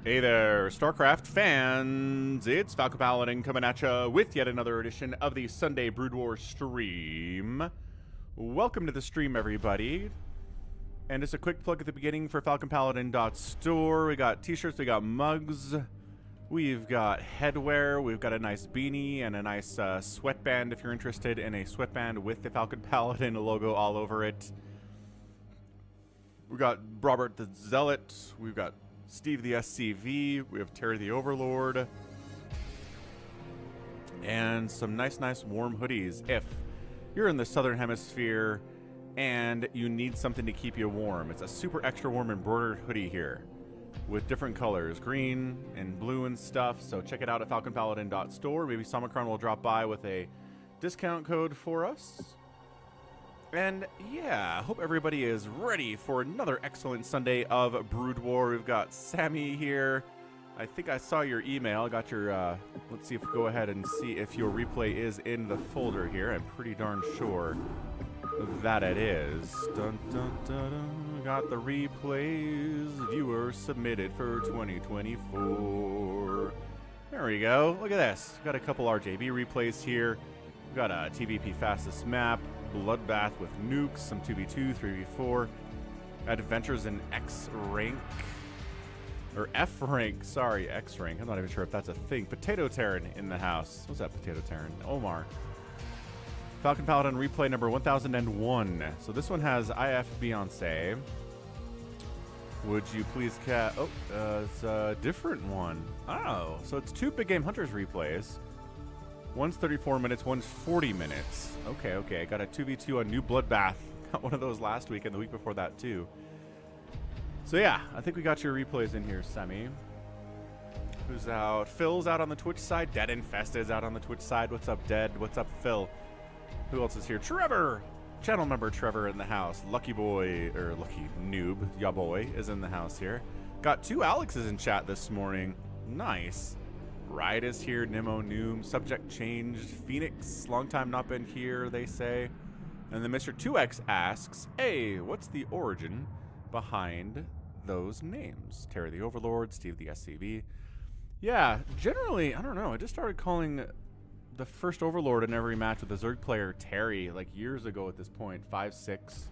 Hey there, StarCraft fans! It's Falcon Paladin coming at ya with yet another edition of the Sunday Brood War stream. Welcome to the stream, everybody. And just a quick plug at the beginning for falconpaladin.store. We got t-shirts, we got mugs, we've got headwear, we've got a nice beanie and a nice sweatband if you're interested in a sweatband with the Falcon Paladin logo all over it. We got Robert the Zealot, we've got Steve the SCV, we have Terry the Overlord, and some nice warm hoodies if you're in the southern hemisphere and you need something to keep you warm. It's a super extra warm embroidered hoodie here with different colors, green and blue and stuff, so check it out at falconpaladin.store. Maybe Somicron will drop by with a discount code for us. And yeah, I hope everybody is ready for another excellent Sunday of Brood War. We've got Sammy here. I think I saw your email. I got your, let's see if we go ahead and see if your replay is in the folder here. I'm pretty darn sure that it is. Dun, dun, dun, dun. We got the replays viewer submitted for 2024. There we go. Look at this. We've got a couple RJB replays here. We've got a TvP fastest map, Bloodbath with nukes, some 2v2, 3v4, adventures in X rank, or F rank, sorry, X rank. I'm not even sure if that's a thing. PotatoTerran in the house. What's that, PotatoTerran? Omar. Falcon Paladin replay number 1001. So this one has IF Beyonce. Would you please it's a different one. Oh, so it's two Big Game Hunters replays. One's 34 minutes, one's 40 minutes. Okay. I got a 2v2 on New Bloodbath. Got one of those last week and the week before that too. So yeah, I think we got your replays in here, Semi. Who's out? Phil's out on the Twitch side. DeadInfested's out on the Twitch side. What's up, Dead? What's up, Phil? Who else is here? Trevor! Channel member Trevor in the house. Lucky Boy, or Lucky Noob, ya boy, is in the house here. Got two Alexes in chat this morning. Nice. Riot is here, Nemo Noom, subject changed, Phoenix, long time not been here, they say. And then Mr. 2X asks, hey, what's the origin behind those names? Terry the Overlord, Steve the SCV. Yeah, generally, I don't know, I just started calling the first Overlord in every match with the Zerg player Terry, like years ago at this point, 5, 6,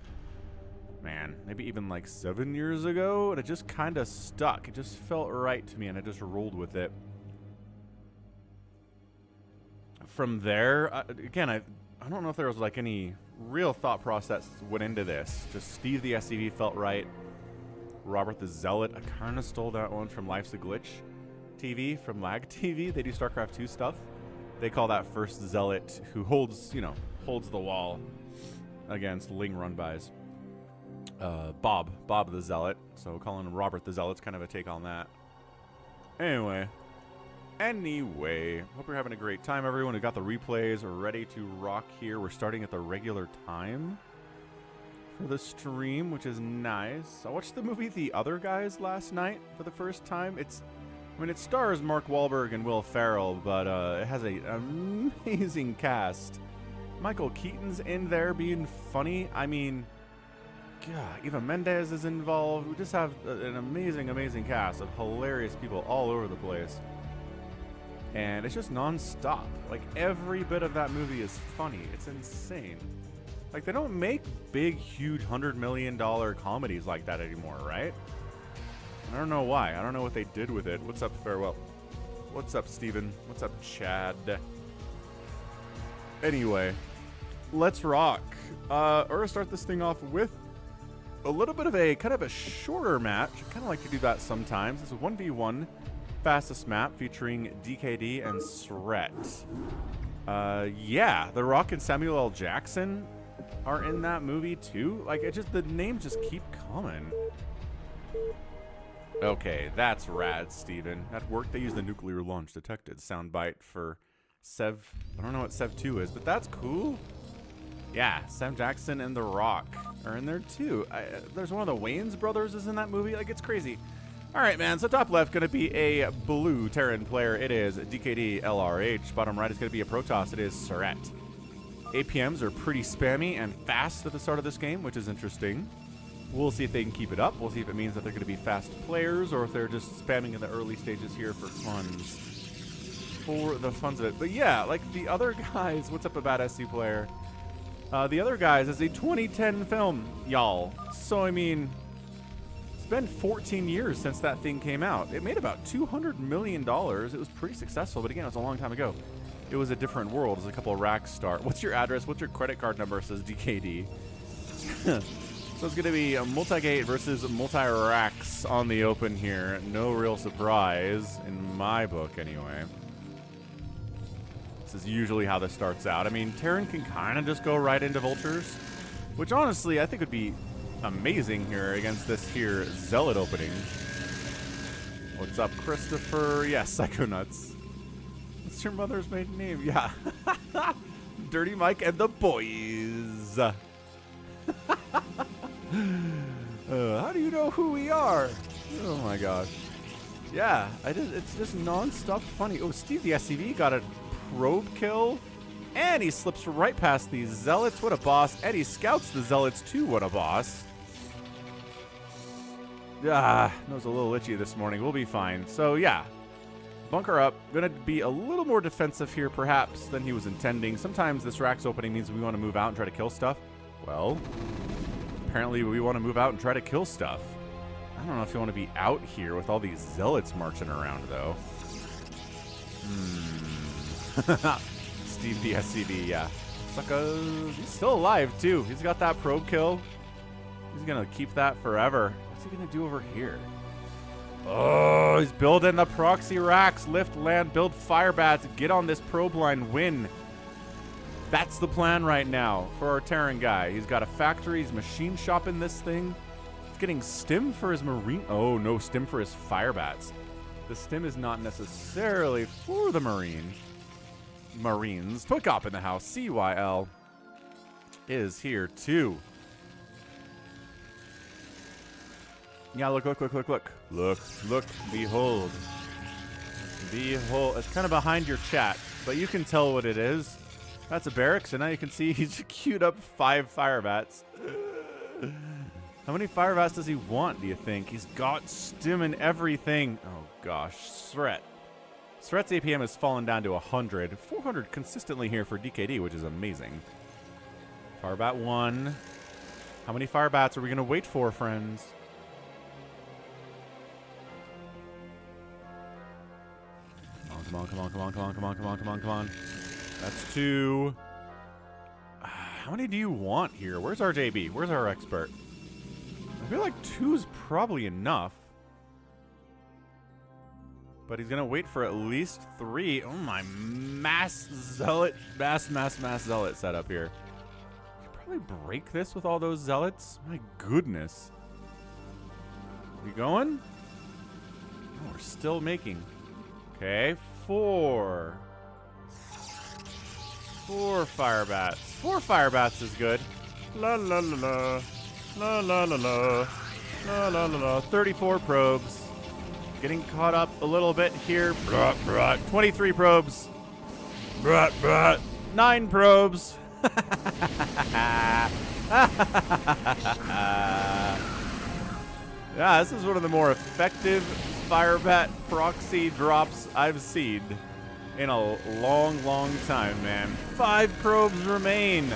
man, maybe even like 7 years ago, and it just kind of stuck. It just felt right to me, and I just rolled with it. From there, again, I don't know if there was like any real thought process went into this. Just Steve the SCV felt right. Robert the Zealot, I kind of stole that one from Life's a Glitch TV, from Lag TV. They do StarCraft 2 stuff. They call that first Zealot who holds, you know, holds the wall against Ling run-bys. Bob the Zealot. So calling him Robert the Zealot's kind of a take on that. Anyway, hope you're having a great time, everyone. We got the replays ready to rock here. We're starting at the regular time for the stream, which is nice. I watched the movie The Other Guys last night for the first time. It stars Mark Wahlberg and Will Ferrell, but it has an amazing cast. Michael Keaton's in there being funny. I mean, God, Eva Mendes is involved. We just have an amazing cast of hilarious people all over the place. And it's just non-stop. Like, every bit of that movie is funny. It's insane. Like, they don't make big, huge $100 million comedies like that anymore, right? And I don't know why. I don't know what they did with it. What's up, Farewell? What's up, Steven? What's up, Chad? Anyway, let's rock. We're going to start this thing off with a little bit of a kind of a shorter match. I kind of like to do that sometimes. It's a 1v1 fastest map featuring DKD and SRET. Yeah, The Rock and Samuel L. Jackson are in that movie too. Like, the names just keep coming. Okay, that's rad, Steven. At work, they use the nuclear launch detected soundbite for Sev. I don't know what Sev 2 is, but that's cool. Yeah, Sam Jackson and The Rock are in there too. There's one of the Wayans brothers is in that movie. Like, it's crazy. All right, man, so top left going to be a blue Terran player. It is dkdlrh. Bottom right is going to be a Protoss. It is SRET. APMs are pretty spammy and fast at the start of this game, which is interesting. We'll see if they can keep it up. We'll see if it means that they're going to be fast players or if they're just spamming in the early stages here for funs. For the funs of it. But yeah, like the other guys, what's up about SC player? The other guys is a 2010 film, y'all. So, I mean, it's been 14 years since that thing came out. It made about $200 million. It was pretty successful, but again, it was a long time ago. It was a different world. It was a couple of racks start. What's your address? What's your credit card number? Says DKD. So it's going to be a multi-gate versus multi-racks on the open here. No real surprise, in my book anyway. This is usually how this starts out. I mean, Terran can kind of just go right into vultures, which honestly I think would be amazing here against this here zealot opening. What's up, Christopher? Yes, Psychonuts. What's your mother's maiden name? Yeah. Dirty Mike and the boys. How do you know who we are? Oh my gosh. Yeah, it's just non-stop funny. Oh, Steve the SCV got a probe kill, and he slips right past these zealots. What a boss. And he scouts the zealots too. What a boss. Nose a little itchy this morning. We'll be fine. So yeah, bunker up. Gonna be a little more defensive here perhaps than he was intending. Sometimes this rack's opening means we want to move out and try to kill stuff. Well, apparently we want to move out and try to kill stuff. I don't know if you want to be out here with all these zealots marching around, though. Steve the SCB, yeah. Suckers. He's still alive, too. He's got that probe kill. He's going to keep that forever. What's he going to do over here? Oh, he's building the proxy racks. Lift, land, build fire bats. Get on this probe line, win. That's the plan right now for our Terran guy. He's got a factory. He's machine shopping this thing. He's getting stim for his marine. Oh, no, stim for his fire bats. The stim is not necessarily for the marines. ToyCop in the house. CYL is here too. Yeah, look. Behold. It's kind of behind your chat, but you can tell what it is. That's a barracks, and now you can see he's queued up 5 fire bats. How many fire bats does he want, do you think? He's got stim and everything. Oh, gosh. SRET. SRET's APM has fallen down to 100. 400 consistently here for DKD, which is amazing. Fire bat 1. How many fire bats are we going to wait for, friends? Come on. That's 2. How many do you want here? Where's RJB? Where's our expert? I feel like 2's probably enough. But he's going to wait for at least 3. Oh my, mass zealot setup here. You could probably break this with all those zealots. My goodness. We going? Oh, we're still making. Okay, 4. 4 fire bats. 4 fire bats is good. La la la la. La la la la. La la la la. 34 probes. Getting caught up a little bit here. 23 probes. 9 probes. Yeah, this is one of the more effective fire bat proxy drops I've seen in a long time, man. 5 probes remain.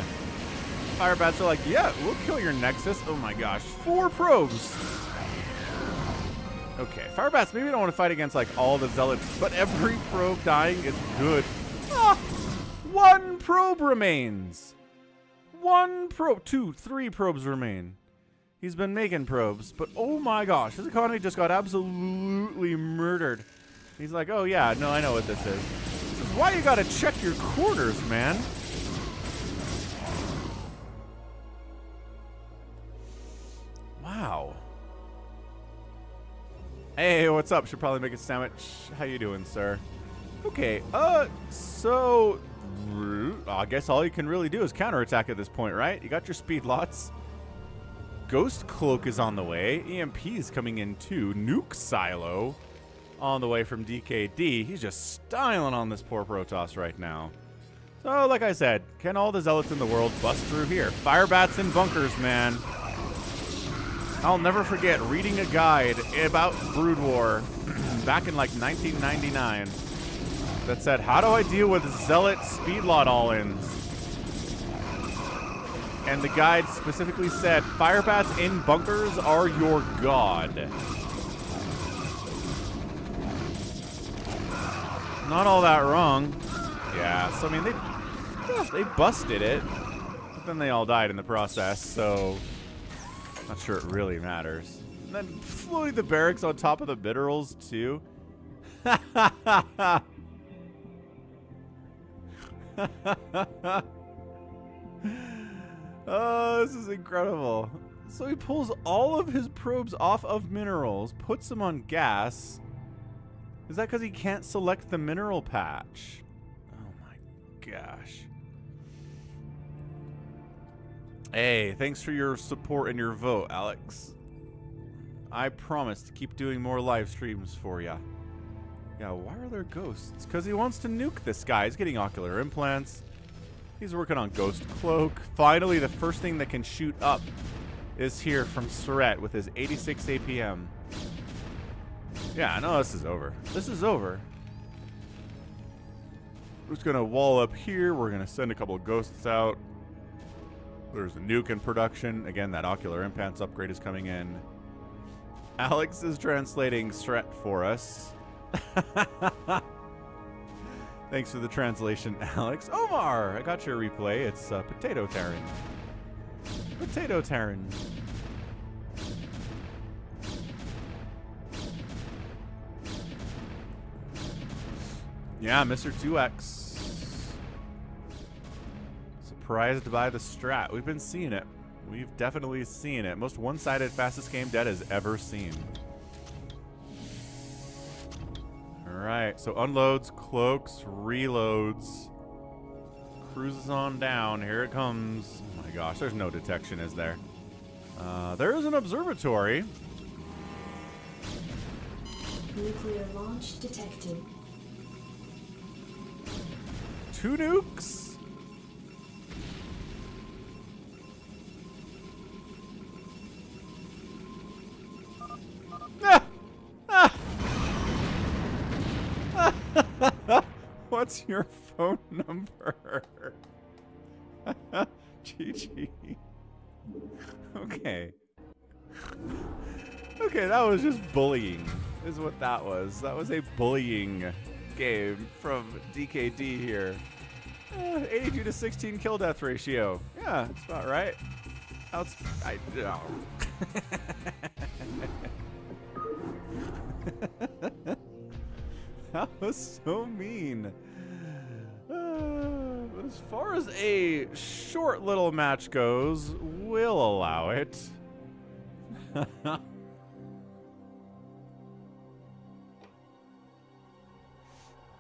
Fire bats are like, yeah, we'll kill your Nexus. Oh my gosh, 4 probes. Okay, fire bats, maybe we don't want to fight against like all the zealots, but every probe dying is good. 1 probe remains. 1 probe, 2, 3 probes remain. He's been making probes, but oh my gosh, his economy just got absolutely murdered. He's like, oh yeah, no, I know what this is. This is why you gotta check your quarters, man. Wow. Hey, what's up? Should probably make a sandwich. How you doing, sir? Okay, so I guess all you can really do is counterattack at this point, right? You got your speed lots. Ghost Cloak is on the way. EMP is coming in too. Nuke Silo on the way from DKD. He's just styling on this poor Protoss right now. So, like I said, can all the zealots in the world bust through here? Fire bats and bunkers, man. I'll never forget reading a guide about Brood War back in like 1999 that said, how do I deal with Zealot speedlot all-ins? And the guide specifically said, firebats in bunkers are your god. Not all that wrong. Yeah, so I mean, they busted it, but then they all died in the process, so not sure it really matters. And then floating the barracks on top of the minerals, too. Oh, this is incredible. So he pulls all of his probes off of minerals, puts them on gas. Is that because he can't select the mineral patch? Oh my gosh. Hey, thanks for your support and your vote, Alex. I promise to keep doing more live streams for ya. Yeah, why are there ghosts? Because he wants to nuke this guy. He's getting ocular implants. He's working on Ghost Cloak. Finally, the first thing that can shoot up is here from SRET with his 86 APM. Yeah, I know this is over. This is over. We're just going to wall up here. We're going to send a couple of ghosts out. There's a nuke in production. Again, that ocular implants upgrade is coming in. Alex is translating SRET for us. Thanks for the translation, Alex. Omar, I got your replay. It's PotatoTerran. PotatoTerran. Yeah, Mr. 2X. Surprised by the strat. We've been seeing it. We've definitely seen it. Most one-sided fastest game Dead has ever seen. Alright, so unloads, cloaks, reloads. Cruises on down. Here it comes. Oh my gosh, there's no detection, is there? There is an observatory. Nuclear launch detected. 2 nukes? What's your phone number? GG. Okay. Okay, that was just bullying, is what that was. That was a bullying game from DKD here. 82 to 16 kill death ratio. Yeah, that's about right. I know. That was so mean. But as far as a short little match goes, we'll allow it.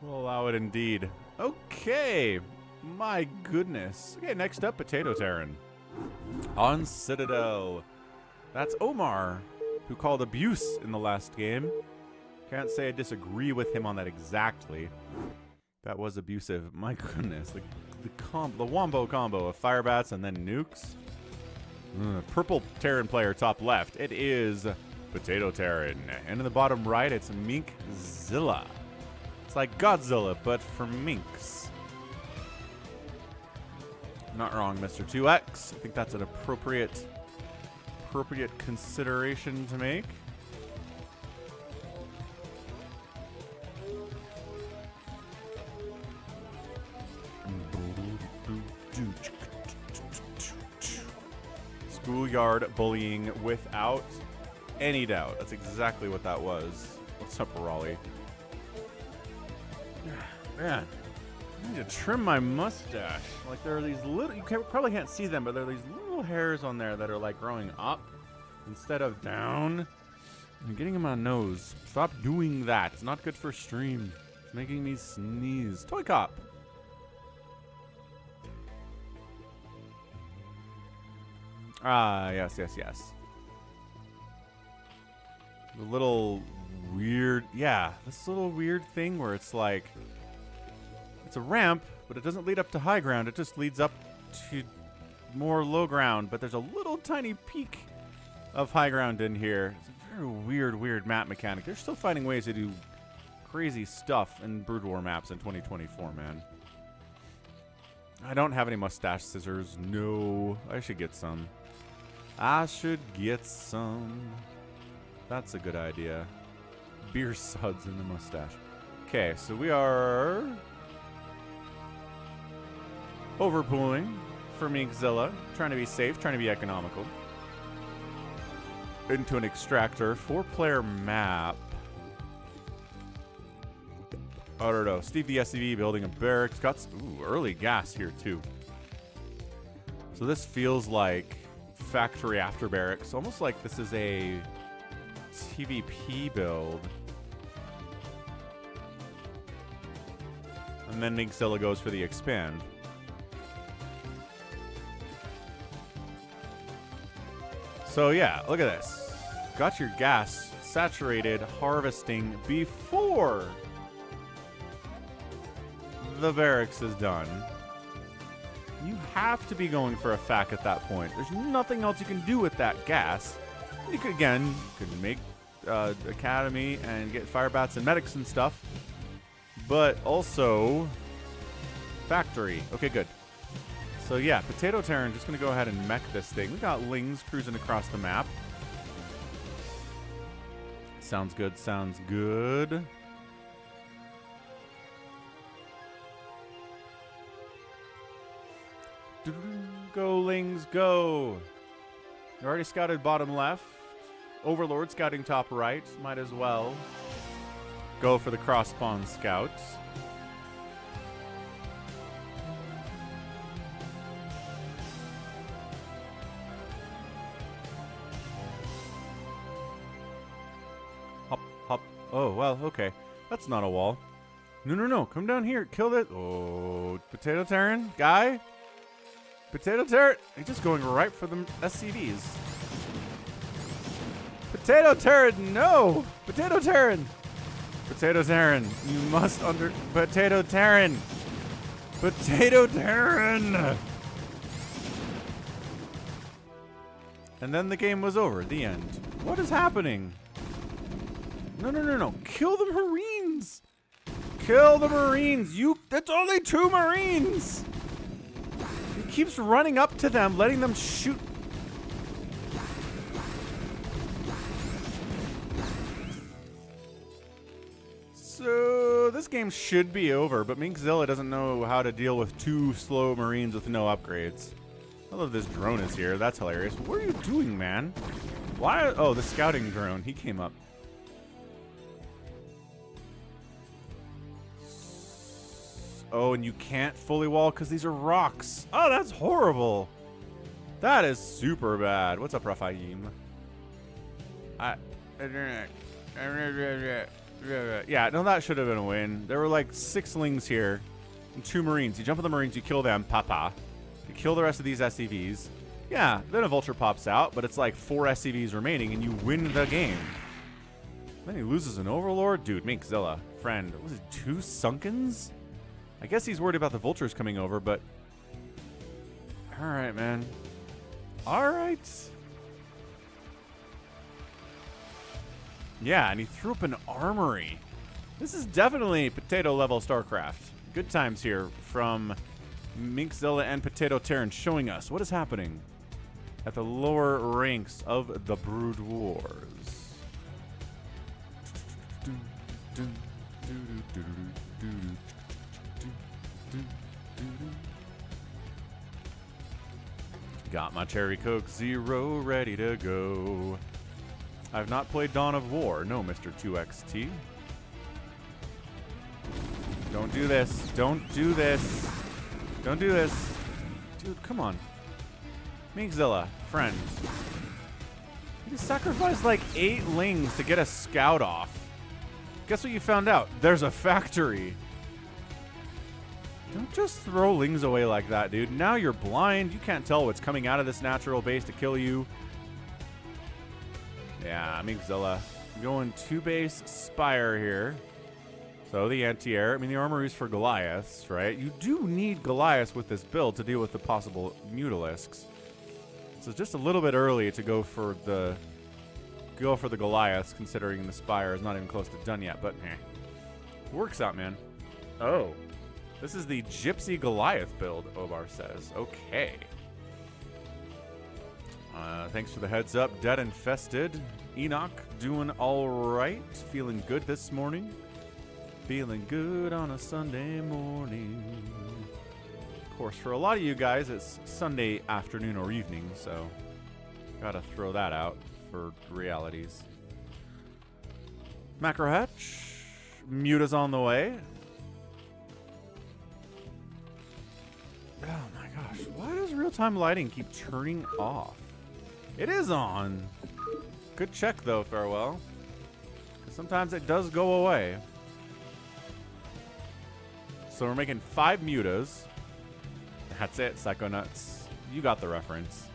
We'll allow it indeed. Okay. My goodness. Okay, next up, PotatoTerran. On Citadel. That's Omar, who called abuse in the last game. Can't say I disagree with him on that exactly. That was abusive. My goodness. The wombo combo of firebats and then nukes. Purple Terran player top left. It is PotatoTerran. And in the bottom right, it's minkzilla. It's like Godzilla, but for minks. Not wrong, Mr. 2X. I think that's an appropriate consideration to make. Schoolyard bullying without any doubt. That's exactly what that was. What's up, Raleigh? Man, I need to trim my mustache. Like, there are these little, probably can't see them, but there are these little hairs on there that are like growing up instead of down. I'm getting in my nose. Stop doing that. It's not good for stream. It's making me sneeze. ToyCop. Ah, yes. The little weird, yeah, this little weird thing where it's like, it's a ramp, but it doesn't lead up to high ground. It just leads up to more low ground, but there's a little tiny peak of high ground in here. It's a very weird map mechanic. They're still finding ways to do crazy stuff in Brood War maps in 2024, man. I don't have any mustache scissors. No, I should get some. I should get some. That's a good idea. Beer suds in the mustache. Okay, so we are overpooling for minkzilla, trying to be safe, trying to be economical. Into an extractor, 4-player map. I don't know. Steve the SCV building a barracks. Got early gas here too. So this feels like factory after barracks, almost like this is a TvP build. And then minkzilla goes for the expand. So yeah, look at this. Got your gas saturated harvesting before the barracks is done. You have to be going for a FAC at that point. There's nothing else you can do with that gas. You could, again, make academy and get fire bats and medics and stuff. But also factory. Okay, good. So yeah, PotatoTerran just going to go ahead and mech this thing. We got Lings cruising across the map. Sounds good, sounds good. Go, Lings, go. You already scouted bottom left. Overlord scouting top right. Might as well go for the cross spawn scouts. Hop, hop. Oh, well, okay. That's not a wall. No. Come down here. Kill that. Oh, PotatoTerran guy. PotatoTerran. He's just going right for the SCVs. PotatoTerran, no! PotatoTerran! PotatoTerran, you must PotatoTerran! PotatoTerran! And then the game was over. The end. What is happening? No. Kill the Marines! Kill the Marines! That's only 2 Marines! He keeps running up to them, letting them shoot. So this game should be over, but minkzilla doesn't know how to deal with 2 slow Marines with no upgrades. I love this drone is here. That's hilarious. What are you doing, man? Why? Oh, the scouting drone. He came up. Oh, and you can't fully wall because these are rocks. Oh, that's horrible. That is super bad. What's up, Rafaim? Yeah, no, that should have been a win. There were like 6 Lings here and 2 Marines. You jump on the Marines, you kill them, papa. You kill the rest of these SCVs. Yeah, then a Vulture pops out, but it's like 4 SCVs remaining and you win the game. Then he loses an Overlord? Dude, minkzilla, friend. What was it, 2 Sunkens? I guess he's worried about the Vultures coming over, but... Alright, man. Alright. Yeah, and he threw up an armory. This is definitely potato-level StarCraft. Good times here from minkzilla and PotatoTerran showing us what is happening at the lower ranks of the Brood Wars. Got my Cherry Coke Zero ready to go. I've not played Dawn of War. No, Mr. 2XT. Don't do this. Don't do this. Don't do this. Dude, come on. minkzilla, friend. You just sacrificed like 8 Lings to get a scout off. Guess what you found out? There's a factory. Don't just throw Lings away like that, dude. Now you're blind. You can't tell what's coming out of this natural base to kill you. Yeah, minkzilla. Going 2 base Spire here. So the anti-air. I mean, the armory's for Goliaths, right? You do need Goliaths with this build to deal with the possible Mutalisks. So it's just a little bit early to go for the Goliaths, considering the Spire is not even close to done yet, but works out, man. Oh. This is the Gypsy Goliath build, Obar says. Okay. Thanks for the heads up. DeadInfested. Enoch doing all right. Feeling good this morning. Feeling good on a Sunday morning. Of course, for a lot of you guys, it's Sunday afternoon or evening, so gotta throw that out for realities. Macro Hatch. Muta's on the way. Oh my gosh, why does real-time lighting keep turning off? It is on. Good check though, Farewell. 'Cause sometimes it does go away. So we're making 5 mutas. That's it, Psychonuts. You got the reference.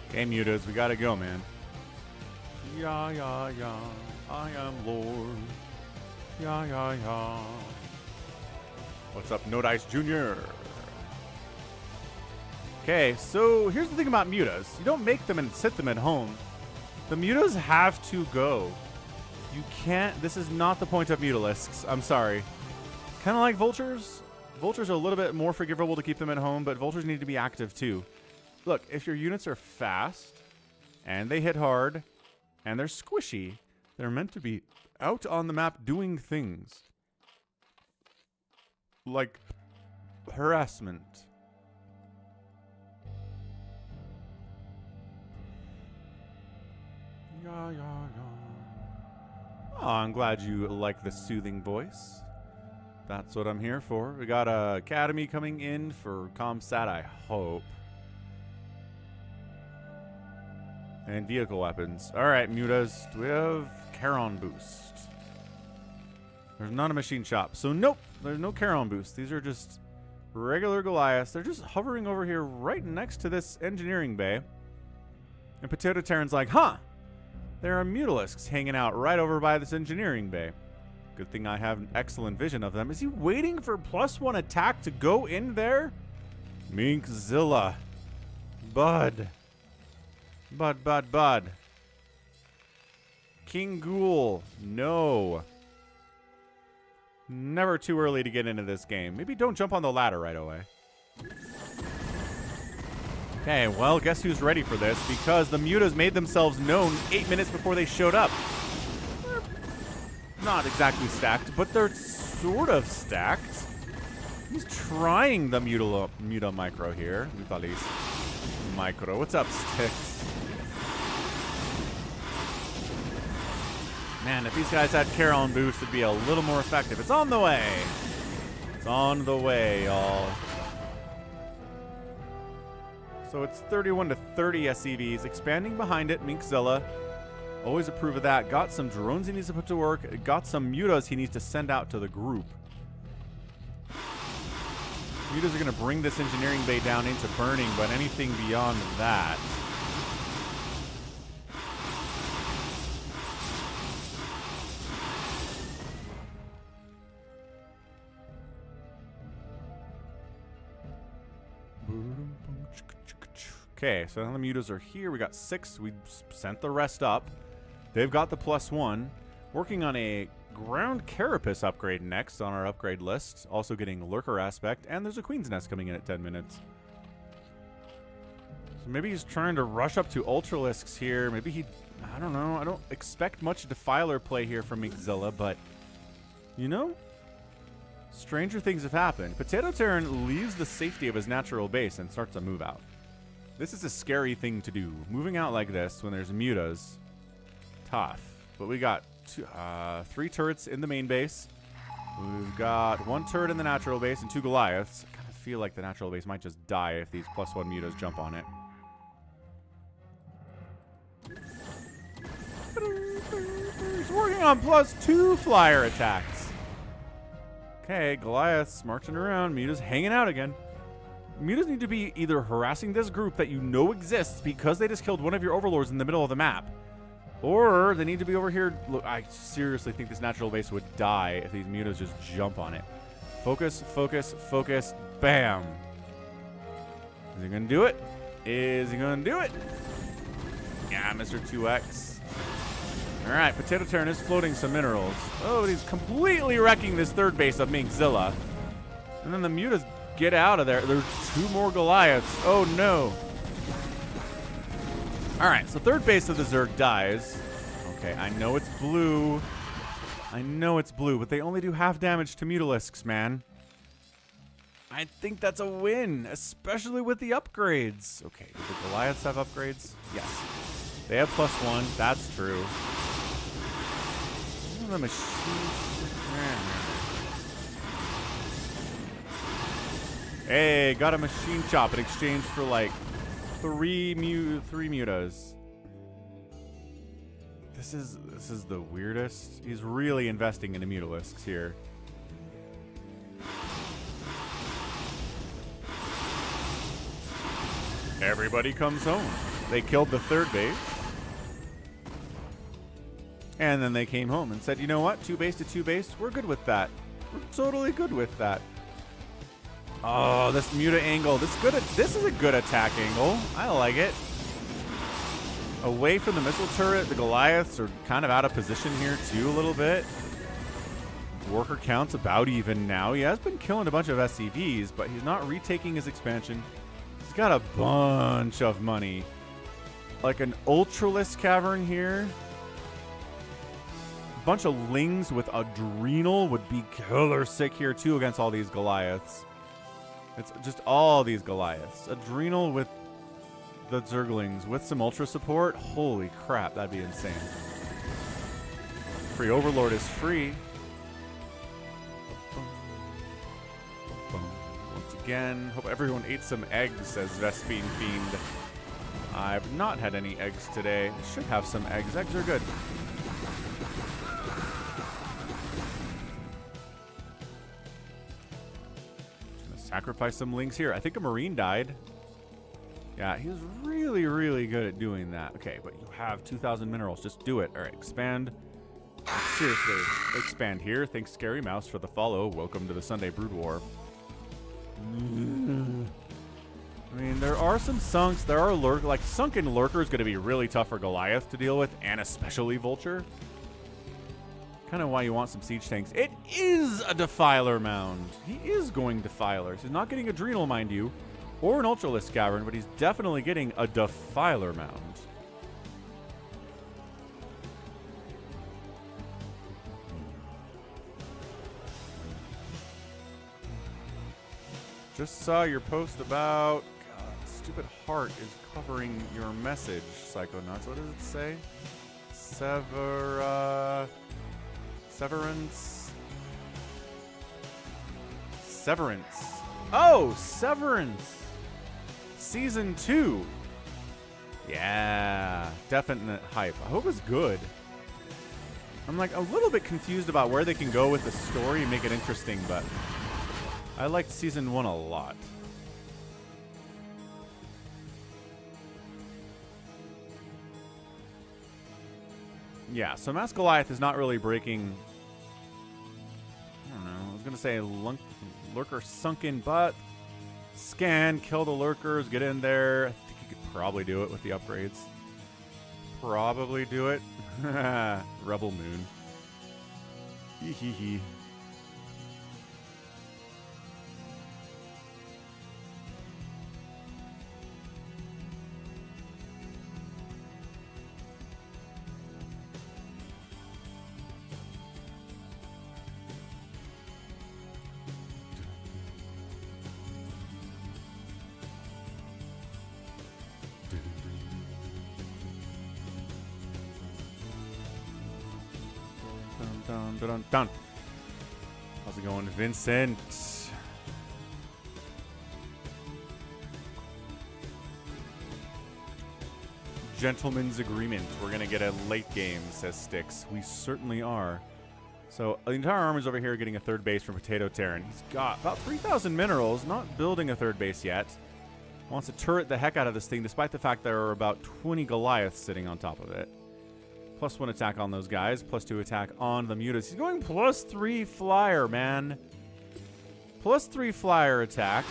Okay, mutas, we gotta go, man. Yeah, yeah, yeah. I am Lord. Yeah, yeah, yeah. What's up, No Dice Jr.? Okay, so here's the thing about mutas. You don't make them and sit them at home. The mutas have to go. You can't. This is not the point of mutalisks. I'm sorry. Kind of like vultures. Vultures are a little bit more forgivable to keep them at home, but vultures need to be active too. Look, if your units are fast, and they hit hard, and they're squishy, they're meant to be out on the map doing things. Like harassment. Yeah, yeah, yeah. Oh, I'm glad you like the soothing voice. That's what I'm here for. We got a Academy coming in for ComSat, I hope. And vehicle weapons. Alright, mutas. Do we have Charon boost? There's not a machine shop. So nope, there's no Charon boost. These are just regular Goliaths. They're just hovering over here right next to this engineering bay. And PotatoTerran's like, huh, there are mutalisks hanging out right over by this engineering bay. Good thing I have an excellent vision of them. Is he waiting for +1 attack to go in there? minkzilla. Bud. Bud. King Ghoul. No. Never too early to get into this game. Maybe don't jump on the ladder right away. Okay, well, guess who's ready for this? Because the mutas made themselves known 8 minutes before they showed up. They're not exactly stacked, but they're sort of stacked. He's trying the muta micro here. Mutalis micro. What's up, Sticks? Man, if these guys had Charon boost, it'd be a little more effective. It's on the way. It's on the way, y'all. So it's 31 to 30 SCVs. Expanding behind it, minkzilla. Always approve of that. Got some drones he needs to put to work. Got some mutas he needs to send out to the group. Mutas are going to bring this engineering bay down into burning, but anything beyond that... Okay, so now the mutas are here. We got 6. We sent the rest up. They've got the +1. Working on a ground carapace upgrade next on our upgrade list. Also getting lurker aspect. And there's a queen's nest coming in at 10 minutes. So maybe he's trying to rush up to ultralisks here. Maybe he... I don't know. I don't expect much defiler play here from minkzilla, but... You know? Stranger things have happened. PotatoTerran leaves the safety of his natural base and starts to move out. This is a scary thing to do. Moving out like this when there's mutas. Tough. But we got 3 turrets in the main base. We've got 1 turret in the natural base and 2 Goliaths. I kind of feel like the natural base might just die if these +1 mutas jump on it. He's working on +2 flyer attacks. Okay, Goliath's marching around. Muta's hanging out again. Mutas need to be either harassing this group that you know exists because they just killed one of your overlords in the middle of the map, or they need to be over here. Look, I seriously think this natural base would die if these mutas just jump on it. Focus, focus, focus. Bam. Is he going to do it? Is he going to do it? Yeah, Mr. 2X. All right, PotatoTerran is floating some minerals. Oh, but he's completely wrecking this third base of minkzilla. And then the mutas get out of there. There's 2 more Goliaths. Oh, no. All right, so third base of the Zerg dies. Okay, I know it's blue. I know it's blue, but they only do half damage to Mutalisks, man. I think that's a win, especially with the upgrades. Okay, do the Goliaths have upgrades? Yes. They have +1. That's true. The machine. Hey, got a machine chop in exchange for like 3 mutas. This is the weirdest. He's really investing into Mutalisks here. Everybody comes home. They killed the third base. And then they came home and said, you know what? 2 base to 2 base. We're good with that. We're totally good with that. Oh, this muta angle. This is a good attack angle. I like it. Away from the missile turret, the Goliaths are kind of out of position here too a little bit. Worker count's about even now. He has been killing a bunch of SCVs, but he's not retaking his expansion. He's got a bunch of money. Like an Ultralisk Cavern here. A bunch of Lings with Adrenal would be killer sick here too against all these Goliaths. It's just all these Goliaths. Adrenal with the Zerglings with some Ultra support. Holy crap, that'd be insane. Free Overlord is free. Once again, hope everyone ate some eggs, says Vespine Fiend. I've not had any eggs today. I should have some eggs. Eggs are good. Sacrifice some Lings here. I think a Marine died. Yeah, he was really, really good at doing that. Okay, but you have 2,000 minerals. Just do it. All right, expand. Seriously, expand here. Thanks, Scary Mouse, for the follow. Welcome to the Sunday Brood War. I mean, there are some sunks. There are like sunken lurker is going to be really tough for Goliath to deal with, and especially Vulture. Kind of why you want some siege tanks. It is a Defiler Mound. He is going Defilers. He's not getting Adrenal, mind you, or an Ultralisk Cavern, but he's definitely getting a Defiler Mound. Just saw your post about... God, stupid heart is covering your message, Psychonuts. What does it say? Severance. Oh, Severance. Season 2. Yeah, definite hype. I hope it's good. I'm like a little bit confused about where they can go with the story and make it interesting, but I liked Season 1 a lot. Yeah, so Mass Goliath is not really breaking... I don't know. I was going to say Lurker Sunken, but scan, kill the Lurkers, get in there. I think you could probably do it with the upgrades. Probably do it. Rebel Moon. Hee hee hee. Dun. How's it going, Vincent? gentleman's agreement. We're going to get a late game, says Styx. We certainly are. So the entire army's over here getting a third base from PotatoTerran. He's got about 3,000 minerals, not building a third base yet. Wants to turret the heck out of this thing, despite the fact there are about 20 Goliaths sitting on top of it. +1 attack on those guys, +2 attack on the mutas. He's going +3 flyer, man. +3 flyer attack.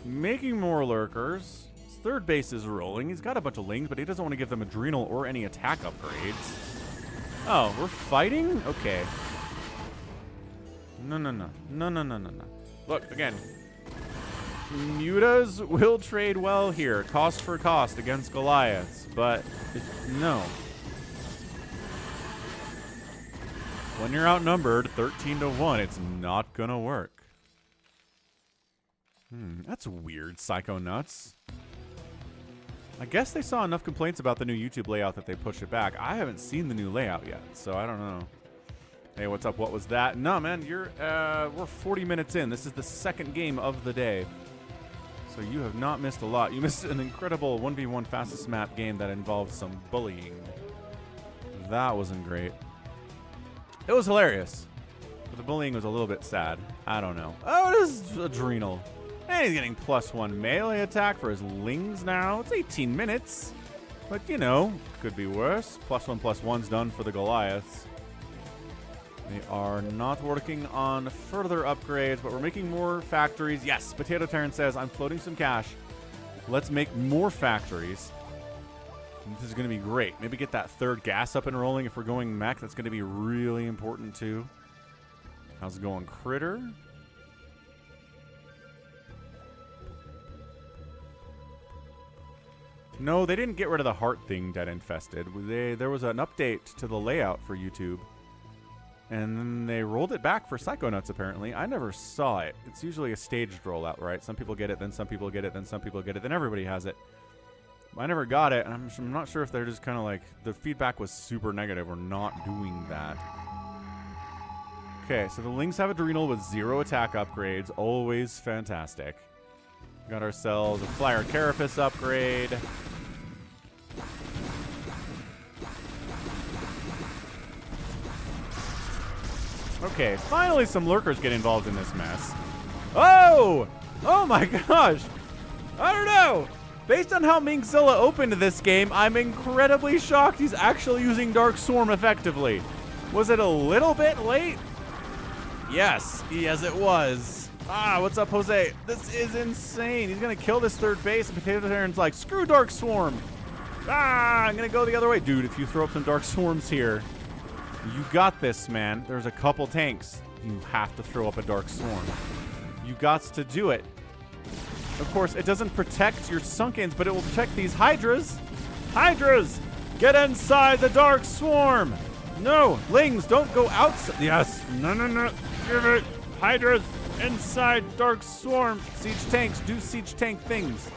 Making more lurkers. His third base is rolling. He's got a bunch of lings, but he doesn't want to give them adrenal or any attack upgrades. Oh, we're fighting? Okay. No. Look, again. Mutas will trade well here. Cost for cost against Goliaths. But, no. When you're outnumbered 13-1, it's not gonna work. That's weird, Psychonuts. I guess they saw enough complaints about the new YouTube layout that they pushed it back. I haven't seen the new layout yet, so I don't know. Hey, what's up? What was that? No, man, we're 40 minutes in. This is the second game of the day. So you have not missed a lot. You missed an incredible 1v1 fastest map game that involved some bullying. That wasn't great. It was hilarious. But the bullying was a little bit sad. I don't know. Oh, it is adrenal. And he's getting +1 melee attack for his lings now. It's 18 minutes. But, you know, could be worse. +1/+1's done for the Goliaths. They are not working on further upgrades, but we're making more factories. Yes, PotatoTerran says, I'm floating some cash. Let's make more factories. This is going to be great. Maybe get that third gas up and rolling if we're going mech. That's going to be really important, too. How's it going, Critter? No, they didn't get rid of the heart thing, DeadInfested. There was an update to the layout for YouTube. And then they rolled it back for Psychonuts, apparently. I never saw it. It's usually a staged rollout, right? Some people get it, then some people get it, then some people get it, then everybody has it. I never got it, and I'm not sure if they're just kind of like, the feedback was super negative. We're not doing that. Okay, so the Lings have Adrenal with 0 attack upgrades. Always fantastic. Got ourselves a Flyer Carapace upgrade. Okay, finally some lurkers get involved in this mess. Oh! Oh my gosh! I don't know! Based on how minkzilla opened this game, I'm incredibly shocked he's actually using Dark Swarm effectively. Was it a little bit late? Yes, it was. Ah, what's up, Jose? This is insane. He's going to kill this third base, and PotatoTerran's like, screw Dark Swarm. Ah, I'm going to go the other way. Dude, if you throw up some Dark Swarms here, you got this, man. There's a couple tanks. You have to throw up a Dark Swarm. You got to do it. Of course, it doesn't protect your Sunkens, but it will protect these Hydras. Hydras, get inside the Dark Swarm. No, Lings, don't go outside. Yes, no. Give it. Hydras, inside Dark Swarm. Siege tanks, do siege tank things.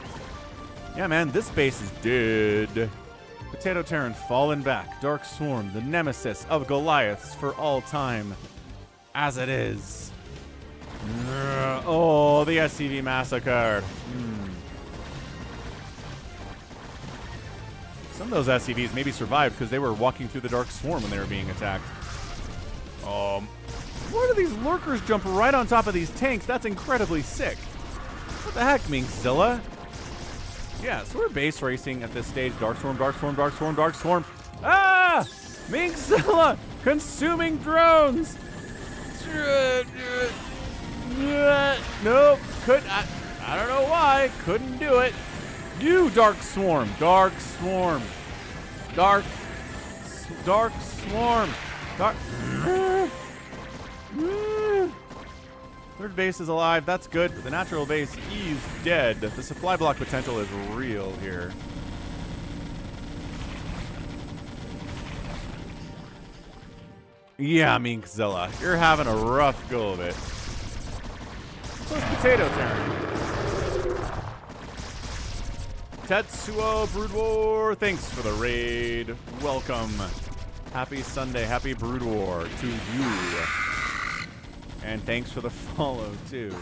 Yeah, man, this base is dead. PotatoTerran fallen back. Dark Swarm, the nemesis of Goliaths for all time. As it is. Oh, the SCV massacre. Some of those SCVs maybe survived because they were walking through the Dark Swarm when they were being attacked. Why do these lurkers jump right on top of these tanks? That's incredibly sick. What the heck, minkzilla? Yeah, so we're base racing at this stage. Dark Swarm, Dark Swarm, Dark Swarm, Dark Swarm. Ah! minkzilla consuming drones. Nope. I don't know why. Couldn't do it. You Dark Swarm. Dark Swarm. Dark Swarm. Third base is alive. That's good. The natural base is dead. The supply block potential is real here. Yeah, minkzilla. You're having a rough go of it. So it's PotatoTerran. Tetsuo Brood War, thanks for the raid. Welcome. Happy Sunday, happy Brood War to you. And thanks for the follow, too.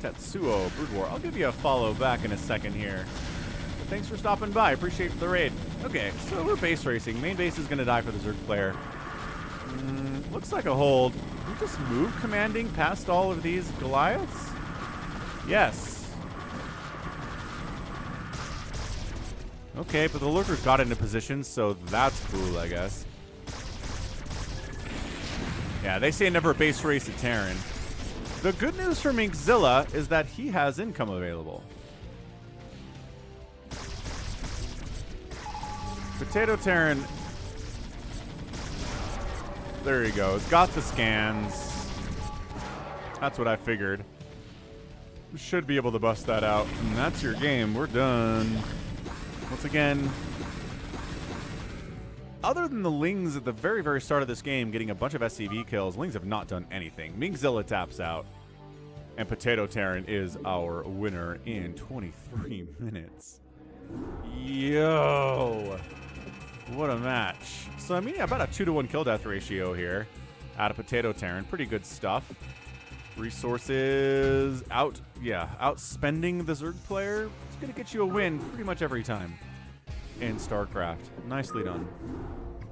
Tetsuo, Brood War. I'll give you a follow back in a second here. But thanks for stopping by. Appreciate the raid. Okay, so we're base racing. Main base is going to die for the Zerg player. Looks like a hold. We just move commanding past all of these Goliaths? Yes. Okay, but the lurker got into position, so that's cool, I guess. Yeah, they say never base race a Terran. The good news for minkzilla is that he has income available. PotatoTerran. There he goes. Got the scans. That's what I figured. Should be able to bust that out. And that's your game. We're done. Once again, other than the Lings at the very, very start of this game getting a bunch of SCV kills, Lings have not done anything. minkzilla taps out, and PotatoTerran is our winner in 23 minutes. Yo! What a match. So, I mean, yeah, about a 2-to-1 kill death ratio here out of PotatoTerran. Pretty good stuff. Resources outspending the Zerg player. It's going to get you a win pretty much every time in StarCraft. Nicely done.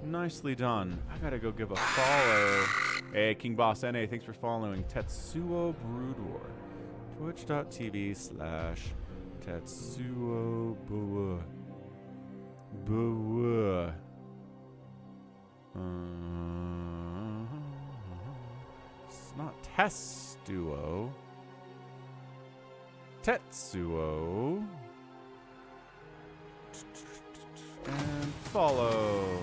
Nicely done. I got to go give a follow. Hey, King Boss NA, thanks for following. Tetsuo Brood War. Twitch.tv/Tetsuo Boa. Boa. It's not Testuo. Tetsuo. And follow.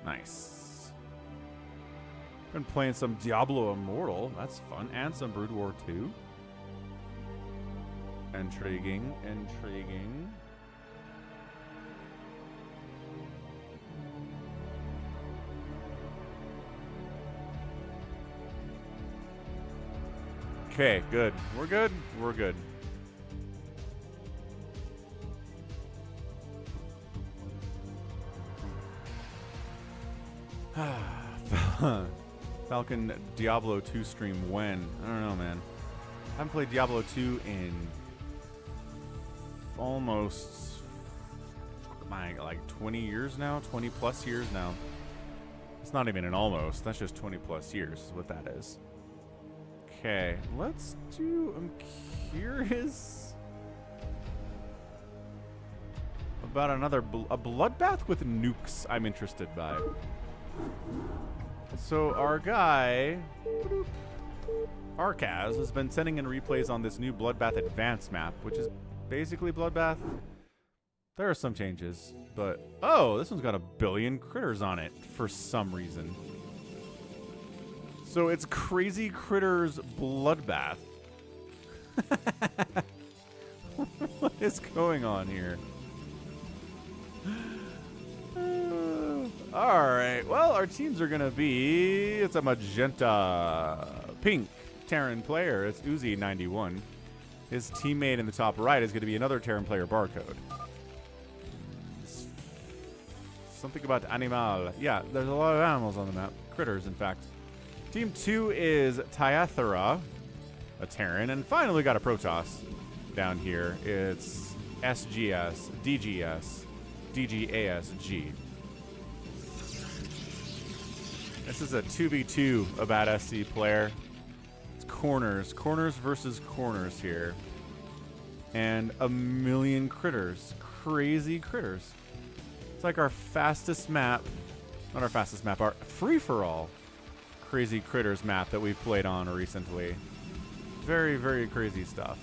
Nice. Been playing some Diablo Immortal. That's fun. And some Brood War 2. Intriguing. Intriguing. Okay, good. We're good. We're good. Falcon Diablo 2 stream when? I don't know, man. I haven't played Diablo 2 in almost like 20 years now, 20 plus years now. It's not even an almost. That's just 20 plus years is what that is. Okay, let's do. I'm curious about another a bloodbath with nukes. I'm interested by. So our guy Arcaz has been sending in replays on this new Bloodbath Advanced map, which is basically Bloodbath. There are some changes, but oh, this one's got 1 billion critters on it for some reason. So it's Crazy Critters Bloodbath. What is going on here? Alright, well, our teams are going to be... It's a magenta pink Terran player. It's Uzi91. His teammate in the top right is going to be another Terran player barcode. Something about animal. Yeah, there's a lot of animals on the map. Critters, in fact. Team 2 is Tyathara, a Terran, and finally got a Protoss down here. It's SGS, DGS, DGASG. This is a 2v2 about SC player. It's corners versus corners here. And 1 million critters. Crazy critters. It's like our fastest map, not our fastest map, our free-for-all Crazy Critters map that we've played on recently. Very, very crazy stuff.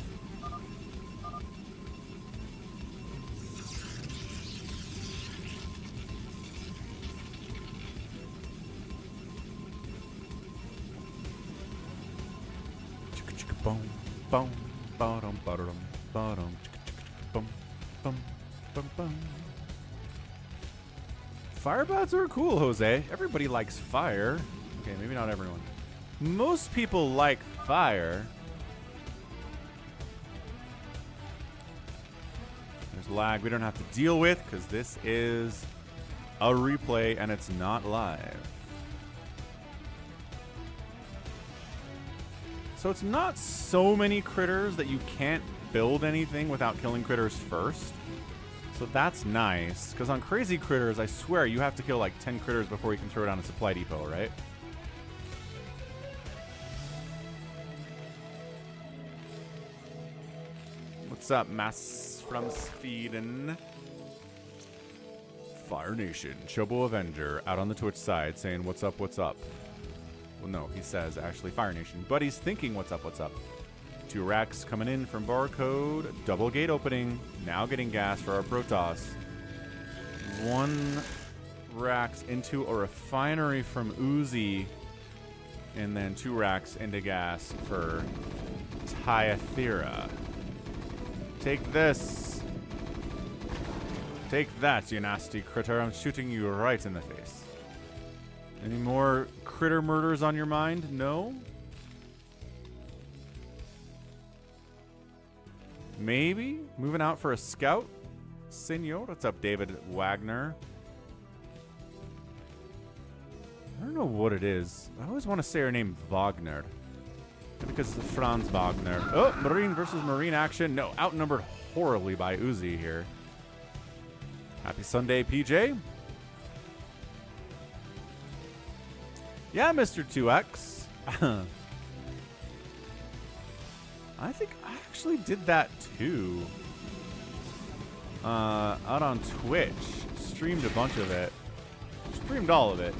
Boom, boom, bottom, bottom, bottom, boom, boom, boom, boom. Firebots are cool, Jose. Everybody likes fire. Okay, maybe not everyone. Most people like fire. There's lag we don't have to deal with because this is a replay and it's not live. So So it's not so many critters that you can't build anything without killing critters first. So that's nice, because on crazy critters, I swear you have to kill like 10 critters before you can throw down a supply depot, right? What's up, Mass from Sweden? Fire Nation, Chobo Avenger, out on the Twitch side saying, what's up, what's up? Well, no, he says actually Fire Nation, but he's thinking, what's up, what's up? 2 racks coming in from Barcode, double gate opening, now getting gas for our Protoss. 1 racks into a refinery from Uzi, and then 2 racks into gas for Tyathira. Take this. Take that, you nasty critter. I'm shooting you right in the face. Any more critter murders on your mind? No? Maybe? Moving out for a scout? Senor? What's up, David Wagner? I don't know what it is. I always want to say her name Wagner. Because it's Franz Wagner. Oh, Marine versus Marine action. No, outnumbered horribly by Uzi here. Happy Sunday, PJ. Yeah, Mr. 2X. I think I actually did that too. Out on Twitch. Streamed a bunch of it. Streamed all of it.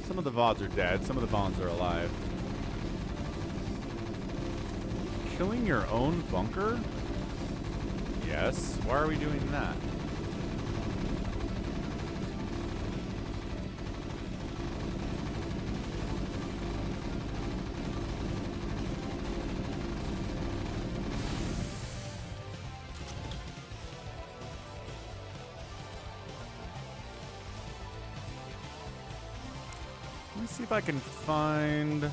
Some of the VODs are dead. Some of the bonds are alive. Killing your own bunker? Yes. Why are we doing that? Let me see if I can find...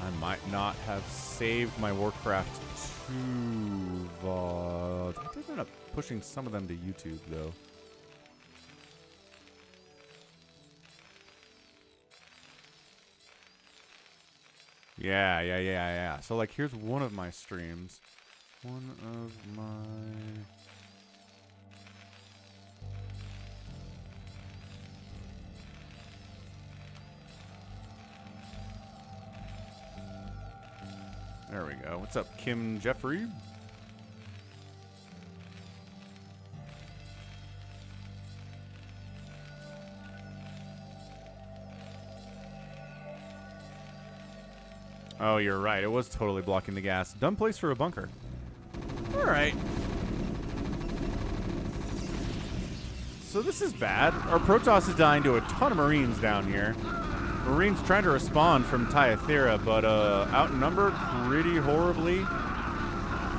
I might not have saved my Warcraft 2 VODs. I did end up pushing some of them to YouTube, though. Yeah. So, like, here's one of my streams. One of my... There we go. What's up, Kim Jeffrey? Oh, you're right. It was totally blocking the gas. Dumb place for a bunker. All right. So this is bad. Our Protoss is dying to a ton of Marines down here. Marines trying to respond from Tyathira, but outnumbered pretty horribly.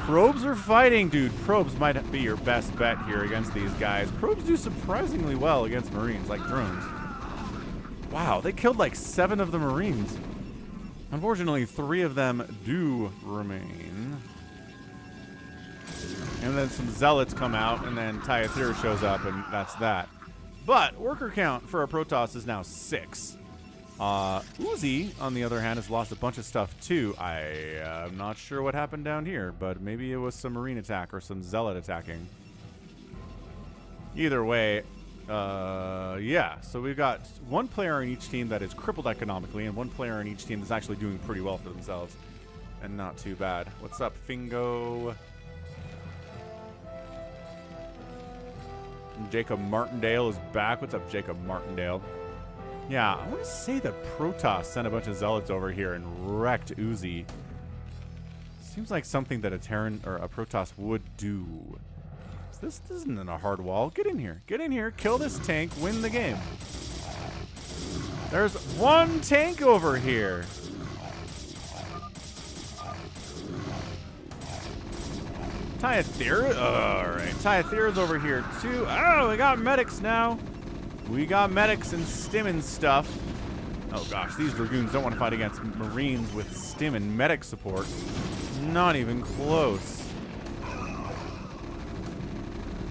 Probes are fighting, dude. Probes might be your best bet here against these guys. Probes do surprisingly well against Marines, like drones. Wow, they killed like 7 of the Marines. Unfortunately, 3 of them do remain. And then some Zealots come out, and then Tyathira shows up, and that's that. But worker count for our Protoss is now 6. Uzi, on the other hand, has lost a bunch of stuff too. I'm not sure what happened down here, but maybe it was some Marine attack or some Zealot attacking. Either way, yeah. So we've got 1 player on each team that is crippled economically, and 1 player on each team that's actually doing pretty well for themselves. And not too bad. What's up, Fingo? Jacob Martindale is back. What's up, Jacob Martindale? Yeah, I want to say that Protoss sent a bunch of Zealots over here and wrecked Uzi. Seems like something that a Terran or a Protoss would do. This isn't a hard wall. Get in here. Get in here. Kill this tank. Win the game. There's 1 tank over here. Tyathira? Alright. Tyathira's over here too. Oh, we got medics now. We got medics and stim and stuff. Oh gosh, these Dragoons don't want to fight against Marines with stim and medic support. Not even close.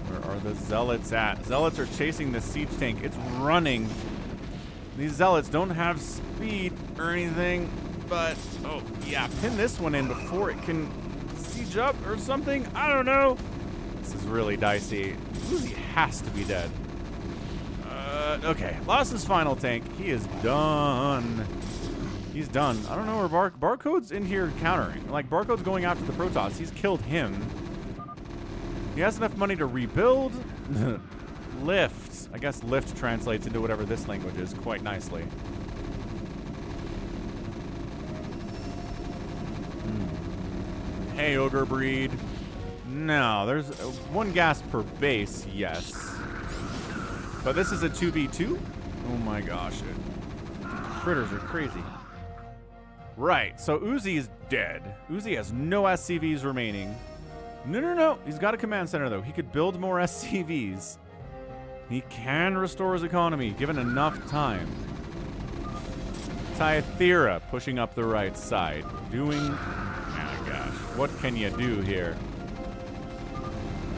Where are the Zealots at? Zealots are chasing the siege tank. It's running. These Zealots don't have speed. or anything, but oh yeah, pin this one in before it can siege up or something. I don't know. This is really dicey. Uzi has to be dead. Okay, lost his final tank. He is done. He's done. I don't know where Barcode's in here countering. Like, Barcode's going after the Protoss. He's killed him. He has enough money to rebuild. Lift. I guess lift translates into whatever this language is quite nicely. Hey, Ogre Breed. No, there's one gas per base, yes. But this is a 2v2? Oh my gosh. Critters are crazy. Right, so Uzi is dead. Uzi has no SCVs remaining. No. He's got a command center, though. He could build more SCVs. He can restore his economy, given enough time. Tythera pushing up the right side. Doing... Oh my gosh. What can you do here?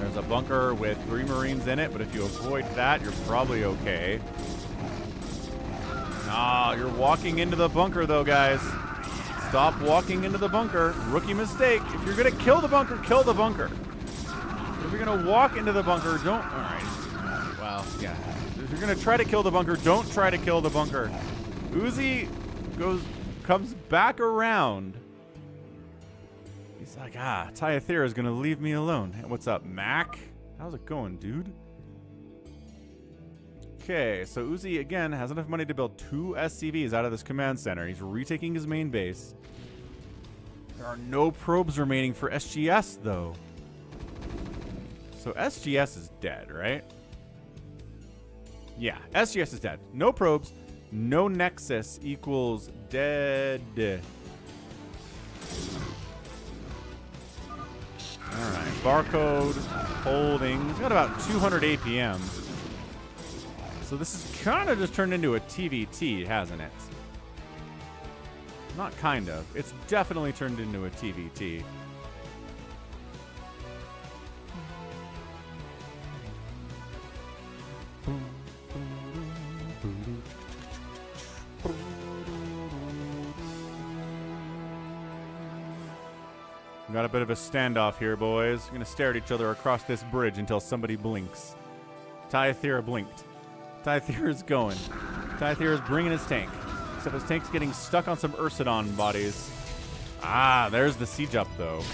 There's a bunker with 3 Marines in it, but if you avoid that, you're probably okay. Ah, you're walking into the bunker, though, guys. Stop walking into the bunker. Rookie mistake. If you're going to kill the bunker, kill the bunker. If you're going to walk into the bunker, don't... All right. Well, yeah. If you're going to try to kill the bunker, don't try to kill the bunker. Uzi comes back around. He's like, Tythera is going to leave me alone. Hey, what's up, Mac? How's it going, dude? Okay, so Uzi, again, has enough money to build 2 SCVs out of this command center. He's retaking his main base. There are no probes remaining for SGS, though. So SGS is dead, right? Yeah, SGS is dead. No probes, no Nexus equals dead. Alright, Barcode holding. He's got about 200 APM. So this is kind of just turned into a TvT, hasn't it? Not kind of. It's definitely turned into a TvT. Got a bit of a standoff here, boys. We're going to stare at each other across this bridge until somebody blinks. Tythera blinked. Tythera's going. Tythera's bringing his tank. Except his tank's getting stuck on some Ursidon bodies. Ah, there's the siege up, though.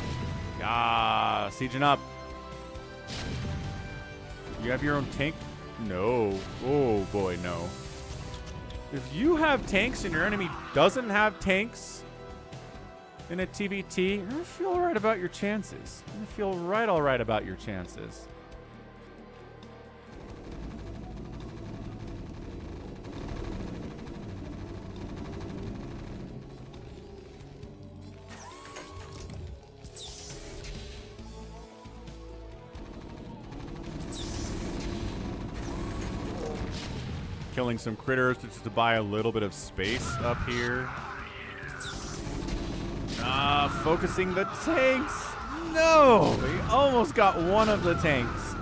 Ah, sieging up. You have your own tank? No. Oh, boy, no. If you have tanks and your enemy doesn't have tanks in a TvT, you're going to feel all right about your chances. You're going to feel all right about your chances. Killing some critters just to buy a little bit of space up here. Focusing the tanks. No, he almost got one of the tanks.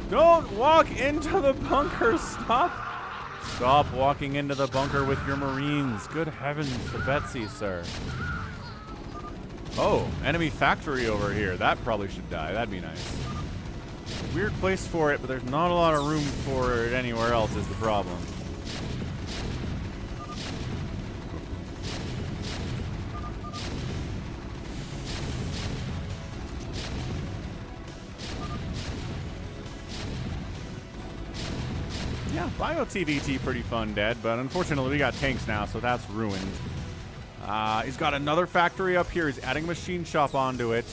Don't walk into the bunker. Stop walking into the bunker with your Marines. Good heavens to Betsy, sir. Oh, enemy factory over here. That probably should die. That'd be nice. Weird place for it, but there's not a lot of room for it anywhere else is the problem. Yeah, Bio TvT pretty fun dead, but unfortunately we got tanks now, so that's ruined. He's got another factory up here. He's adding a machine shop onto it.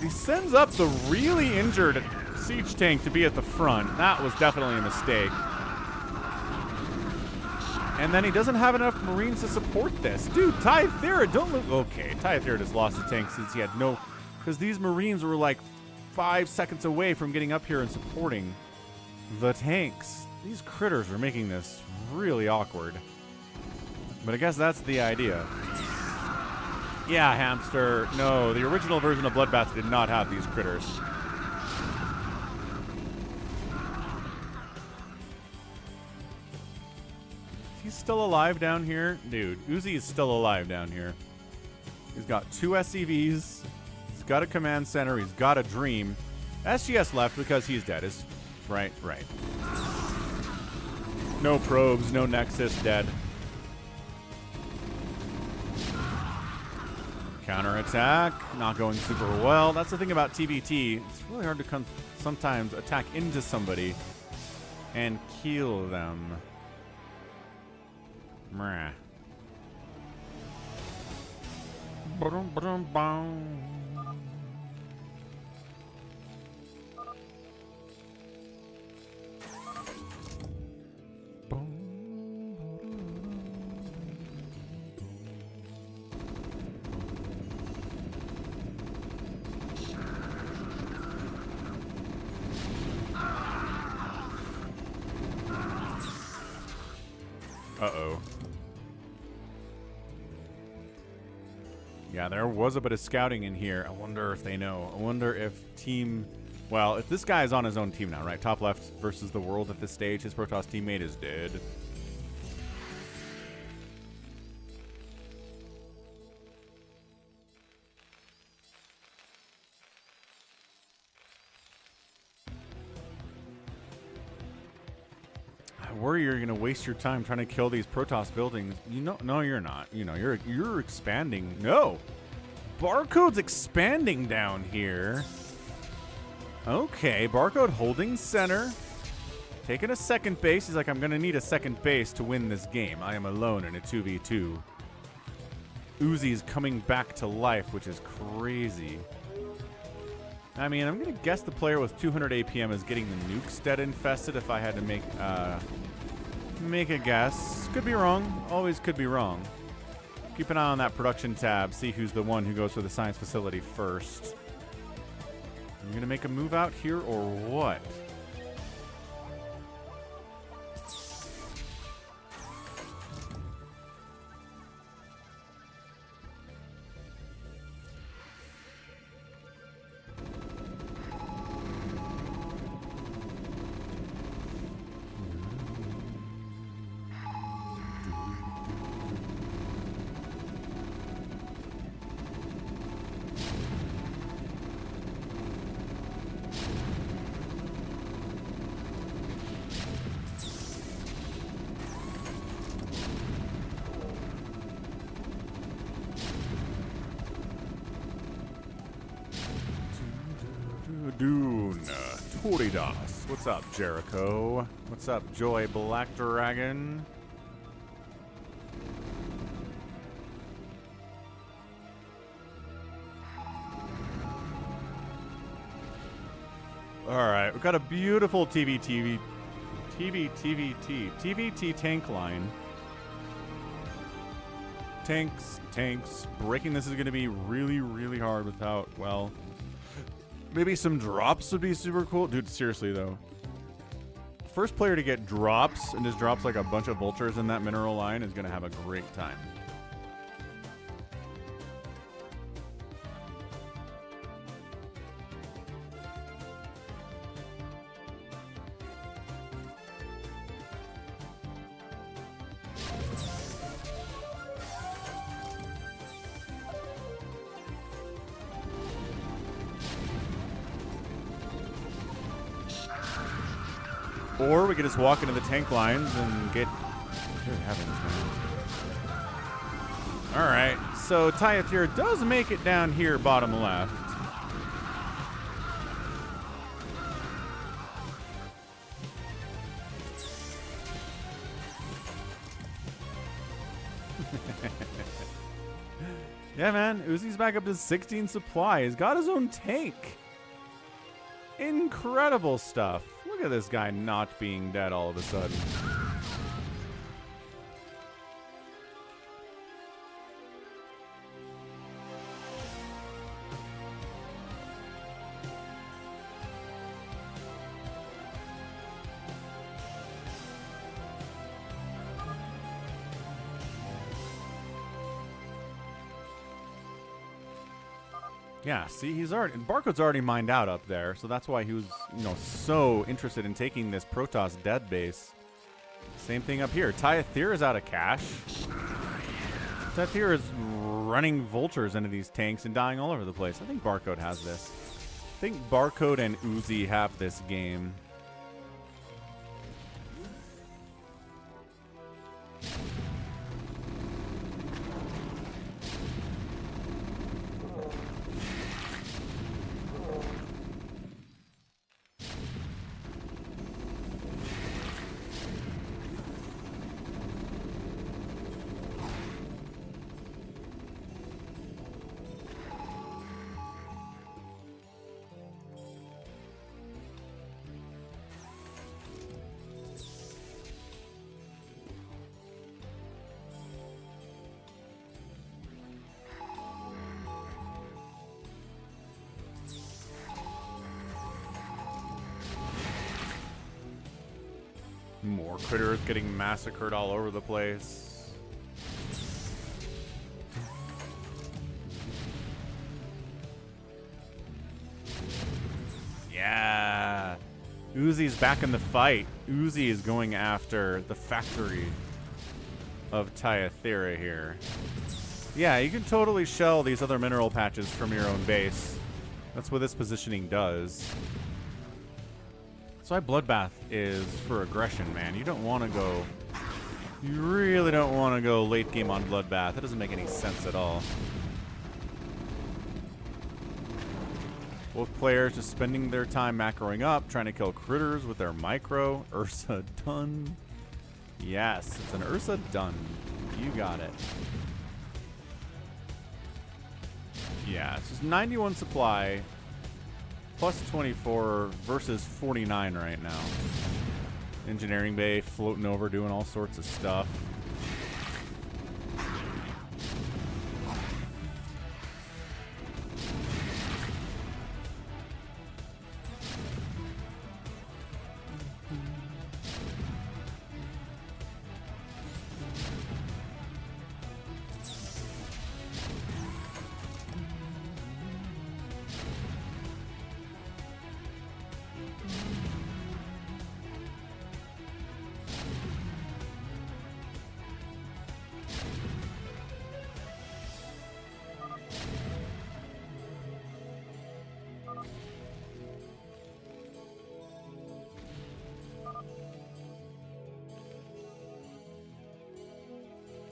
He sends up the really injured siege tank to be at the front. That was definitely a mistake. And then he doesn't have enough Marines to support this. Dude, Tythera, don't look... Okay, Tythera just lost the tank since he had no... Because these Marines were like 5 seconds away from getting up here and supporting the tanks. These critters are making this really awkward. But I guess that's the idea. Yeah, hamster. No, the original version of Bloodbath did not have these critters. He's still alive down here. Dude, Uzi is still alive down here. He's got 2 SCVs. He's got a command center. He's got a dream. SGS left because he's dead. Right. No probes, no nexus, dead. Counterattack, not going super well. That's the thing about TvT. It's really hard to sometimes attack into somebody and kill them. Meh. Uh-oh. Yeah, there was a bit of scouting in here. I wonder if they know. I wonder if team... Well, if this guy is on his own team now, right? Top left versus the world at this stage. His Protoss teammate is dead. I worry you're gonna waste your time trying to kill these Protoss buildings. You know, no, you're not. You know, you're expanding. No, Barcode's expanding down here. Okay, Barcode holding center, taking a second base. He's like, I'm gonna need a second base to win this game. I am alone in a 2v2. Uzi's coming back to life, which is crazy. I mean, I'm gonna guess the player with 200 APM is getting the nukes DeadInfested if I had to make a guess. Could be wrong. Always could be wrong. Keep an eye on that production tab. See who's the one who goes for the science facility first. I'm gonna make a move out here or what? Toridas. What's up, Jericho? What's up, Joy Black Dragon? Alright, we've got a beautiful TvT tank line. Tanks. Breaking this is going to be really, really hard without, well... Maybe some drops would be super cool. Dude, seriously, though. First player to get drops, and just drops like a bunch of vultures in that mineral line, is going to have a great time. Or we could just walk into the tank lines and get... Good heavens, man. Alright, so Tyatir does make it down here, bottom left. Yeah, man. Uzi's back up to 16 supply. He's got his own tank. Incredible stuff. Look at this guy not being dead all of a sudden. Yeah, see, he's already... Barcode's already mined out up there, so that's why he was, you know, so interested in taking this Protoss dead base. Same thing up here. Tythir is out of cash. Tythir is running vultures into these tanks and dying all over the place. I think Barcode has this. I think Barcode and Uzi have this game. More critters getting massacred all over the place. Yeah. Uzi's back in the fight. Uzi is going after the factory of Tythira here. Yeah, you can totally shell these other mineral patches from your own base. That's what this positioning does. That's why Bloodbath is for aggression, man. You don't want to go... You really don't want to go late game on Bloodbath. That doesn't make any sense at all. Both players just spending their time macroing up, trying to kill critters with their micro. Ursa done. Yes, it's an Ursa done. You got it. Yeah, it's just 91 supply. Plus 24 versus 49 right now. Engineering bay floating over, doing all sorts of stuff.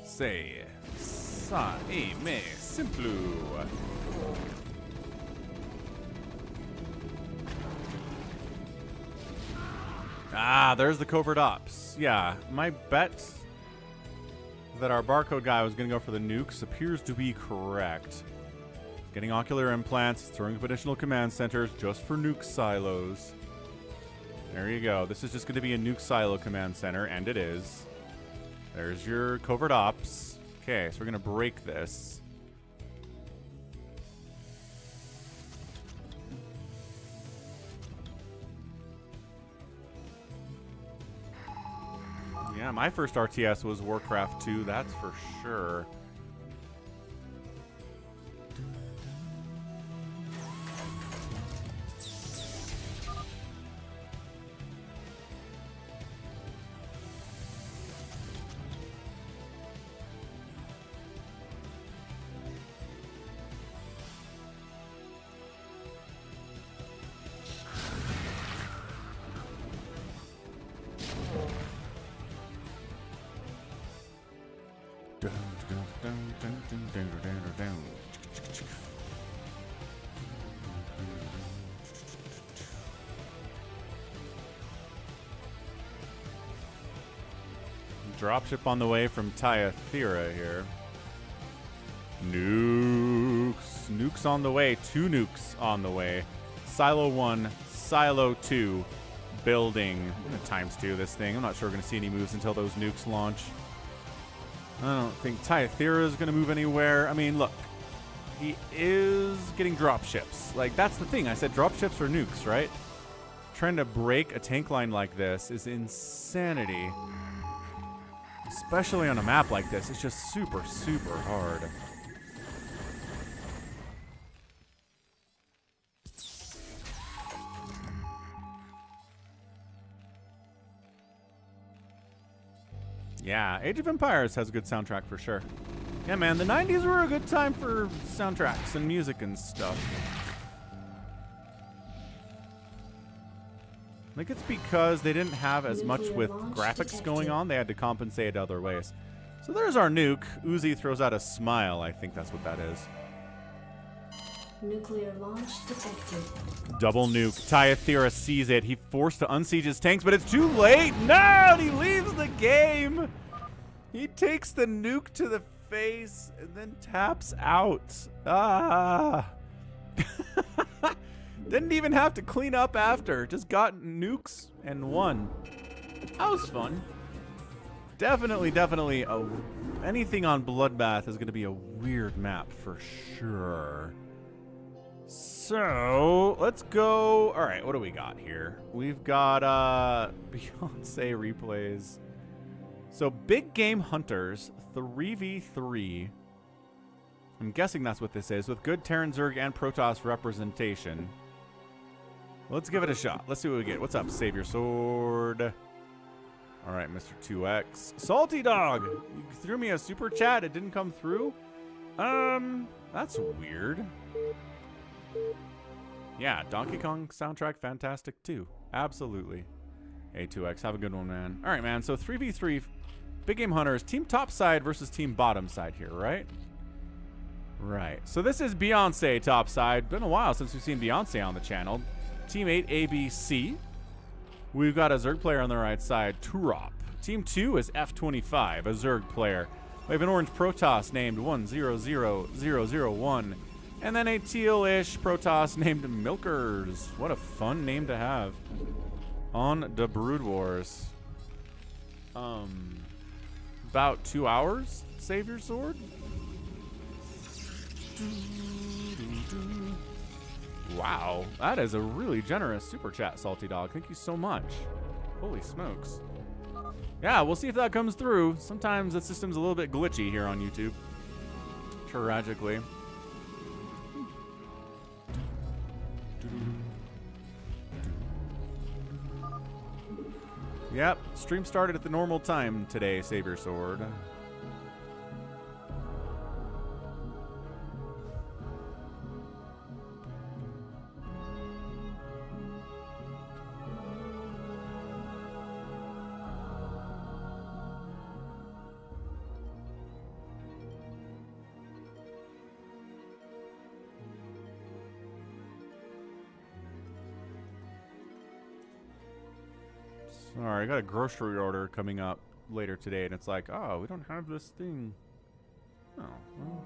Say, sa e me simplu. Ah, there's the covert ops. Yeah, my bet that our barcode guy was going to go for the nukes appears to be correct. Getting ocular implants, throwing up additional command centers just for nuke silos. There you go. This is just going to be a nuke silo command center, and it is. There's your covert ops. Okay, so we're going to break this. Yeah, my first RTS was Warcraft 2, that's for sure. Dropship on the way from Tythira here. Nukes. Nukes on the way. 2 nukes on the way. Silo 1, Silo 2, building. I'm going to ×2 this thing. I'm not sure we're going to see any moves until those nukes launch. I don't think Tythira is going to move anywhere. I mean, look. He is getting dropships. Like, that's the thing. I said dropships or nukes, right? Trying to break a tank line like this is insanity. Especially on a map like this. It's just super, super hard. Yeah, Age of Empires has a good soundtrack for sure. Yeah, man, the 90s were a good time for soundtracks and music and stuff. I think it's because they didn't have as much with graphics going on. They had to compensate other ways. So there's our nuke. Uzi throws out a smile. I think that's what that is. Nuclear launch detected. Double nuke. Tyathira sees it. He forced to unsiege his tanks, but it's too late. No, and he leaves the game. He takes the nuke to the face and then taps out. Ah. Didn't even have to clean up after. Just got nukes and won. That was fun. Definitely anything on Bloodbath is going to be a weird map for sure. So, let's go. All right, what do we got here? We've got Beyonce replays. So, Big Game Hunters 3v3. I'm guessing that's what this is, with good Terran, Zerg, and Protoss representation. Let's give it a shot. Let's see what we get. What's up, SaviorSword? All right, Mr. 2X. Salty Dog! You threw me a super chat. It didn't come through? That's weird. Yeah, Donkey Kong soundtrack, fantastic too. Absolutely. Hey, 2X, have a good one, man. All right, man, so 3v3, Big Game Hunters, team top side versus team bottom side here, right? Right. So this is Beyonce top side. Been a while since we've seen Beyonce on the channel. Team 8, ABC. We've got a Zerg player on the right side, Turop. Team 2 is F25, a Zerg player. We have an orange Protoss named 100001. And then a teal-ish Protoss named Milkers. What a fun name to have. On the Brood Wars. About 2 hours, SaviorSword? Wow, that is a really generous super chat, Salty Dog. Thank you so much. Holy smokes. Yeah, we'll see if that comes through. Sometimes the system's a little bit glitchy here on YouTube. Tragically. Yep, stream started at the normal time today, SaviorSword. Sorry, I got a grocery order coming up later today, and it's like, oh, we don't have this thing. Oh, well.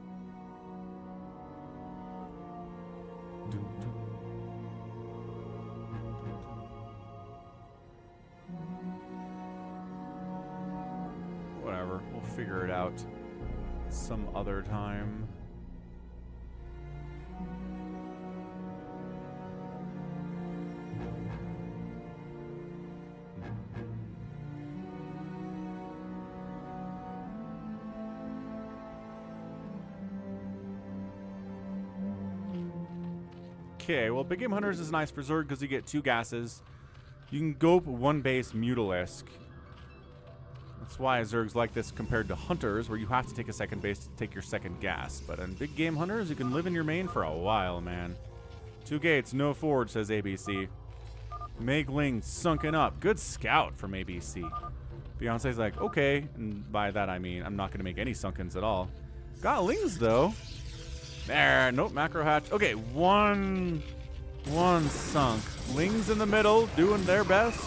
Whatever, we'll figure it out some other time. Okay, well, Big Game Hunters is nice for Zerg because you get 2 gases. You can go 1 base Mutalisk. That's why Zergs like this compared to Hunters, where you have to take a second base to take your second gas. But in Big Game Hunters, you can live in your main for a while, man. 2 gates, no forge, says ABC. Megling sunken up. Good scout from ABC. Beyonce's like, okay. And by that, I mean, I'm not going to make any sunkens at all. Got Lings, though. There, nope, macro hatch. Okay, one sunk. Lings in the middle, doing their best.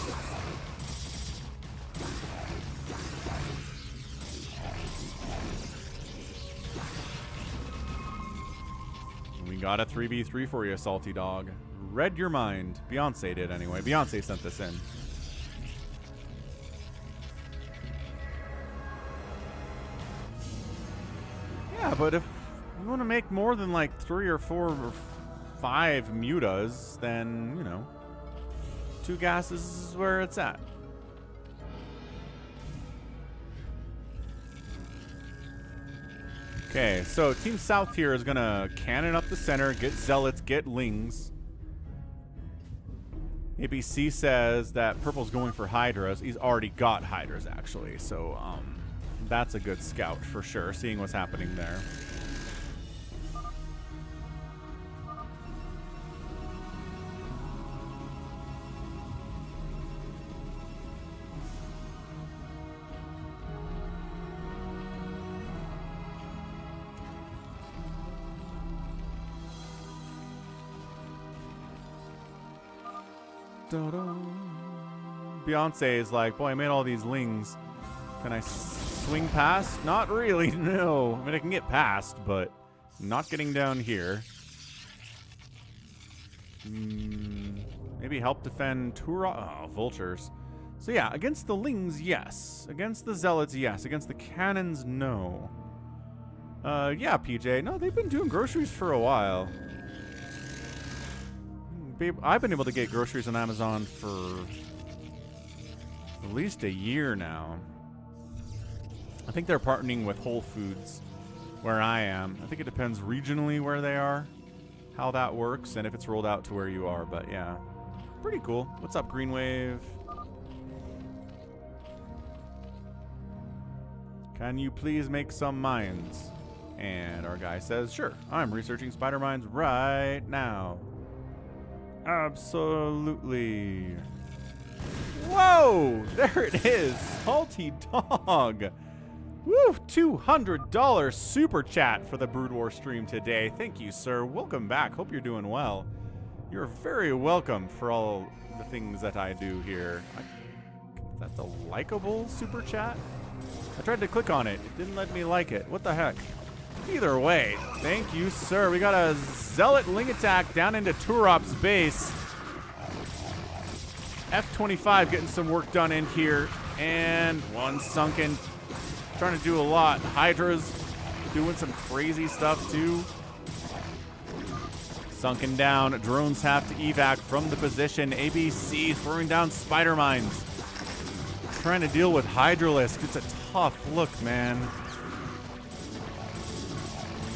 We got a 3v3 for you, Salty Dog. Read your mind. Beyonce did anyway. Beyonce sent this in. Yeah, but if you want to make more than like 3 or 4 or 5 mutas, then, you know, 2 gases is where it's at. Okay, so Team South here is going to cannon up the center, get Zealots, get Lings. ABC says that Purple's going for Hydras. He's already got Hydras, actually, so, That's a good scout for sure, seeing what's happening there. Beyonce is like, boy, I made all these lings. Can I swing past? Not really, no. I mean, I can get past, but not getting down here. Maybe help defend vultures. So yeah, against the lings, yes. Against the zealots, yes. Against the cannons, no. Yeah, PJ. No, they've been doing groceries for a while. I've been able to get groceries on Amazon for at least a year now. I think they're partnering with Whole Foods where I am. I think it depends regionally where they are, how that works, and if it's rolled out to where you are. But yeah, pretty cool. What's up, Green Wave? Can you please make some mines? And our guy says, sure, I'm researching spider mines right now. Absolutely. Whoa! There it is. Salty Dog. Woo! $200 super chat for the Brood War stream today. Thank you, sir. Welcome back. Hope you're doing well. You're very welcome for all the things that I do here. That's a likable super chat? I tried to click on it. It didn't let me like it. What the heck? Either way, thank you, sir. We got a Zealot Ling attack down into Turop's base. F-25 getting some work done in here. And one sunken. Trying to do a lot. Hydra's doing some crazy stuff, too. Sunken down. Drones have to evac from the position. ABC throwing down spider mines. Trying to deal with Hydralisk. It's a tough look, man.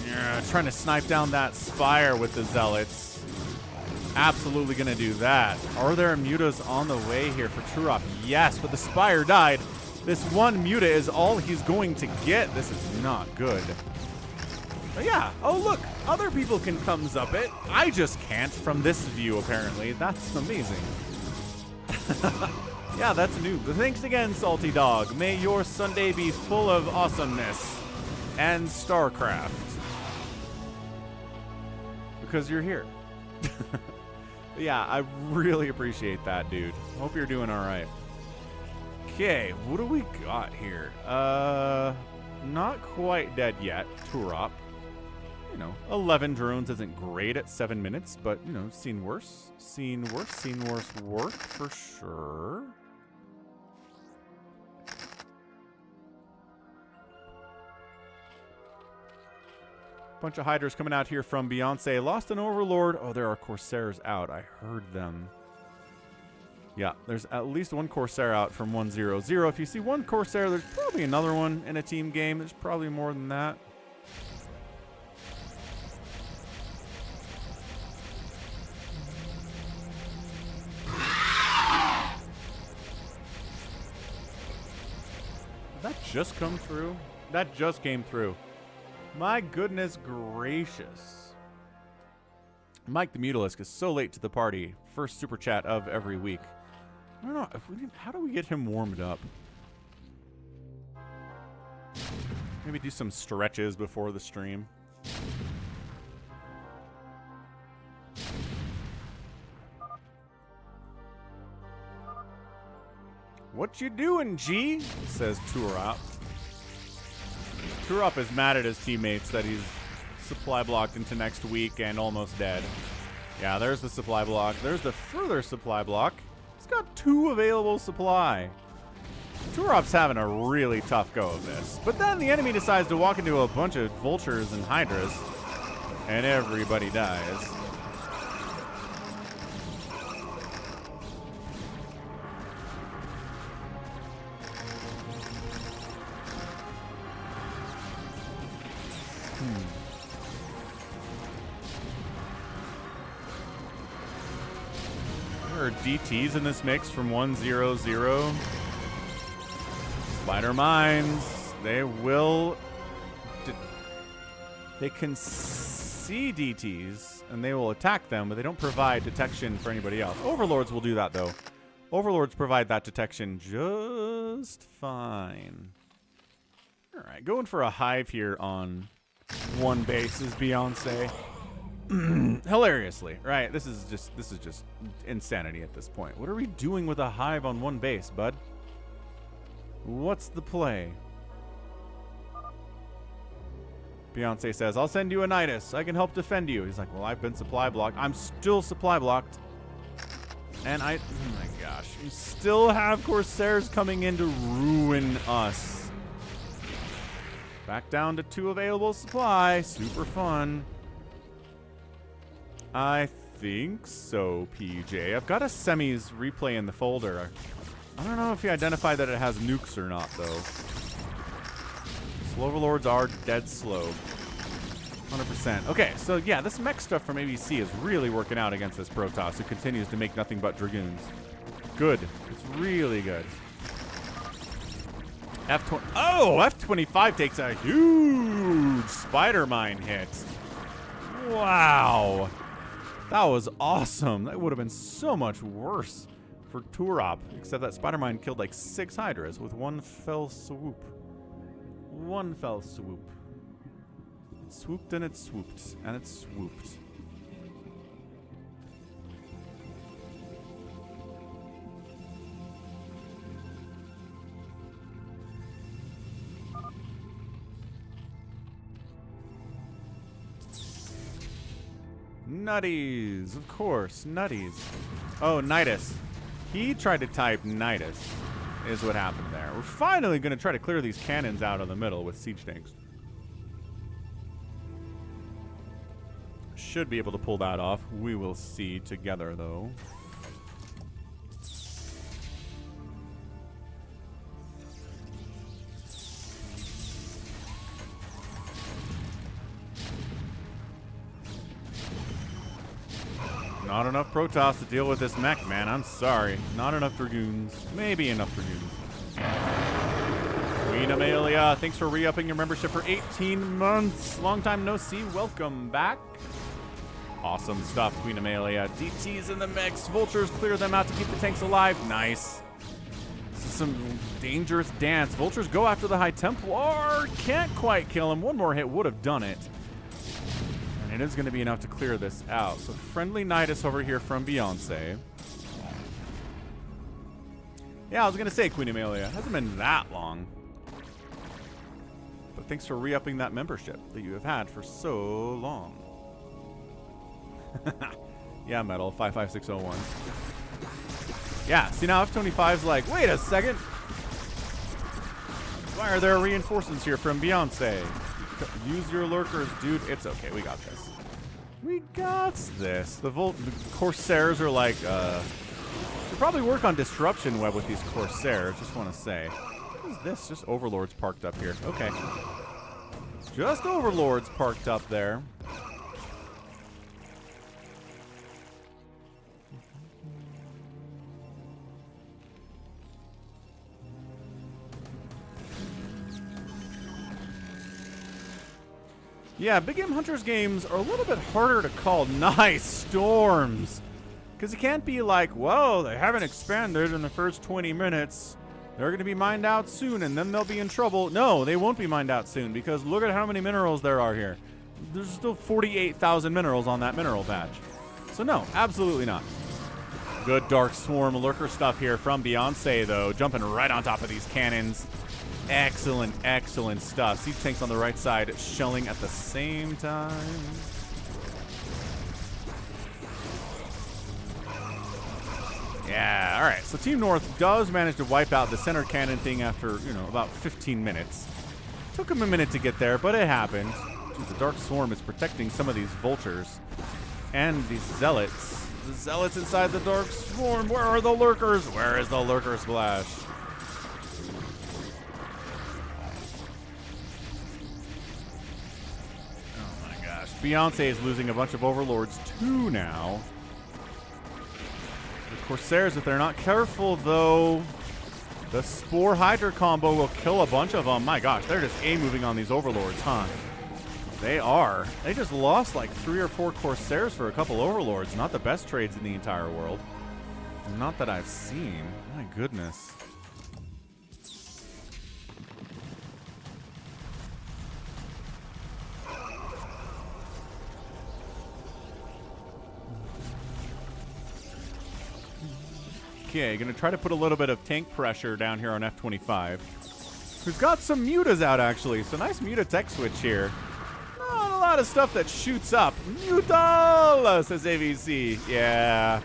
Yeah, trying to snipe down that Spire with the Zealots. Absolutely going to do that. Are there mutas on the way here for Turop? Yes, but the Spire died. This one muta is all he's going to get. This is not good. But yeah. Oh, look. Other people can thumbs up it. I just can't from this view, apparently. That's amazing. Yeah, that's new. Thanks again, Salty Dog. May your Sunday be full of awesomeness and StarCraft. Because you're here. Yeah, I really appreciate that, dude. Hope you're doing all right. Okay, what do we got here? Not quite dead yet. Turop. You know, 11 drones isn't great at 7 minutes, but, you know, seen worse. Seen worse work for sure. Bunch of Hydras coming out here from Beyonce. Lost an Overlord. Oh, there are Corsairs out. I heard them. Yeah, there's at least one Corsair out from 1-0-0. If you see one Corsair, there's probably another one in a team game. There's probably more than that. Did that just come through? That just came through. My goodness gracious. Mike the Mutalisk is so late to the party. First super chat of every week. I don't know if we didn't. How do we get him warmed up? Maybe do some stretches before the stream. What you doing, G? Says Turop. Turop is mad at his teammates that he's supply blocked into next week and almost dead. Yeah, there's the supply block. There's the further supply block. He's got 2 available supply. Turop's having a really tough go of this. But then the enemy decides to walk into a bunch of vultures and hydras, and everybody dies. There are DTs in this mix from 1-0-0. Spider mines. They will... They can see DTs, and they will attack them, but they don't provide detection for anybody else. Overlords will do that, though. Overlords provide that detection just fine. All right, going for a hive here on one base is Beyonce. Hilariously, right? This is just insanity at this point. What are we doing with a hive on one base, bud? What's the play? Beyonce says, I'll send you a Nidus. I can help defend you. He's like, well, I've been supply blocked. I'm still supply blocked. And oh my gosh. We still have Corsairs coming in to ruin us. Back down to 2 available supply. Super fun. I think so, PJ. I've got a semis replay in the folder. I don't know if you identified that it has nukes or not, though. Overlords are dead slow. 100%. Okay, so yeah, this mech stuff from ABC is really working out against this Protoss, who continues to make nothing but Dragoons. Good. It's really good. F25 takes a huge spider mine hit. Wow. That was awesome. That would have been so much worse for Turop, except that spider mine killed like 6 Hydras with one fell swoop. One fell swoop. It swooped and it swooped and it swooped. Nutties, of course, nutties. Oh, Nidus. He tried to type Nidus. Is what happened there. We're finally going to try to clear these cannons out of the middle with siege tanks. Should be able to pull that off. We will see together, though. Not enough Protoss to deal with this mech, man. I'm sorry. Not enough Dragoons. Maybe enough Dragoons. Queen Amelia, thanks for re-upping your membership for 18 months. Long time no see. Welcome back. Awesome stuff, Queen Amelia. DTs in the mix. Vultures clear them out to keep the tanks alive. Nice. This is some dangerous dance. Vultures go after the High Templar. Can't quite kill him. One more hit would have done it. And it is going to be enough to clear this out. So friendly Nidus over here from Beyonce. Yeah, I was going to say Queen Amelia. Hasn't been that long. But thanks for re-upping that membership that you have had for so long. Yeah, Metal 55601. Yeah, see now F25's like, wait a second. Why are there reinforcements here from Beyonce? Use your lurkers, dude. It's okay. We got this. We got this. The Corsairs are like, should probably work on Disruption Web with these Corsairs. Just want to say. What is this? Just Overlords parked up here. Okay. Just Overlords parked up there. Yeah, Big Game Hunters games are a little bit harder to call. Nice storms. Because it can't be like, whoa, they haven't expanded in the first 20 minutes. They're going to be mined out soon, and then they'll be in trouble. No, they won't be mined out soon, because look at how many minerals there are here. There's still 48,000 minerals on that mineral patch. So no, absolutely not. Good Dark Swarm lurker stuff here from Beyonce, though. Jumping right on top of these cannons. Excellent, excellent stuff. Siege tanks on the right side, shelling at the same time. Yeah, all right. So Team North does manage to wipe out the center cannon thing after, you know, about 15 minutes. Took them a minute to get there, but it happened. Jeez, the Dark Swarm is protecting some of these vultures and these zealots. The zealots inside the Dark Swarm. Where are the lurkers? Where is the lurker splash? Beyonce is losing a bunch of Overlords too now. The Corsairs, if they're not careful, though, The Spore Hydra combo will kill a bunch of them. My gosh, they're just A-moving on these Overlords, huh? They are. They just lost like 3 or 4 Corsairs for a couple Overlords. Not the best trades in the entire world. Not that I've seen. My goodness. Okay, gonna try to put a little bit of tank pressure down here on F25. Who's got some mutas out, actually. So nice muta tech switch here. Not a lot of stuff that shoots up. Mutal, says AVC. Yeah.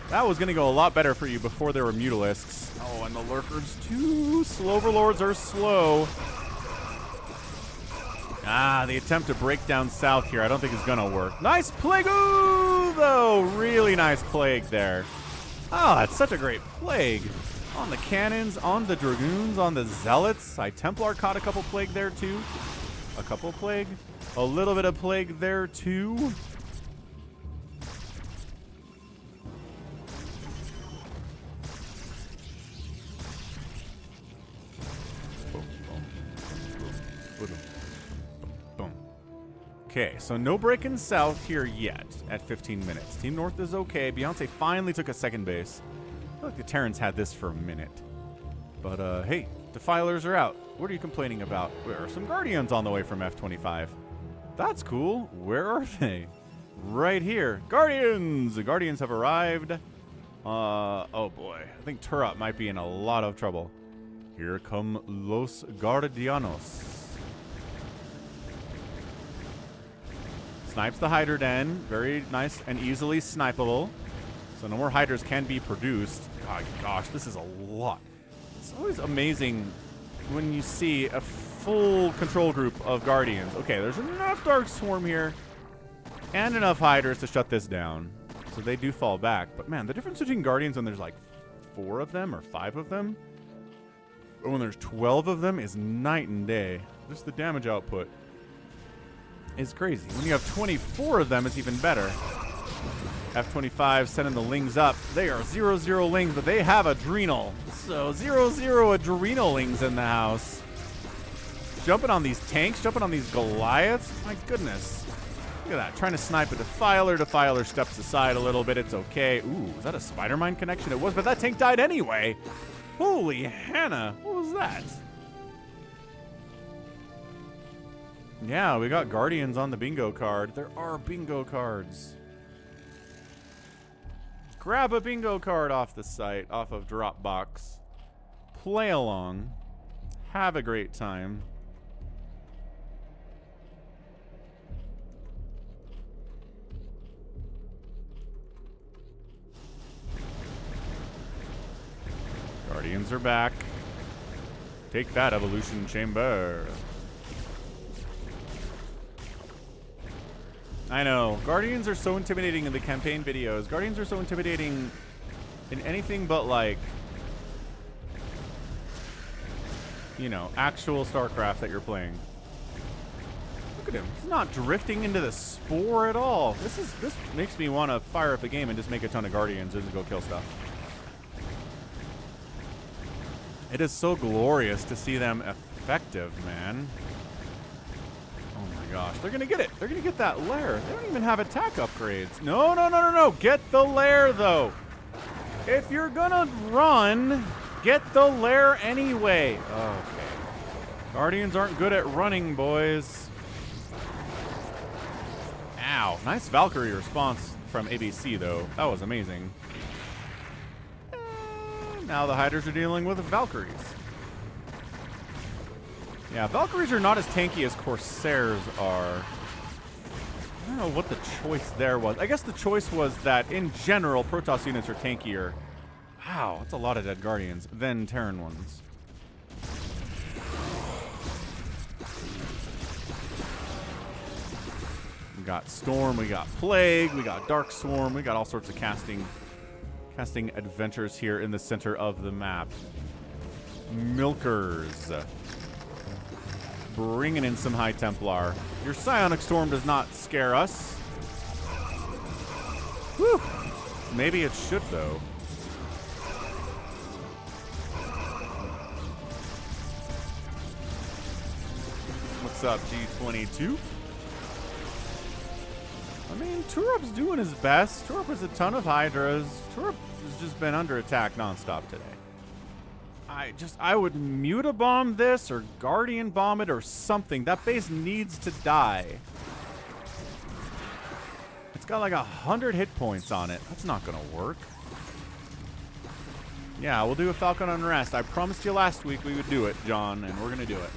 That was gonna go a lot better for you before there were mutalisks. Oh, and the lurkers too. Sloverlords are slow. Ah, the attempt to break down south here I don't think is gonna work. Nice plague though. Really nice plague there. Oh, that's such a great plague. On the cannons, on the dragoons, on the zealots. Templar caught a couple plague there too. A couple plague. A little bit of plague there too. Boom. Okay, so no breaking south here yet at 15 minutes. Team North is okay. Beyonce finally took a second base. I feel like the Terrans had this for a minute. But, hey, Defilers are out. What are you complaining about? There are some Guardians on the way from F25. That's cool. Where are they? Right here. Guardians! The Guardians have arrived. Oh boy. I think Turret might be in a lot of trouble. Here come Los Guardianos. Snipes the Hydra Den. Very nice and easily snipeable. So no more Hydras can be produced. Oh, gosh, this is a lot. It's always amazing when you see a full control group of Guardians. Okay, there's enough Dark Swarm here and enough Hydras to shut this down. So they do fall back. But man, the difference between Guardians when there's like 4 of them or 5 of them, or when there's 12 of them is night and day. Just the damage output is crazy. When you have 24 of them, it's even better. F25 sending the Lings up. They are 0-0 Lings, but they have Adrenal. So 0-0 Adrenal Lings in the house. Jumping on these tanks, jumping on these Goliaths. My goodness. Look at that. Trying to snipe a Defiler. Defiler steps aside a little bit. It's okay. Ooh, was that a Spider-Mine connection? It was, but that tank died anyway. Holy Hannah. What was that? Yeah, we got Guardians on the bingo card. There are bingo cards. Grab a bingo card off the site, off of Dropbox. Play along. Have a great time. Guardians are back. Take that, Evolution Chamber. I know. Guardians are so intimidating in the campaign videos. Guardians are so intimidating in anything but, like, you know, actual StarCraft that you're playing. Look at him. He's not drifting into the Spore at all. This makes me want to fire up the game and just make a ton of Guardians just to go kill stuff. It is so glorious to see them effective, man. Oh my gosh, they're gonna get it. They're gonna get that lair. They don't even have attack upgrades. No, no, no, no, no. Get the lair, though. If you're gonna run, get the lair anyway. Okay. Guardians aren't good at running, boys. Ow. Nice Valkyrie response from ABC, though. That was amazing. Now the Hydras are dealing with Valkyries. Yeah, Valkyries are not as tanky as Corsairs are. I don't know what the choice there was. I guess the choice was that, in general, Protoss units are tankier. Wow, that's a lot of dead Guardians than Terran ones. We got Storm, we got Plague, we got Dark Swarm, we got all sorts of casting adventures here in the center of the map. Milkers. Bringing in some High Templar. Your Psionic Storm does not scare us. Whew. Maybe it should, though. Wakes Up G22. I mean, Turup's doing his best. Turup has a ton of Hydras. Turup has just been under attack nonstop today. I would Muta-bomb this or Guardian bomb it or something. That base needs to die. It's got like 100 hit points on it. That's not gonna work. Yeah, we'll do a Falcon Unrest. I promised you last week we would do it, John, and we're gonna do it.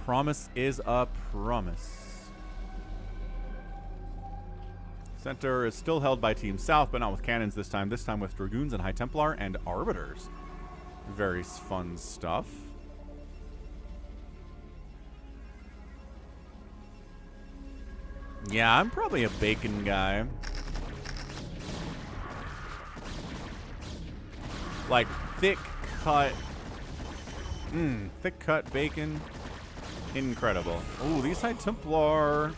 Promise is a promise. Center is still held by Team South, but not with cannons this time. This time with Dragoons and High Templar and Arbiters. Very fun stuff. Yeah, I'm probably a bacon guy. Like thick cut. Thick cut bacon. Incredible. Oh, these High Templar.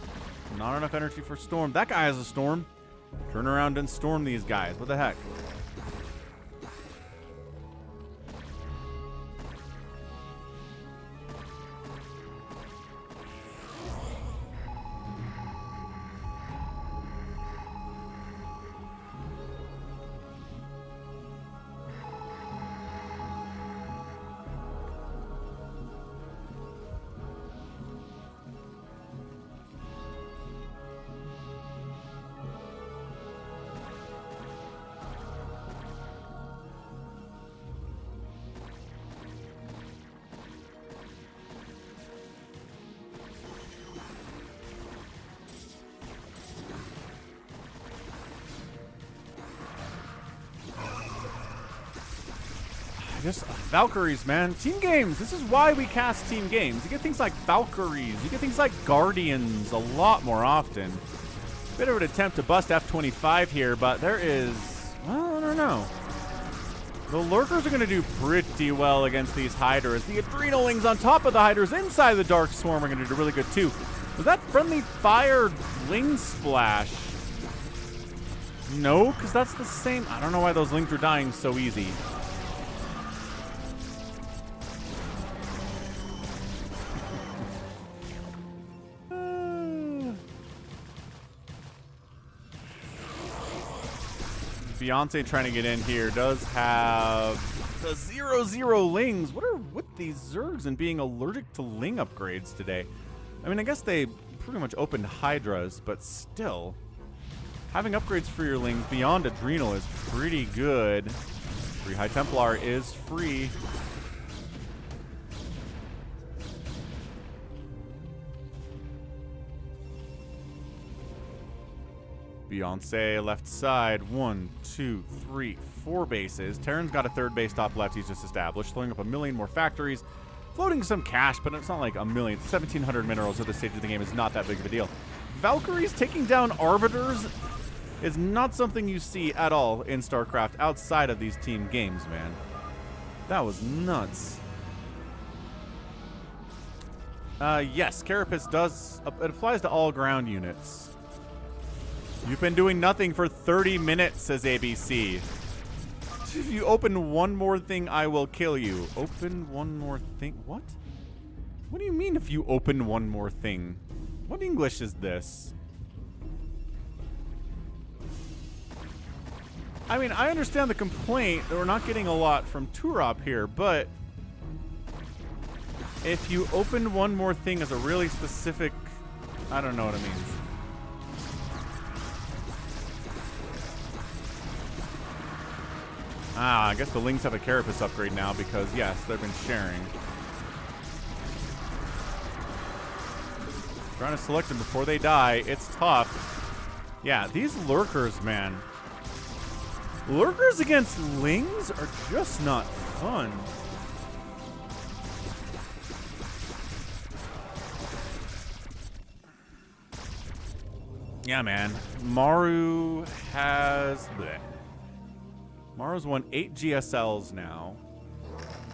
Not enough energy for Storm. That guy has a Storm. Turn around and storm these guys. What the heck? Just Valkyries, man. Team games. This is why we cast team games. You get things like Valkyries. You get things like Guardians a lot more often. Bit of an attempt to bust F25 here, but there is, well, I don't know. The Lurkers are going to do pretty well against these Hydras. The Adrenalings on top of the Hydras inside the Dark Swarm are going to do really good too. Was that friendly fire Ling Splash? No, because that's the same. I don't know why those Lings are dying so easy. Beyonce trying to get in here does have the 0/0 Lings. What are with these Zergs and being allergic to Ling upgrades today? I mean, I guess they pretty much opened Hydras, but still. Having upgrades for your Lings beyond Adrenal is pretty good. Free High Templar is free. Beyonce left side. 1, 2, 3, 4 bases. Terran's got a third base top left he's just established, throwing up 1 million more factories, floating some cash, but it's not like 1 million. 1,700 minerals at this stage of the game is not that big of a deal. Valkyries taking down Arbiters is not something you see at all in StarCraft outside of these team games, man. That was nuts. Yes, Carapace does. It applies to all ground units. You've been doing nothing for 30 minutes, says ABC. If you open one more thing, I will kill you. Open one more thing? What? What do you mean if you open one more thing? What English is this? I mean, I understand the complaint that we're not getting a lot from Turop here, but if you open one more thing as a really specific, I don't know what it means. Ah, I guess the Lings have a Carapace upgrade now because, yes, they've been sharing. Trying to select them before they die. It's tough. Yeah, these Lurkers, man. Lurkers against Lings are just not fun. Yeah, man. Maru has... bleh. Maru's won 8 GSLs now.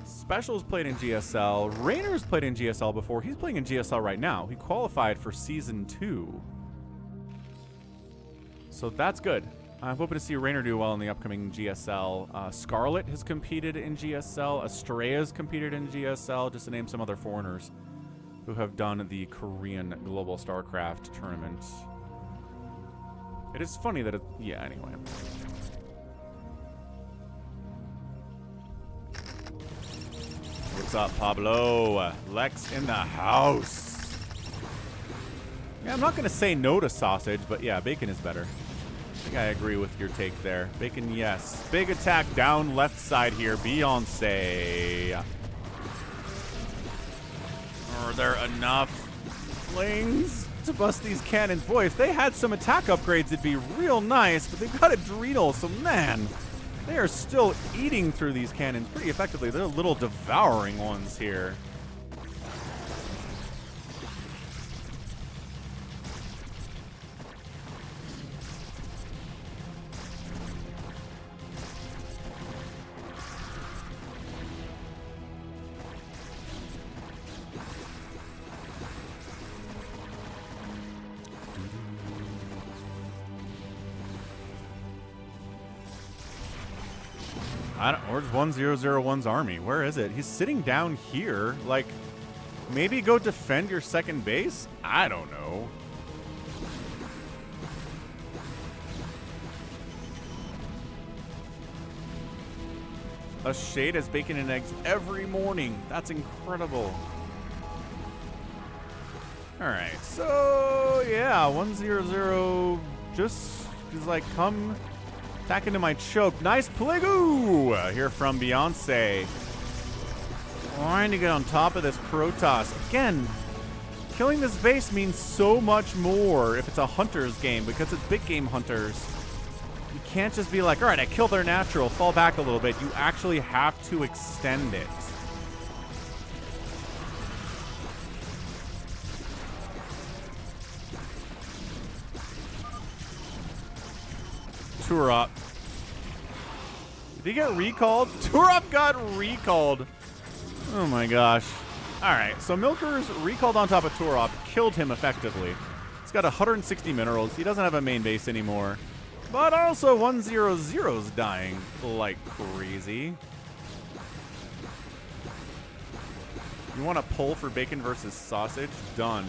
Special's played in GSL. Raynor's played in GSL before. He's playing in GSL right now. He qualified for Season 2. So that's good. I'm hoping to see Raynor do well in the upcoming GSL. Scarlet has competed in GSL. Astrea's competed in GSL, just to name some other foreigners who have done the Korean Global StarCraft tournament. It is funny that it... Yeah, anyway. What's up, Pablo? Lex in the house. Yeah, I'm not going to say no to sausage, but yeah, bacon is better. I think I agree with your take there. Bacon, yes. Big attack down left side here. Beyonce. Are there enough flings to bust these cannons? Boy, if they had some attack upgrades, it'd be real nice, but they've got Adrenal, so man, they are still eating through these cannons pretty effectively. They're little devouring ones here. Where's 1001's army? Where is it? He's sitting down here. Like, maybe go defend your second base? I don't know. A shade has bacon and eggs every morning. That's incredible. Alright, so yeah, 100 just is like, come attack into my choke. Nice Pligu here from Beyonce. Trying to get on top of this Protoss. Again, killing this base means so much more if it's a hunter's game, because it's big game hunters. You can't just be like, all right, I killed their natural, fall back a little bit. You actually have to extend it. Turop. Did he get recalled? Turop got recalled. Oh my gosh. Alright, so Milker's recalled on top of Turop, killed him effectively. He's got 160 minerals. He doesn't have a main base anymore. But also 100's dying like crazy. You want to pull for bacon versus sausage? Done.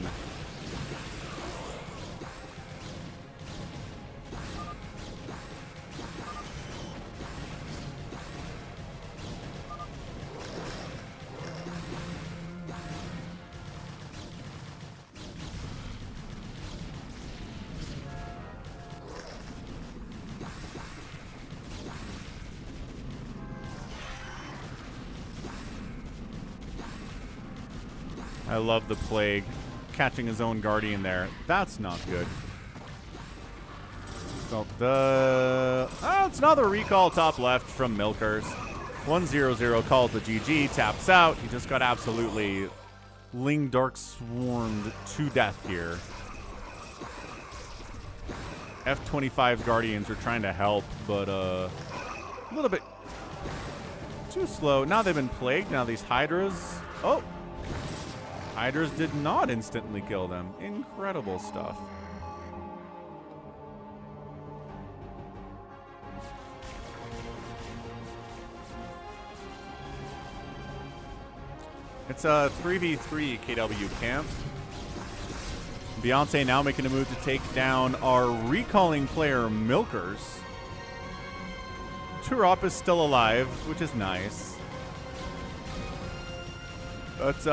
I love the Plague catching his own Guardian there. That's not good. So it's another recall top left from Milkers. 100 called the GG, taps out. He just got absolutely Ling Dark swarmed to death here. F-25's Guardians are trying to help, but a little bit too slow. Now they've been plagued. Now these Hydras. Oh! Hydras did not instantly kill them. Incredible stuff. It's a 3v3 KW camp. Beyonce now making a move to take down our recalling player Milkers. Turop is still alive, which is nice. It's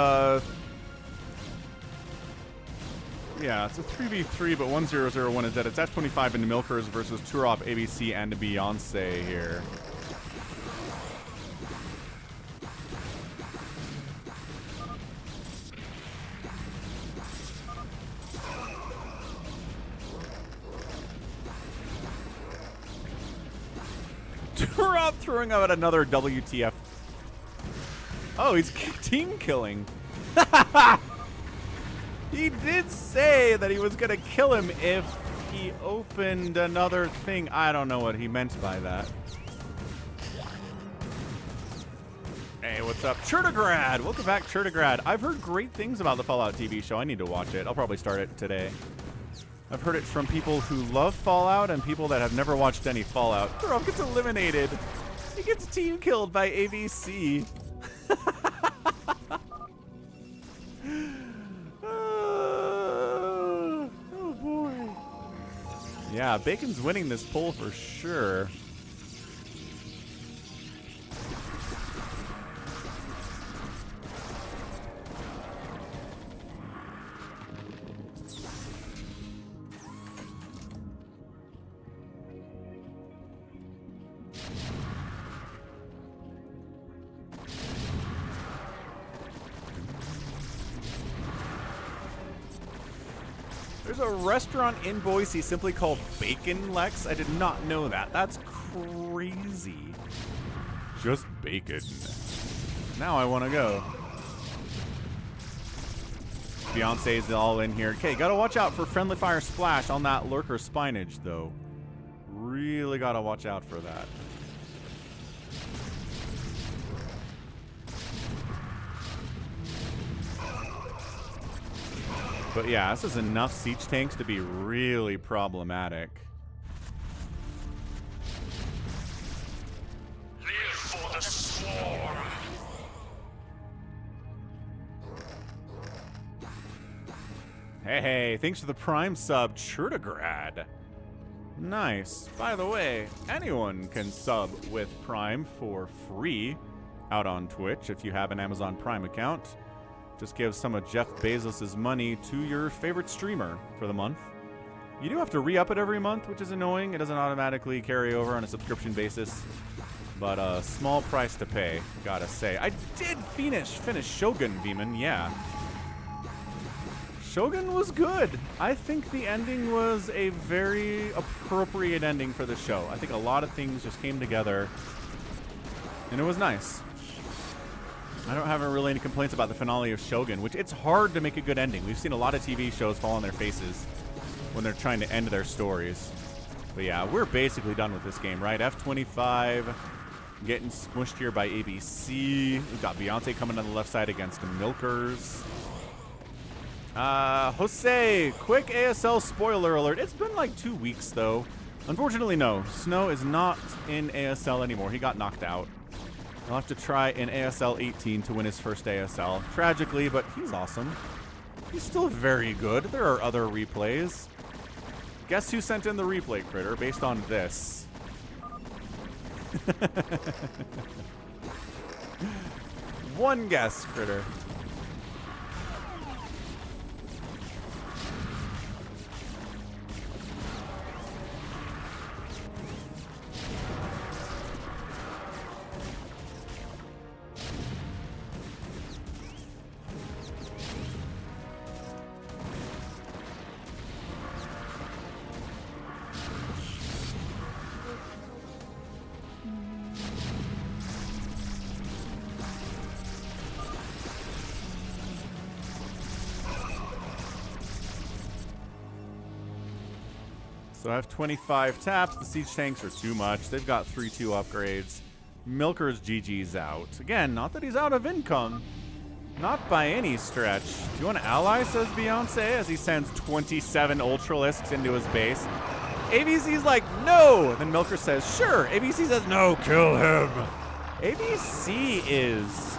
yeah, it's a 3v3, but 1001 is dead. It's F25 into Milkers versus Turop, ABC, and Beyonce here. Turop throwing out another WTF. Oh, he's team killing. He did say that he was going to kill him if he opened another thing. I don't know what he meant by that. Hey, what's up? Chertograd! Welcome back, Chertograd. I've heard great things about the Fallout TV show. I need to watch it. I'll probably start it today. I've heard it from people who love Fallout and people that have never watched any Fallout. Turop gets eliminated. He gets team killed by ABC. Oh boy. Yeah, Bacon's winning this poll for sure. There's a restaurant in Boise simply called Bacon Lex. I did not know that. That's crazy. Just bacon. Now I want to go. Beyonce's all in here. Okay, gotta watch out for friendly fire splash on that lurker spinach, though. Really gotta watch out for that. But yeah, this is enough siege tanks to be really problematic. Live for the swarm. Hey, thanks for the Prime sub, Churtigrad. Nice. By the way, anyone can sub with Prime for free out on Twitch if you have an Amazon Prime account. Just give some of Jeff Bezos' money to your favorite streamer for the month. You do have to re-up it every month, which is annoying. It doesn't automatically carry over on a subscription basis. But a small price to pay, gotta say. I did finish Shogun, Veeman, yeah. Shogun was good. I think the ending was a very appropriate ending for the show. I think a lot of things just came together, and it was nice. I don't have really any complaints about the finale of Shogun, which it's hard to make a good ending. We've seen a lot of TV shows fall on their faces when they're trying to end their stories. But yeah, we're basically done with this game, right? F25 getting smushed here by ABC. We've got Beyonce coming on the left side against the Milkers. Jose, quick ASL spoiler alert. It's been like 2 weeks, though. Unfortunately, no. Snow is not in ASL anymore. He got knocked out. He'll have to try in ASL 18 to win his first ASL. Tragically, but he's awesome. He's still very good. There are other replays. Guess who sent in the replay, Critter, based on this? One guess, Critter. So I have 25 taps. The siege tanks are too much. They've got 3-2 upgrades. Milker's GG's out. Again, not that he's out of income. Not by any stretch. Do you want to ally, says Beyonce, as he sends 27 Ultralisks into his base. ABC's like, no! Then Milker says, sure. ABC says, no, kill him. ABC is...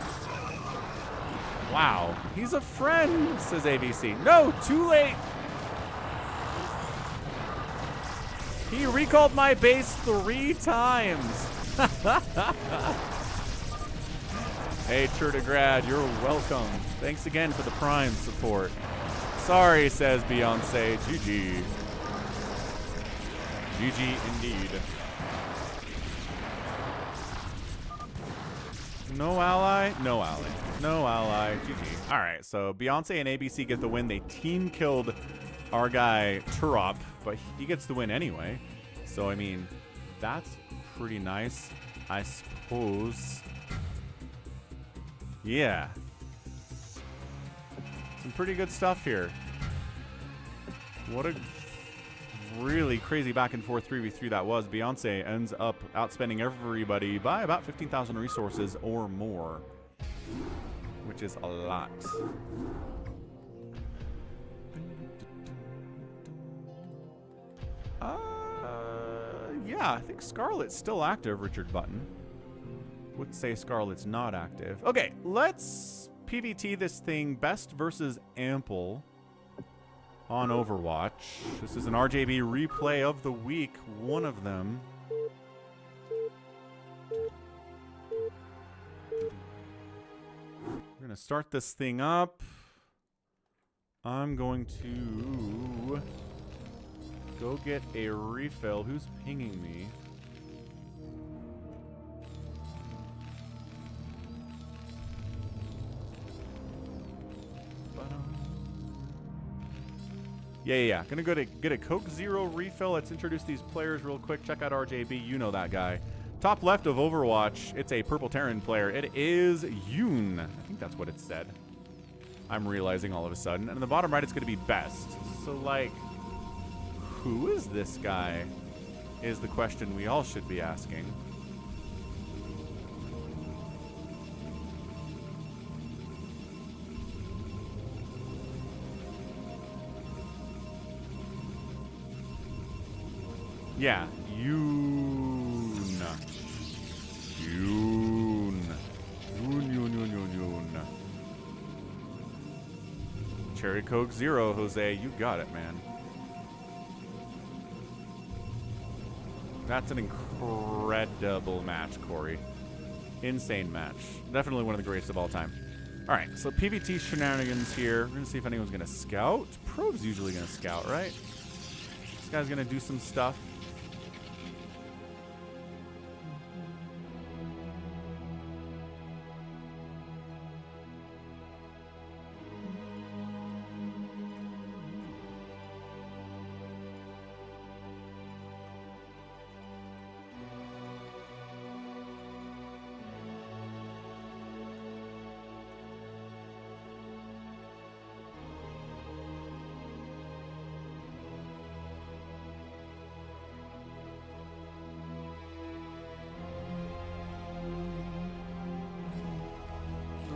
Wow. He's a friend, says ABC. No, too late. He recalled my base 3 times. Hey, Churtigrad, you're welcome. Thanks again for the Prime support. Sorry, says Beyonce. GG. GG indeed. No ally? No ally. No ally. GG. All right, so Beyonce and ABC get the win. They team killed our guy Turop, but he gets the win anyway. So, I mean, that's pretty nice, I suppose. Yeah. Some pretty good stuff here. What a really crazy back and forth 3v3 that was. Beyonce ends up outspending everybody by about 15,000 resources or more, which is a lot. Yeah, I think Scarlet's still active, Richard Button. Would say Scarlet's not active. Okay, let's PvT this thing, best versus ample on Overwatch. This is an RJB replay of the week, one of them. We're gonna start this thing up. I'm going to go get a refill. Who's pinging me? Yeah. Gonna go to get a Coke Zero refill. Let's introduce these players real quick. Check out RJB. You know that guy. Top left of Overwatch, it's a purple Terran player. It is Yoon. I think that's what it said. I'm realizing all of a sudden. And in the bottom right, it's gonna be best. So, like, who is this guy? Is the question we all should be asking. Yeah, Yoon. Cherry Coke Zero, Jose. You got it, man. That's an incredible match, Corey. Insane match. Definitely one of the greatest of all time. All right, so PvT shenanigans here. We're going to see if anyone's going to scout. Probe's usually going to scout, right? This guy's going to do some stuff.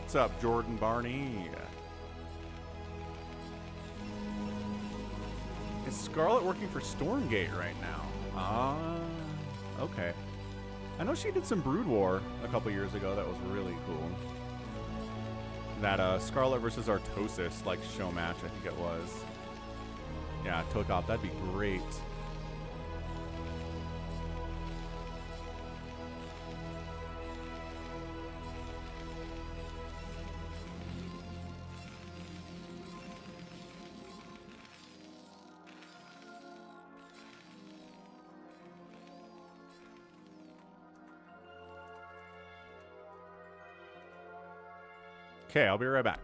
What's up, Jordan Barney? Is Scarlet working for Stormgate right now? Okay. I know she did some Brood War a couple years ago. That was really cool. That Scarlet versus Artosis, like, show match, I think it was. Yeah, ToyCop, that'd be great. Okay, I'll be right back.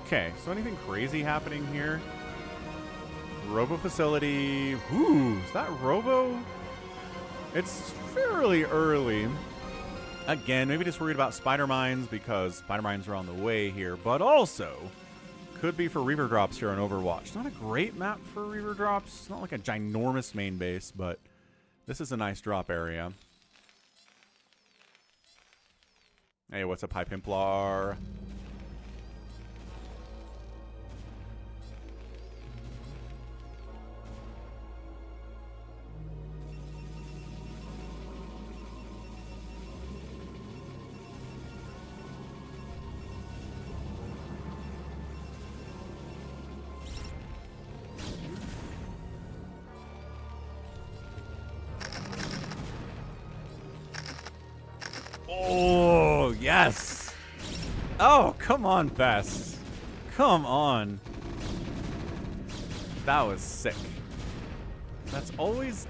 Okay, so anything crazy happening here? Robo facility. Ooh, is that Robo? It's fairly early. Again, maybe just worried about spider mines because spider mines are on the way here, but also Could be for Reaver drops here on Overwatch. Not a great map for Reaver drops. It's not like a ginormous main base, but this is a nice drop area. Hey, what's up, High Pimplar? Oh, yes. Oh, come on, Best. Come on. That was sick. That's always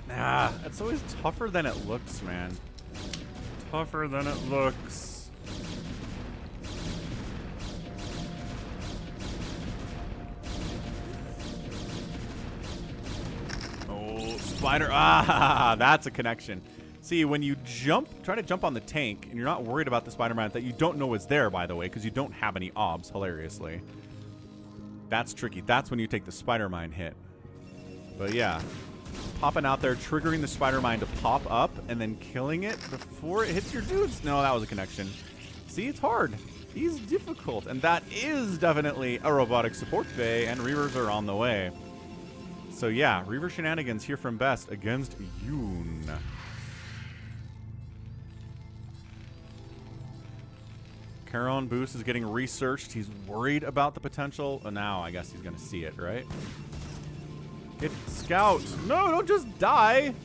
tougher than it looks, man. Tougher than it looks. Oh, spider. Ah, that's a connection. See, when you try to jump on the tank, and you're not worried about the Spider-Man that you don't know is there, by the way, because you don't have any obs, hilariously. That's tricky. That's when you take the Spider-Man hit. But yeah, popping out there, triggering the Spider-Man to pop up, and then killing it before it hits your dudes. No, that was a connection. See, it's hard. He's difficult, and that is definitely a robotic support bay, and Reavers are on the way. So yeah, Reaver shenanigans here from Best against Yoon. Charon boost is getting researched. He's worried about the potential. Oh, now I guess he's going to see it, right? Get Scout. No, don't just die.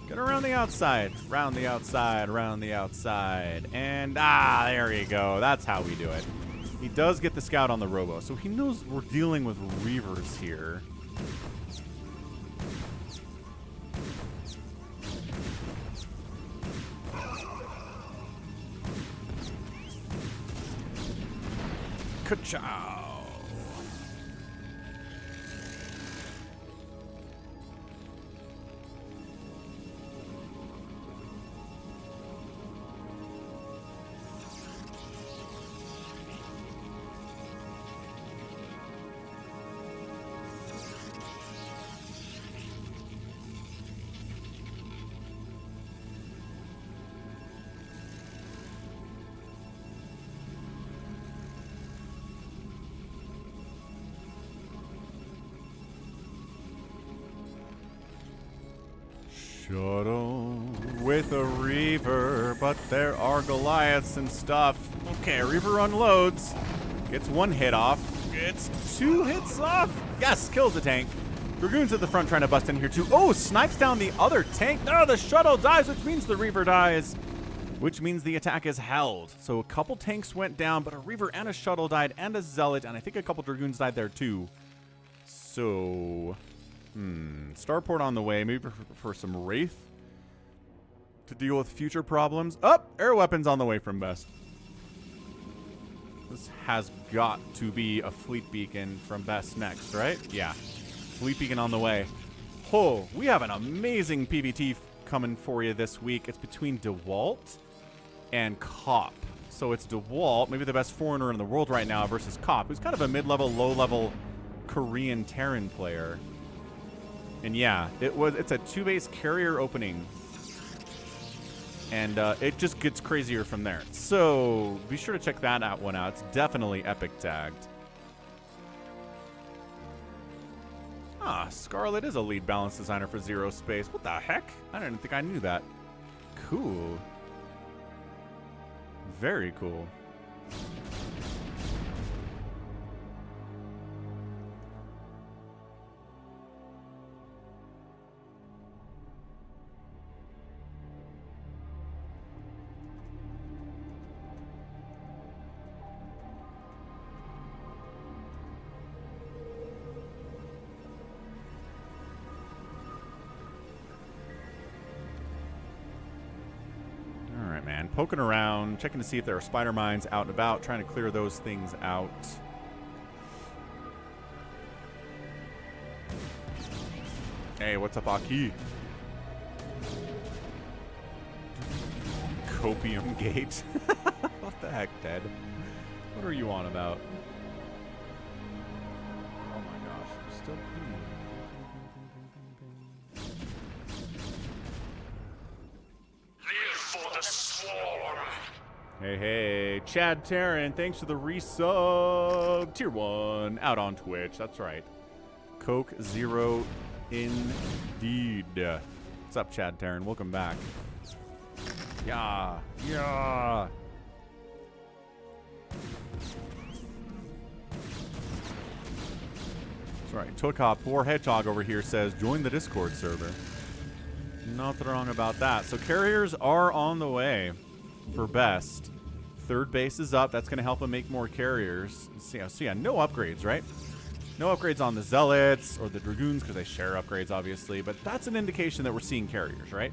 Get around the outside. Round the outside. Round the outside. And, there you go. That's how we do it. He does get the Scout on the Robo, so he knows we're dealing with Reavers here. Ka-chow. Shadow with a Reaver, but there are Goliaths and stuff. Okay, Reaver unloads. Gets one hit off. Gets two hits off. Yes, kills the tank. Dragoons at the front trying to bust in here too. Oh, snipes down the other tank. No, the shuttle dies, which means the Reaver dies. Which means the attack is held. So a couple tanks went down, but a Reaver and a shuttle died, and a Zealot, and I think a couple Dragoons died there too. So... Starport on the way, maybe for some Wraith to deal with future problems. Oh, air weapons on the way from Best. This has got to be a fleet beacon from Best next, right? Yeah, fleet beacon on the way. Oh, we have an amazing PvT coming for you this week. It's between DeWalt and Cop. So it's DeWalt, maybe the best foreigner in the world right now, versus Cop, who's kind of a mid-level, low-level Korean Terran player. And yeah, it's a 2-base carrier opening. And it just gets crazier from there. So be sure to check that one out. It's definitely epic tagged. Ah, Scarlet is a lead balance designer for Zero Space. What the heck? I didn't think I knew that. Cool. Very cool. Poking around, checking to see if there are spider mines out and about, trying to clear those things out. Hey, what's up, Aki? Copium Gate. What the heck, Ted? What are you on about? Still pinging. Live for the swarm. Hey, Chad Terran, thanks for the resub. Tier 1, out on Twitch. That's right. Coke Zero indeed. What's up, Chad Terran? Welcome back. Yeah. Yeah. That's right. ToyCop War Hedgehog over here says, join the Discord server. Nothing wrong about that. So carriers are on the way for best. Third base is up. That's going to help him make more carriers. So yeah, no upgrades, right? No upgrades on the Zealots or the Dragoons because they share upgrades, obviously. But that's an indication that we're seeing carriers, right?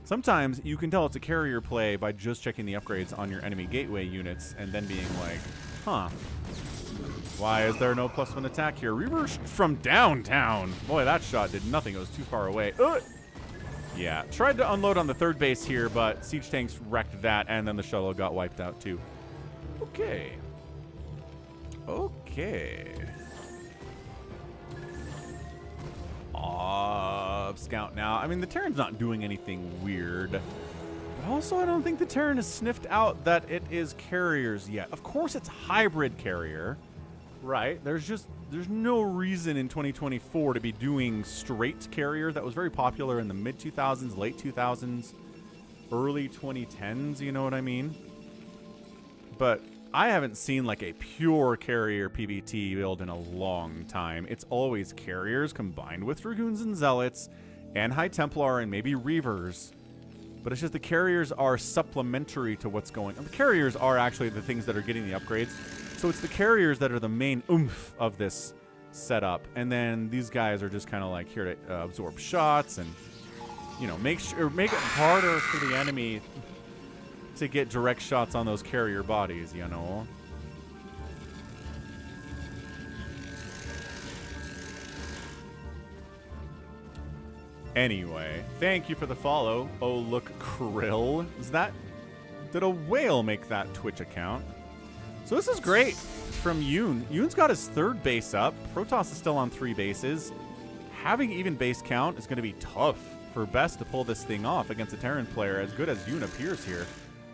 Sometimes you can tell it's a carrier play by just checking the upgrades on your enemy gateway units and then being like, huh, why is there no +1 attack here? Reaver from downtown. Boy, that shot did nothing. It was too far away. Yeah, tried to unload on the third base here, but siege tanks wrecked that, and then the shuttle got wiped out too. Okay. Okay. Scout now. I mean, the Terran's not doing anything weird. But also, I don't think the Terran has sniffed out that it is carriers yet. Of course, it's hybrid carrier, right? There's no reason in 2024 to be doing straight carrier. That was very popular in the mid-2000s, late 2000s, early 2010s, you know what I mean? But I haven't seen like a pure carrier PvT build in a long time. It's always carriers combined with Dragoons and Zealots and High Templar and maybe Reavers. But it's just the carriers are supplementary to what's going on. The carriers are actually the things that are getting the upgrades. So it's the carriers that are the main oomph of this setup. And then these guys are just kind of like here to absorb shots and, you know, make it harder for the enemy to get direct shots on those carrier bodies, you know. Anyway, thank you for the follow. Oh, look, Krill. Did a whale make that Twitch account? So this is great from Yoon. Yoon's got his third base up. Protoss is still on 3 bases. Having even base count is going to be tough for Best to pull this thing off against a Terran player as good as Yoon appears here.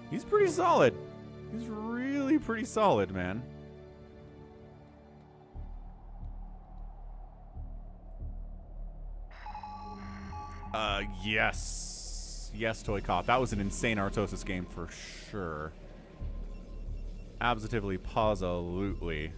He's pretty solid. He's really pretty solid, man. Yes. Yes, ToyCop. That was an insane Artosis game for sure. Absolutely, positively.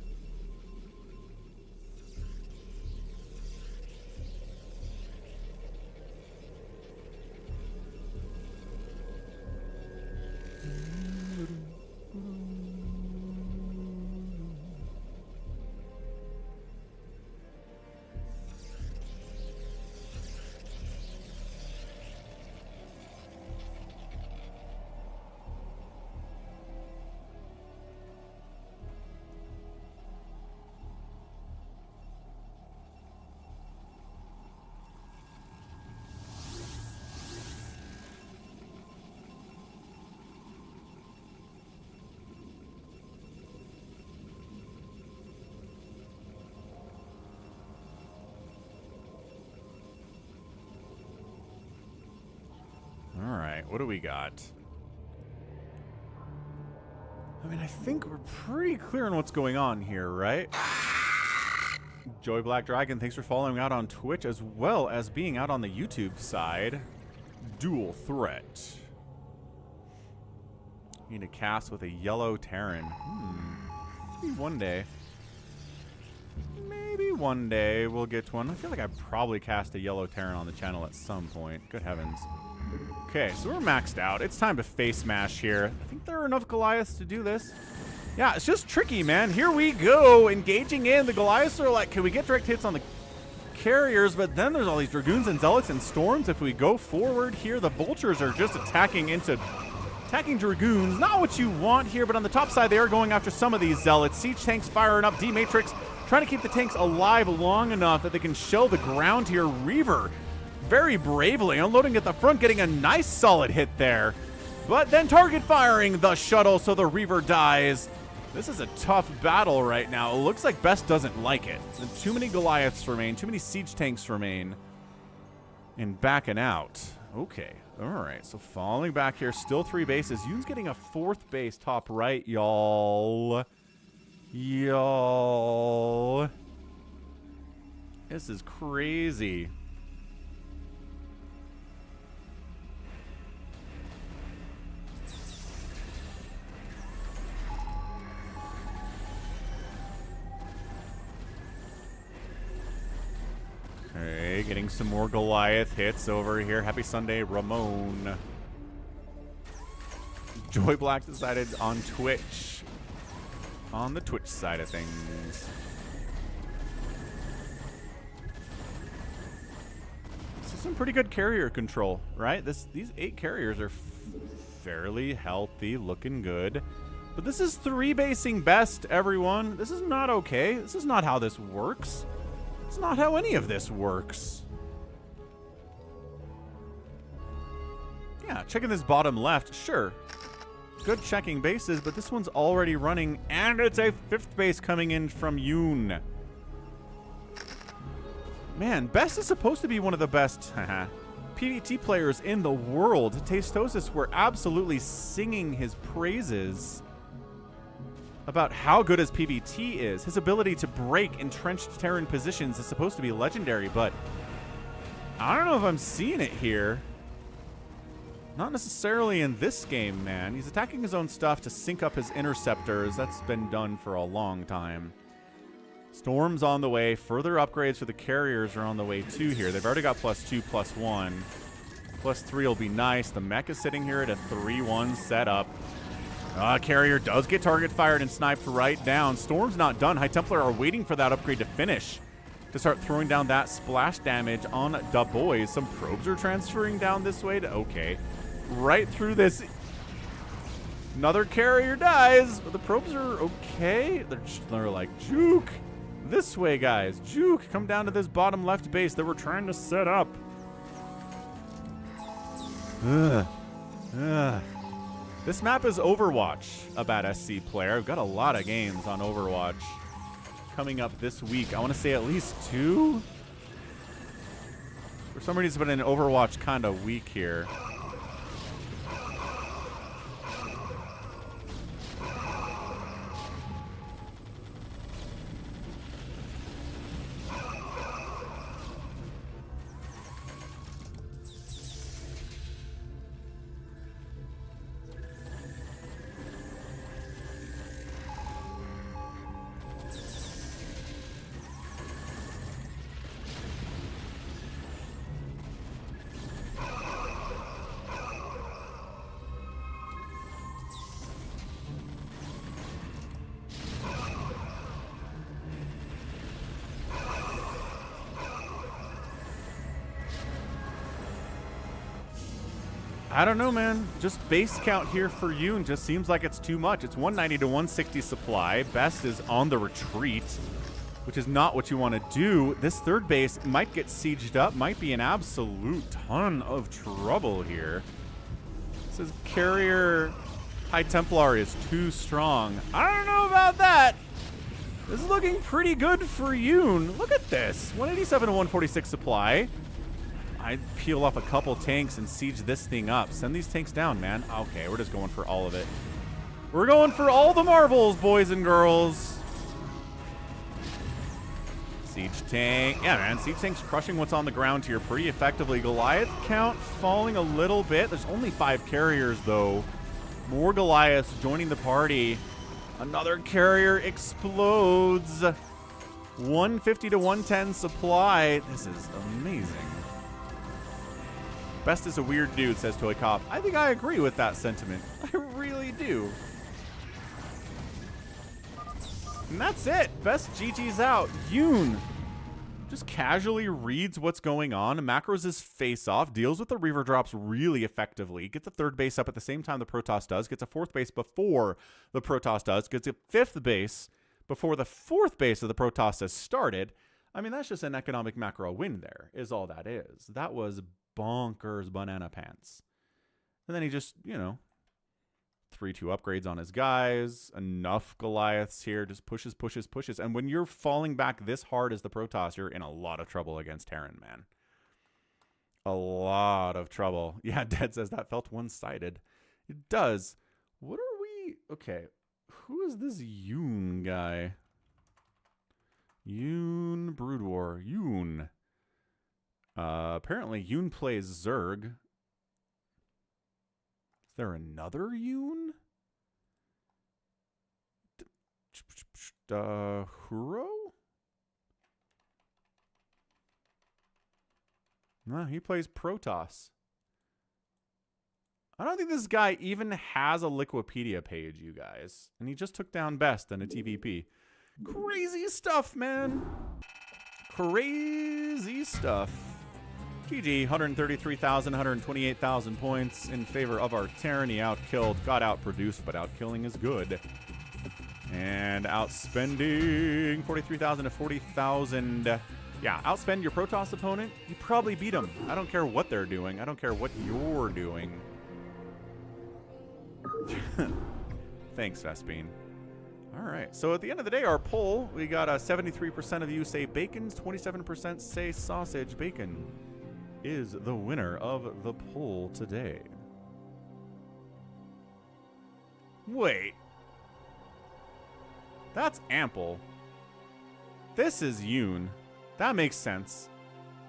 What do we got? I mean, I think we're pretty clear on what's going on here, right? Joy Black Dragon, thanks for following out on Twitch as well as being out on the YouTube side. Dual threat. Need a cast with a yellow Terran. Maybe one day. Maybe one day we'll get one. I feel like I probably cast a yellow Terran on the channel at some point. Good heavens. Okay, so we're maxed out. It's time to face mash here. I think there are enough Goliaths to do this. Yeah, it's just tricky, man. Here we go. Engaging in. The Goliaths are like, can we get direct hits on the carriers? But then there's all these Dragoons and Zealots and Storms. If we go forward here, the Vultures are just attacking Dragoons. Not what you want here, but on the top side, they are going after some of these Zealots. Siege tanks firing up. D-Matrix trying to keep the tanks alive long enough that they can shell the ground here. Reaver very bravely unloading at the front, getting a nice solid hit there. But then target firing the shuttle, so the Reaver dies. This is a tough battle right now. It looks like Best doesn't like it. Too many Goliaths remain. Too many siege tanks remain. And backing out. Okay. All right. So falling back here. Still 3 bases. Yoon's getting a 4th base top right, y'all. Y'all. This is crazy. Okay, getting some more Goliath hits over here. Happy Sunday, Ramon. Joy Black decided on Twitch. On the Twitch side of things. This is some pretty good carrier control, right? These 8 carriers are fairly healthy, looking good. But this is 3 basing Best, everyone. This is not okay. This is not how this works. It's not how any of this works. Yeah, checking this bottom left, sure. Good checking bases, but this one's already running, and it's a 5th base coming in from Yoon. Man, Best is supposed to be one of the best PvT players in the world. Tastosis were absolutely singing his praises about how good his PvT is. His ability to break entrenched Terran positions is supposed to be legendary, but I don't know if I'm seeing it here. Not necessarily in this game, man. He's attacking his own stuff to sync up his interceptors. That's been done for a long time. Storm's on the way. Further upgrades for the carriers are on the way too here. They've already got +2, +1. +3 will be nice. The mech is sitting here at a 3-1 setup. Carrier does get target fired and sniped right down. Storm's not done. High Templar are waiting for that upgrade to finish to start throwing down that splash damage on the boys. Some probes are transferring down this way to, okay. Right through this. Another carrier dies, but the probes are okay. They're like, juke. This way, guys. Juke. Come down to this bottom left base that we're trying to set up. This map is Overwatch, a bad SC player. I've got a lot of games on Overwatch coming up this week. I want to say at least 2. For some reason, it's been an Overwatch kind of week here. I don't know, man. Just base count here for Yoon just seems like it's too much. It's 190 to 160 supply. Best is on the retreat, which is not what you want to do. This 3rd base might get sieged up, might be an absolute ton of trouble here. It says carrier High Templar is too strong. I don't know about that. This is looking pretty good for Yoon. Look at this. 187 to 146 supply. I'd peel off a couple tanks and siege this thing up. Send these tanks down, man. Okay, we're just going for all of it. We're going for all the marbles, boys and girls. Siege tank. Yeah, man. Siege tank's crushing what's on the ground here pretty effectively. Goliath count falling a little bit. There's only 5 carriers, though. More Goliaths joining the party. Another carrier explodes. 150 to 110 supply. This is amazing. Best is a weird dude, says ToyCop. I think I agree with that sentiment. I really do. And that's it. Best GG's out. Yoon just casually reads what's going on. Macros his face off, deals with the Reaver drops really effectively, gets the 3rd base up at the same time the Protoss does, gets a 4th base before the Protoss does, gets a 5th base before the 4th base of the Protoss has started. I mean, that's just an economic macro win there, is all that is. That was bonkers banana pants. And then he just, you know, 3-2 upgrades on his guys. Enough Goliaths here. Just pushes, pushes, pushes. And when you're falling back this hard as the Protoss, you're in a lot of trouble against Terran, man. A lot of trouble. Yeah, Dead says that felt one-sided. It does. What are we... Okay. Who is this Yoon guy? Yoon Brood War. Yoon. Apparently Yoon plays Zerg. Is there another Yoon? Huro? No, he plays Protoss. I don't think this guy even has a Liquipedia page, you guys. And he just took down Best in a TvP. Crazy stuff, man. Crazy stuff. GG, 133,000, 128,000 points in favor of our Terran. He outkilled, got outproduced, but outkilling is good. And outspending 43,000 to 40,000. Yeah, outspend your Protoss opponent. You probably beat them. I don't care what they're doing. I don't care what you're doing. Thanks, Vespine. All right, so at the end of the day, our poll, we got 73% of you say bacon, 27% say sausage. Bacon is the winner of the poll today. Wait. That's Ample. This is Yoon. That makes sense.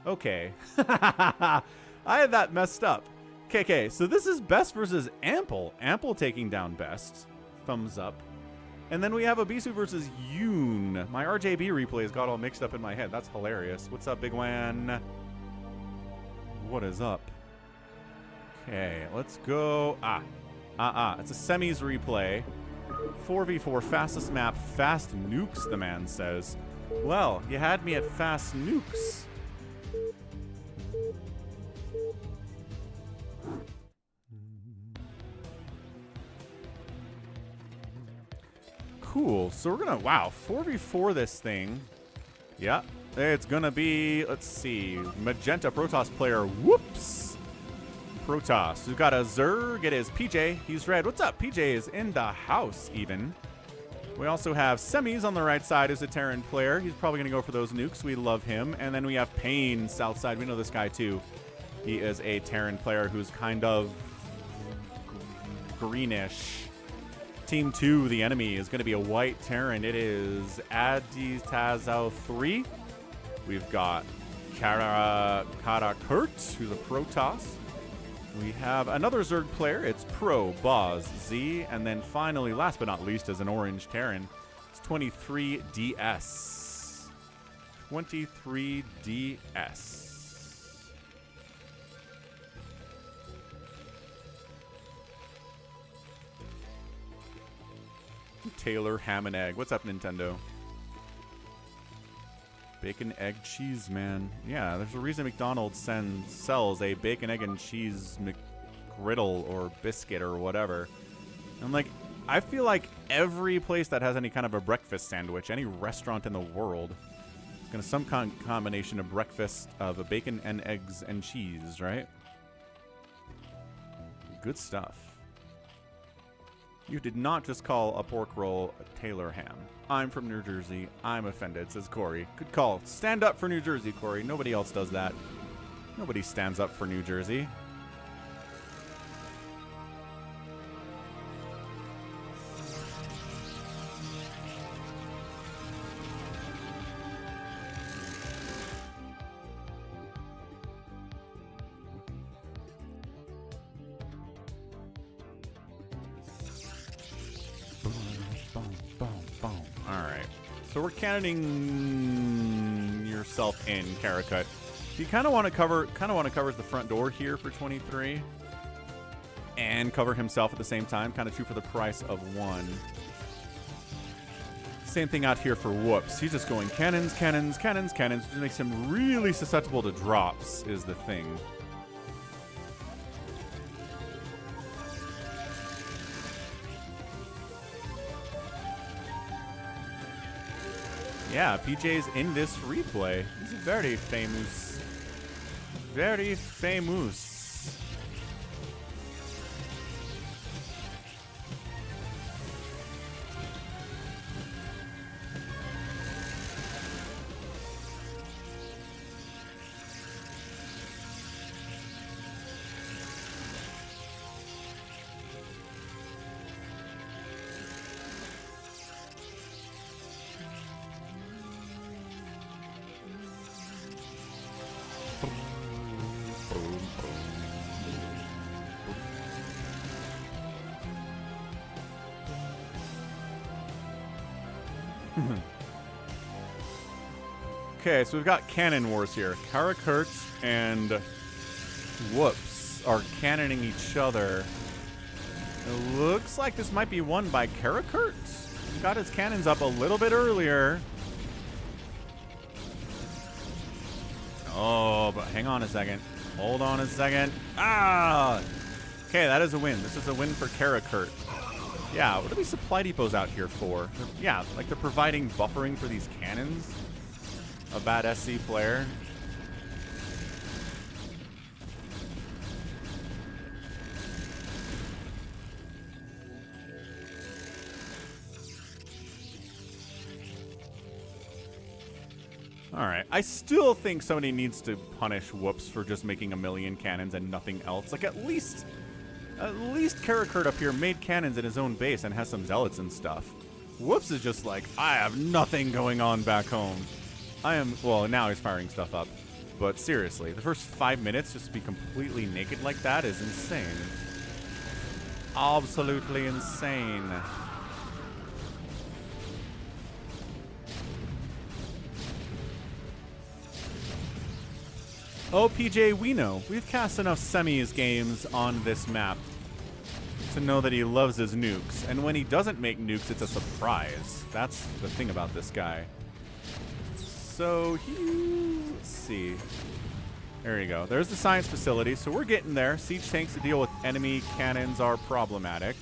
Okay. I had that messed up. Okay, so this is Best versus Ample. Ample taking down Best. Thumbs up. And then we have a Bisu versus Yoon. My RJB replays got all mixed up in my head. That's hilarious. What's up, bigwan? What is up? Okay, let's go. It's a semis replay. 4v4 fastest map, fast nukes, the man says. Well, you had me at fast nukes. Cool. So we're gonna, wow, 4v4 this thing. Yeah, it's gonna be, let's see, Magenta Protoss player. Whoops. Protoss. We've got a Zerg. It is PJ. He's red. What's up? PJ is in the house even. We also have Semis on the right side as a Terran player. He's probably gonna go for those nukes. We love him. And then we have Pain south side. We know this guy too. He is a Terran player who's kind of greenish. Team 2, the enemy, is going to be a white Terran. It is Aditazao 3. We've got Kara Kurt, who's a Protoss. We have another Zerg player. It's Pro Boz Z. And then finally, last but not least, is an orange Terran. It's 23DS. 23DS. Taylor Ham and Egg. What's up, Nintendo? Bacon, egg, cheese, man. Yeah, there's a reason McDonald's sells a bacon, egg, and cheese McGriddle or biscuit or whatever. And like, I feel like every place that has any kind of a breakfast sandwich, any restaurant in the world, is going to some combination of breakfast of a bacon and eggs and cheese, right? Good stuff. You did not just call a pork roll a Taylor ham. I'm from New Jersey. I'm offended, says Corey. Good call. Stand up for New Jersey, Corey. Nobody else does that. Nobody stands up for New Jersey. So we're cannoning yourself in, Karakut. You kind of want to cover the front door here for 23, and cover himself at the same time. Kind of two for the price of one. Same thing out here for Whoops. He's just going cannons, cannons, cannons, cannons, which makes him really susceptible to drops. Is the thing. Yeah, PJ's in this replay. He's very famous. Very famous. Okay, so we've got cannon wars here. Karakurt and Whoops are cannoning each other. It looks like this might be won by Karakurt. He got his cannons up a little bit earlier. Oh, but hang on a second. Hold on a second. Ah! Okay, that is a win. This is a win for Karakurt. Yeah, what are these supply depots out here for? Yeah, like they're providing buffering for these cannons. A bad SC player. Alright, I still think somebody needs to punish Whoops for just making a million cannons and nothing else. Like, at least Karakurt up here made cannons in his own base and has some zealots and stuff. Whoops is just like, I have nothing going on back home. Well, now he's firing stuff up. But seriously, the first 5 minutes just to be completely naked like that is insane. Absolutely insane. Oh, PJ, we know. We've cast enough semis games on this map to know that he loves his nukes. And when he doesn't make nukes, it's a surprise. That's the thing about this guy. So let's see. There you go. There's the science facility. So we're getting there. Siege tanks to deal with enemy cannons are problematic.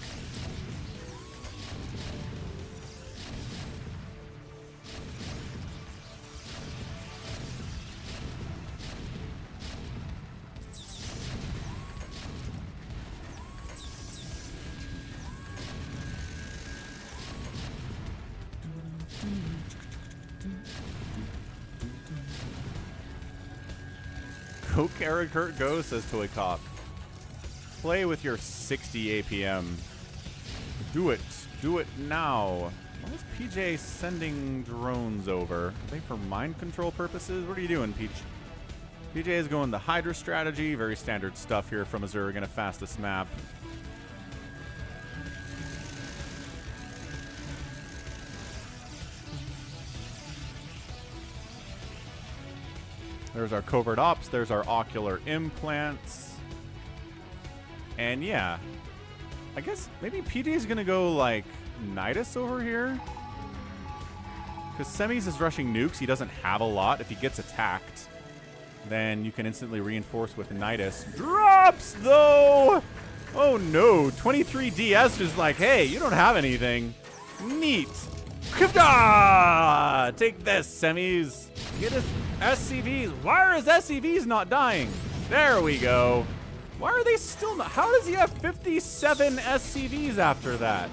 Go Karakurt go, says ToyCop. Play with your 60 APM. Do it. Do it now. Why is PJ sending drones over? Are they for mind control purposes? What are you doing, Peach? PJ is going the Hydra strategy. Very standard stuff here from Azure. Gonna fastest map. There's our covert ops. There's our ocular implants. And yeah, I guess maybe PJ is going to go like Nidus over here. Because Semis is rushing nukes. He doesn't have a lot. If he gets attacked, then you can instantly reinforce with Nidus. Drops though! Oh no, 23 DS is like, hey, you don't have anything. Neat. Take this, Semis. Get us SCVs. Why are his SCVs not dying? There we go. Why are they still not? How does he have 57 SCVs after that?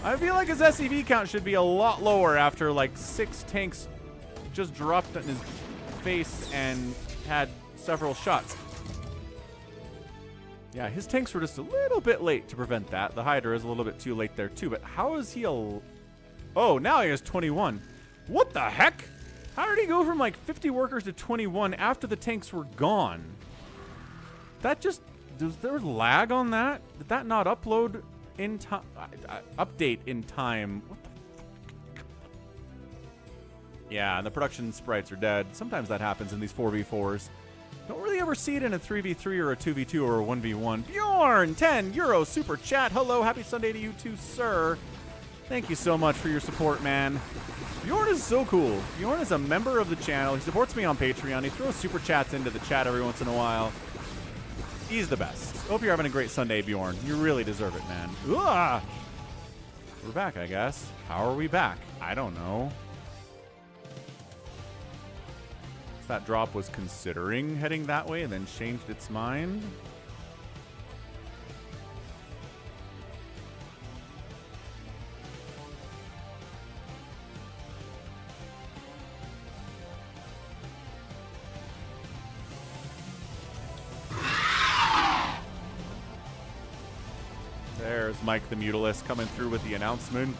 I feel like his SCV count should be a lot lower after like 6 tanks just dropped in his face and had several shots. Yeah, his tanks were just a little bit late to prevent that. The Hydra is a little bit too late there too, but how is he Oh, now he has 21. What the heck? How did he go from like 50 workers to 21 after the tanks were gone? That just... Was there lag on that? Did that not upload in time? Update in time? What the... Yeah, and the production sprites are dead. Sometimes that happens in these 4v4s. Don't really ever see it in a 3v3 or a 2v2 or a 1v1. Bjorn, 10 euro super chat. Hello, happy Sunday to you too, sir. Thank you so much for your support, man. Bjorn is so cool. Bjorn is a member of the channel. He supports me on Patreon. He throws super chats into the chat every once in a while. He's the best. Hope you're having a great Sunday, Bjorn. You really deserve it, man. Ugh! We're back, I guess. How are we back? I don't know. That drop was considering heading that way and then changed its mind. There's Mike the Mutilist coming through with the announcement.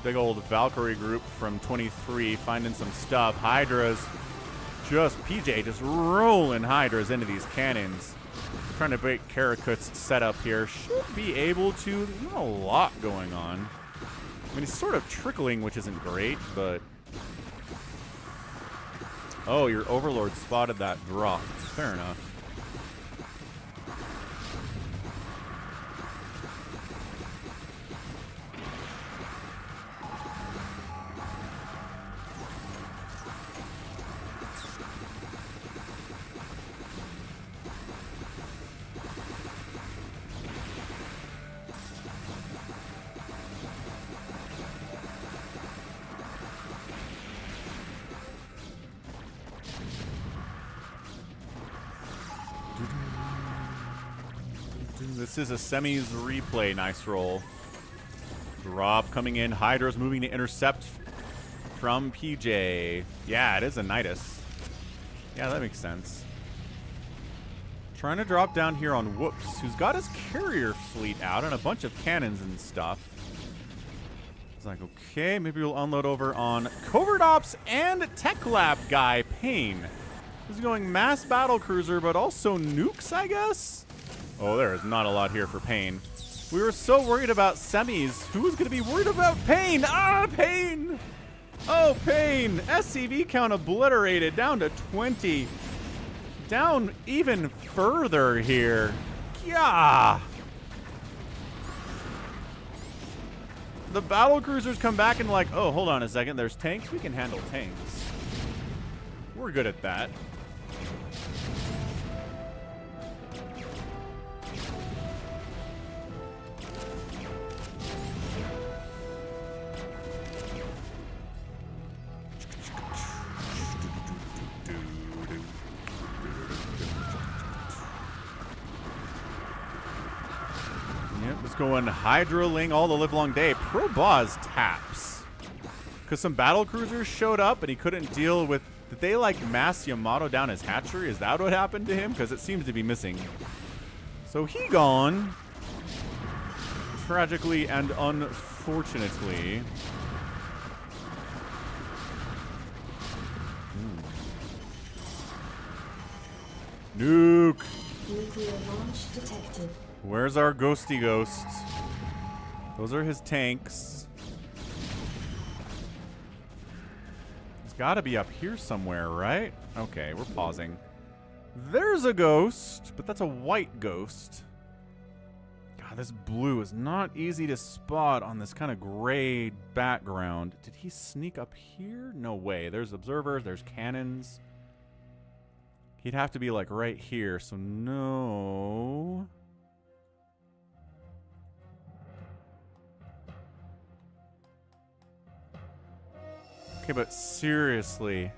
Big old Valkyrie group from 23 finding some stuff. Hydras, PJ just rolling Hydras into these cannons. Trying to break Karakut's setup here. Should be able to. There's not a lot going on. I mean, he's sort of trickling, which isn't great, but... Oh, your Overlord spotted that drop. Fair enough. This is a semis replay. Nice roll. Drop coming in. Hydra's moving to intercept from PJ. Yeah, it is a Nidus. Yeah, that makes sense. Trying to drop down here on Whoops, who's got his carrier fleet out and a bunch of cannons and stuff. It's like, okay, maybe we'll unload over on Covert Ops and Tech Lab guy, Pain. He's going mass battle cruiser, but also nukes, I guess? Oh, there is not a lot here for Pain. We were so worried about semis. Who was going to be worried about Pain? Ah, Pain! Oh, Pain! SCV count obliterated down to 20. Down even further here. Yeah! The battle cruisers come back and like, oh, hold on a second. There's tanks. We can handle tanks. We're good at that. Going Hydraling all the livelong day. Pro Boss taps. Because some battle cruisers showed up and he couldn't deal with... Did they like mass Yamato down his hatchery? Is that what happened to him? Because it seems to be missing. So he gone. Tragically and unfortunately. Nuke. Nuclear launch detected. Where's our ghosty ghosts? Those are his tanks. He's got to be up here somewhere, right? Okay, we're pausing. There's a ghost, but that's a white ghost. God, this blue is not easy to spot on this kind of gray background. Did he sneak up here? No way. There's observers, there's cannons. He'd have to be like right here, so no... Okay, but seriously.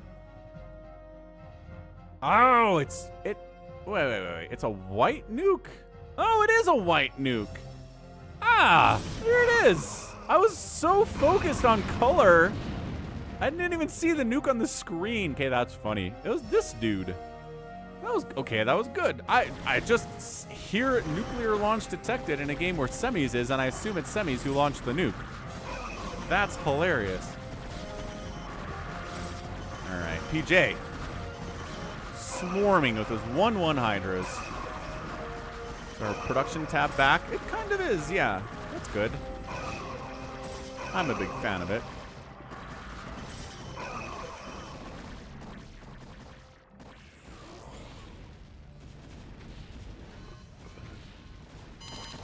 Oh, wait. It's a white nuke? Oh, it is a white nuke. Ah, here it is. I was so focused on color. I didn't even see the nuke on the screen. Okay, that's funny. It was this dude. That was, okay, that was good. I just hear nuclear launch detected in a game where semis is, and I assume it's semis who launched the nuke. That's hilarious. All right, PJ. Swarming with those 1-1 Hydras. Is our production tab back? It kind of is, yeah. That's good. I'm a big fan of it.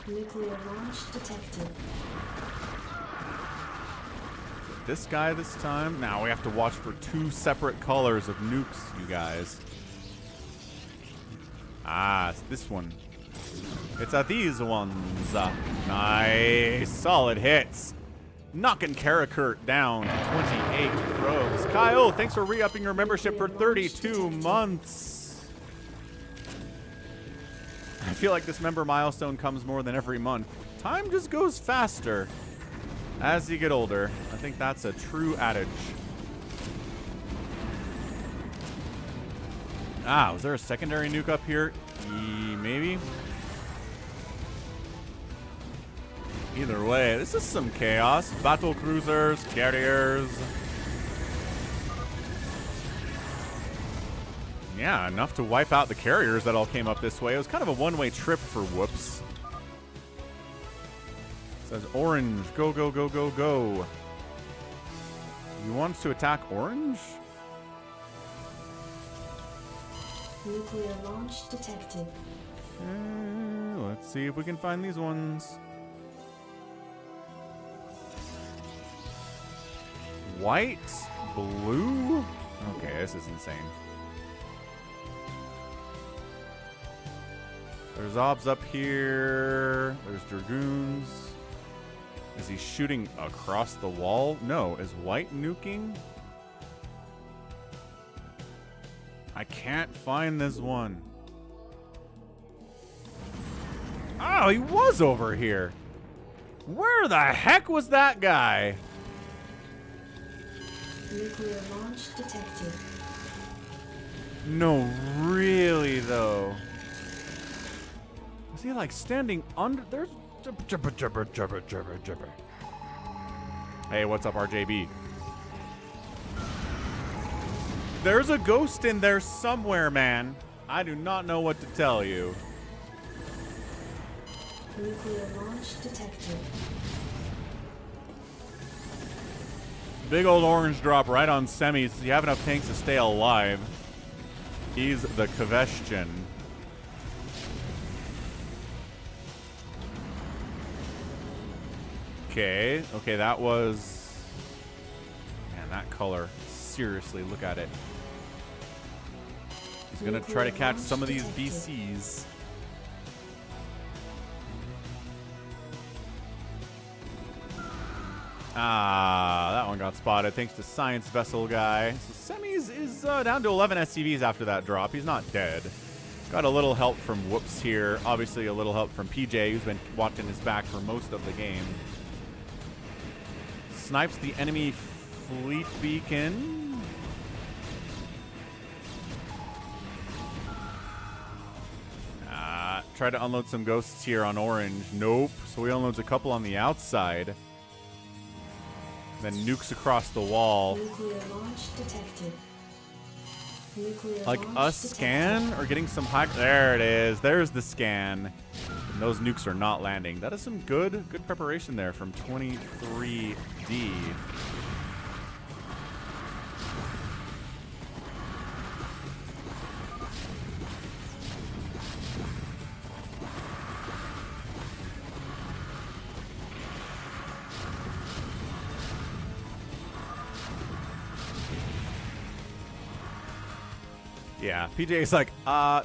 Nuclear launch detected. This guy this time. Now we have to watch for 2 separate colors of nukes, you guys. Ah, it's this one. It's these ones. Nice. Solid hits. Knocking Karakurt down. 28 probes. Kyle, thanks for re-upping your membership for 32 months. I feel like this member milestone comes more than every month. Time just goes faster as you get older. I think that's a true adage. Ah, was there a secondary nuke up here? Maybe. Either way, this is some chaos. Battle cruisers, carriers. Yeah, enough to wipe out the carriers that all came up this way. It was kind of a one-way trip for Whoops. Says orange, go, go, go, go, go. You want us to attack orange? Nuclear launch detected. Let's see if we can find these ones. White, blue. Okay, this is insane. There's obs up here. There's dragoons. Is he shooting across the wall? No. Is white nuking? I can't find this one. Oh, he was over here. Where the heck was that guy? Nuclear launch detected. No, really though. Is he like standing under? There's jibber. Hey, what's up, RJB? There's a ghost in there somewhere, man. I do not know what to tell you. Nuclear launch detected. Big old orange drop right on semis. You have enough tanks to stay alive. He's the question. Okay, that was... Man, that color. Seriously, look at it. He's gonna try to catch some of these BCs. Ah, that one got spotted thanks to Science Vessel guy. So Semis is down to 11 SCVs after that drop. He's not dead. Got a little help from Whoops here. Obviously a little help from PJ, who's been watching his back for most of the game. Snipes the enemy fleet beacon. Try to unload some ghosts here on orange. Nope. So he unloads a couple on the outside. Then nukes across the wall. Nuclear launch detected. Nuclear Like launch a detected. scan or getting some high. There it is. There's the scan. And those nukes are not landing. That is some good preparation there from 23D. Yeah, PJ's like,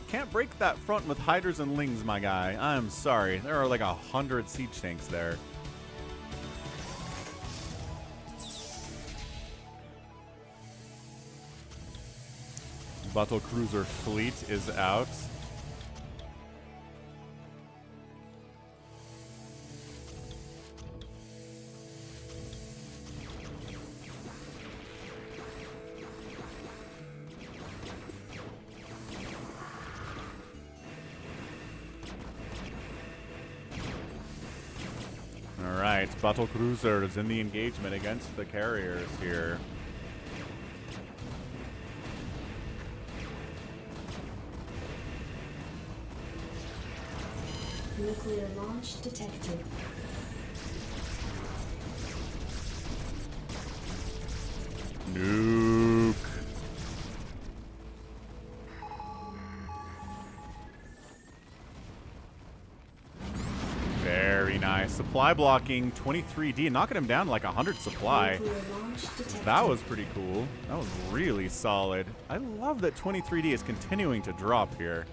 can't break that front with hydras and lings, my guy. I'm sorry. There are like 100 siege tanks there. Battle cruiser fleet is out. Alright, battle cruisers in the engagement against the carriers here. Nuclear launch detected. Nuke. Very nice. Supply blocking 23D, knocking him down to like 100 supply. Nuclear launch detected. That was pretty cool. That was really solid. I love that 23D is continuing to drop here.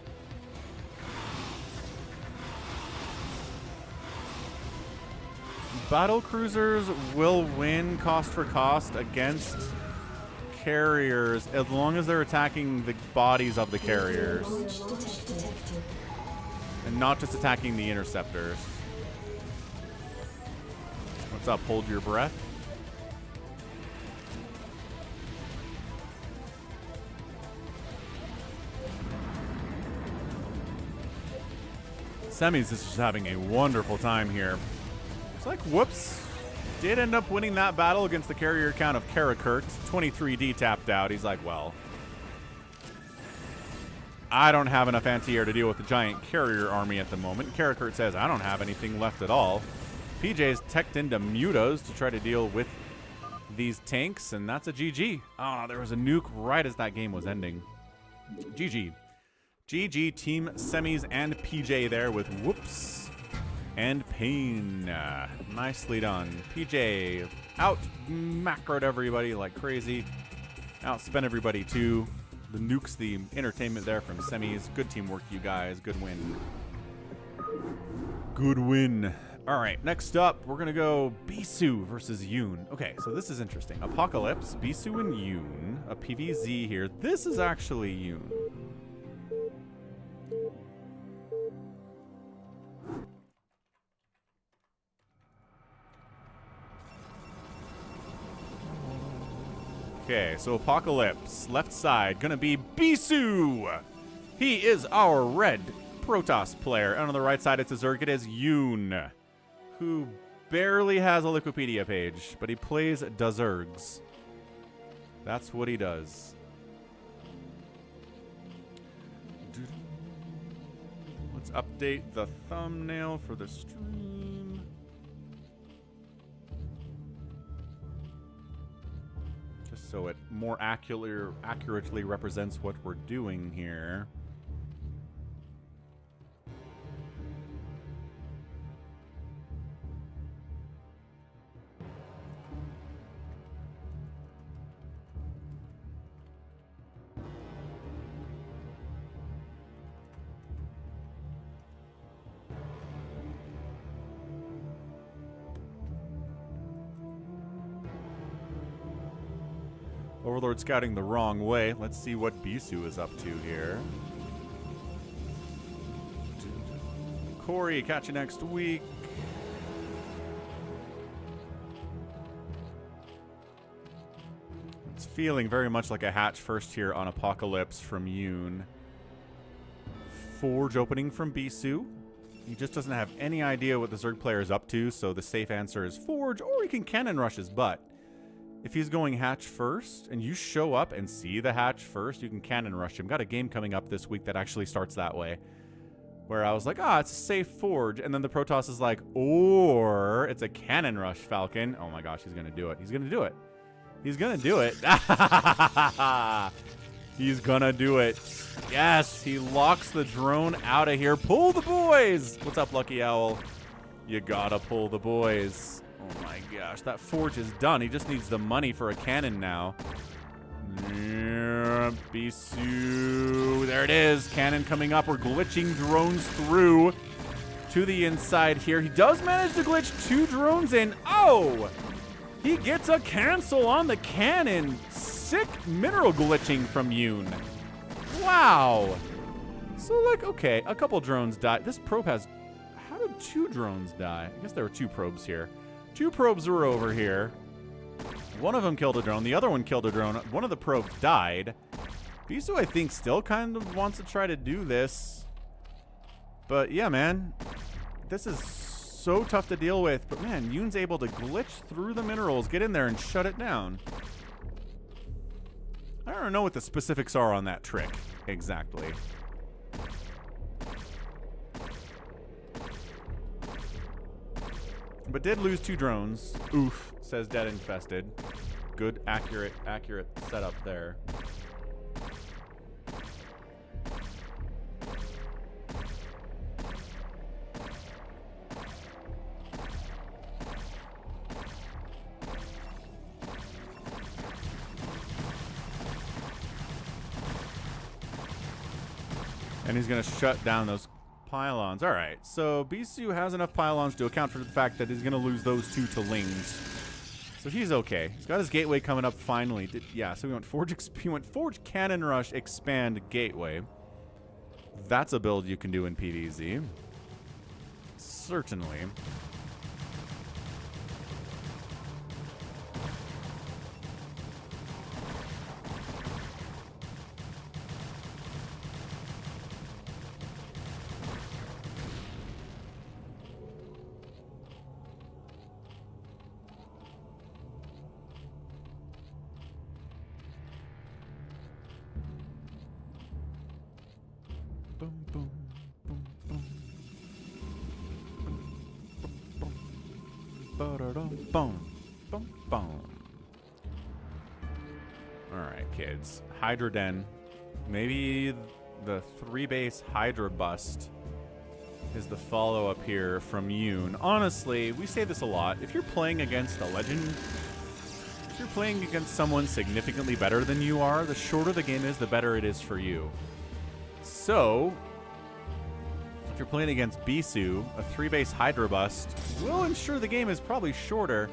Battle cruisers will win cost for cost against carriers as long as they're attacking the bodies of the carriers Launch detected. and not just attacking the interceptors. What's up? Hold your breath. Semis is just having a wonderful time here. It's like Whoops did end up winning that battle against the carrier count of Karakurt. 23D tapped out. He's like, well, I don't have enough anti-air to deal with the giant carrier army at the moment. Karakurt says, I don't have anything left at all. PJ's teched into mutas to try to deal with these tanks, and that's a GG. Ah, there was a nuke right as that game was ending. GG. GG Team Semis and PJ there with whoops and pain. Nicely done. PJ out macroed everybody like crazy. Outspent everybody too. The nukes, the entertainment there from Semis. Good teamwork, you guys. Good win. Good win. All right, next up, we're going to go Bisu versus Yoon. Okay, so this is interesting. Apocalypse, Bisu and Yoon. A PvZ here. This is actually Yoon. Okay, so Apocalypse, left side, gonna be Bisu. He is our red Protoss player. And on the right side, it's a Zerg. It is Yoon, who barely has a Wikipedia page, but he plays Zergs. That's what he does. Let's update the thumbnail for the stream. Just so it more accurately represents what we're doing here. Overlord scouting the wrong way. Let's see what Bisu is up to here. Corey, catch you next week. It's feeling very much like a hatch first here on Apocalypse from Yoon. Forge opening from Bisu. He just doesn't have any idea what the Zerg player is up to, so the safe answer is Forge, or he can cannon rush his butt. If he's going hatch first, and you show up and see the hatch first, you can cannon rush him. Got a game coming up this week that actually starts that way. Where I was like, ah, it's a safe Forge. And then the Protoss is like, or it's a cannon rush, Falcon. Oh my gosh, he's going to do it. He's going to do it. He's going to do it. He's going to do it. Yes, he locks the drone out of here. Pull the boys. What's up, Lucky Owl? You got to pull the boys. Oh my gosh, that Forge is done. He just needs the money for a cannon now. Yeah, Bisu. There it is. Cannon coming up. We're glitching drones through to the inside here. He does manage to glitch 2 drones in. Oh! He gets a cancel on the cannon. Sick mineral glitching from Yoon. Wow. So, like, okay, a couple drones died. This probe has... How did 2 drones die? I guess there were 2 probes here. 2 probes were over here. One of them killed a drone. The other one killed a drone. One of the probes died. Bisu, I think, still kind of wants to try to do this. But, yeah, man. This is so tough to deal with. But, man, Yoon's able to glitch through the minerals, get in there, and shut it down. I don't know what the specifics are on that trick exactly. But did lose 2 drones. Oof, says DeadInfested. Good, accurate setup there. And he's going to shut down those pylons. All right, so Bisu has enough pylons to account for the fact that he's going to lose those 2 to Lings. So he's okay. He's got his gateway coming up finally. Yeah, so he went Forge Cannon Rush, Expand, Gateway. That's a build you can do in PvZ. Certainly. Boom. Boom. Boom. Alright, kids. Hydra Den. Maybe the 3-base Hydra Bust is the follow-up here from Yoon. Honestly, we say this a lot. If you're playing against a legend, if you're playing against someone significantly better than you are, the shorter the game is, the better it is for you. So, if you're playing against Bisu, a 3-base Hydra Bust will ensure the game is probably shorter.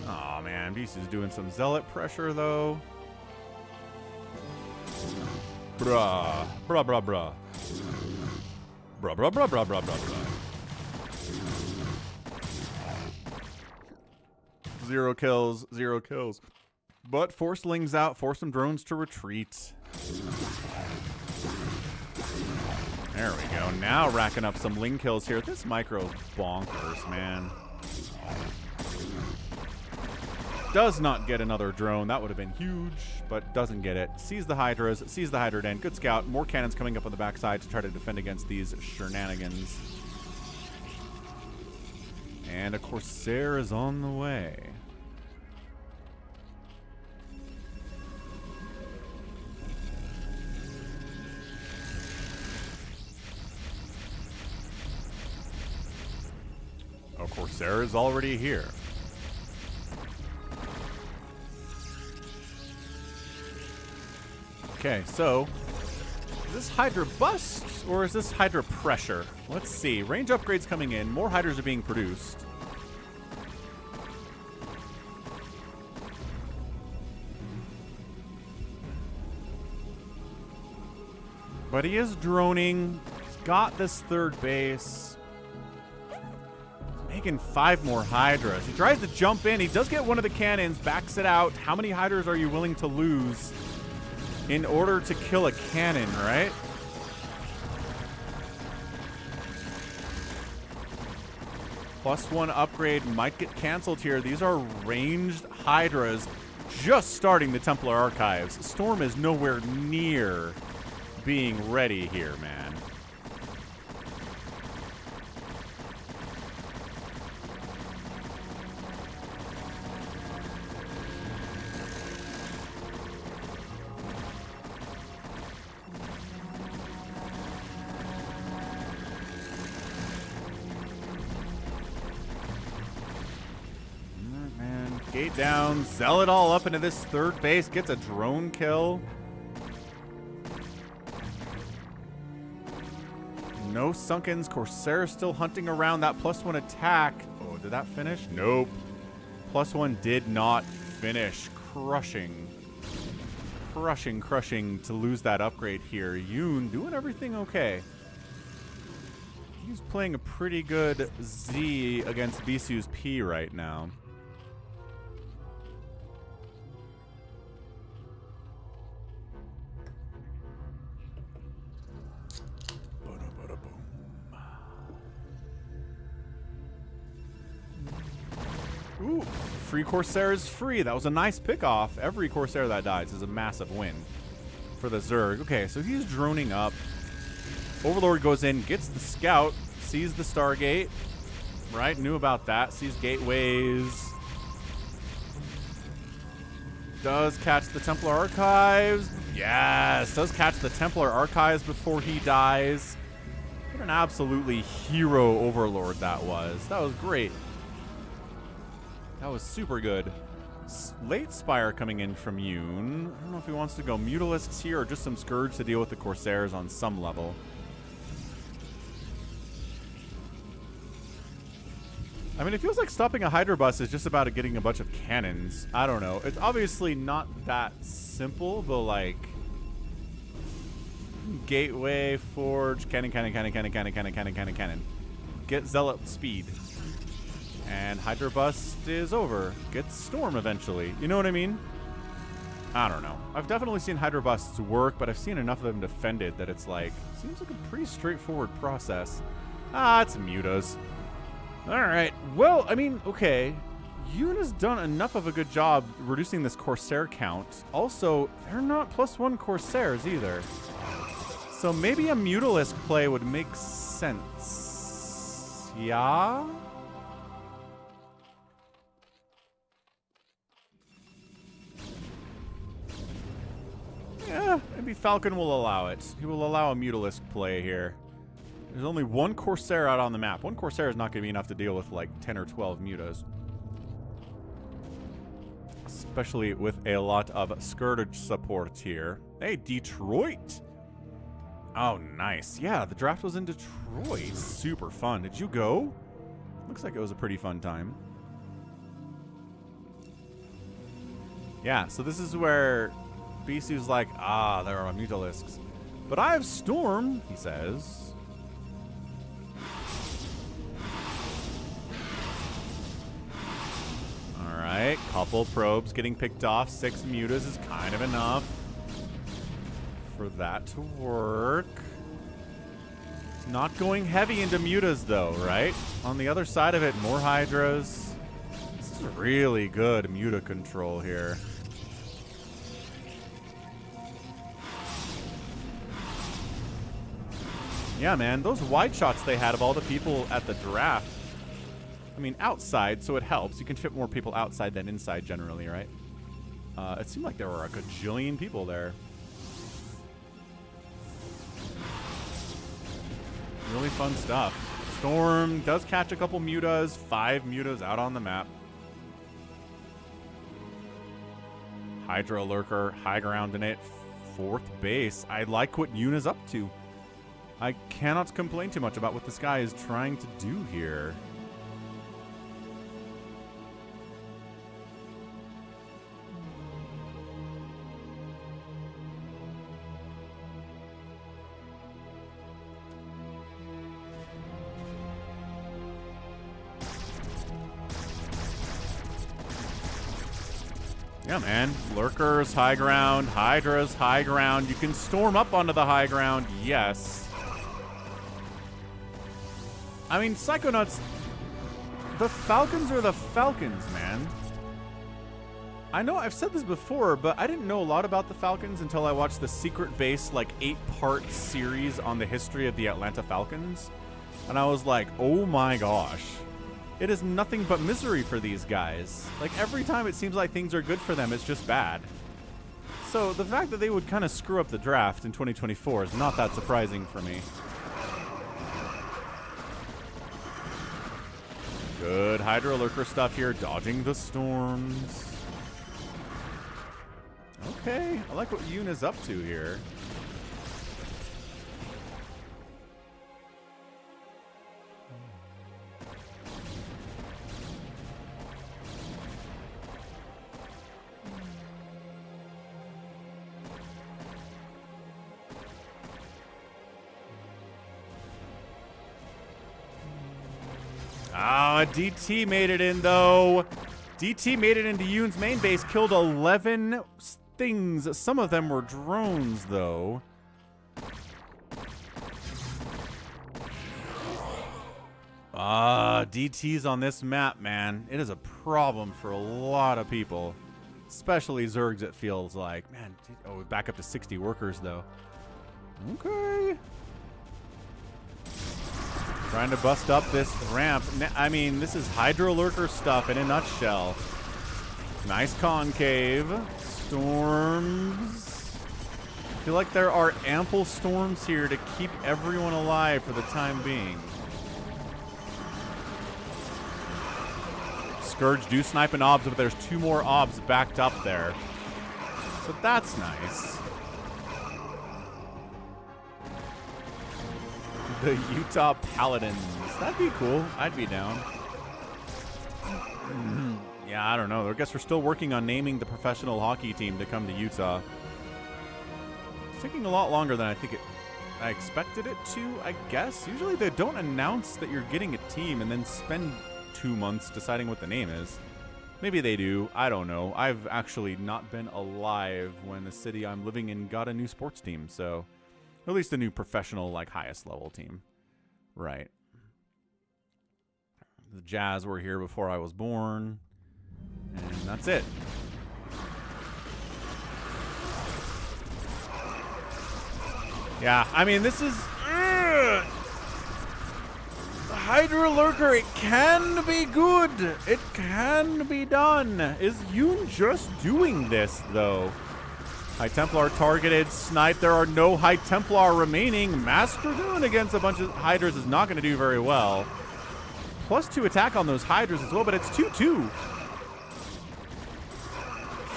Aw, man, Bisu's doing some Zealot pressure, though. Bruh. Bruh, bruh, bruh. Bruh, bruh, bruh, bruh, bruh, bruh, bruh. 0 kills, 0 kills. But force Lings out, force some drones to retreat. There we go. Now racking up some Ling kills here. This Micro's bonkers, man. Does not get another drone. That would have been huge, but doesn't get it. Sees the Hydras, sees the Hydra Den. Good scout. More cannons coming up on the backside to try to defend against these shenanigans. And a Corsair is on the way. Oh, Corsair is already here. Okay, so is this Hydra Bust or is this Hydra Pressure? Let's see. Range upgrades coming in. More Hydras are being produced. But he is droning. He's got this 3rd base. Making 5 more Hydras. He tries to jump in. He does get one of the cannons, backs it out. How many Hydras are you willing to lose in order to kill a cannon, right? +1 upgrade might get canceled here. These are ranged Hydras just starting the Templar Archives. Storm is nowhere near being ready here, man. Gate down, sell it all up into this 3rd base, gets a drone kill. No Sunkens, Corsair still hunting around that +1 attack. Oh, did that finish? Nope. +1 did not finish. Crushing. Crushing to lose that upgrade here. Yoon doing everything okay. He's playing a pretty good Z against Bisu's P right now. Ooh, free Corsair is free. That was a nice pick-off. Every Corsair that dies is a massive win for the Zerg. Okay, so he's droning up. Overlord goes in, gets the scout, sees the Stargate. Right, knew about that. Sees gateways. Does catch the Templar Archives. Yes, does catch the Templar Archives before he dies. What an absolutely hero Overlord that was. That was great. That was super good. Late Spire coming in from Yoon. I don't know if he wants to go Mutalisks here or just some Scourge to deal with the Corsairs on some level. I mean, it feels like stopping a Hydra Bus is just about getting a bunch of cannons. I don't know. It's obviously not that simple, but like... Gateway, Forge, cannon. Get Zealot speed. And Hydra Bust is over. Gets Storm eventually. You know what I mean? I don't know. I've definitely seen Hydra Busts work, but I've seen enough of them defended that it's like, seems like a pretty straightforward process. Ah, it's mutas. Alright, well, I mean, okay. Yoon has done enough of a good job reducing this Corsair count. Also, they're not +1 Corsairs either. So maybe a Mutalisk play would make sense. Yeah? Maybe Falcon will allow it. He will allow a Mutalisk play here. There's only one Corsair out on the map. One Corsair is not going to be enough to deal with like 10 or 12 mutas. Especially with a lot of skirtage support here. Hey, Detroit! Oh, nice. Yeah, the draft was in Detroit. Super fun. Did you go? Looks like it was a pretty fun time. Yeah, so this is where Bisu's like, ah, there are Mutalisks. But I have Storm, he says. Alright, couple probes getting picked off. 6 mutas is kind of enough for that to work. Not going heavy into mutas though, right? On the other side of it, more Hydras. This is really good muta control here. Yeah, man, those wide shots they had of all the people at the draft. I mean, outside, so it helps. You can fit more people outside than inside generally, right? It seemed like there were a gajillion people there. Really fun stuff. Storm does catch a couple mutas. 5 mutas out on the map. Hydra Lurker, high ground in it. 4th base. I like what Yoon is up to. I cannot complain too much about what this guy is trying to do here. Yeah, man. Lurkers, high ground. Hydras, high ground. You can storm up onto the high ground. Yes. I mean, Psychonuts, the Falcons are the Falcons, man. I know I've said this before, but I didn't know a lot about the Falcons until I watched the Secret Base, like, 8-part series on the history of the Atlanta Falcons. And I was like, oh my gosh. It is nothing but misery for these guys. Like, every time it seems like things are good for them, it's just bad. So the fact that they would kind of screw up the draft in 2024 is not that surprising for me. Good Hydra Lurker stuff here, dodging the storms. Okay, I like what Yoon is up to here. Ah, DT made it in, though. DT made it into Yoon's main base, killed 11 things. Some of them were drones, though. Ah, DT's on this map, man. It is a problem for a lot of people. Especially Zergs, it feels like. Man, oh, back up to 60 workers, though. Okay. Trying to bust up this ramp. I mean, this is Hydro Lurker stuff in a nutshell. Nice concave. Storms. I feel like there are ample storms here to keep everyone alive for the time being. Scourge do snipe an obs, but there's 2 more obs backed up there. So that's nice. The Utah Paladins. That'd be cool. I'd be down. Yeah, I don't know. I guess we're still working on naming the professional hockey team to come to Utah. It's taking a lot longer than I expected it to, I guess. Usually they don't announce that you're getting a team and then spend 2 months deciding what the name is. Maybe they do. I don't know. I've actually not been alive when the city I'm living in got a new sports team, so... At least a new professional, like, highest level team. Right. The Jazz were here before I was born. And that's it. Yeah, I mean, this is... Hydra Lurker, it can be good. It can be done. Is Yoon just doing this, though? High Templar targeted, snipe. There are no High Templar remaining. Master Dragoon against a bunch of Hydras is not going to do very well. +2 attack on those Hydras as well, but it's 2-2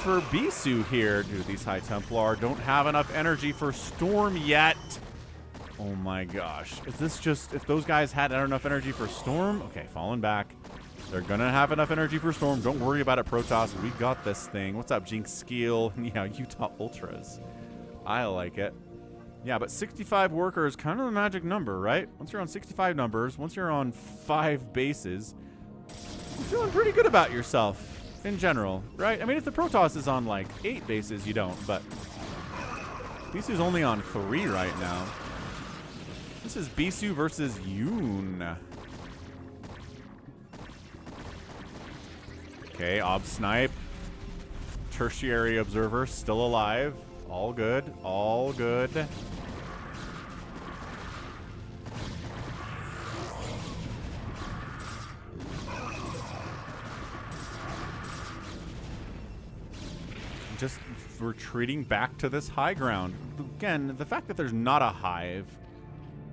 for Bisu here. Dude, these High Templar don't have enough energy for Storm yet. Oh my gosh. Is this just, if those guys had enough energy for Storm? Okay, falling back. They're going to have enough energy for Storm. Don't worry about it, Protoss. We got this thing. What's up, Jinx Skill? Yeah, Utah Ultras. I like it. Yeah, but 65 workers, kind of the magic number, right? Once you're on 65 numbers, once you're on 5 bases, you're feeling pretty good about yourself in general, right? I mean, if the Protoss is on like 8 bases, you don't, but Bisu's only on 3 right now. This is Bisu versus Yoon. Okay, Ob Snipe. Tertiary Observer still alive. All good. All good. Just retreating back to this high ground. Again, the fact that there's not a hive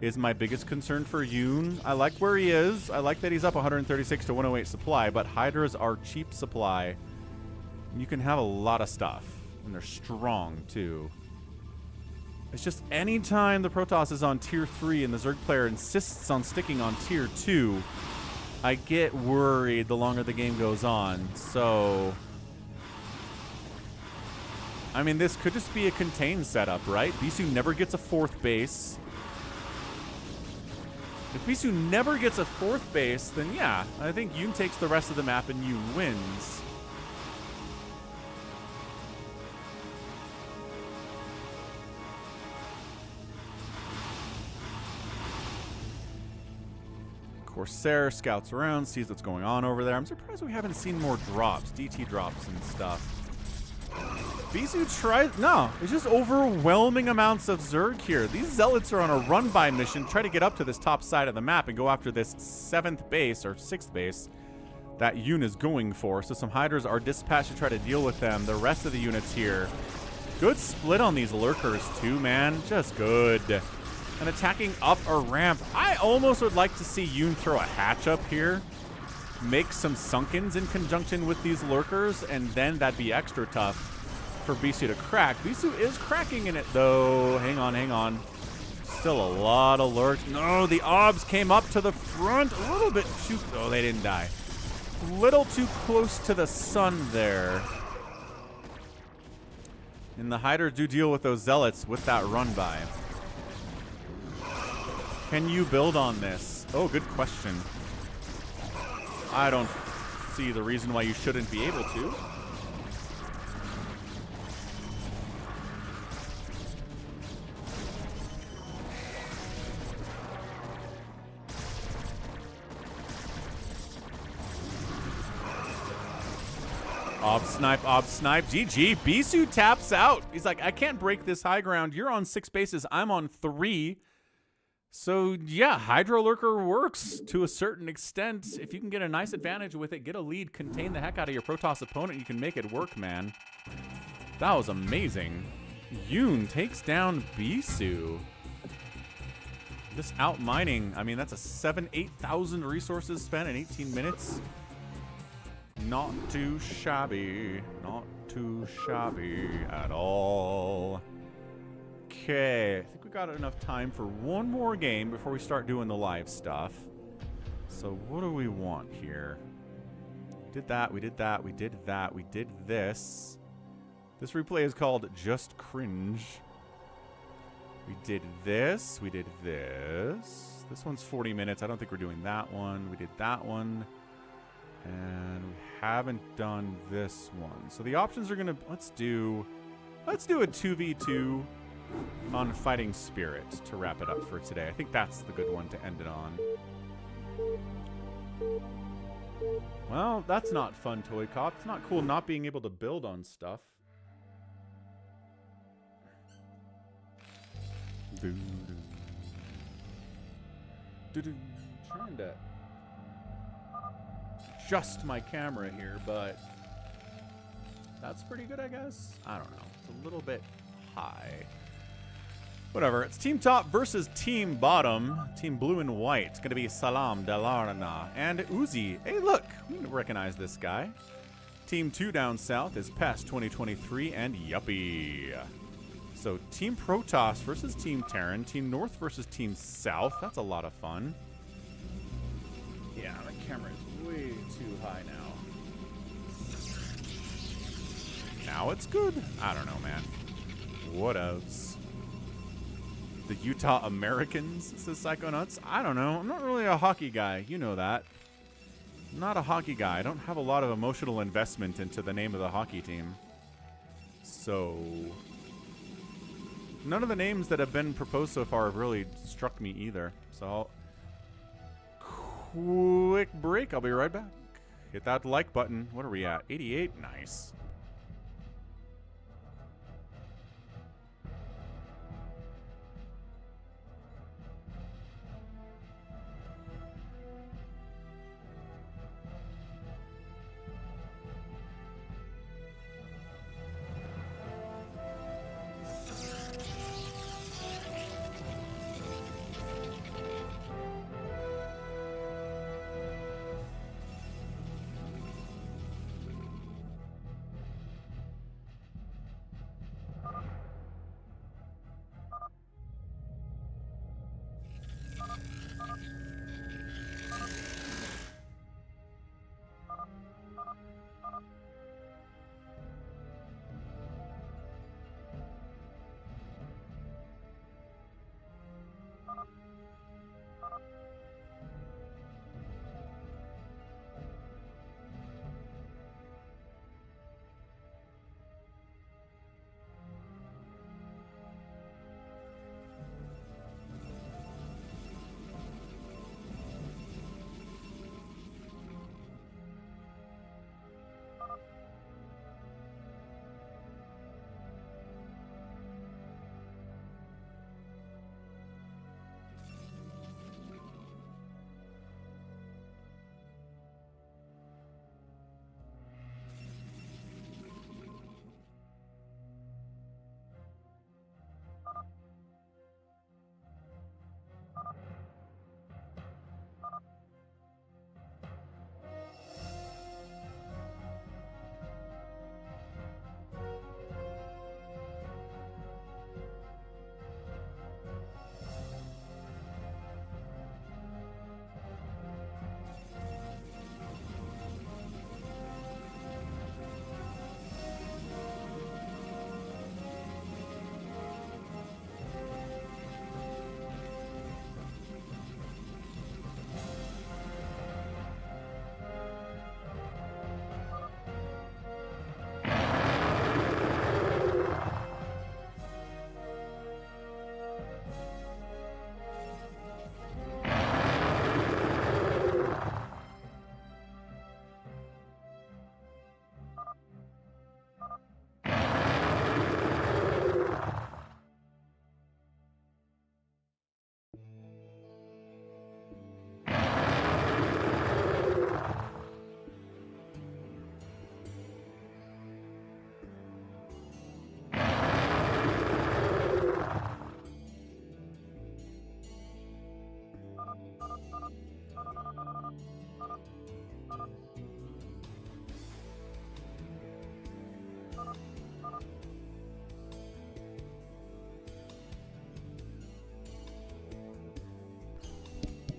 is my biggest concern for Yoon. I like where he is. I like that he's up 136 to 108 supply, but Hydras are cheap supply. You can have a lot of stuff, and they're strong, too. It's just anytime the Protoss is on tier 3 and the Zerg player insists on sticking on tier 2, I get worried the longer the game goes on. So, I mean, this could just be a contained setup, right? Bisu never gets a 4th base. If Bisu never gets a 4th base, then yeah, I think Yoon takes the rest of the map and Yoon wins. Corsair scouts around, sees what's going on over there. I'm surprised we haven't seen more drops, DT drops and stuff. Bisu tries, no, it's just overwhelming amounts of Zerg here. These Zealots are on a run-by mission, try to get up to this top side of the map and go after this 7th base, or 6th base, that Yoon is going for. So some Hydras are dispatched to try to deal with them. The rest of the units here. Good split on these Lurkers too, man. Just good. And attacking up a ramp. I almost would like to see Yoon throw a hatch up here. Make some Sunkens in conjunction with these Lurkers, and then that'd be extra tough for Bisu to crack. Bisu is cracking in it, though. Hang on, hang on. Still a lot of lurks. No, the Obs came up to the front a little bit too... Oh, they didn't die. A little too close to the sun there. And the Hydras do deal with those Zealots with that run-by. Can you build on this? Oh, good question. I don't see the reason why you shouldn't be able to. Ob snipe, GG. Bisu taps out. He's like, I can't break this high ground. You're on 6 bases. I'm on 3. So, yeah, Hydro Lurker works to a certain extent. If you can get a nice advantage with it, get a lead, contain the heck out of your Protoss opponent, you can make it work, man. That was amazing. Yoon takes down Bisu. Just out mining. I mean, that's a 8,000 resources spent in 18 minutes. Not too shabby. Not too shabby at all. Okay, I think we got enough time for one more game before we start doing the live stuff. So what do we want here? We did that, we did that, we did that, we did this. This replay is called Just Cringe. We did this, we did this. This one's 40 minutes. I don't think we're doing that one. We did that one. And we haven't done this one. So the options are gonna, let's do a 2v2 on Fighting Spirit to wrap it up for today. I think that's the good one to end it on. Well, that's not fun, ToyCop. It's not cool not being able to build on stuff. Trying to adjust my camera here, but That's pretty good, I guess. I don't know. It's a little bit high. Whatever. It's Team Top versus Team Bottom. Team Blue and White. It's going to be Salam, Dalarna, and Uzi. Hey, look. We recognize this guy. Team 2 down south is Pest 2023 and Yuppie. So Team Protoss versus Team Terran. Team North versus Team South. That's a lot of fun. Yeah, the camera is way too high now. Now it's good. I don't know, man. What else? The Utah Americans, says Psychonuts. I don't know. I'm not really a hockey guy. You know that. I'm not a hockey guy. I don't have a lot of emotional investment into the name of the hockey team. So, none of the names that have been proposed so far have really struck me either. So, quick break. I'll be right back. Hit that like button. What are we at? 88? Nice.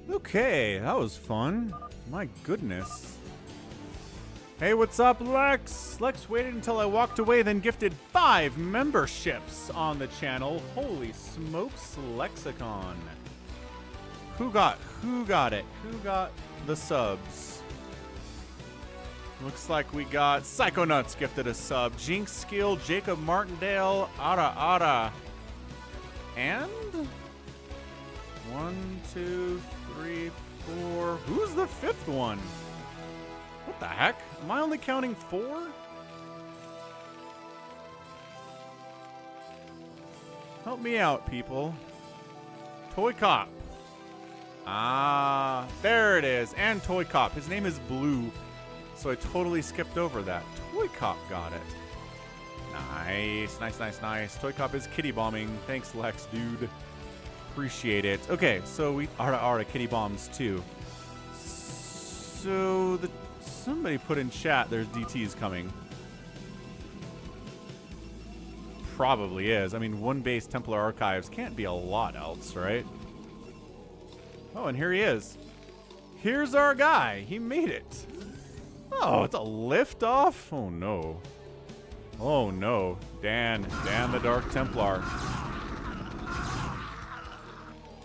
Okay, that was fun. My goodness. Hey, what's up, Lex? Lex waited until I walked away, then gifted 5 memberships on the channel. Holy smokes, Lexicon. Who got it? Who got the subs? Looks like we got Psychonuts gifted a sub. Jinx Skill, Jacob Martindale, Ara. And 1, 2, 3, 4. Who's the 5th one? What the heck? Am I only counting 4? Help me out, people. ToyCop. Ah, there it is. And ToyCop. His name is Blue. So I totally skipped over that. ToyCop got it. Nice, nice, nice, nice. ToyCop is kitty bombing. Thanks, Lex, dude. Appreciate it. Okay, so we are kitty bombs too. So somebody put in chat there's DTs coming. Probably is. I mean, one base Templar Archives can't be a lot else, right? Oh, and here he is. Here's our guy. He made it. Oh, it's a liftoff? Oh, no. Oh, no. Dan the Dark Templar.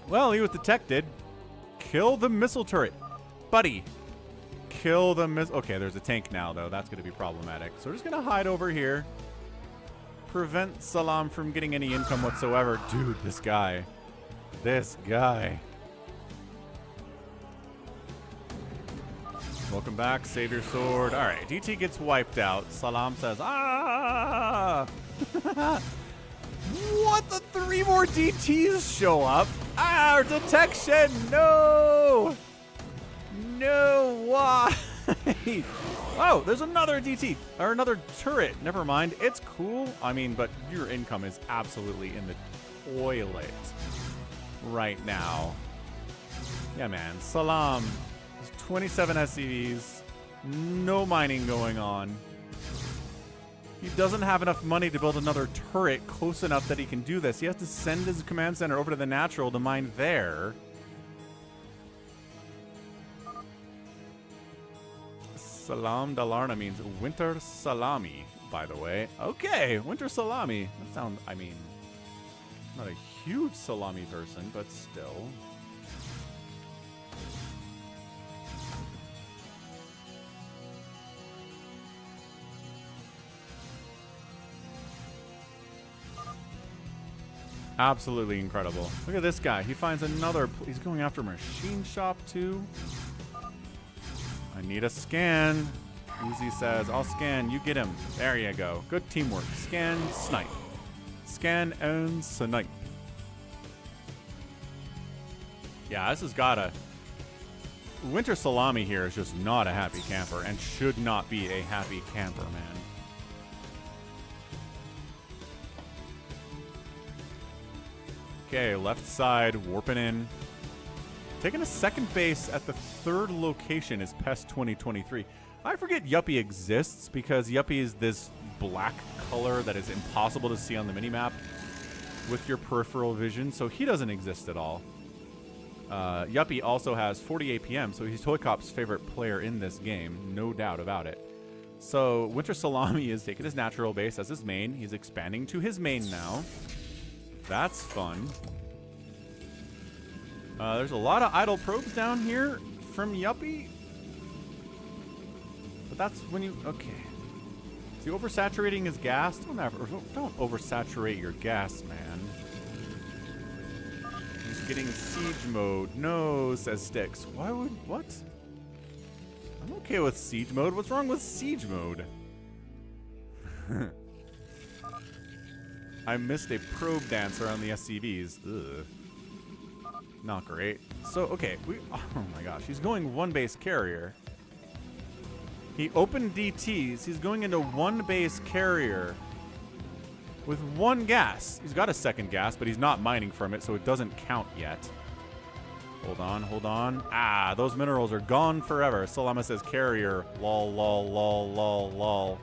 Well, he was detected. Kill the missile turret. Buddy. Kill the missile. Okay, there's a tank now, though. That's going to be problematic. So we're just going to hide over here. Prevent Salam from getting any income whatsoever. Dude, this guy. This guy. Welcome back, SaviorSword. All right, DT gets wiped out. Salam says, ah! What? The 3 more DTs show up? Ah, detection! No! No, why? Oh, there's another DT, or another turret. Never mind, it's cool. I mean, but your income is absolutely in the toilet right now. Yeah, man, Salam. 27 SCVs, no mining going on. He doesn't have enough money to build another turret close enough that he can do this. He has to send his command center over to the natural to mine there. Salam Dalarna means winter salami, by the way. Okay, winter salami. That sounds, I mean, not a huge salami person, but still. Absolutely incredible. Look at this guy. He finds another. He's going after machine shop too. I need a scan. Uzi says, I'll scan. You get him. There you go. Good teamwork. Scan, snipe. Scan and snipe. Yeah, this has got a... Winter Salami here is just not a happy camper and should not be a happy camper, man. Okay, left side, warping in. Taking a second base at the 3rd location is PES 2023. I forget Yuppie exists because Yuppie is this black color that is impossible to see on the minimap with your peripheral vision, so he doesn't exist at all. Yuppie also has 40 APM, so he's ToyCop's favorite player in this game, no doubt about it. So Winter Salami is taking his natural base as his main. He's expanding to his main now. That's fun. There's a lot of idle probes down here from Yuppie. But that's when you... Okay. Is he oversaturating his gas? Don't oversaturate your gas, man. He's getting siege mode. No, says Styx. Why would... What? I'm okay with siege mode. What's wrong with siege mode? I missed a probe dance around the SCVs. Ugh. Not great. So, okay. Oh my gosh. He's going 1 base carrier. He opened DTs. He's going into 1 base carrier with 1 gas. He's got a 2nd gas, but he's not mining from it, so it doesn't count yet. Hold on, hold on. Ah, those minerals are gone forever. Salama says carrier. Lol, lol, lol, lol, lol.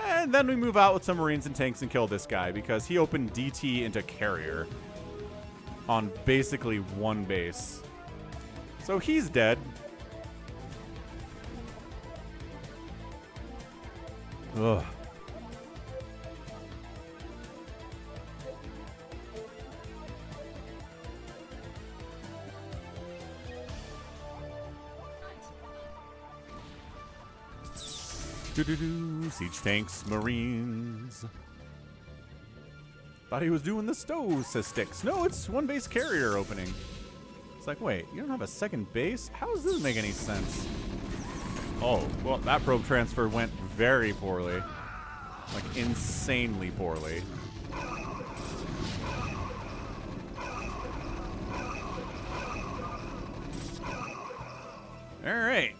And then we move out with some Marines and tanks and kill this guy because he opened DT into carrier on basically 1 base. So he's dead. Ugh. Siege tanks, Marines. Thought he was doing the stow, says Styx. No, it's 1 base carrier opening. It's like, wait, you don't have a 2nd base? How does this make any sense? Oh, well, that probe transfer went very poorly. Like, insanely poorly. All right.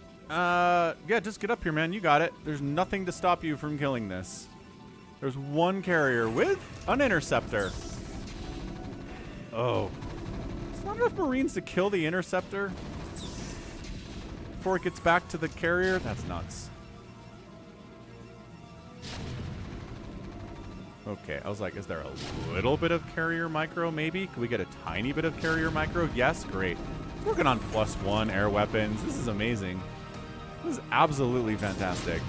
Yeah, just get up here, man. You got it. There's nothing to stop you from killing this. There's one carrier with an interceptor. Oh. It's not enough Marines to kill the interceptor before it gets back to the carrier? That's nuts. Okay, I was like, is there a little bit of carrier micro maybe? Can we get a tiny bit of carrier micro? Yes, great. Working on +1 air weapons. This is amazing. This is absolutely fantastic.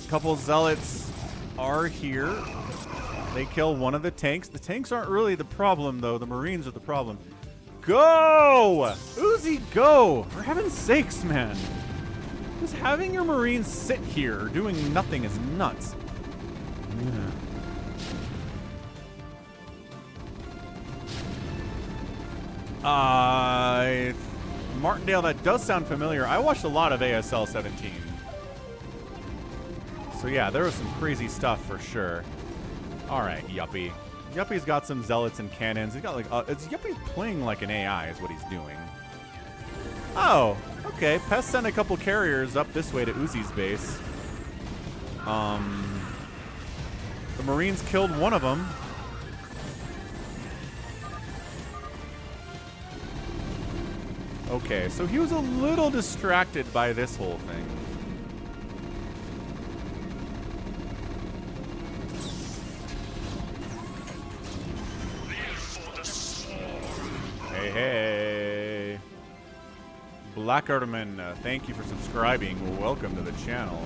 Couple zealots are here. They kill one of the tanks. The tanks aren't really the problem, though. The Marines are the problem. Go! Uzi, go! For heaven's sakes, man. Just having your Marines sit here doing nothing is nuts. Martindale, that does sound familiar. I watched a lot of ASL 17. So yeah, there was some crazy stuff for sure. All right, Yuppie. Yuppie's got some zealots and cannons. He's got like, Yuppie's playing like an AI is what he's doing. Oh, okay. Pest sent a couple carriers up this way to Uzi's base. The Marines killed one of them. Okay, so he was a little distracted by this whole thing. Hey, hey. Blackerman, thank you for subscribing. Welcome to the channel.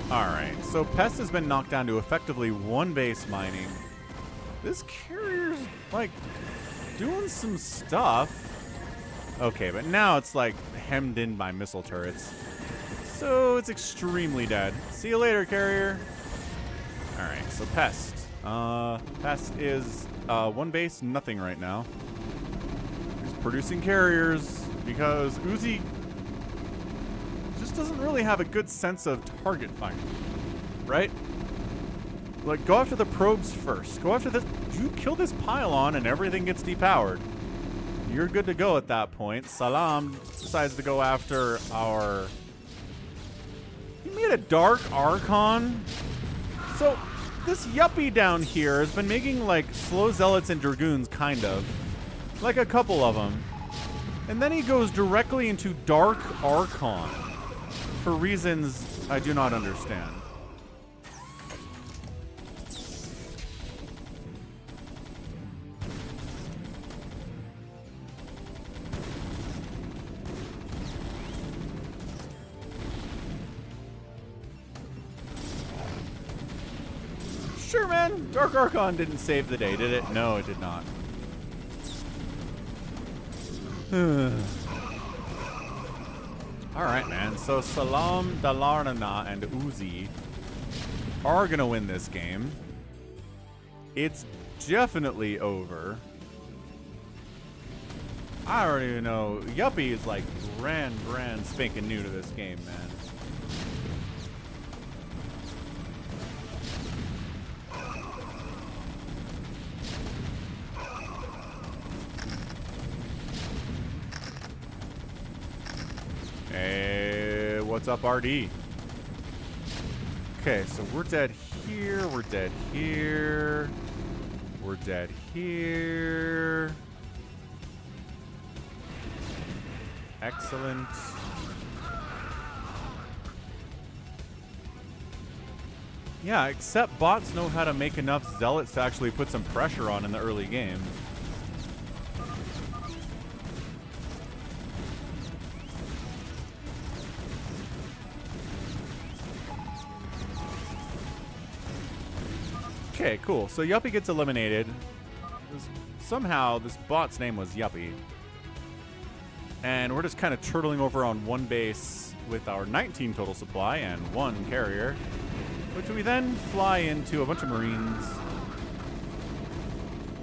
Alright, so Pest has been knocked down to effectively one base mining. This carrier's, like, doing some stuff. Okay, but now it's, like, hemmed in by missile turrets. So it's extremely dead. See you later, carrier. Alright, so Pest. Pest is one base, nothing right now. He's producing carriers because Uzi just doesn't really have a good sense of target finding, right? Like, go after the probes first. Go after this. You kill this pylon and everything gets depowered. You're good to go at that point. Salam decides to go after our... He made a Dark Archon. So, this Yuppie down here has been making, like, slow zealots and dragoons, kind of. Like a couple of them. And then he goes directly into Dark Archon. For reasons I do not understand. Sure, man. Dark Archon didn't save the day, did it? No, it did not. Alright, man. So Salam, Dalarnana, and Uzi are going to win this game. It's definitely over. I don't even know. Yuppie is like brand spanking new to this game, man. Hey, what's up, RD? Okay, so we're dead here, we're dead here, we're dead here. Excellent. Yeah, except bots know how to make enough zealots to actually put some pressure on in the early game. Okay, cool. So Yuppie gets eliminated. Somehow this bot's name was Yuppie. And we're just kind of turtling over on one base with our 19 total supply and one carrier, which we then fly into a bunch of Marines.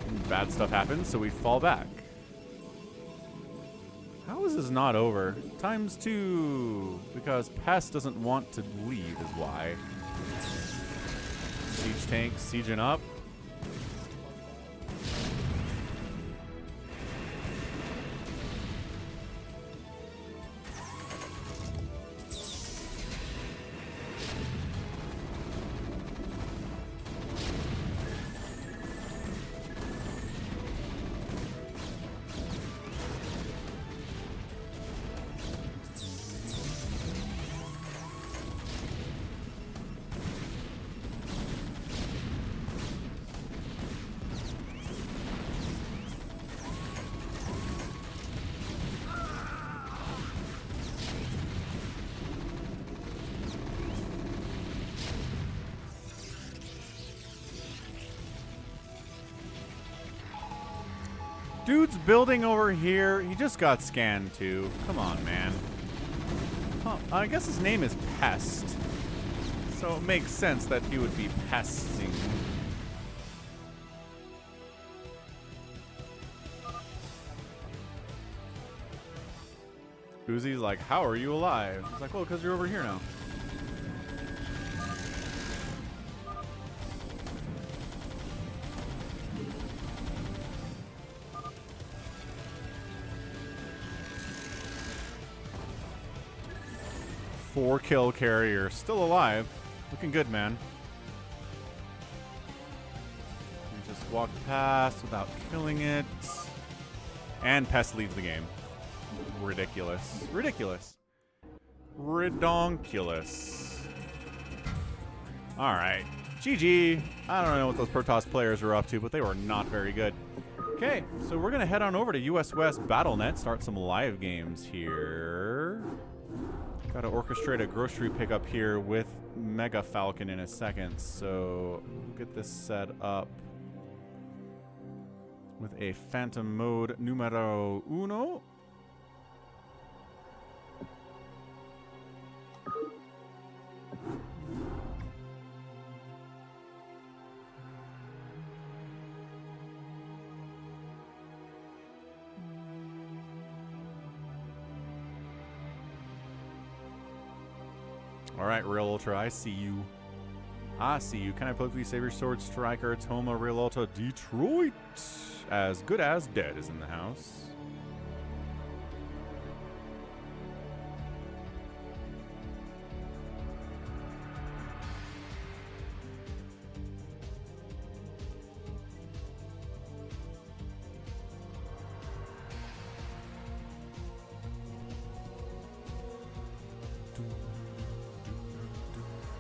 And bad stuff happens, so we fall back. How is this not over? ×2, because Pest doesn't want to leave is why. Siege tank sieging up. Dude's building over here. He just got scanned too. Come on, man. Huh. I guess his name is Pest. So it makes sense that he would be pesting. Uzi's like, how are you alive? He's like, well, because you're over here now. Four kill carrier, still alive. Looking good, man. He just walked past without killing it. And Pest leaves the game. Ridiculous. Ridiculous. Redonkulous. Alright. GG. I don't know what those Protoss players were up to, but they were not very good. Okay, so we're going to head on over to US West BattleNet, start some live games here. Got to orchestrate a grocery pickup here with Mega Falcon in a second, so we'll get this set up with a Phantom mode numero uno. All right, Realultra, I see you. I see you. Can I play please SaviorSword Striker Toma Realultra Detroit? As good as dead is in the house.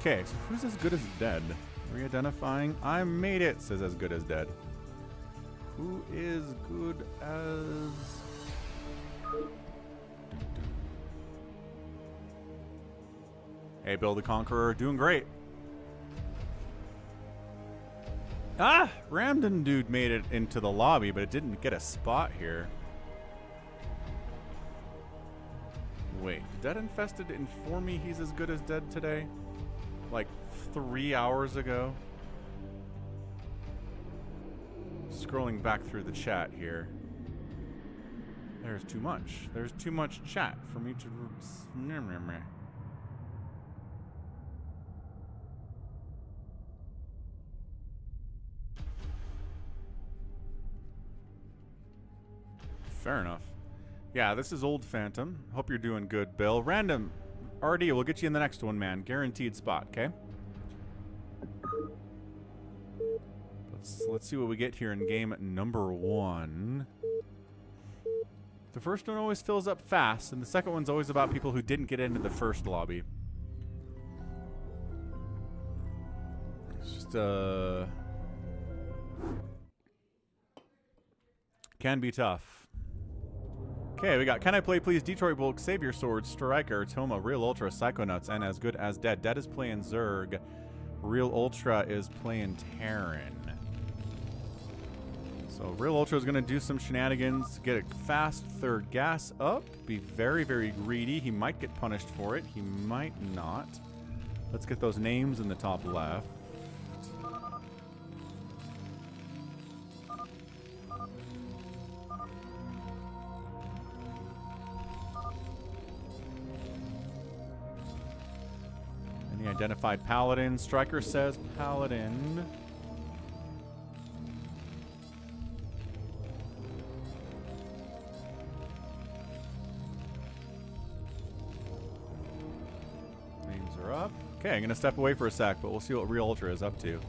Okay, so who's as good as dead? Re-identifying. I made it, says as good as dead. Who is good as... Hey, Bill the Conqueror, doing great. Ah! Ramden dude made it into the lobby, but it didn't get a spot here. Wait, did DeadInfested inform me he's as good as dead today? Like 3 hours ago. Scrolling back through the chat here. There's too much. There's too much chat for me to... Fair enough. Yeah, this is Old Phantom. Hope you're doing good, Bill. Random RD, we'll get you in the next one, man. Guaranteed spot, okay? Let's see what we get here in game number 1. The first one always fills up fast, and the second one's always about people who didn't get into the first lobby. It's just, can be tough. Okay, we got Can I Play Please, Detroit Bulk, SaviorSword, Striker, Toma, Realultra, Psychonuts, and As Good As Dead. Dead is playing Zerg. Realultra is playing Terran. So Realultra is going to do some shenanigans, get a fast third gas up, be very, very greedy. He might get punished for it. He might not. Let's get those names in the top left. Identified paladin. Striker says paladin. Names are up. Okay, I'm going to step away for a sec, but we'll see what Realultra is up to.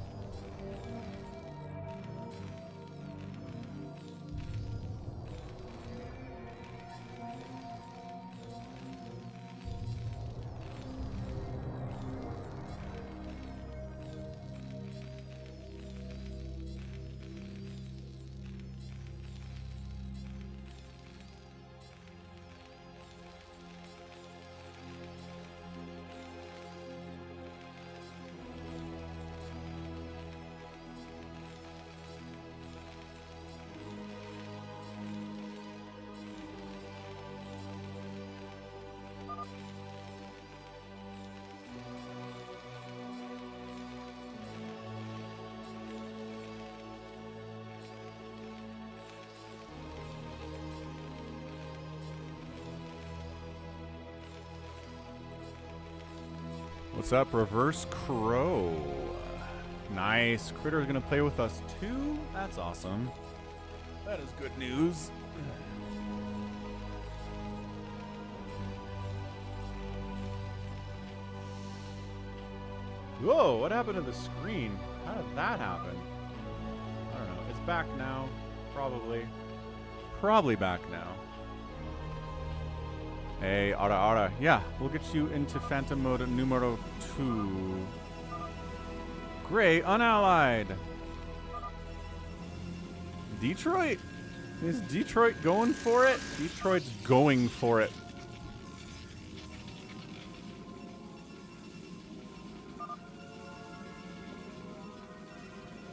What's up, Reverse Crow? Nice. Critter's gonna play with us too? That's awesome. That is good news. Whoa, what happened to the screen? How did that happen? I don't know. It's back now. Probably. Probably back now. Hey, Ara. Yeah, we'll get you into Phantom Mode numero 2. Gray, unallied. Detroit? Is Detroit going for it? Detroit's going for it.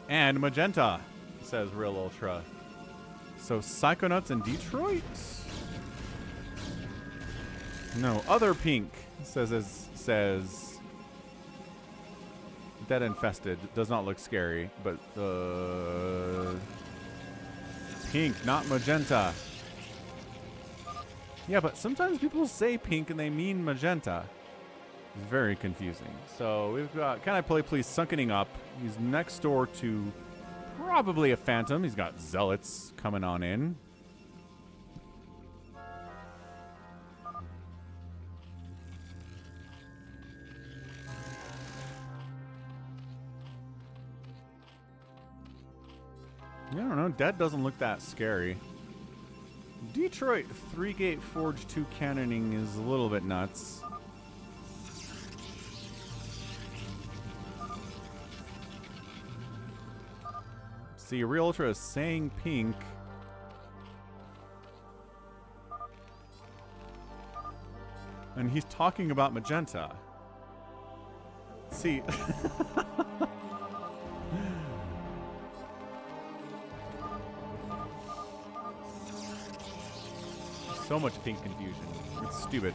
And Magenta, says Realultra. So Psychonuts and Detroit? No, other pink says DeadInfested. Does not look scary, but pink, not magenta. Yeah, but sometimes people say pink and they mean magenta. It's very confusing. So we've got CanIplayplz sunkening up. He's next door to probably a Phantom. He's got Zealots coming on in. I don't know. Dead doesn't look that scary. Detroit 3-gate Forge 2 cannoning is a little bit nuts. See, Realultra is saying pink. And he's talking about magenta. See. So much pink confusion. It's stupid.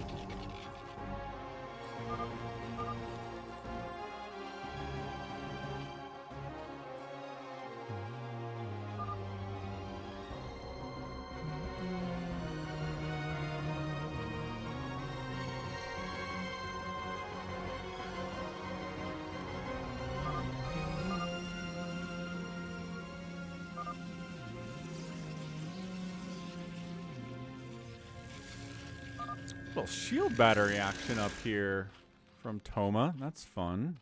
Little shield battery action up here from Toma. That's fun.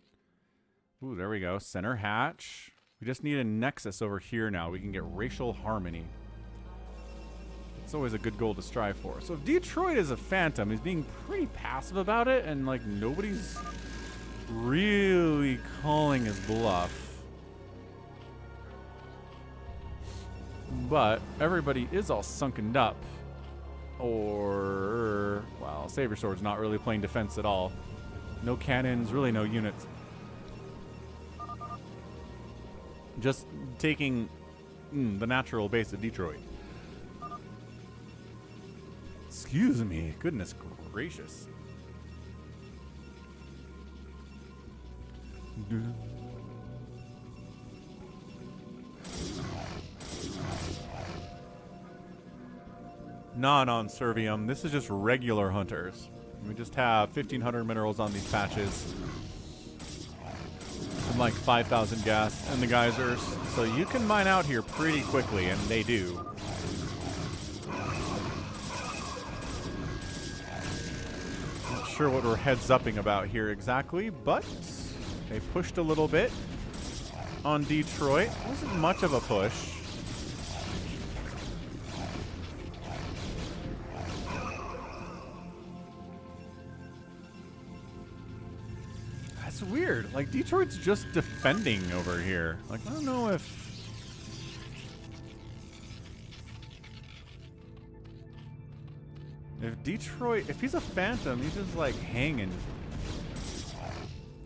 Ooh, there we go. Center hatch. We just need a nexus over here now. We can get racial harmony. It's always a good goal to strive for. So if Detroit is a Phantom, he's being pretty passive about it, and like nobody's really calling his bluff. But everybody is all sunkened up. Or, well, SaviorSword's not really playing defense at all. No cannons, really no units. Just taking the natural base of Detroit. Excuse me, goodness gracious. Non Servium. This is just regular hunters. We just have 1,500 minerals on these patches. and like 5,000 gas in the geysers. So you can mine out here pretty quickly, and they do. Not sure what we're heads-upping about here exactly, but they pushed a little bit on Detroit. Wasn't much of a push. That's weird. Like, Detroit's just defending over here. Like, I don't know if... If Detroit... If he's a Phantom, he's just, like, hanging.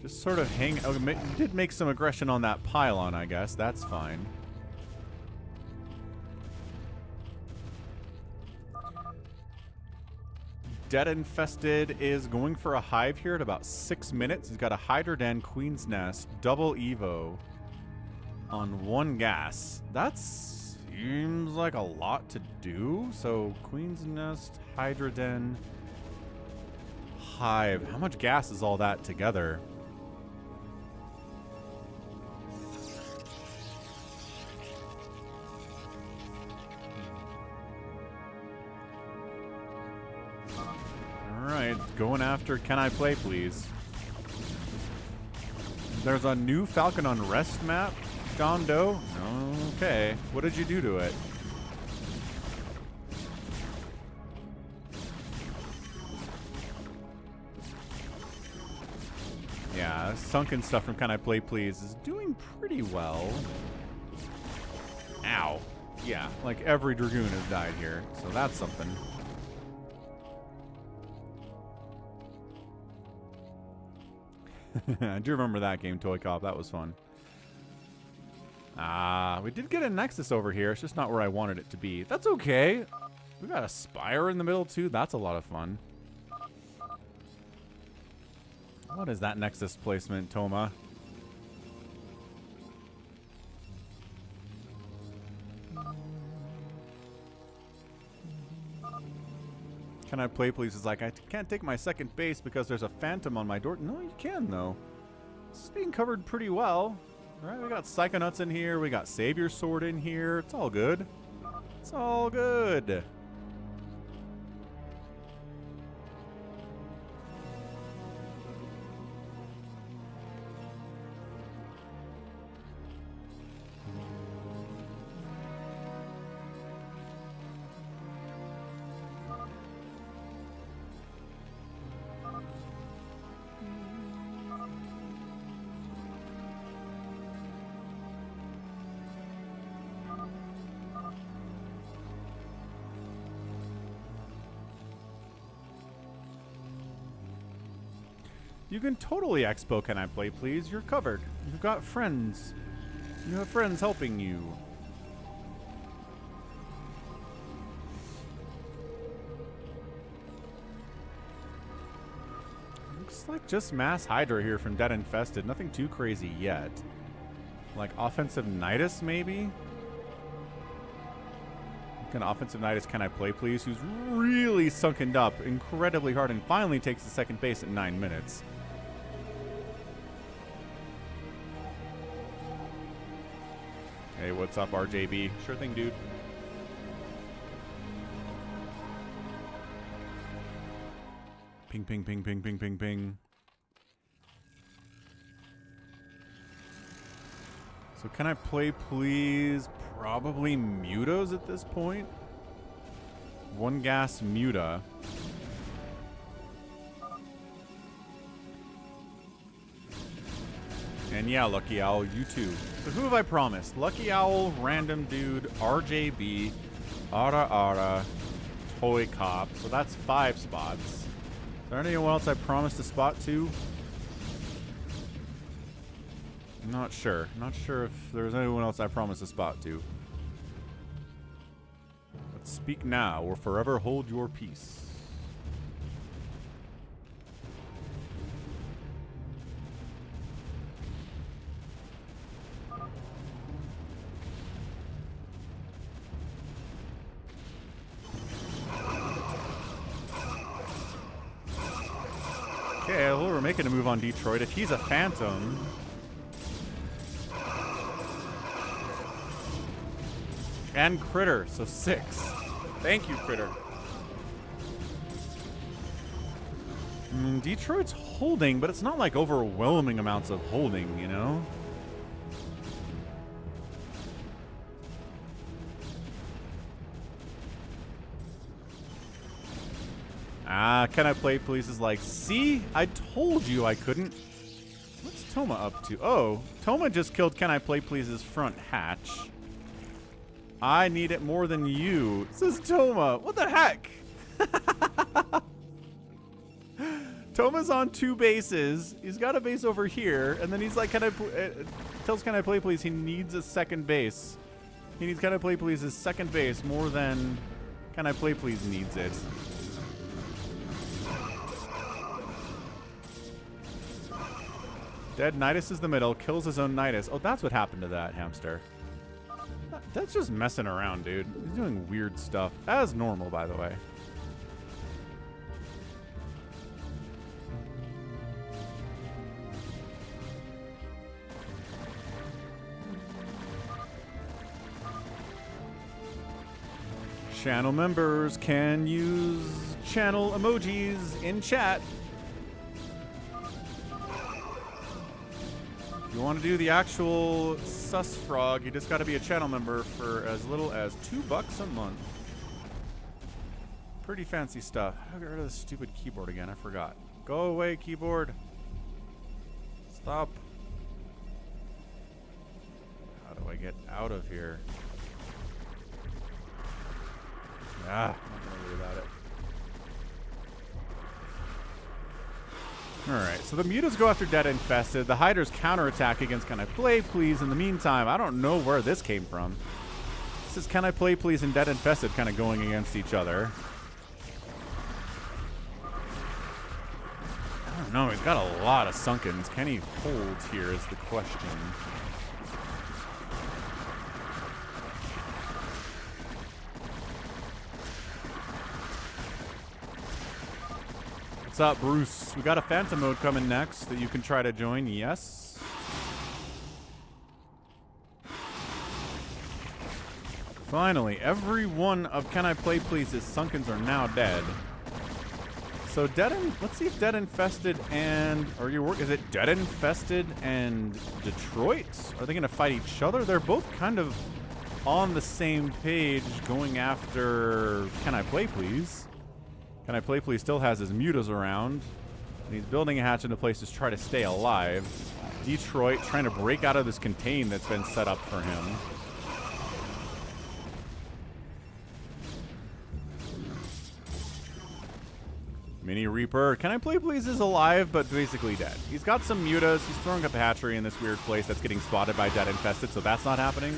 Just sort of hang... Oh, he did make some aggression on that pylon, I guess. That's fine. DeadInfested is going for a hive here at about 6 minutes. He's got a Hydra Den, Queen's Nest, double Evo on 1 gas. That seems like a lot to do. So Queen's Nest, Hydra Den, hive. How much gas is all that together? Alright, going after Can I Play Please? There's a new Falcon Unrest map, JohnDoe? Okay, what did you do to it? Yeah, sunken stuff from Can I Play Please is doing pretty well. Ow. Yeah, like every Dragoon has died here, so that's something. I do remember that game, ToyCop. That was fun. We did get a Nexus over here. It's just not where I wanted it to be. That's okay. We got a Spire in the middle, too. That's a lot of fun. What is that Nexus placement, Toma? Can I Play Please is like, I can't take my second base because there's a Phantom on my door. No, you can, though. This is being covered pretty well. All right, we got Psychonuts in here. We got SaviorSword in here. It's all good. It's all good. You can totally expo Can I Play Please. You're covered. You've got friends. You have friends helping you. Looks like just mass Hydra here from DeadInfested. Nothing too crazy yet. Like offensive Nidus maybe? An offensive Nidus Can I Play Please, who's really sunken up incredibly hard and finally takes the second base at 9 minutes. Hey, what's up, RJB? Sure thing, dude. Ping, ping, ping, ping, ping, ping, ping. So Can I Play Please? Probably Mutas at this point. 1 gas Muta. And yeah, Lucky Owl, you too. So who have I promised? Lucky Owl, Random Dude, RJB, Ara, ToyCop. So that's 5 spots. Is there anyone else I promised a spot to? Not sure. Not sure if there's anyone else I promised a spot to. But speak now or forever hold your peace. Okay, well, we're making a move on Detroit. If he's a Phantom, And Critter, so 6. Thank you, Critter. Detroit's holding, but it's not like overwhelming amounts of holding, you know? Can I play please is like, see? I told you I couldn't. What's Toma up to? Oh, Toma just killed Can I Play Please's front hatch. I need it more than you, says Toma. What the heck? Toma's on 2 bases. He's got a base over here, and then he's like, tells Can I Play Please he needs a second base. He needs Can I Play Please's second base more than Can I Play Please needs it. Dead Nidus is the middle, kills his own Nidus. Oh, that's what happened to that hamster. That's just messing around, dude. He's doing weird stuff. As normal, by the way. Channel members can use channel emojis in chat. If you want to do the actual sus frog, you just got to be a channel member for as little as $2 a month. Pretty fancy stuff. I'll get rid of the stupid keyboard again. I forgot. Go away, keyboard. Stop. How do I get out of here? Ah, I'm not gonna worry about it. Alright, so the mutas go after DeadInfested. The hiders counterattack against Can I Play Please. In the meantime, I don't know where this came from. This is Can I Play Please and DeadInfested kind of going against each other. I don't know, he's got a lot of sunkens. Can he hold here is the question. What's up, Bruce? We got a Phantom mode coming next that you can try to join. Yes. Finally, every one of Can I Play Please's sunkens are now dead. So let's see if DeadInfested and is it DeadInfested and Detroit? Are they gonna fight each other? They're both kind of on the same page going after Can I Play Please. Can I Play Please still has his mutas around. And he's building a hatch into place to try to stay alive. Detroit trying to break out of this contain that's been set up for him. Mini Reaper. Can I Play Please is alive, but basically dead. He's got some mutas. He's throwing up a hatchery in this weird place that's getting spotted by DeadInfested, so that's not happening.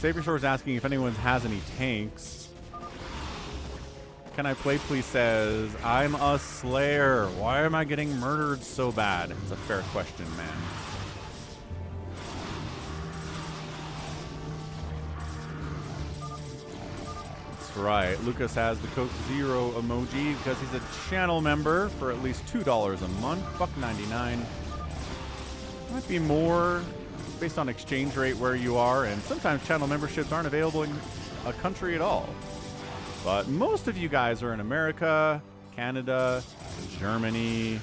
SaviorSword is asking if anyone has any tanks. Can I Play Please says, I'm a slayer. Why am I getting murdered so bad? It's a fair question, man. That's right. Lucas has the Coke Zero emoji because he's a channel member for at least $2 a month. $1.99. Might be more based on exchange rate where you are, and sometimes channel memberships aren't available in a country at all. But most of you guys are in America, Canada, Germany.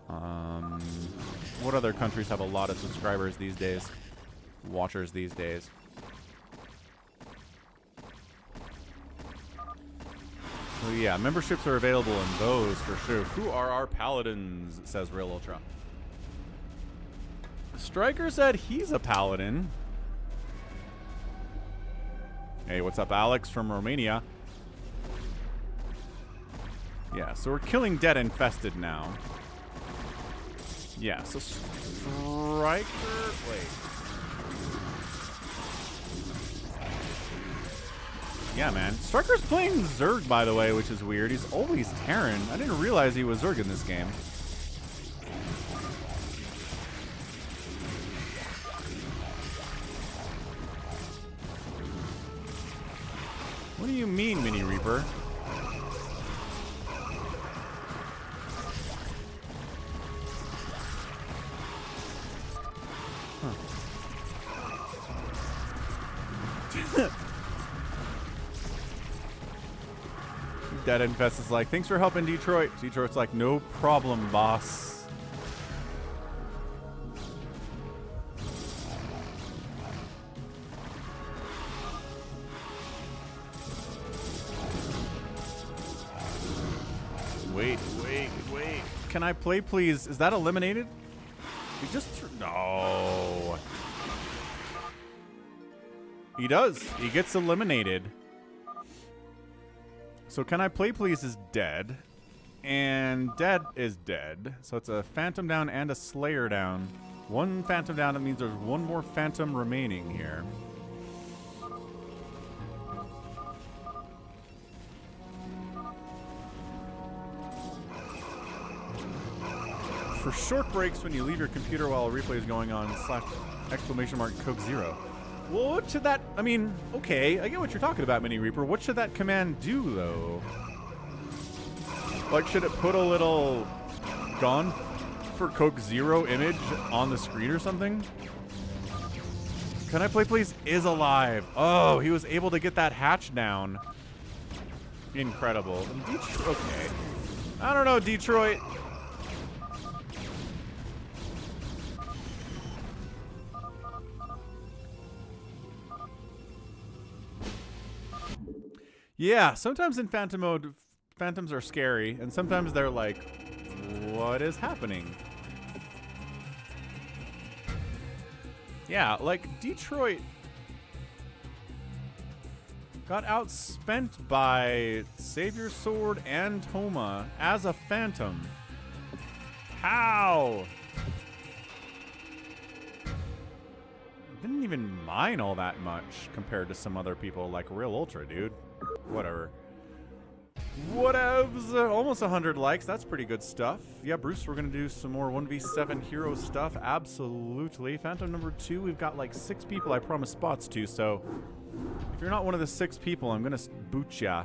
What other countries have a lot of subscribers these days? Watchers these days. So yeah, memberships are available in those for sure. Who are our paladins, says Realultra. Striker said he's a paladin. Hey, what's up, Alex from Romania? Yeah, so we're killing DeadInfested now. Yeah, so Striker... Wait. Yeah, man. Striker's playing Zerg, by the way, which is weird. He's always Terran. I didn't realize he was Zerg in this game. What do you mean, Mini Reaper? DeadInfested is like, thanks for helping Detroit. Detroit's like, no problem, boss. Wait. Can I play, please? Is that eliminated? He just no. He does. He gets eliminated. So can I play, please is dead. And dead is dead. So it's a phantom down and a slayer down. One phantom down, that means there's one more phantom remaining here. For short breaks when you leave your computer while a replay is going on, / Coke 0. Well, what should that, I mean, okay, I get what you're talking about, Mini Reaper. What should that command do, though? Like, should it put a little gone for Coke 0 image on the screen or something? Can I play, please? Is alive. Oh, he was able to get that hatch down. Incredible. Okay. I don't know, Detroit. Yeah, sometimes in Phantom mode, Phantoms are scary, and sometimes they're like, what is happening? Yeah, like Detroit got outspent by SaviorSword and Toma as a Phantom. How? Didn't even mine all that much compared to some other people like Realultra, dude. Whatever. Whatevs. Almost 100 likes. That's pretty good stuff. Yeah, Bruce, we're going to do some more 1v7 hero stuff. Absolutely. Phantom number 2, we've got like 6 people I promised spots to, so if you're not one of the 6 people, I'm going to boot ya.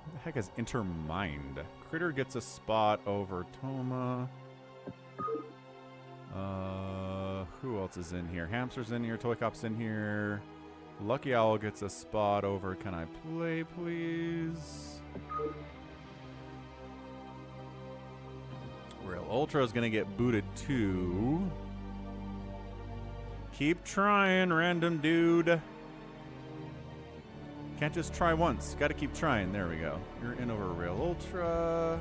What the heck is Intermind? Critter gets a spot over Toma. Who else is in here? Hamster's in here. Toycop's in here. Lucky Owl gets a spot over. Can I play, please? Realultra is going to get booted too. Keep trying, random dude. Can't just try once. Got to keep trying. There we go. You're in over Realultra.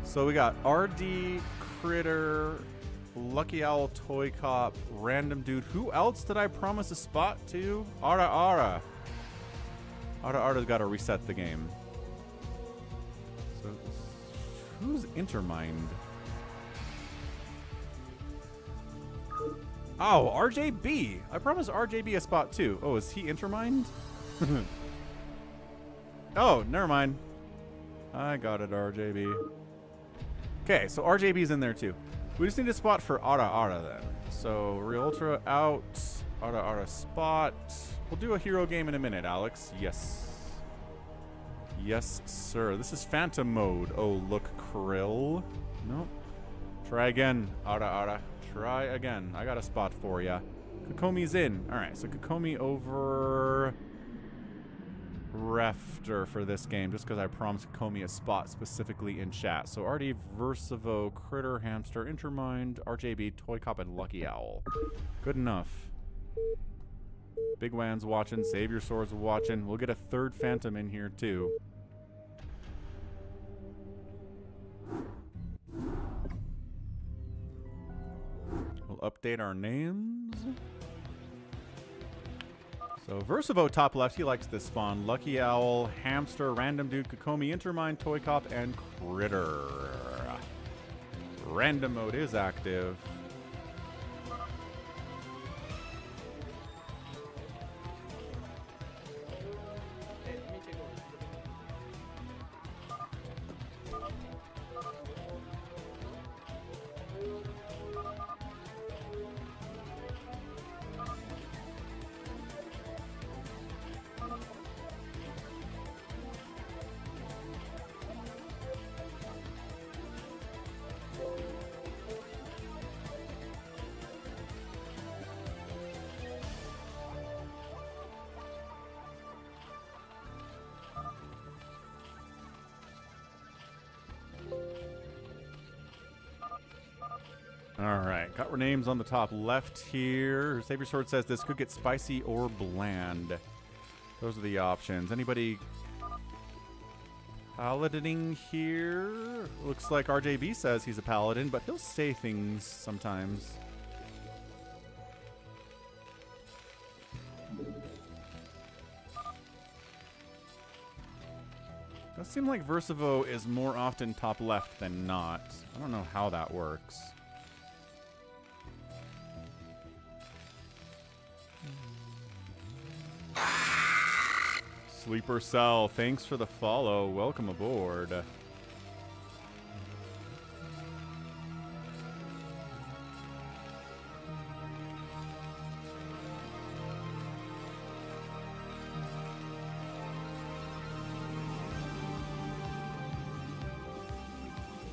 So we got RD, Critter, Lucky Owl, ToyCop, random dude. Who else did I promise a spot to? Ara. Ara's got to reset the game. So who's Intermind? Oh, RJB. I promised RJB a spot too. Oh, is he Intermind? Oh, never mind. I got it, RJB. Okay, so RJB's in there too. We just need a spot for Ara then. So Realultra out, Ara spot. We'll do a hero game in a minute, Alex. Yes. Yes, sir. This is Phantom mode. Oh, look, Krill. Nope. Try again, Ara. Try again. I got a spot for ya. Kokomi's in. All right, so Kokomi over Refter for this game, just because I promised Kokomi a spot specifically in chat. So RD, Verszivo, Critter, Hamster, Intermind, RJB, ToyCop, and Lucky Owl. Good enough. Bigwan's watching. SaviorSword's watching. We'll get a third Phantom in here too. We'll update our names. So Verszivo top left, he likes this spawn. Lucky Owl, Hamster, Random Dude, Kokomi, Intermind, ToyCop, and Critter. Random mode is active. Alright, got our names on the top left here. SaviorSword says this could get spicy or bland. Those are the options. Anybody paladining here? Looks like RJB says he's a paladin, but he'll say things sometimes. Does seem like Verszivo is more often top left than not. I don't know how that works. Sleeper Cell, thanks for the follow. Welcome aboard.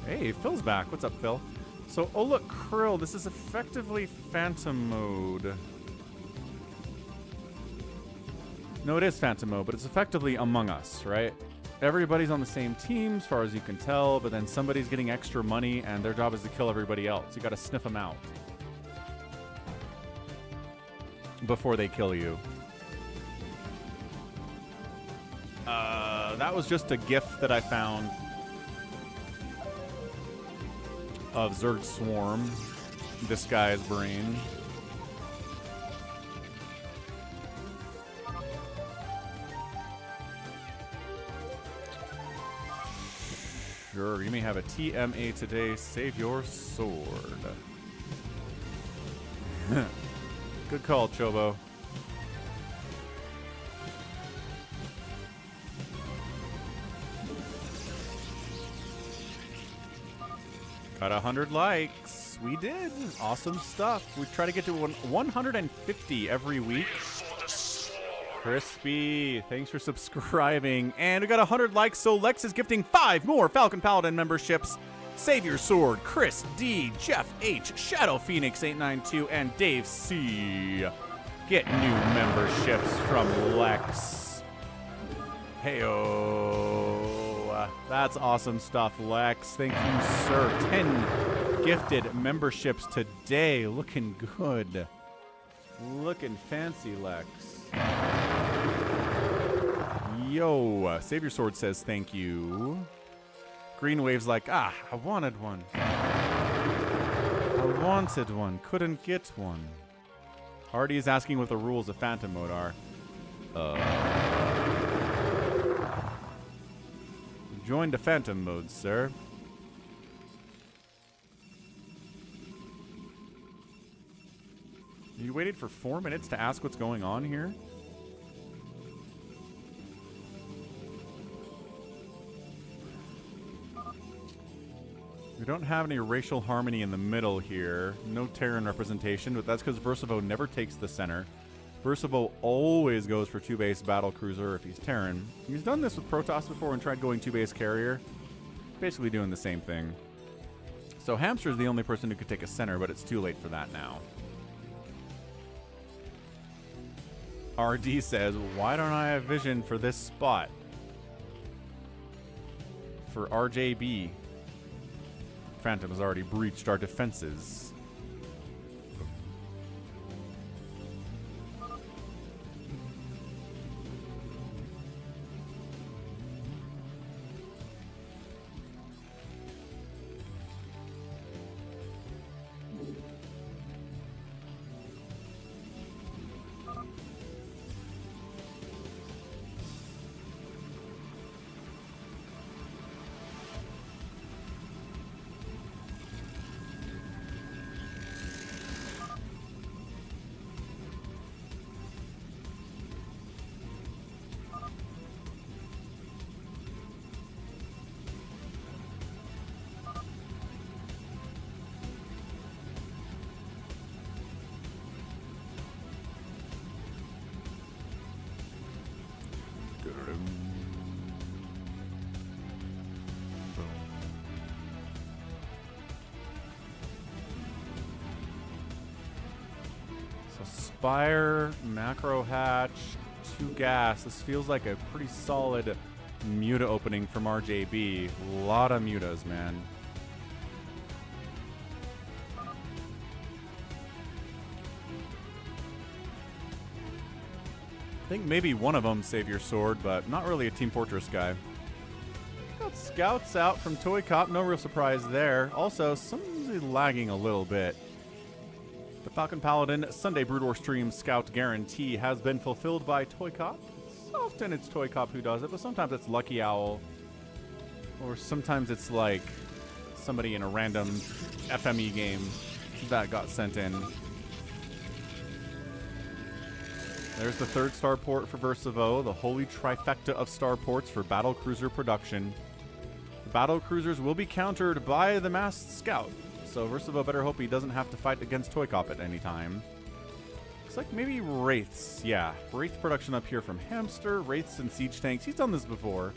Hey, Phil's back. What's up, Phil? So, oh look, Krill, this is effectively Phantom mode. No, it is Phantom mode, but it's effectively Among Us, right? Everybody's on the same team, as far as you can tell, but then somebody's getting extra money, and their job is to kill everybody else. You gotta sniff them out before they kill you. That was just a GIF that I found of Zerg Swarm, this guy's brain. Sure, you may have a TMA today. Save your sword. Good call, Chobo. Got 100 likes. We did. Awesome stuff. We try to get to 150 every week. Crispy, thanks for subscribing. And we got 100 likes, so Lex is gifting 5 more Falcon Paladin memberships. SaviorSword, Chris D, Jeff H, Shadow Phoenix 892, and Dave C. Get new memberships from Lex. Heyo. That's awesome stuff, Lex. Thank you, sir. 10 gifted memberships today. Looking good. Looking fancy, Lex. Yo, SaviorSword says thank you. Green Wave's like, I wanted one. I wanted one, couldn't get one. Hardy is asking what the rules of Phantom mode are. Join the Phantom mode, sir. You waited for 4 minutes to ask what's going on here? We don't have any racial harmony in the middle here. No Terran representation, but that's because Verszivo never takes the center. Verszivo always goes for 2-base battlecruiser if he's Terran. He's done this with Protoss before and tried going 2-base carrier. Basically doing the same thing. So Hamster is the only person who could take a center, but it's too late for that now. RD says, why don't I have vision for this spot? For RJB. Phantom has already breached our defenses. Spire, macro hatch, 2 gas. This feels like a pretty solid muta opening from RJB. A lot of mutas, man. think maybe one of them SaviorSword, but not really a Team Fortress guy. Got scouts out from ToyCop, no real surprise there. Also, somebody's lagging a little bit. The Falcon Paladin Sunday Brood War stream scout guarantee has been fulfilled by ToyCop. Often it's ToyCop who does it, but sometimes it's Lucky Owl. Or sometimes it's like somebody in a random FME game that got sent in. There's the third starport for Verszivo, the holy trifecta of starports for battle cruiser production. The battle cruisers will be countered by the masked scout, so Verszivo better hope he doesn't have to fight against ToyCop at any time. Looks like maybe Wraiths. Yeah, Wraith production up here from Hamster, Wraiths and Siege Tanks. He's done this before.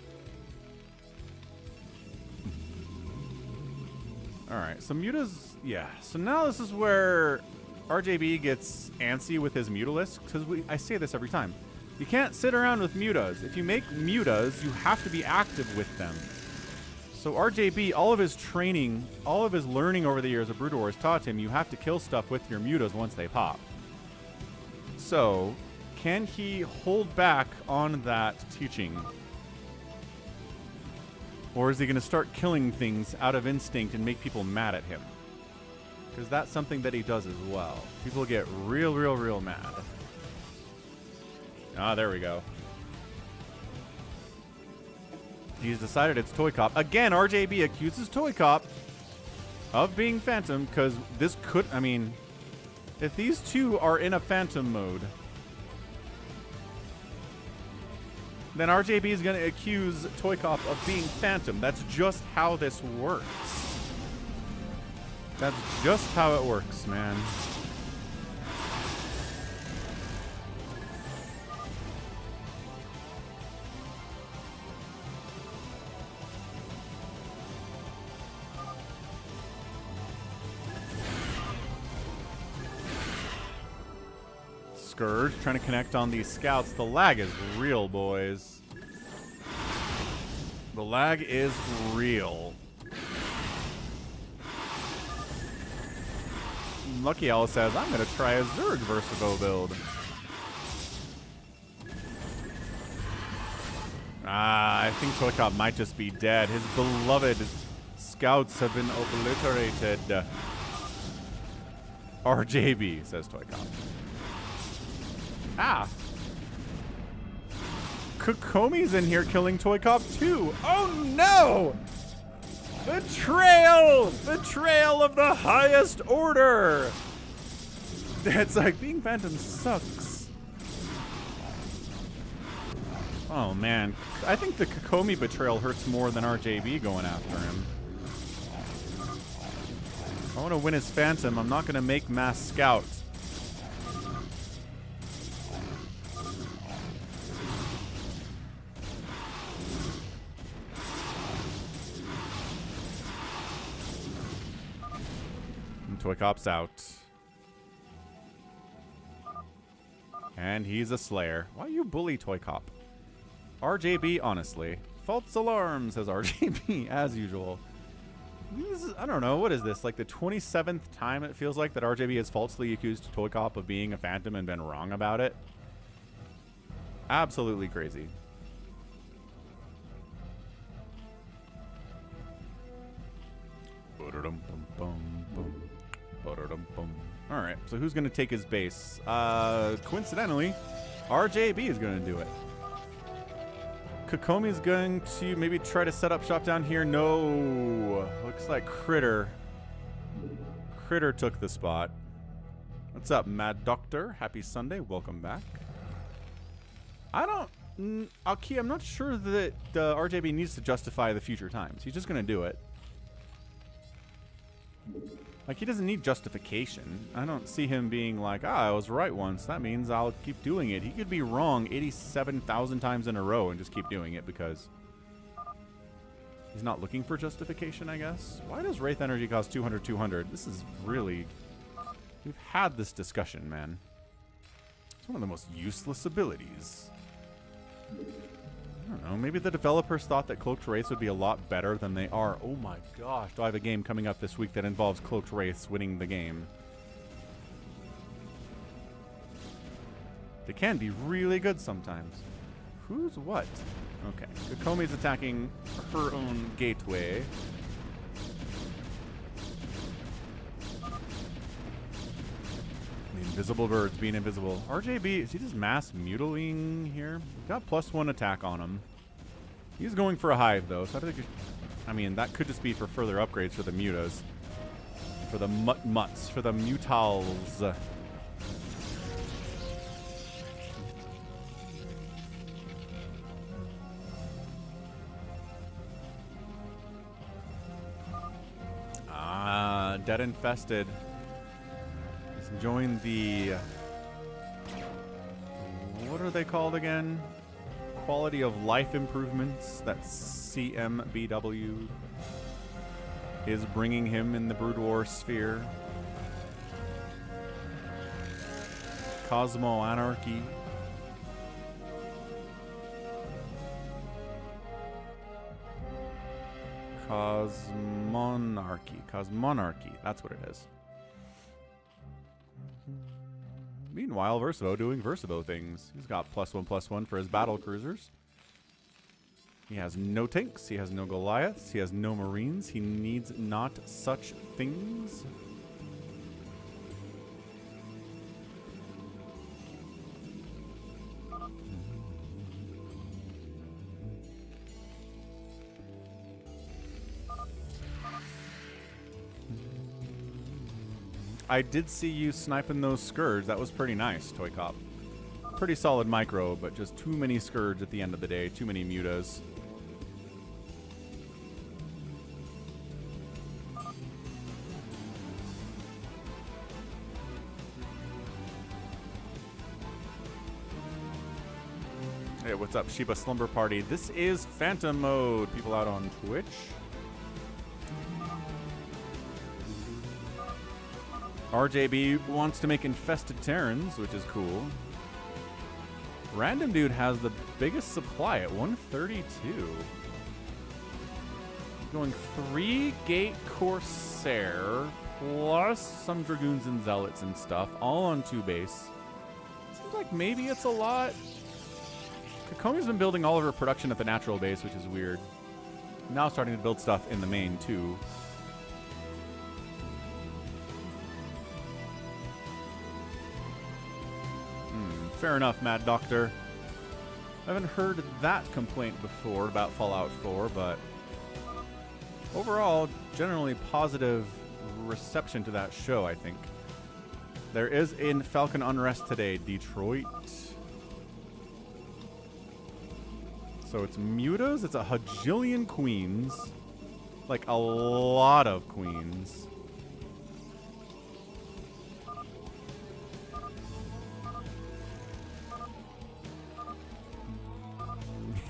Alright, so Mutas, yeah. So now this is where RJB gets antsy with his Mutalisk, because I say this every time. You can't sit around with Mutas. If you make Mutas, you have to be active with them. So RJB, all of his training, all of his learning over the years of Brood War has taught him you have to kill stuff with your Mutas once they pop. So, can he hold back on that teaching? Or is he going to start killing things out of instinct and make people mad at him? Because that's something that he does as well. People get real mad. Ah, there we go. He's decided it's ToyCop. Again, RJB accuses ToyCop of being Phantom, because this could, I mean, if these two are in a Phantom mode, then RJB is going to accuse ToyCop of being Phantom. That's just how this works. That's just how it works, man. Scourge trying to connect on these scouts. The lag is real, boys. The lag is real. Lucky Owl says, I'm going to try a Zerg Verszivo build. I think ToyCop might just be dead. His beloved scouts have been obliterated. RJB, says ToyCop. Ah. Kokomi's in here killing ToyCop too. Oh no! Betrayal! Betrayal of the highest order! It's like, being Phantom sucks. Oh man. I think the Kokomi betrayal hurts more than RJB going after him. I want to win his Phantom. I'm not going to make mass scouts. ToyCop's out. And he's a Slayer. Why you bully ToyCop? RJB, honestly. False alarm, says RJB, as usual. I don't know, what is this? Like the 27th time it feels like that RJB has falsely accused ToyCop of being a Phantom and been wrong about it. Absolutely crazy. Alright, so who's going to take his base? Coincidentally, RJB is going to do it. Kokomi's going to maybe try to set up shop down here. No. Looks like Critter. Critter took the spot. What's up, Mad Doctor? Happy Sunday. Welcome back. I don't... Alki, I'm not sure that RJB needs to justify the future times. He's just going to do it. Like, he doesn't need justification. I don't see him being like, I was right once. That means I'll keep doing it. He could be wrong 87,000 times in a row and just keep doing it because he's not looking for justification, I guess. Why does Wraith Energy cost 200? This is really... We've had this discussion, man. It's one of the most useless abilities. I don't know, maybe the developers thought that Cloaked Wraiths would be a lot better than they are. Oh my gosh, do I have a game coming up this week that involves Cloaked Wraiths winning the game? They can be really good sometimes. Who's what? Okay. Kokomi's attacking her own gateway. The invisible birds being invisible. RJB, is he just mass mutilating here? Got +1 attack on him. He's going for a hive though, so I mean, that could just be for further upgrades for the mutas. For the mutts, for the mutals. DeadInfested. He's enjoying the... what are they called again? Quality of life improvements that CMBW is bringing him in the Brood War sphere. Cosmo Anarchy. Cosmonarchy, that's what it is. Meanwhile, Verszivo doing Verszivo things. He's got +1/+1 for his battle cruisers. He has no tanks, he has no Goliaths, he has no Marines. He needs not such things. I did see you sniping those Scourge. That was pretty nice, ToyCop. Pretty solid micro, but just too many Scourge at the end of the day. Too many mutas. Hey, what's up, Shiba Slumber Party? This is Phantom Mode. People out on Twitch. RJB wants to make infested Terrans, which is cool. Random Dude has the biggest supply at 132. Going 3 Gate Corsair, plus some Dragoons and Zealots and stuff, all on 2 base. Seems like maybe it's a lot. Kokomi's been building all of her production at the natural base, which is weird. Now starting to build stuff in the main, too. Fair enough, Mad Doctor. I haven't heard that complaint before about Fallout 4, but overall, generally positive reception to that show, I think. There is in Falcon Unrest today, Detroit. So it's mutas, it's a hajillion queens. Like a lot of queens.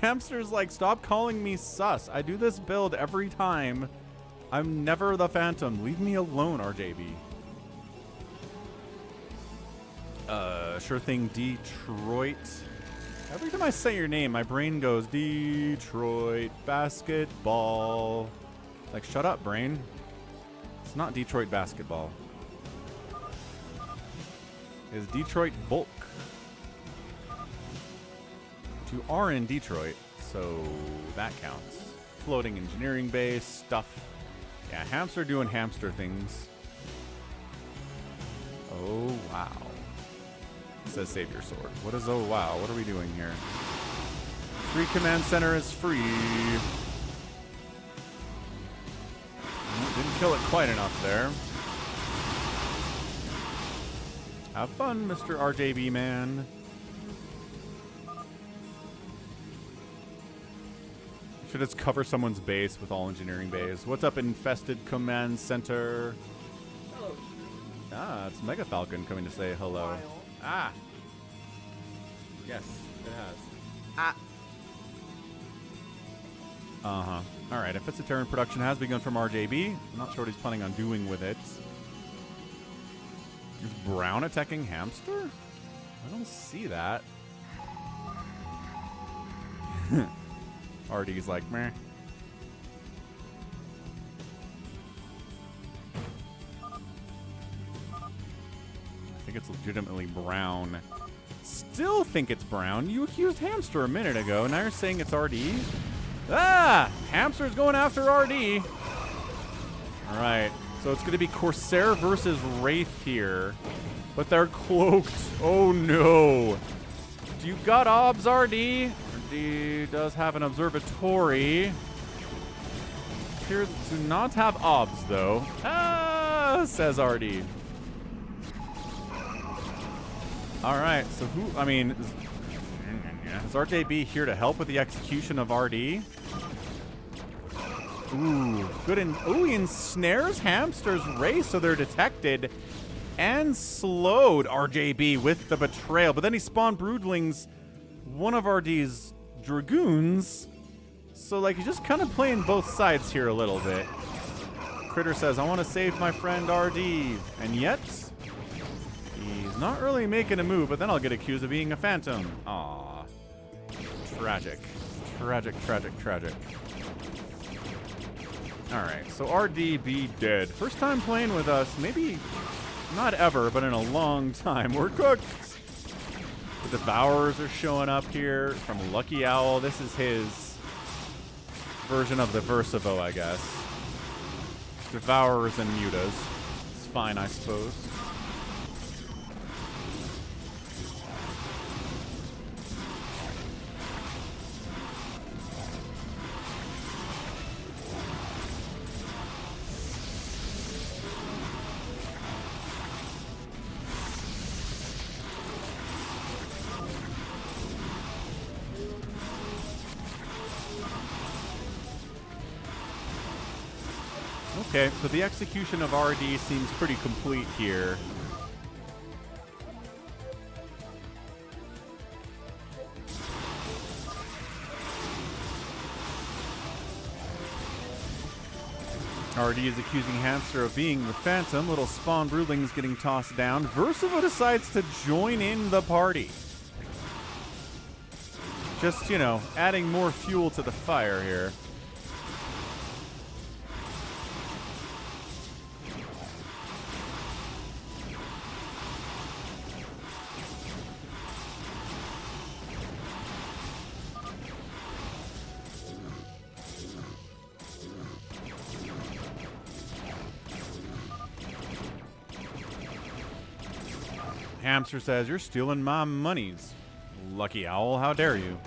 Hamster's like, stop calling me sus. I do this build every time. I'm never the Phantom. Leave me alone, RJB. Sure thing, Detroit. Every time I say your name, my brain goes, Detroit basketball. Like, shut up, brain. It's not Detroit basketball. It's Detroit bulk. You are in Detroit, so that counts. Floating engineering base stuff. Yeah, hamster doing hamster things. Oh, wow. It says SaviorSword. What is oh, wow? What are we doing here? Free command center is free. Didn't kill it quite enough there. Have fun, Mr. RJB man. Should just cover someone's base with all engineering bays. What's up, Infested Command Center? Hello. Ah, it's Mega Falcon coming to say hello. Ah! Yes, it has. Ah! Uh-huh. Alright, Infested Terran production has begun from RJB. I'm not sure what he's planning on doing with it. Is Brown attacking Hamster? I don't see that. RD's like, meh. I think it's legitimately Brown Still think it's brown. You accused Hamster a minute ago. Now you're saying it's RD? Ah! Hamster's going after RD. All right. So it's going to be Corsair versus Wraith here. But they're cloaked. Oh, no. Do you got obs, RD? RD does have an observatory. Appears to not have obs, though. Ah, says RD. All right, so who, I mean, is RJB here to help with the execution of RD? Ooh, good. Ooh, he ensnares Hamster's race, so they're detected and slowed RJB with the betrayal. But then he spawned Broodlings, one of RD's Dragoons. So, like, he's just kind of playing both sides here a little bit. Critter says, I want to save my friend RD. And yet, he's not really making a move, but then I'll get accused of being a phantom. Aww. Tragic. Tragic, tragic, tragic. Alright, so RDB dead. First time playing with us, maybe not ever, but in a long time. We're cooked. The Devourers are showing up here from Lucky Owl. This is his version of the Verszivo, I guess. Devourers and Mutas. It's fine, I suppose. Okay, so the execution of RD seems pretty complete here. RD is accusing Hamster of being the Phantom. Little spawn broodlings getting tossed down. Verszivo decides to join in the party. Just, you know, adding more fuel to the fire here. Hamster says, you're stealing my monies. Lucky Owl, how dare you?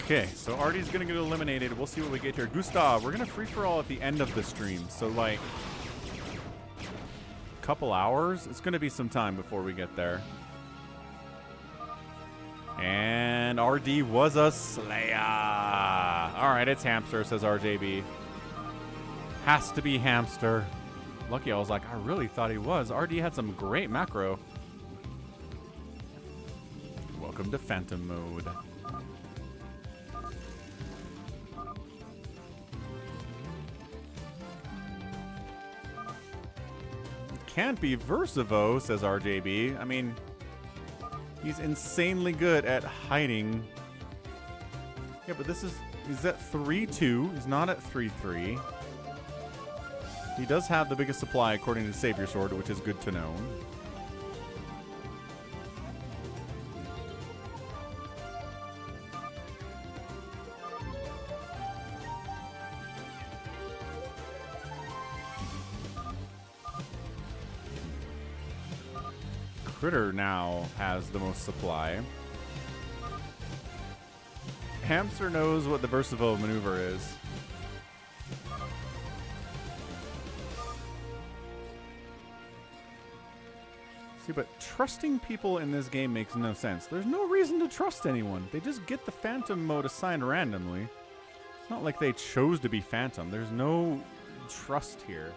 Okay, so Artie's gonna get eliminated. We'll see what we get here. Gustav, we're gonna free-for-all at the end of the stream. So, like, a couple hours? It's gonna be some time before we get there. And RD was a slayer. Alright, it's Hamster, says RJB. Has to be Hamster. Lucky I was like, I really thought he was. RD had some great macro. Welcome to Phantom mode. Can't be Verszivo, says RJB. I mean, he's insanely good at hiding. Yeah, but this is, he's at 3-2. He's not at 3-3. He does have the biggest supply according to SaviorSword, which is good to know. Critter now has the most supply. Hamster knows what the Verszivo maneuver is. See, but trusting people in this game makes no sense. There's no reason to trust anyone. They just get the Phantom mode assigned randomly. It's not like they chose to be Phantom. There's no trust here.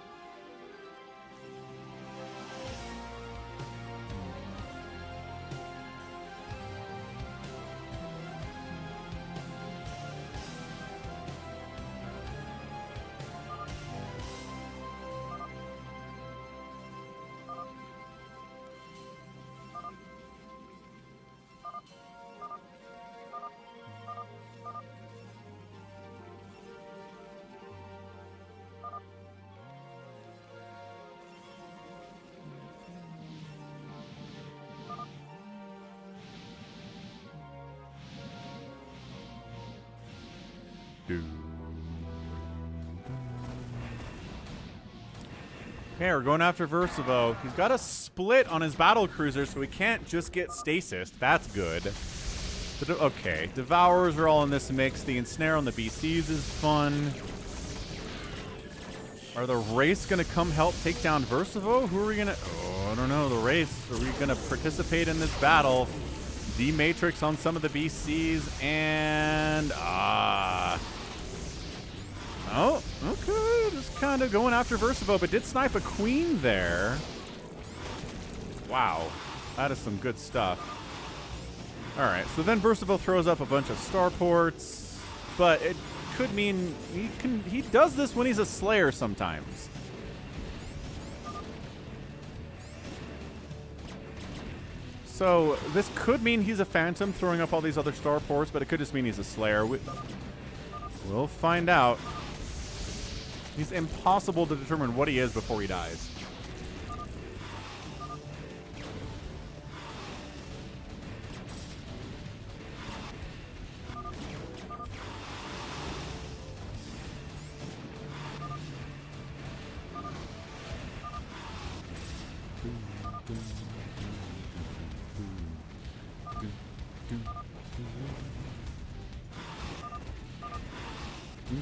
Okay, we're going after Verszivo. He's got a split on his battle cruiser, so he can't just get stasis. That's good. But, okay, Devourers are all in this mix. The Ensnare on the BCs is fun. Are the Wraiths going to come help take down Verszivo? Who are we going to... Oh, I don't know. The Wraiths. Are we going to participate in this battle? D-Matrix on some of the BCs, and... Oh, okay. Just kind of going after Verszivo, but did snipe a Queen there. Wow. That is some good stuff. All right, so then Verszivo throws up a bunch of starports, but it could mean he does this when he's a Slayer sometimes. So this could mean he's a Phantom throwing up all these other starports, but it could just mean he's a Slayer. We'll find out. He's impossible to determine what he is before he dies.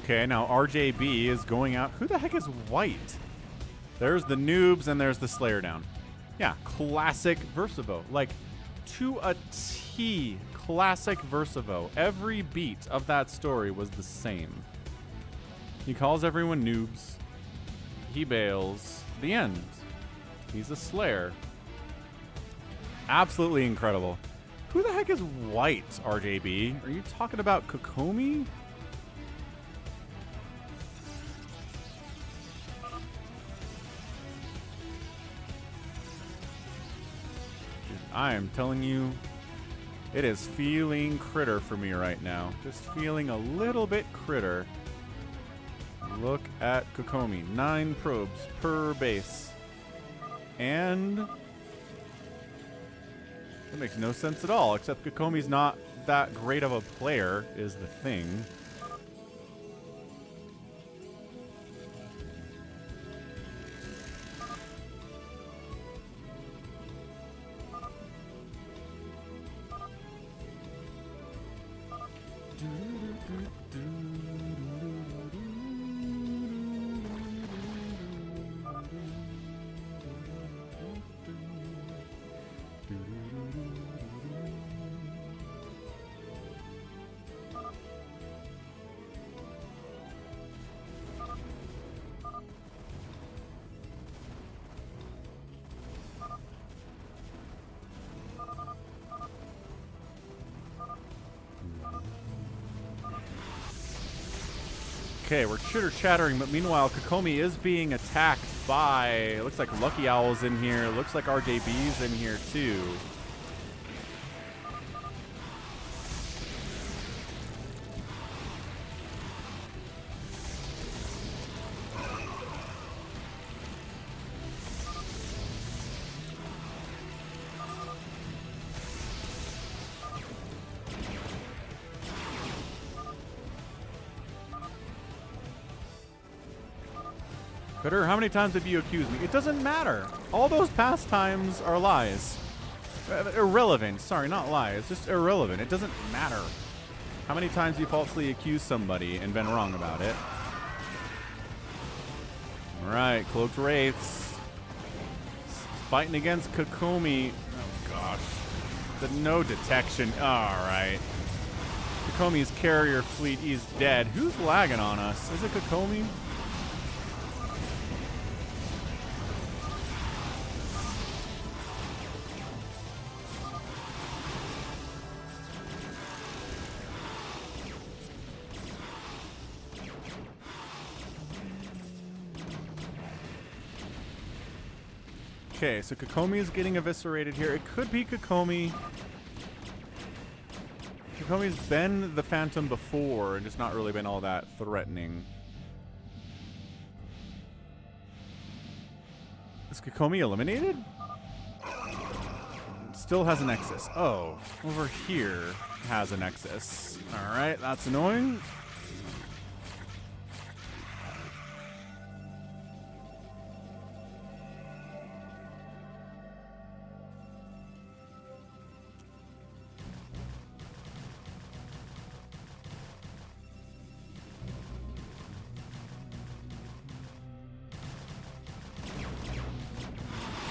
Okay, now RJB is going out. Who the heck is white? There's the noobs and there's the Slayer down. Yeah, classic Verszivo. Like, to a T, classic Verszivo. Every beat of that story was the same. He calls everyone noobs. He bails. The end. He's a Slayer. Absolutely incredible. Who the heck is white, RJB? Are you talking about Kokomi? I am telling you, it is feeling critter for me right now. Just feeling a little bit critter. Look at Kokomi. 9 probes per base. And it makes no sense at all, except Kokomi's not that great of a player, is the thing. Okay, we're chitter-chattering, but meanwhile, Kokomi is being attacked by... It looks like Lucky Owl's in here. Looks like RJB's in here, too. Critter, how many times have you accused me? It doesn't matter. All those past times are lies. Irrelevant. Sorry, not lies. Just irrelevant. It doesn't matter how many times you falsely accused somebody and been wrong about it. All right, Cloaked Wraiths. Fighting against Kokomi. Oh, gosh. The no detection. All right. Kokomi's carrier fleet is dead. Who's lagging on us? Is it Kokomi? Okay, so Kokomi is getting eviscerated here. It could be Kokomi. Kokomi's been the Phantom before and just not really been all that threatening. Is Kokomi eliminated? Still has a Nexus. Oh, over here has a Nexus. All right, that's annoying.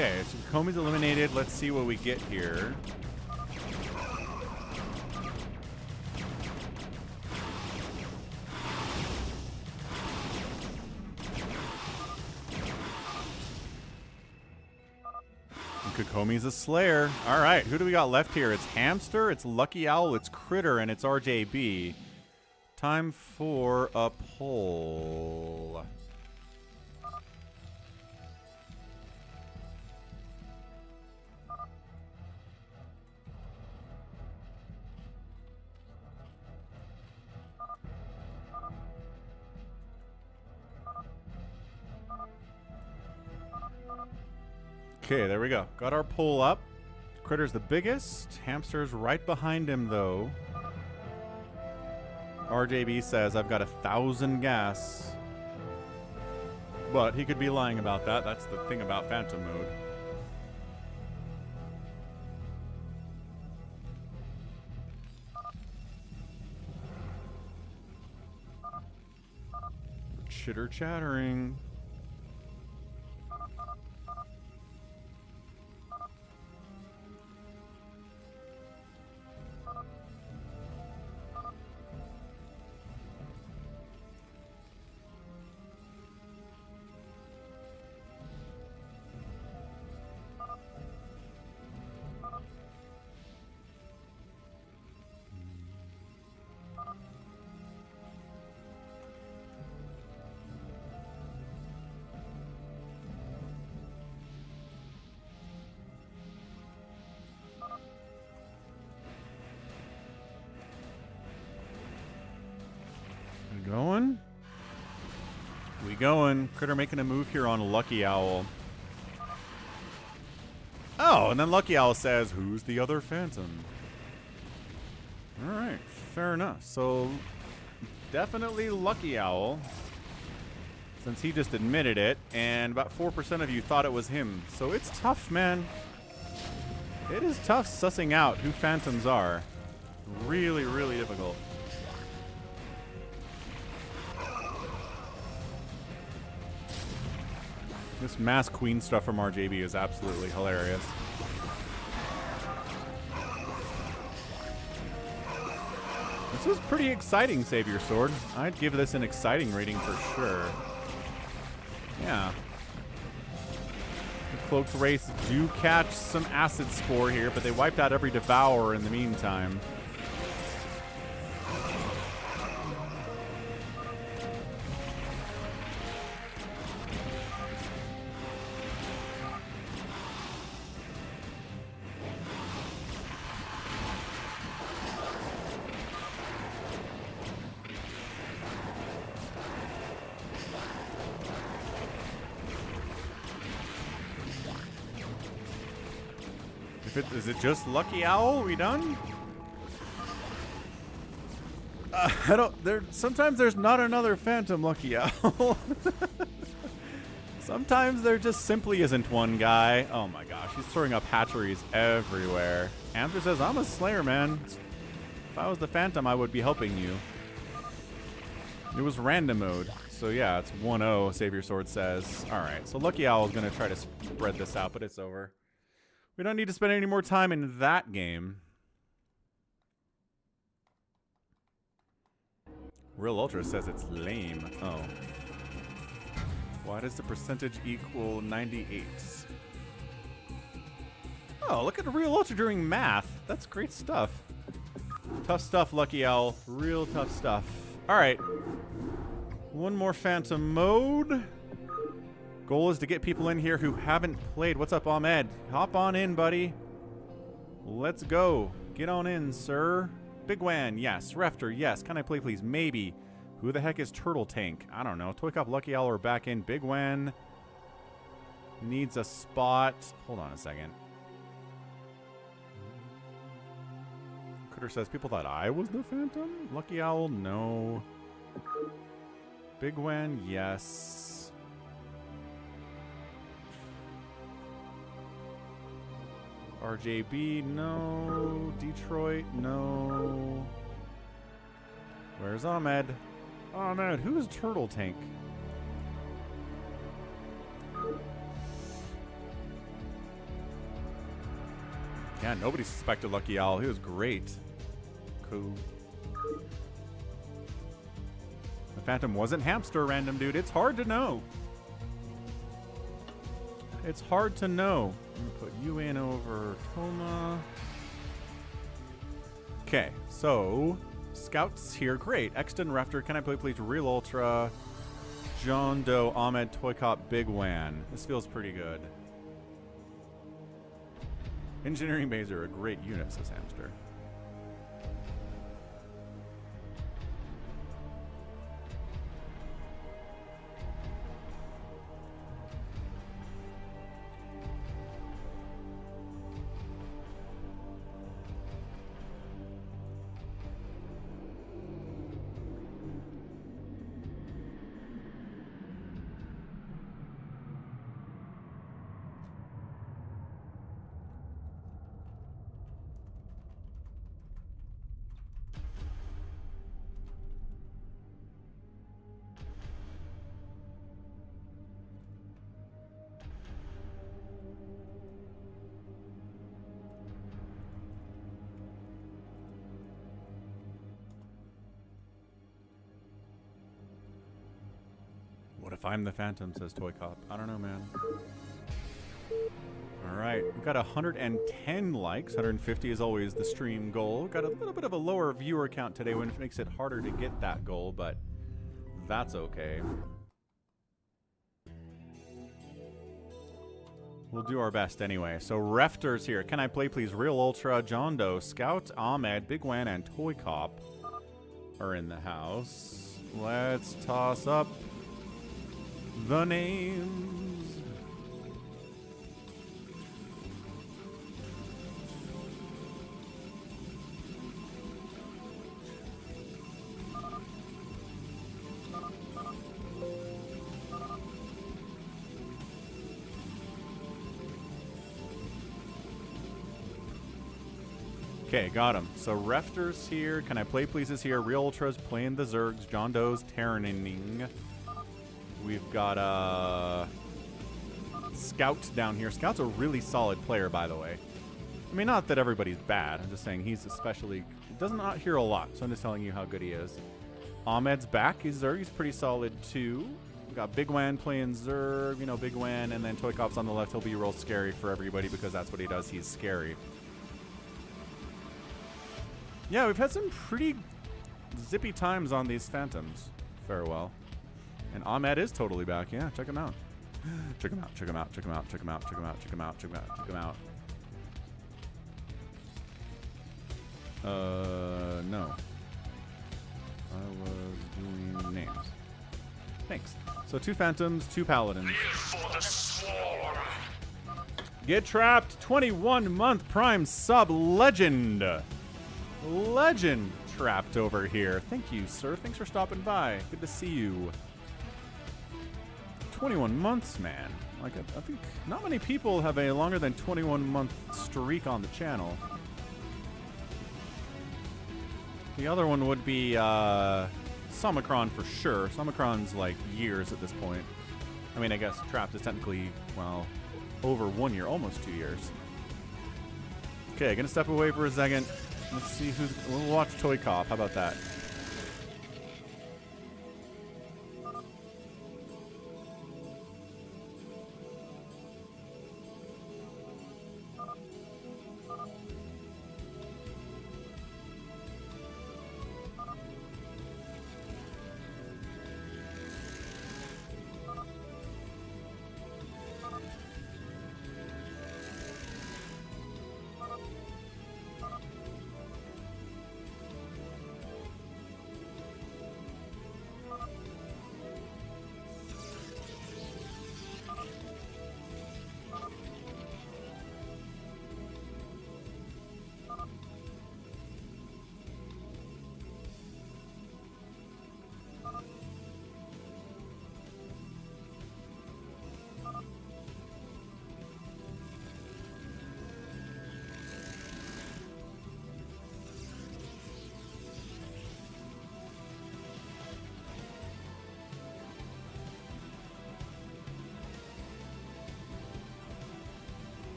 Okay, so Kokomi's eliminated. Let's see what we get here. Kokomi's a Slayer. All right, who do we got left here? It's Hamster, it's Lucky Owl, it's Critter, and it's RJB. Time for a poll. Okay, there we go. Got our poll up. Critter's the biggest. Hamster's right behind him, though. RJB says, I've got 1,000 gas. But he could be lying about that. That's the thing about Phantom mode. Chitter chattering. Going. Critter making a move here on Lucky Owl. Oh, and then Lucky Owl says, who's the other Phantom? Alright, fair enough. So, definitely Lucky Owl, since he just admitted it, and about 4% of you thought it was him. So it's tough, man. It is tough sussing out who Phantoms are. Really, really difficult. This mass queen stuff from RJB is absolutely hilarious. This was pretty exciting, SaviorSword. I'd give this an exciting rating for sure. Yeah. The Cloak's Race do catch some Acid Spore here, but they wiped out every Devourer in the meantime. Is it just Lucky Owl? We done? I don't. Sometimes there's not another Phantom Lucky Owl. Sometimes there just simply isn't one guy. Oh my gosh, he's throwing up hatcheries everywhere. Hamster says, "I'm a Slayer, man. If I was the Phantom, I would be helping you." It was random mode, so yeah, it's 1-0. SaviorSword says. All right, so Lucky Owl is gonna try to spread this out, but it's over. We don't need to spend any more time in that game. Realultra says it's lame. Oh. Why does the percentage equal 98? Oh, look at Realultra doing math. That's great stuff. Tough stuff, Lucky Owl. Real tough stuff. All right. One more Phantom mode. Goal is to get people in here who haven't played. What's up, Ahmed? Hop on in, buddy. Let's go. Get on in, sir. Bigwan, yes. Refter, yes. Can I play, please? Maybe. Who the heck is Turtle Tank? I don't know. ToyCop, Lucky Owl are back in. Bigwan needs a spot. Hold on a second. Critter says, people thought I was the Phantom? Lucky Owl, no. Bigwan, yes. RJB, no. Detroit, no. Where's Ahmed? Ahmed, who is Turtle Tank? Yeah, nobody suspected Lucky Owl. He was great. Cool. The Phantom wasn't hamster, random dude. It's hard to know. It's hard to know. Let me put you in over Toma. Okay, so Scouts here. Great. Exton Refter. Can I play please? Realultra. JohnDoe. Ahmed. ToyCop. Bigwan. This feels pretty good. Engineering bays are a great unit, says Hamster. What if I'm the Phantom, says ToyCop. I don't know, man. Alright, we've got 110 likes. 150 is always the stream goal. Got a little bit of a lower viewer count today, which makes it harder to get that goal, but that's okay. We'll do our best anyway. So Refter's here. Can I play please? Realultra, JohnDoe, Scout, Ahmed, Bigwan, and ToyCop are in the house. Let's toss up the names. Okay, got him. So Refter's here. Can I play please is here. Realultra's playing the Zergs. JohnDoe's Terraning. We've got Scout down here. Scout's a really solid player, by the way. I mean, not that everybody's bad. I'm just saying he's especially... does not hear a lot, so I'm just telling you how good he is. Ahmed's back. He's pretty solid, too. We've got Bigwan playing Zerg. You know, Bigwan. And then ToyCop's on the left. He'll be real scary for everybody because that's what he does. He's scary. Yeah, we've had some pretty zippy times on these Phantoms. Farewell. And Ahmed is totally back. Yeah, check him out. Check him out, check him out, check him out, check him out, check him out, check him out, check him out, check him out. No. I was doing names. Thanks. So 2 Phantoms, 2 Paladins. Live for the swarm. Get trapped. 21-month Prime sub legend. Legend trapped over here. Thank you, sir. Thanks for stopping by. Good to see you. 21 months, man. Like, I think not many people have a longer than 21-month streak on the channel. The other one would be Somicron for sure. Somicron's like years at this point. I mean, I guess Trapped is technically, well, over 1 year, almost 2 years. Okay, gonna step away for a second. Let's see who's... we'll watch ToyCop. How about that?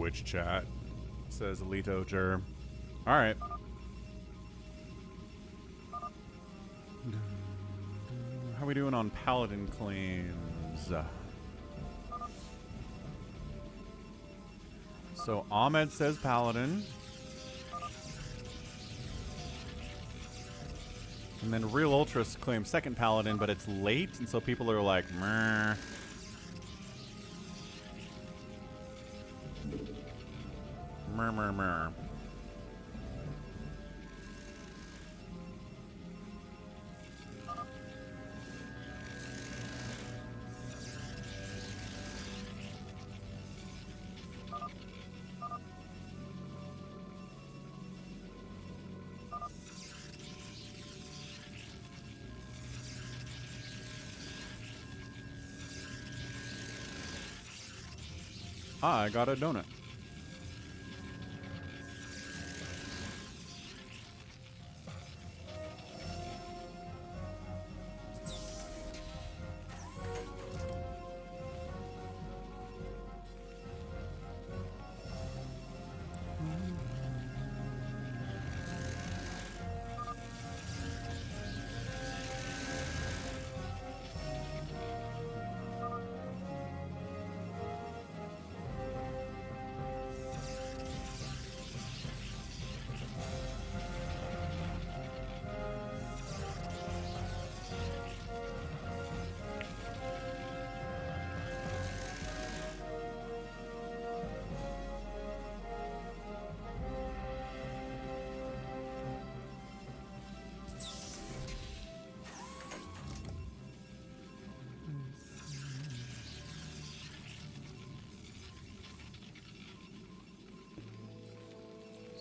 Twitch chat, says Alito Jer. All right. How we doing on Paladin claims? So Ahmed says Paladin. And then Realultra claims second Paladin, but it's late, and so people are like, meh. Mer, mer, mer. I got a donut.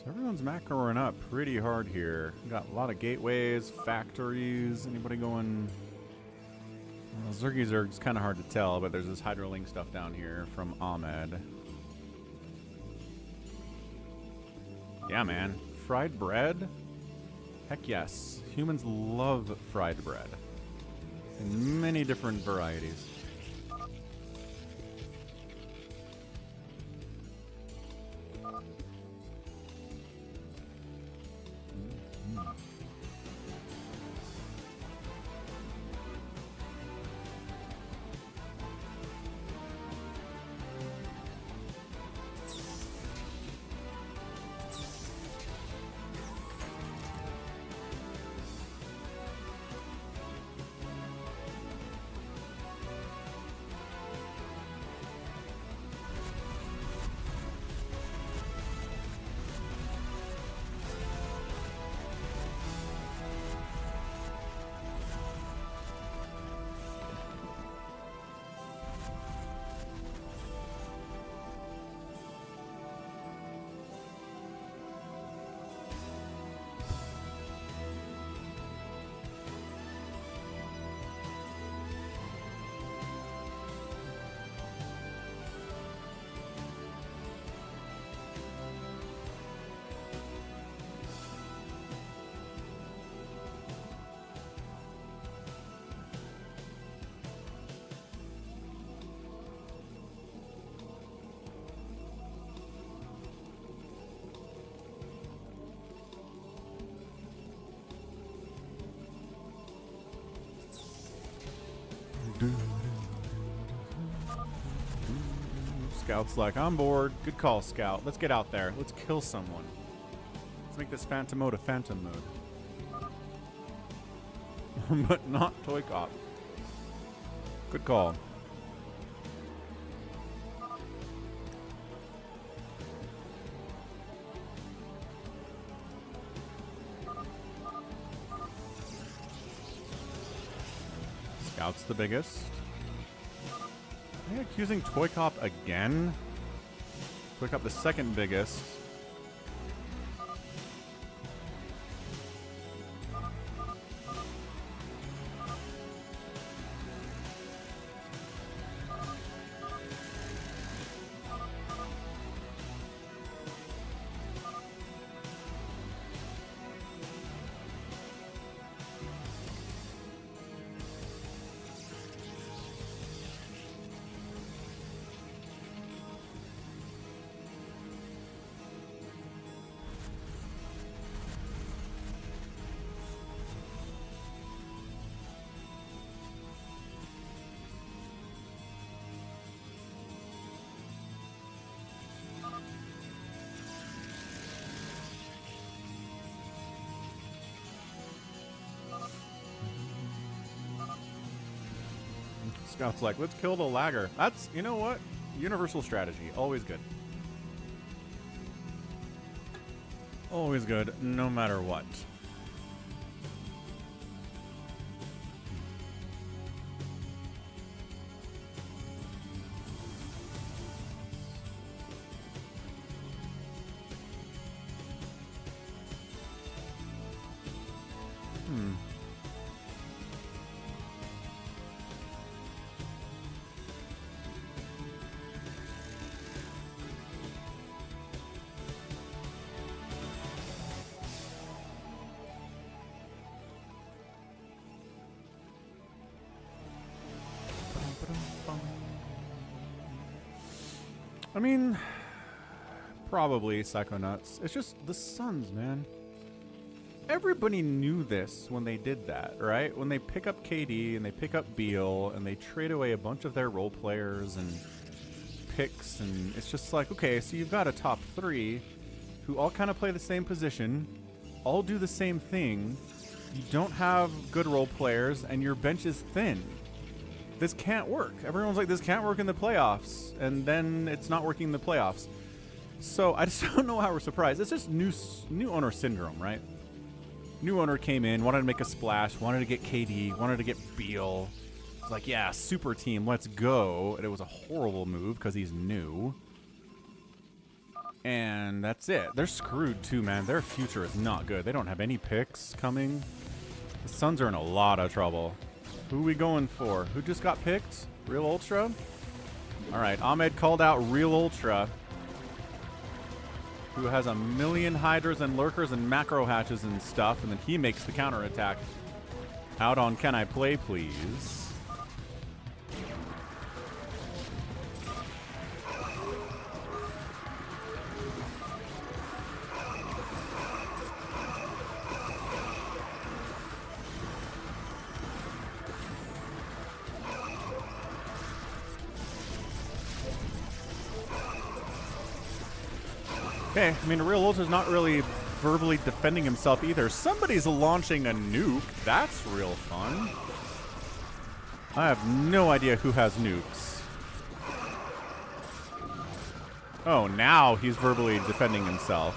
Everyone's macroing up pretty hard here. Got a lot of gateways, factories. Anybody going? Well, Zerg's kind of hard to tell, but there's this Hydrolink stuff down here from Ahmed. Yeah, man. Fried bread? Heck yes. Humans love fried bread. In many different varieties. Scout's like, I'm bored. Good call, Scout. Let's get out there. Let's kill someone. Let's make this Phantom mode a Phantom mode. But not ToyCop. Good call. Scout's the biggest. Are they accusing ToyCop again? ToyCop the second biggest. Scout's like, let's kill the lagger. That's, you know what? Universal strategy. Always good. Always good, no matter what. I mean, probably Psychonuts. It's just the Suns, man. Everybody knew this when they did that, right? When they pick up KD and they pick up Beal and they trade away a bunch of their role players and picks, and it's just like, okay, so you've got a top three who all kind of play the same position, all do the same thing. You don't have good role players and your bench is thin. This can't work. Everyone's like, this can't work in the playoffs, and then it's not working in the playoffs. So I just don't know how we're surprised. It's just new owner syndrome, right? New owner came in, wanted to make a splash, wanted to get KD, wanted to get Beal. It's like, yeah, super team, let's go. And it was a horrible move because he's new. And that's it. They're screwed too, man. Their future is not good. They don't have any picks coming. The Suns are in a lot of trouble. Who are we going for? Who just got picked? Realultra? All right, Ahmed called out Realultra, who has a million hydras and lurkers and macro hatches and stuff, and then he makes the counterattack out on Can I Play Please? Okay, I mean, Realultra's not really verbally defending himself either. Somebody's launching a nuke. That's real fun. I have no idea who has nukes. Oh, now he's verbally defending himself.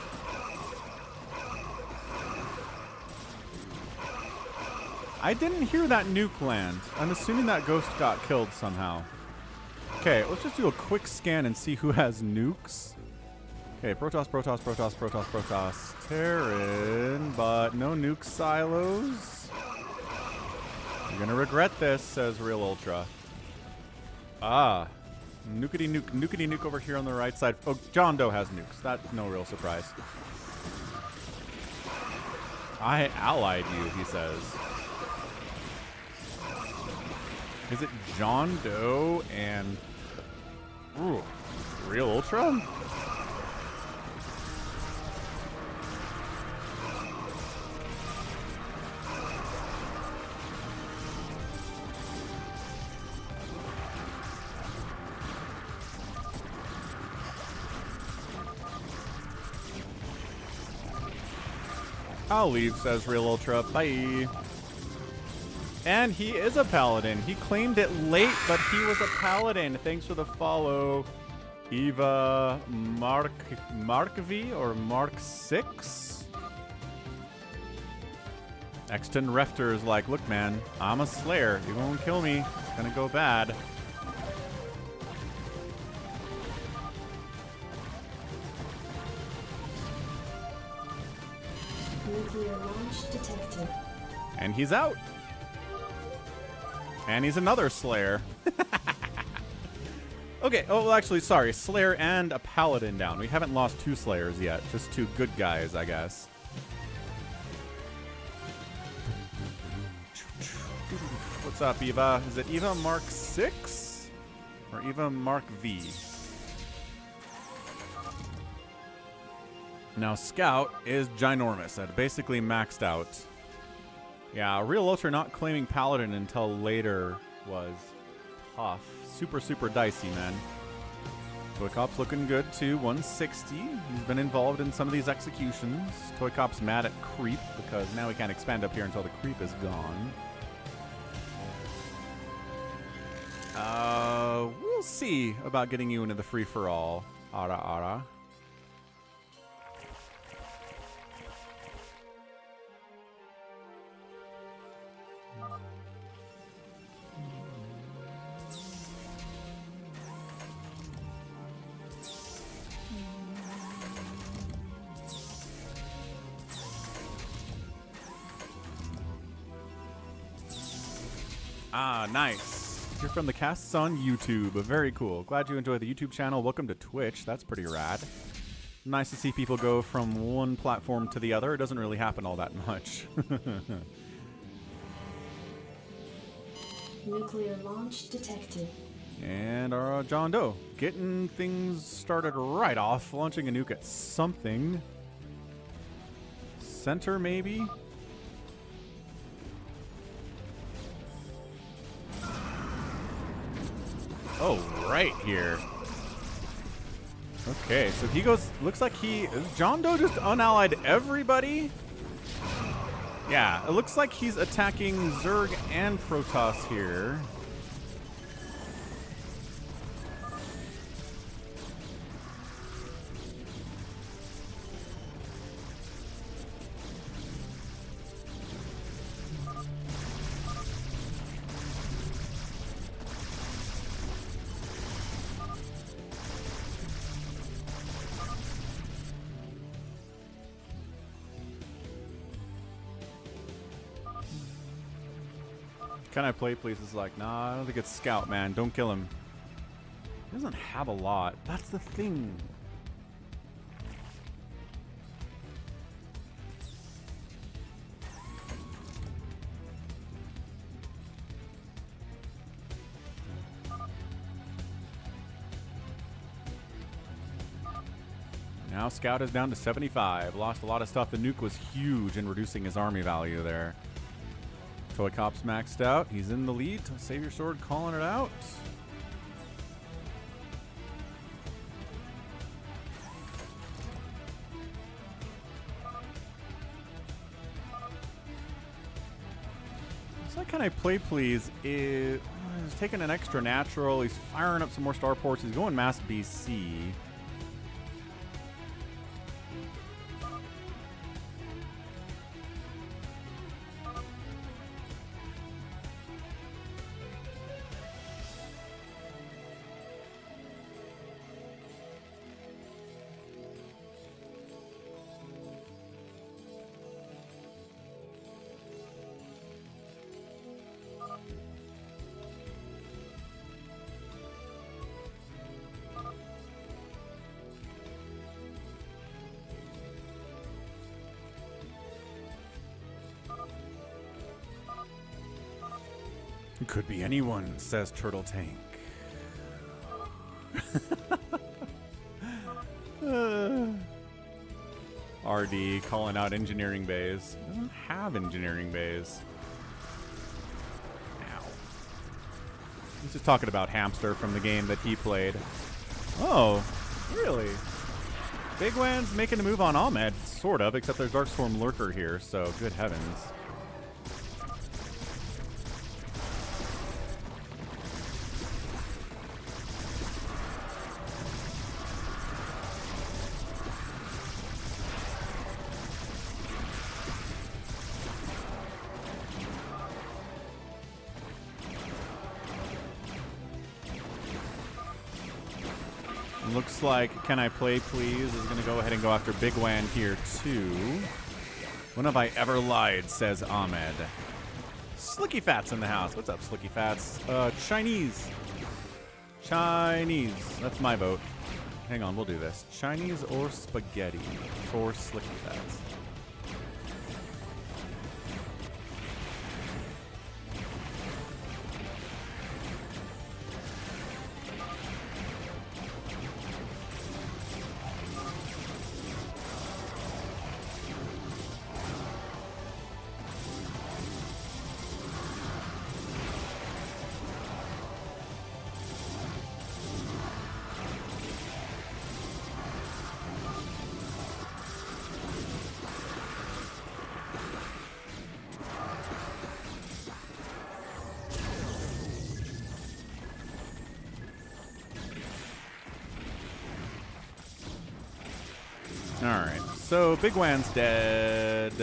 I didn't hear that nuke land. I'm assuming that ghost got killed somehow. Okay, let's just do a quick scan and see who has nukes. Okay, Protoss, Terran, but no nuke silos. You're gonna regret this, says Realultra. Ah, nukety nuke over here on the right side. Oh, JohnDoe has nukes. That's no real surprise. I allied you, he says. Is it JohnDoe and Realultra? I'll leave, says Realultra. Bye. And he is a paladin. He claimed it late, but he was a paladin. Thanks for the follow, Eva Markv or Mark 6. Exton Refter is like, look, man, I'm a Slayer. You won't kill me. It's gonna go bad. Nuclear launch detected. And he's out. And he's another Slayer. Okay, oh, well, actually, sorry. Slayer and a Paladin down. We haven't lost two Slayers yet. Just two good guys, I guess. What's up, Eva? Is it Eva Mark 6? Or Eva Mark V? Now, Scout is ginormous. It basically maxed out. Yeah, Realultra not claiming Paladin until later was tough. Super, super dicey, man. ToyCop's looking good, too. 160. He's been involved in some of these executions. ToyCop's mad at Creep because now he can't expand up here until the Creep is gone. We'll see about getting you into the free-for-all. Ara ara. Ah, nice. You're from the casts on YouTube. Very cool. Glad you enjoy the YouTube channel. Welcome to Twitch. That's pretty rad. Nice to see people go from one platform to the other. It doesn't really happen all that much. Nuclear launch detected. And our JohnDoe getting things started right off, launching a nuke at something. Center, maybe? Oh, right here. Okay, so he goes, looks like JohnDoe just unallied everybody? Yeah, it looks like he's attacking Zerg and Protoss here. Can I play, please? Is like, nah, I don't think it's Scout, man. Don't kill him. He doesn't have a lot. That's the thing. Now Scout is down to 75. Lost a lot of stuff. The nuke was huge in reducing his army value there. ToyCop's maxed out. He's in the lead. SaviorSword calling it out. So can I play, please? He's taking an extra natural. He's firing up some more starports. He's going mass BC. Could be anyone, says Turtle Tank. RD calling out engineering bays. Doesn't have engineering bays. Ow. He's just talking about Hamster from the game that he played. Oh, really? Bigwan's making a move on Ahmed, sort of, except there's Darkstorm Lurker here, so good heavens. Looks like Can I Play Please is going to go ahead and go after Bigwan here too. When have I ever lied, says Ahmed. Slicky Fat's in the house. What's up, Slicky Fats? Chinese. Chinese. That's my vote. Hang on, we'll do this. Chinese or spaghetti for Slicky Fats. so bigwan's dead.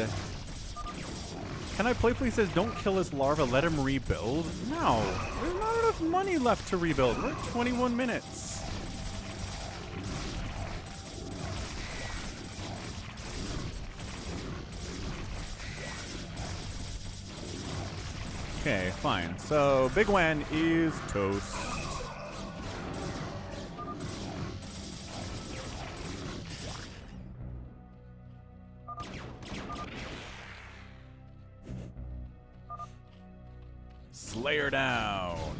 CanIplayplz says, don't kill his larva, let him rebuild. No, there's not enough money left to rebuild. We're at 21 minutes. Okay, fine. So bigwan is toast. Slayer down.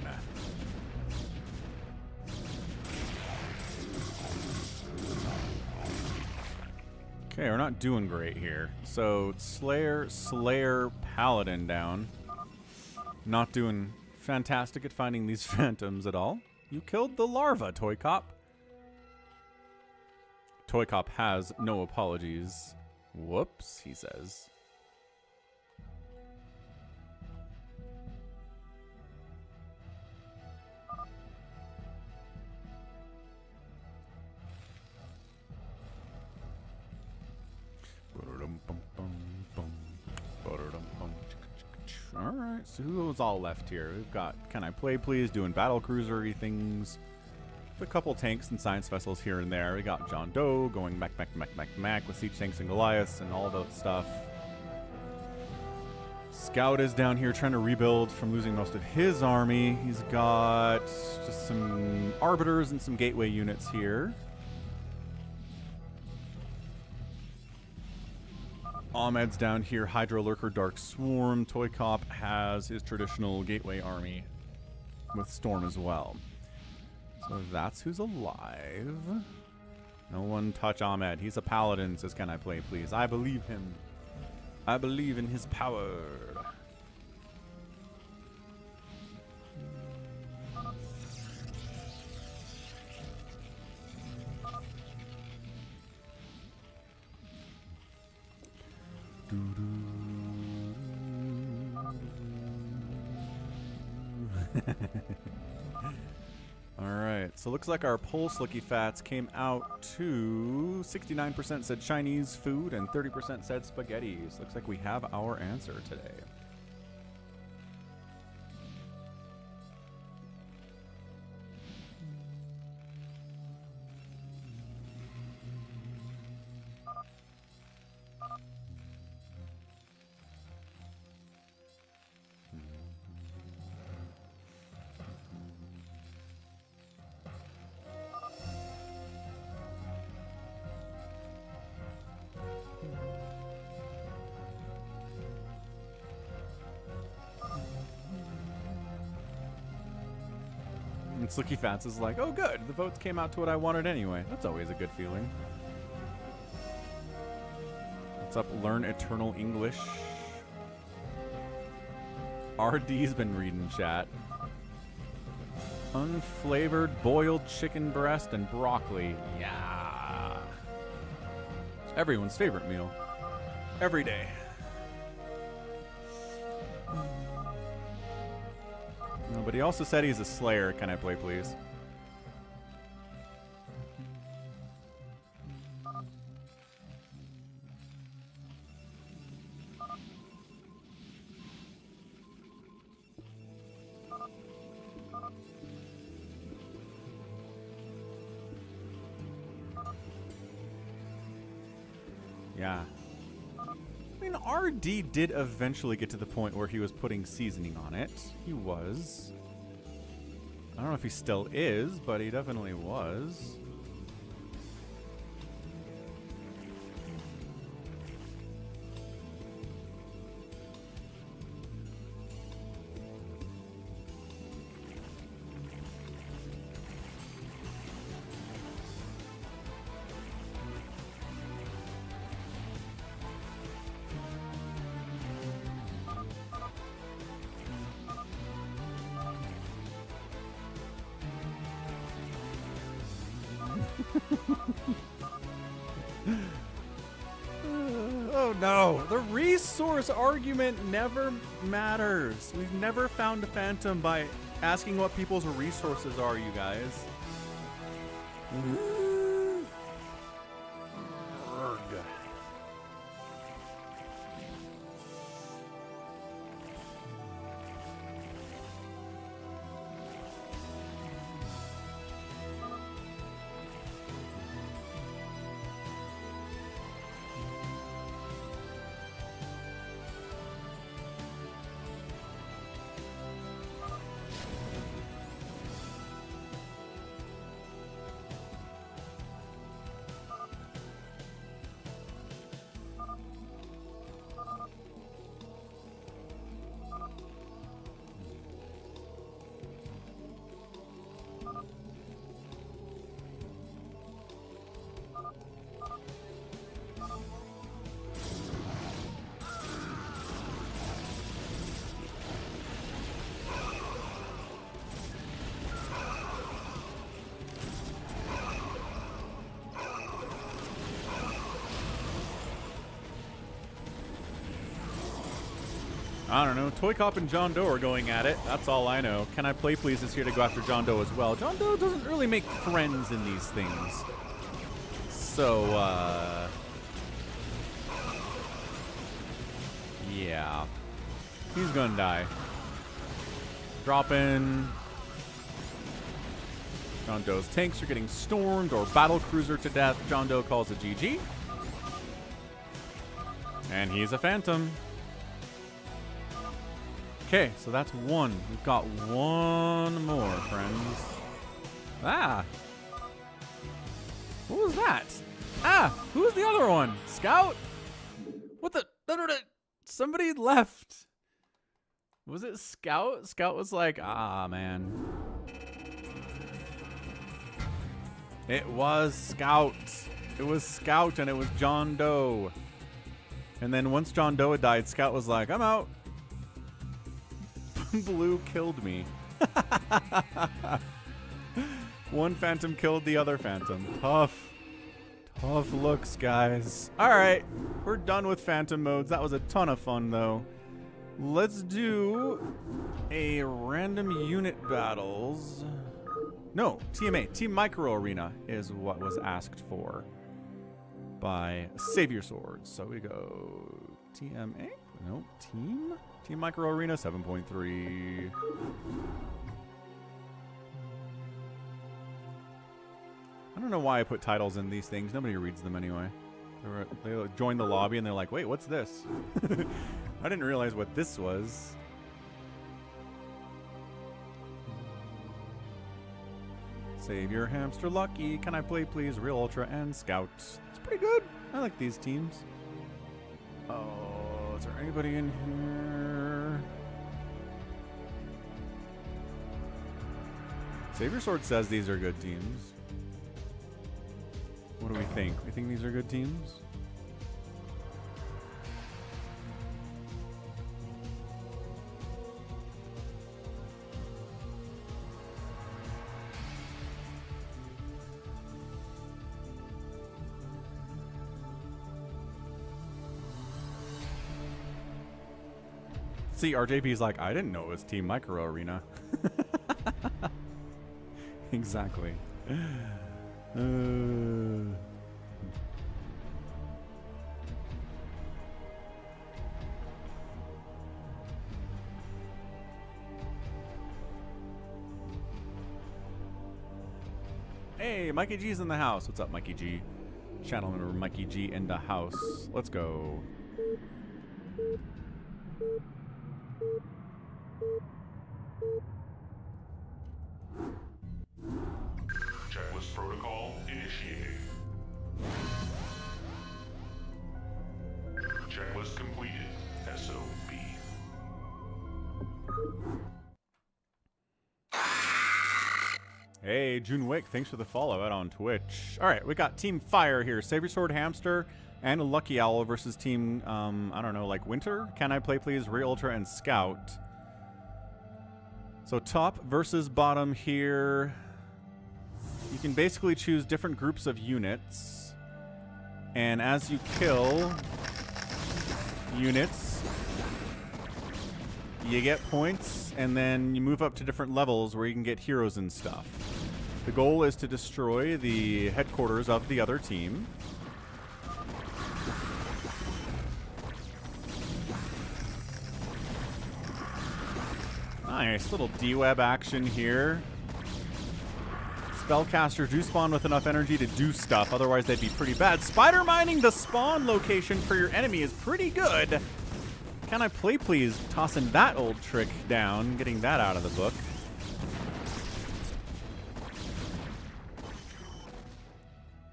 Okay, we're not doing great here. So Slayer, Paladin down. Not doing fantastic at finding these phantoms at all. You killed the larva, ToyCop. ToyCop has no apologies. Whoops, he says. Alright, so who's all left here? We've got CanIplayplz doing battle cruisery things. A couple tanks and science vessels here and there. We got JohnDoe going mech with siege tanks and Goliaths and all that stuff. Scout is down here trying to rebuild from losing most of his army. He's got just some arbiters and some gateway units here. Ahmed's down here, Hydra Lurker, Dark Swarm. ToyCop has his traditional gateway army with Storm as well. So that's who's alive. No one touch Ahmed. He's a paladin, says CanIplayplz. I believe him. I believe in his power. Alright, so looks like our poll slicky fats came out to 69% said Chinese food and 30% said spaghettis. Looks like we have our answer today. And Slicky Fats is like, oh good, the votes came out to what I wanted anyway. That's always a good feeling. What's up, Learn Eternal English? RD's been reading chat. Unflavored boiled chicken breast and broccoli. Yeah. It's everyone's favorite meal. Every day. No, but he also said he's a slayer. CanIplayplz? Yeah. I mean, RD did eventually get to the point where he was putting seasoning on it. He was. I don't know if he still is, but he definitely was. Oh no, the resource argument never matters. We've never found a phantom by asking what people's resources are, you guys. I don't know. ToyCop and JohnDoe are going at it. That's all I know. CanIplayplz is here to go after JohnDoe as well. JohnDoe doesn't really make friends in these things. So, yeah. He's gonna die. Drop in. JohnDoe's tanks are getting stormed or battle cruiser to death. JohnDoe calls it GG. And he's a phantom. Okay, so that's one. We've got one more, friends. Ah. What was that? Ah, who was the other one? Scout? What the? Somebody left. Was it Scout? Scout was like, ah, man. It was Scout. It was Scout and it was JohnDoe. And then once JohnDoe had died, Scout was like, I'm out. Blue killed me. One phantom killed the other phantom. Tough. Tough looks, guys. Alright, we're done with phantom modes. That was a ton of fun, though. Let's do a random unit battles. No, TMA. Team Micro Arena is what was asked for by SaviorSword. So we go TMA? No, Team? Team Micro Arena 7.3. I don't know why I put titles in these things. Nobody reads them anyway. They join the lobby and they're like, wait, what's this? I didn't realize what this was. Savior, Hamster, Lucky, CanIplayplz, Realultra, and Scout. It's pretty good. I like these teams. Oh, is there anybody in here? SaviorSword says these are good teams. What do we think? We think these are good teams? See, RJB's like, I didn't know it was Team Micro Arena. Exactly. Hey, Mikey G's in the house. What's up, Mikey G? Channel member Mikey G in the house. Let's go. Checklist protocol initiated. Checklist completed. SOB. Hey, June Wick, thanks for the follow out on Twitch. All right, we got Team Fire here. SaviorSword, Hamster, and a Lucky Owl versus Team, I don't know, like Winter? CanIplayplz, Realultra, and Scout. So top versus bottom here. You can basically choose different groups of units. And as you kill units, you get points, and then you move up to different levels where you can get heroes and stuff. The goal is to destroy the headquarters of the other team. Nice little D-web action here. Spellcasters do spawn with enough energy to do stuff, otherwise they'd be pretty bad. Spider mining the spawn location for your enemy is pretty good. CanIplayplz tossing that old trick down, getting that out of the book.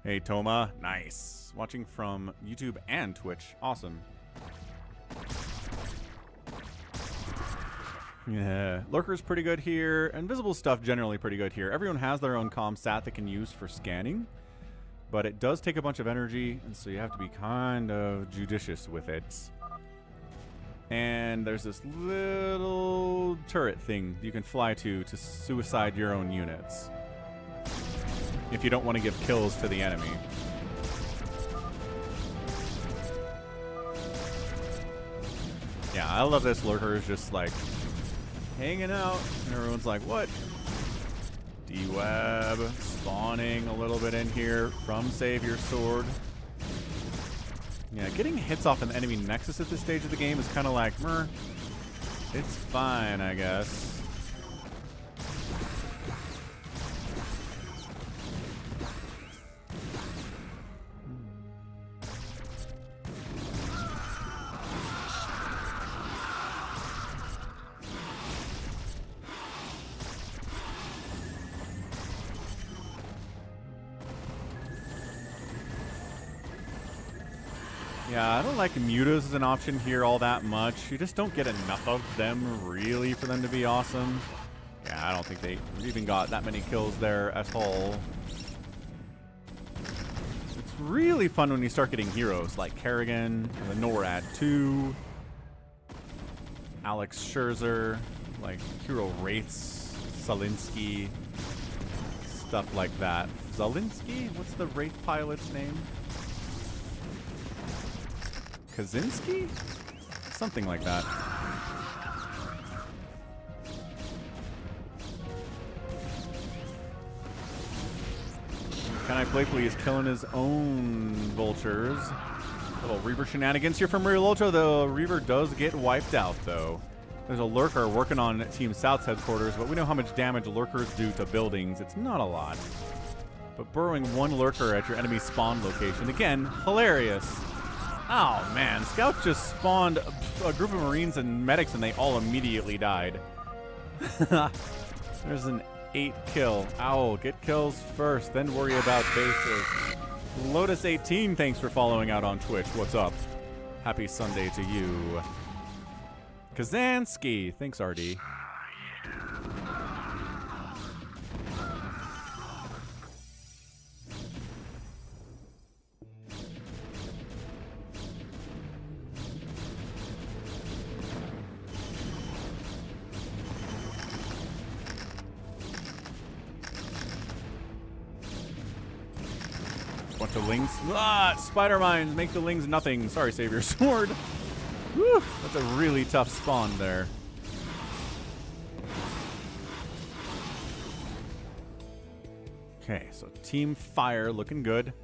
Hey, Toma. Nice. Watching from YouTube and Twitch. Awesome. Yeah. Lurker's pretty good here. Invisible stuff generally pretty good here. Everyone has their own comm stat they can use for scanning. But it does take a bunch of energy, and so you have to be kind of judicious with it. And there's this little turret thing you can fly to suicide your own units. If you don't want to give kills to the enemy. Yeah, I love this. Lurker is just like hanging out, and everyone's like, what? D-Web spawning a little bit in here from SaviorSword. Yeah, getting hits off an enemy Nexus at this stage of the game is kind of like, meh, it's fine, I guess. Yeah, I don't like mutas as an option here all that much. You just don't get enough of them, really, for them to be awesome. Yeah, I don't think they even got that many kills there at all. It's really fun when you start getting heroes like Kerrigan, the NORAD 2, Alex Scherzer, like Hero Wraiths, Zalinsky, stuff like that. Zalinsky? What's the Wraith pilot's name? Kaczynski? Something like that. CanIplayplz killing his own vultures. Little Reaver shenanigans here from Realultra. The Reaver does get wiped out, though. There's a Lurker working on Team South's headquarters, but we know how much damage Lurkers do to buildings. It's not a lot. But burrowing one Lurker at your enemy spawn location, again, hilarious. Oh, man. Scout just spawned a group of Marines and medics, and they all immediately died. There's an 8-kill. Owl, get kills first, then worry about bases. Lotus18, thanks for following out on Twitch. What's up? Happy Sunday to you. Kazansky, thanks, RD. Bunch of lings. Ah, spider mines make the lings nothing. Sorry, SaviorSword. Whew, that's a really tough spawn there. Okay, so Team Fire looking good.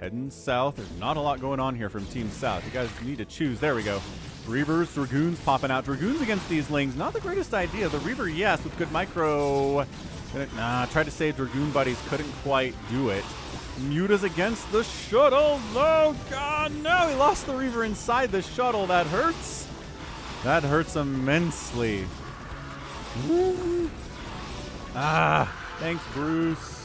Heading south. There's not a lot going on here from Team South. You guys need to choose. There we go. Reavers, Dragoons popping out. Dragoons against these lings. Not the greatest idea. The Reaver, yes, with good micro. Tried to save Dragoon buddies. Couldn't quite do it. Mutas against the shuttle. Oh, God, no. He lost the Reaver inside the shuttle. That hurts. That hurts immensely. Woo. Ah, thanks, Bruce.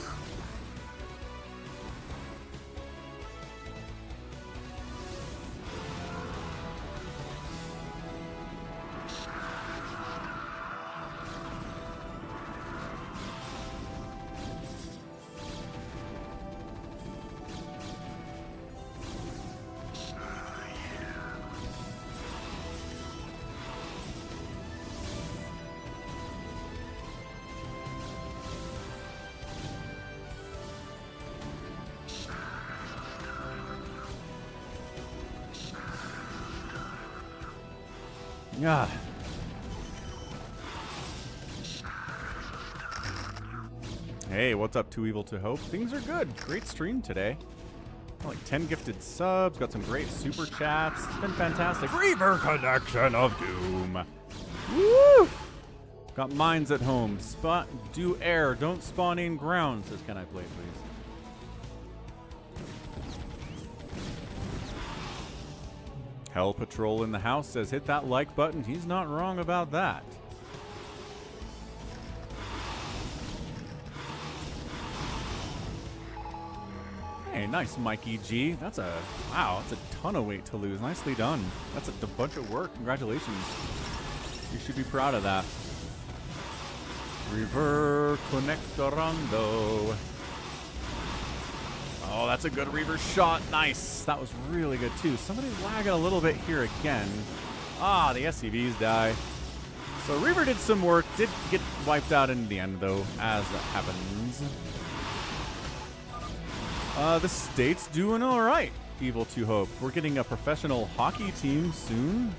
Yeah. Hey, what's up, Too Evil to Hope? Things are good. Great stream today. Like 10 gifted subs, got some great super chats. It's been fantastic. Reaver Connection of Doom. Woo! Got mines at home. Do air. Don't spawn in ground, says CanIplayplz. Hell Patrol in the house says hit that like button. He's not wrong about that. Hey, nice, Mikey G. That's a, wow, that's a ton of weight to lose. Nicely done. That's a bunch of work. Congratulations. You should be proud of that. Reaver Conectorando. Oh, that's a good Reaver shot. Nice. That was really good, too. Somebody's lagging a little bit here again. Ah, the SCVs die. So Reaver did some work. Did get wiped out in the end, though, as that happens. The state's doing all right, Evil to Hope. We're getting a professional hockey team soon.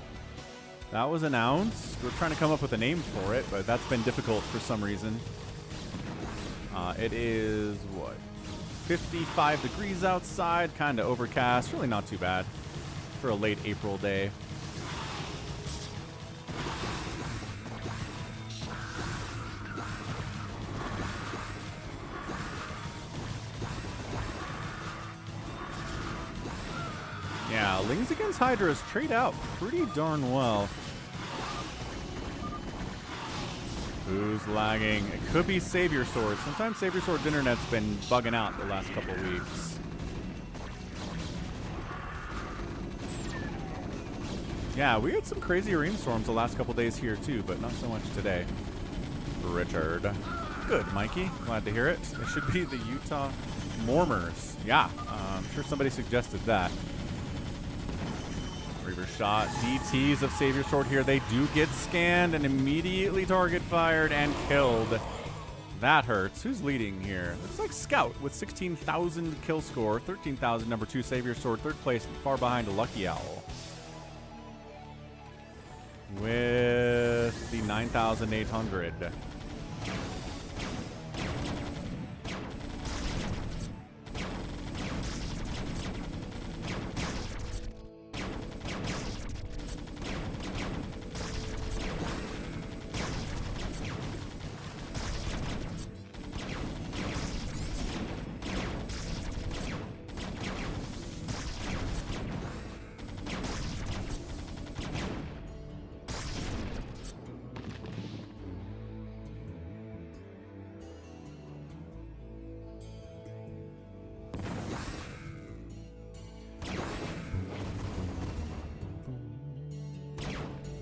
That was announced. We're trying to come up with a name for it, but that's been difficult for some reason. It is, what, 55 degrees outside, kind of overcast. Really not too bad for a late April day. Yeah, Lings against Hydras trade out pretty darn well. Who's lagging? It could be SaviorSword. Sometimes SaviorSword's internet's been bugging out the last couple weeks. Yeah, we had some crazy rainstorms the last couple days here too, but not so much today. Richard. Good, Mikey. Glad to hear it. It should be the Utah Mormers. Yeah, I'm sure somebody suggested that. Reaver shot. DTs of SaviorSword here. They do get scanned and immediately target fired and killed. That hurts. Who's leading here? Looks like Scout with 16,000 kill score. 13,000, number 2, SaviorSword. Third place, far behind Lucky Owl. With the 9,800.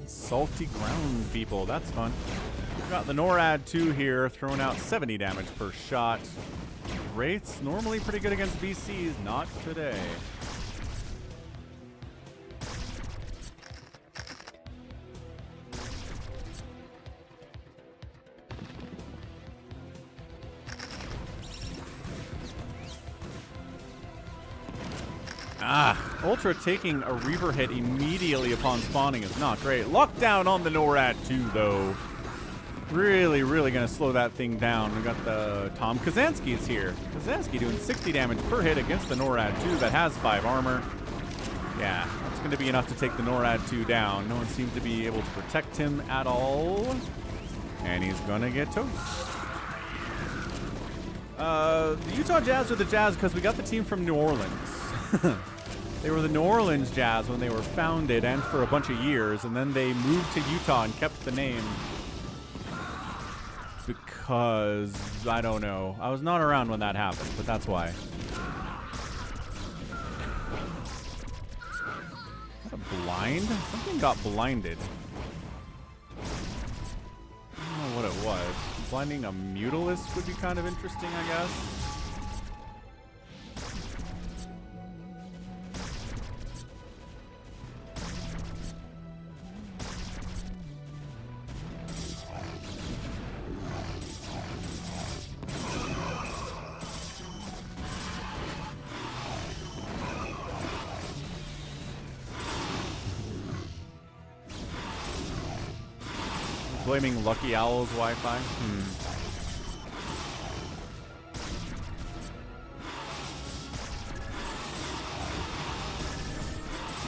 Salty ground people, that's fun. We've got the NORAD 2 here, throwing out 70 damage per shot. Wraiths normally pretty good against BCs, not today. Ultra taking a Reaver hit immediately upon spawning is not great. Lockdown on the NORAD 2, though. Really, really going to slow that thing down. We got the Tom Kazansky is here. Kazansky doing 60 damage per hit against the NORAD 2 that has 5 armor. Yeah, that's going to be enough to take the NORAD 2 down. No one seems to be able to protect him at all. And he's going to get toast. The Utah Jazz are the Jazz because we got the team from New Orleans. They were the New Orleans Jazz when they were founded and for a bunch of years, and then they moved to Utah and kept the name because, I don't know. I was not around when that happened, but that's why. Is that a blind? Something got blinded. I don't know what it was. Blinding a Mutalisk would be kind of interesting, I guess. Blaming Lucky Owl's Wi-Fi?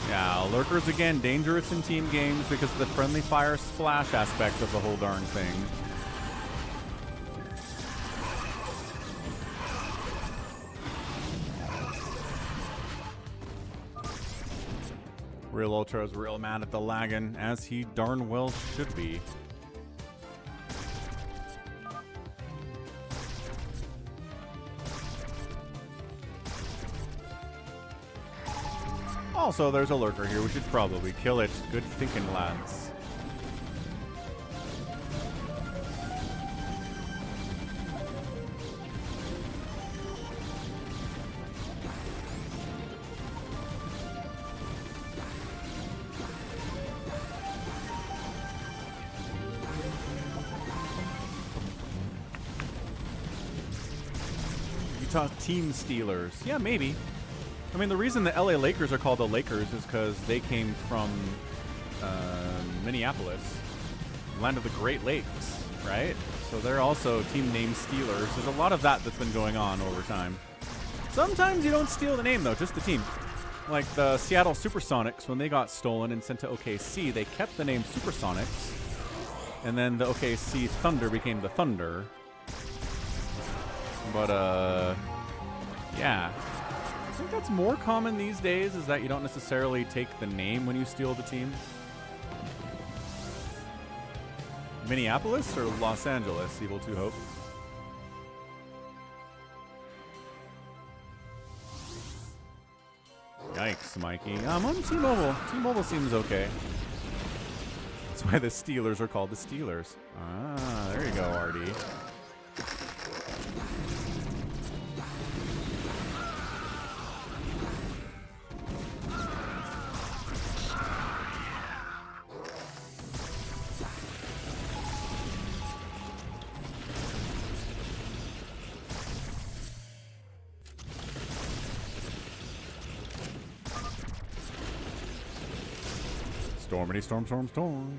Yeah, Lurkers again, dangerous in team games because of the friendly fire splash aspect of the whole darn thing. Realultra is real mad at the lagging, as he darn well should be. Also, there's a lurker here. We should probably kill it. Good thinking, lads. Utah Team Stealers. Yeah, maybe. I mean, the reason the LA Lakers are called the Lakers is because they came from Minneapolis, land of the Great Lakes, right? So they're also team name stealers. There's a lot of that that's been going on over time. Sometimes you don't steal the name, though, just the team. Like the Seattle Supersonics, when they got stolen and sent to OKC, they kept the name Supersonics. And then the OKC Thunder became the Thunder. But, yeah. I think that's more common these days, is that you don't necessarily take the name when you steal the team. Minneapolis or Los Angeles, Evil Two Hope? Yikes, Mikey. I'm on T-Mobile. T-Mobile seems okay. That's why the Steelers are called the Steelers. Ah, there you go, RD. Stormity, storm, storm, storm.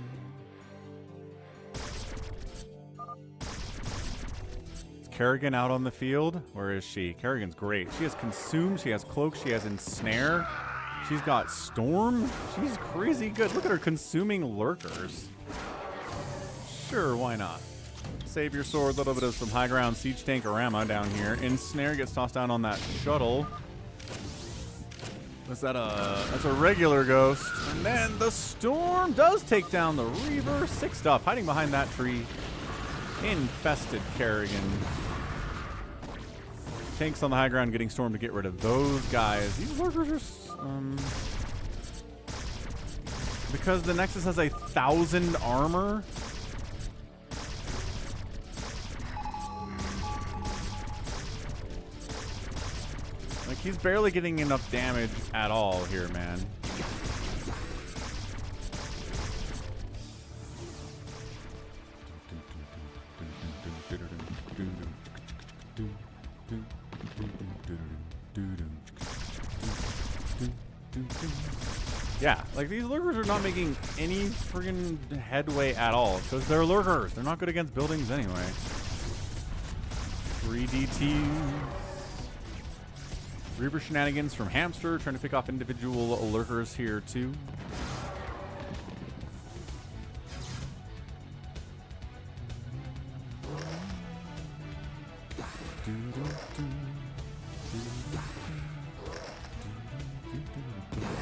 Is Kerrigan out on the field? Where is she? Kerrigan's great. She has Consume, she has Cloak, she has Ensnare. She's got Storm. She's crazy good. Look at her consuming lurkers. Sure, why not? SaviorSword, a little bit of some high ground siege tankorama down here. Ensnare gets tossed down on that shuttle. That's a regular ghost. And then the Storm does take down the Reaver. Sick stuff, hiding behind that tree. Infested Kerrigan. Tanks on the high ground getting Storm to get rid of those guys. These lurkers are... because the Nexus has 1,000 armor... like, he's barely getting enough damage at all here, man. Yeah, like, these lurkers are not making any friggin' headway at all, because they're lurkers. They're not good against buildings anyway. 3DT. Reaver shenanigans from Hamster, trying to pick off individual lurkers here too.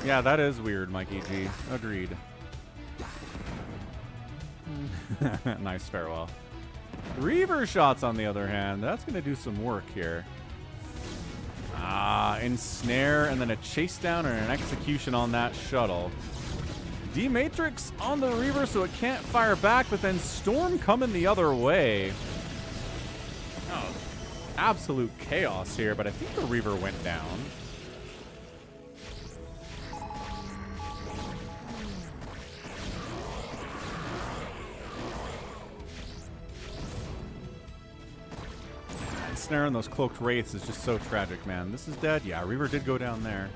Yeah, that is weird, Mikey G. Agreed. Nice farewell. Reaver shots, on the other hand, that's going to do some work here. Ah, ensnare, and then a chase down and an execution on that shuttle. D-Matrix on the Reaver so it can't fire back, but then Storm coming the other way. Oh, absolute chaos here, but I think the Reaver went down. Snaring those cloaked wraiths is just so tragic, man. This is dead. Yeah, Reaver did go down there.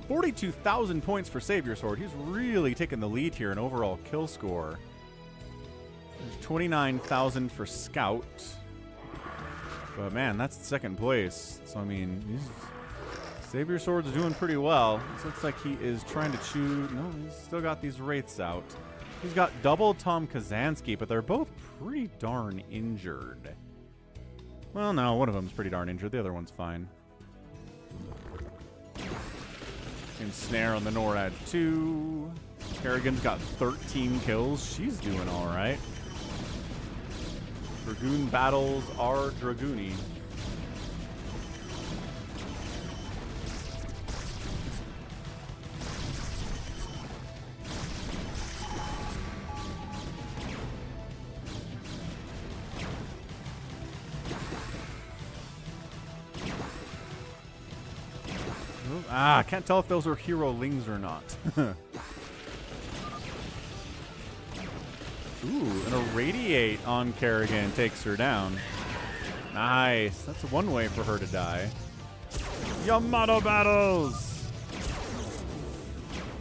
42,000 points for SaviorSword. He's really taking the lead here in overall kill score. There's 29,000 for Scout. But man, that's second place. So I mean, SaviorSword's doing pretty well. This looks like he is trying to chew. No, he's still got these wraiths out. He's got double Tom Kazansky, but they're both pretty darn injured. Well, no, one of them's pretty darn injured. The other one's fine. Ensnare on the NORAD 2. Kerrigan's got 13 kills. She's doing all right. Dragoon battles are Dragoony. Ah, I can't tell if those are hero lings or not. Ooh, and a Radiate on Kerrigan takes her down. Nice. That's one way for her to die. Yamato battles!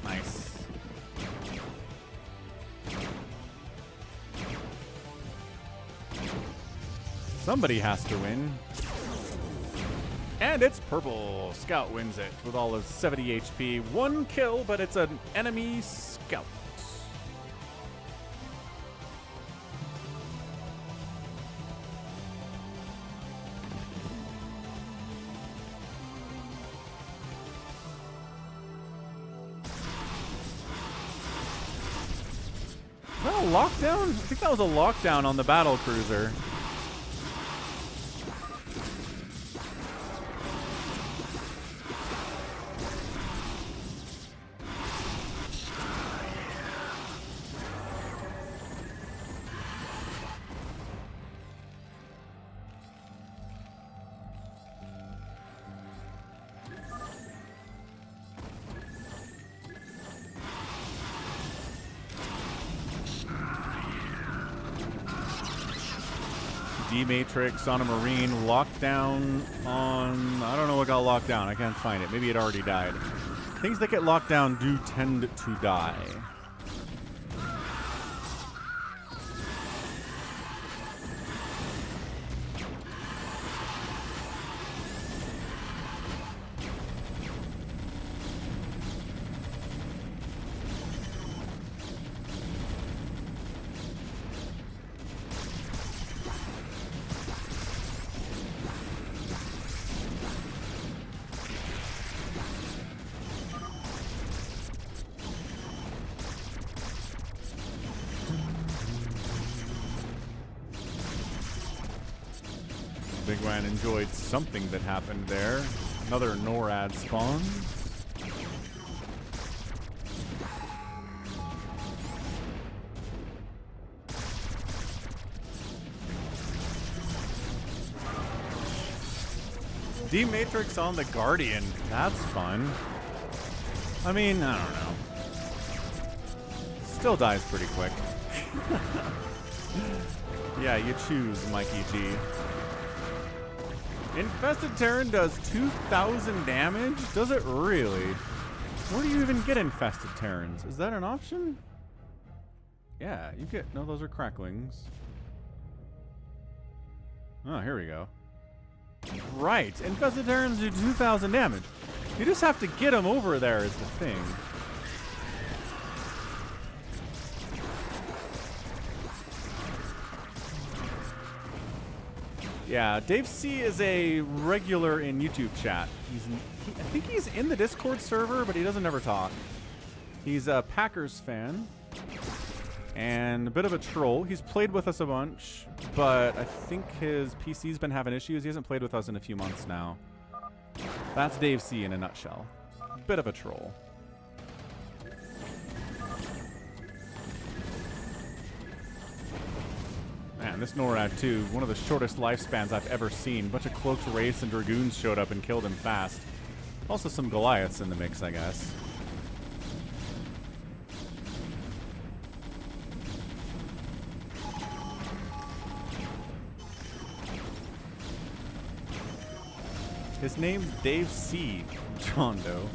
Nice. Somebody has to win. And it's purple. Scout wins it with all of 70 HP. 1 kill, but it's an enemy scout. Is that a lockdown? I think that was a lockdown on the battle cruiser. D-Matrix on a Marine, lockdown on... I don't know what got locked down. I can't find it. Maybe it already died. Things that get locked down do tend to die. Bigwan enjoyed something that happened there. Another NORAD spawn. D-Matrix on the Guardian. That's fun. I mean, I don't know. Still dies pretty quick. Yeah, you choose, Mikey G. Infested Terran does 2,000 damage? Does it really? Where do you even get Infested Terrans? Is that an option? Yeah, you get... No, those are cracklings. Oh, here we go. Right, Infested Terrans do 2,000 damage. You just have to get them over there is the thing. Yeah, Dave C is a regular in YouTube chat. I think he's in the Discord server, but he doesn't ever talk. He's a Packers fan and a bit of a troll. He's played with us a bunch, but I think his PC's been having issues. He hasn't played with us in a few months now. That's Dave C in a nutshell. Bit of a troll. Man, this NORAD too, one of the shortest lifespans I've ever seen. A bunch of cloaked wraiths and dragoons showed up and killed him fast. Also some Goliaths in the mix, I guess. His name's Dave C. JohnDoe.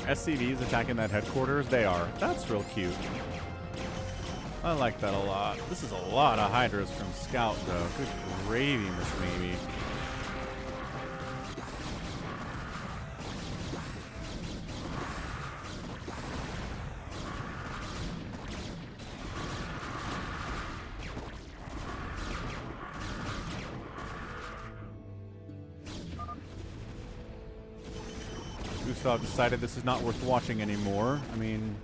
SCVs attacking that headquarters? They are. That's real cute. I like that a lot. This is a lot of Hydras from Scout, though. Good gravy, Miss Maybe. Gustav decided this is not worth watching anymore. I mean,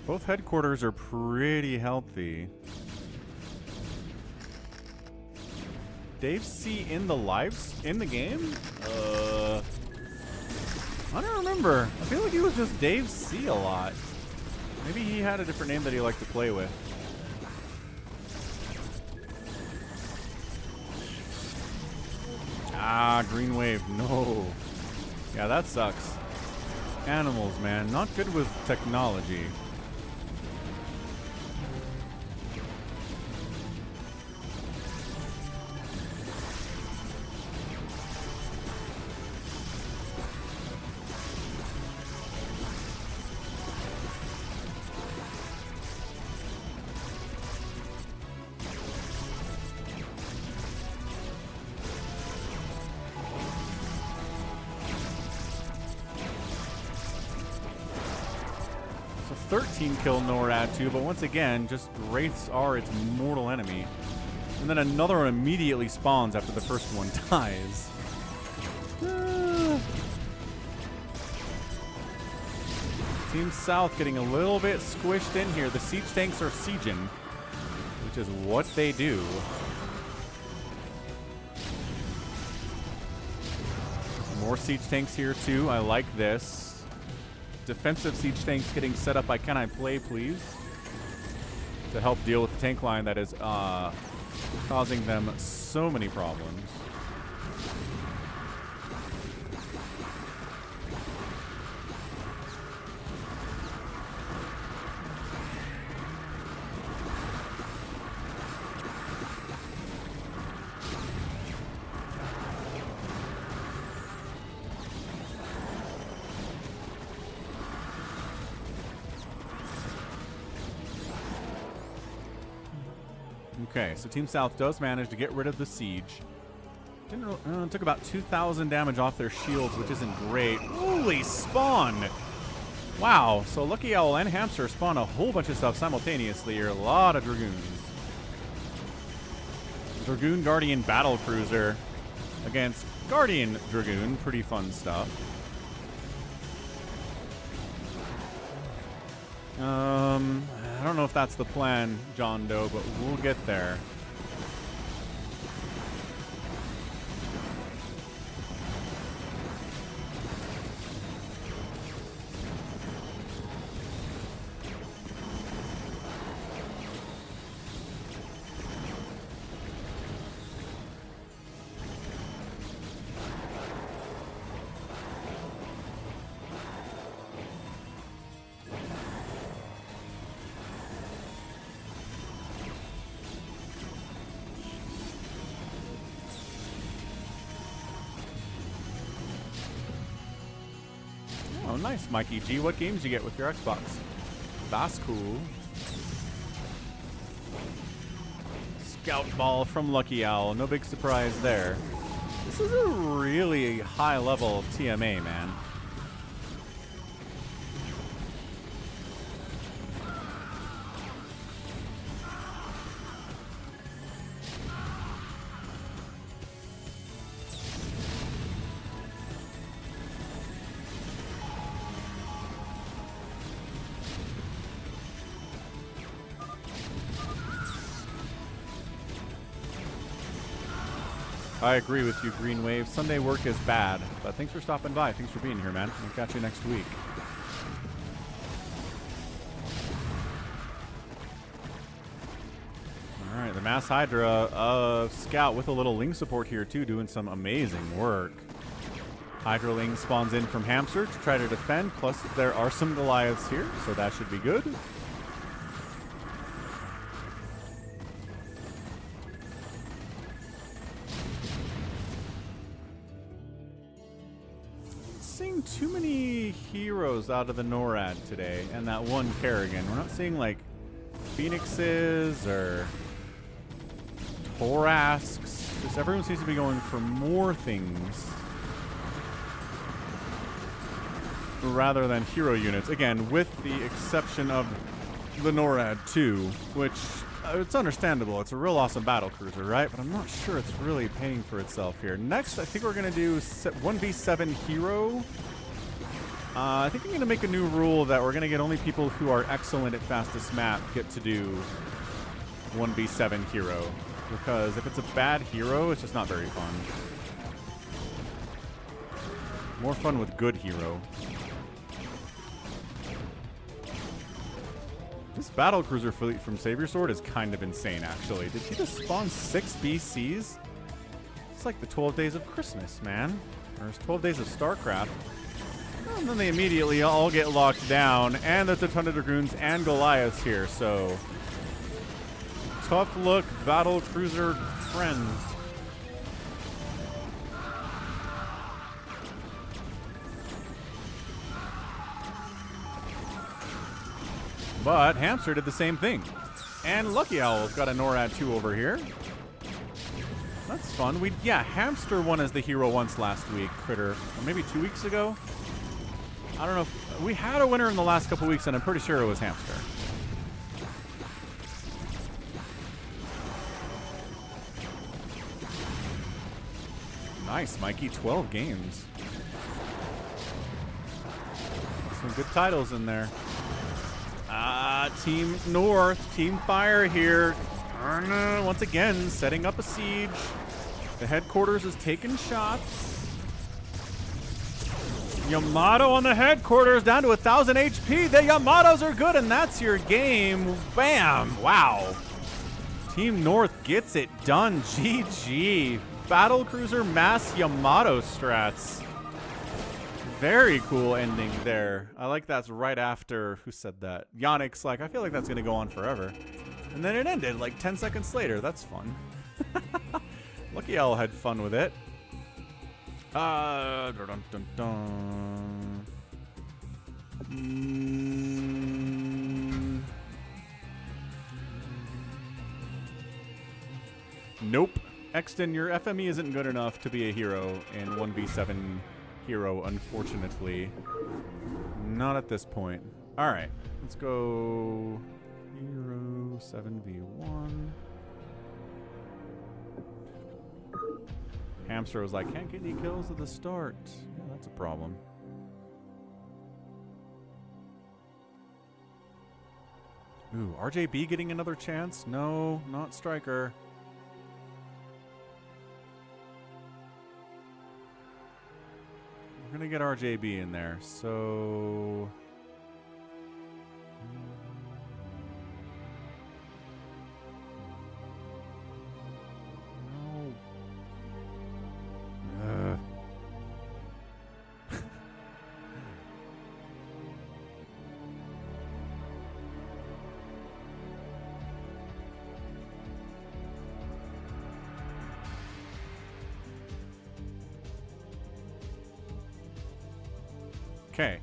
both headquarters are pretty healthy. Dave C in the game? I don't remember. I feel like he was just Dave C a lot. Maybe he had a different name that he liked to play with. Ah, green wave. No. Yeah, that sucks. Animals, man. Not good with technology. So 13 kill NORAD too, but once again, just Wraiths are its mortal enemy. And then another one immediately spawns after the first one dies. Team South getting a little bit squished in here. The siege tanks are sieging, which is what they do. More siege tanks here too. I like this. Defensive siege tanks getting set up by CanIplayplz to help deal with the tank line that is causing them so many problems. Okay, so Team South does manage to get rid of the siege. Took about 2,000 damage off their shields, which isn't great. Holy spawn! Wow, so Lucky Owl and Hamster spawn a whole bunch of stuff simultaneously here. A lot of Dragoons. Dragoon Guardian Battle Cruiser against Guardian Dragoon. Pretty fun stuff. I don't know if that's the plan, JohnDoe, but we'll get there. Oh, nice, Mikey G. What games do you get with your Xbox? That's cool. Scout Ball from Lucky Owl. No big surprise there. This is a really high-level TMA, man. I agree with you, Green Wave. Sunday work is bad, but thanks for stopping by. Thanks for being here, man. We'll catch you next week. All right, the Mass Hydra of Scout with a little Ling support here, too, doing some amazing work. Hydra Ling spawns in from Hamster to try to defend, plus there are some Goliaths here, so that should be good. Seeing too many heroes out of the NORAD today, and that one Kerrigan. We're not seeing like Phoenixes or Torasks. Just everyone seems to be going for more things rather than hero units. Again, with the exception of the NORAD 2, which it's understandable. It's a real awesome battle cruiser, right? But I'm not sure it's really paying for itself here. Next, I think we're going to do 1v7 hero. I think I'm going to make a new rule that we're going to get only people who are excellent at fastest map get to do 1v7 hero. Because if it's a bad hero, it's just not very fun. More fun with good hero. This battle cruiser fleet from SaviorSword is kind of insane, actually. Did he just spawn 6 BCs? It's like the 12 days of Christmas, man. Or it's 12 days of StarCraft. And then they immediately all get locked down. And there's a ton of Dragoons and Goliaths here, so... Tough look, battle cruiser friends. But Hamster did the same thing. And Lucky Owl's got a NORAD 2 over here. That's fun. Yeah, Hamster won as the hero once last week, Critter. Or maybe 2 weeks ago? I don't know. We had a winner in the last couple weeks, and I'm pretty sure it was Hamster. Nice, Mikey. 12 games. Some good titles in there. Team North, Team Fire here. Once again, setting up a siege. The headquarters is taking shots. Yamato on the headquarters, down to 1,000 HP. The Yamatos are good, and that's your game. Bam! Wow. Team North gets it done. GG. Battlecruiser mass Yamato strats. Very cool ending there. I like that's right after, who said that? Yannick's like, I feel like that's going to go on forever. And then it ended like 10 seconds later. That's fun. Lucky Owl had fun with it. Dun, dun, dun. Nope. Exton, your FME isn't good enough to be a hero in 1v7 hero, unfortunately. Not at this point. Alright, let's go hero 7v1. Hamster was like, can't get any kills at the start. Yeah, that's a problem. Ooh, RJB getting another chance? No, not Striker. We're gonna get RJB in there, so... No. Okay,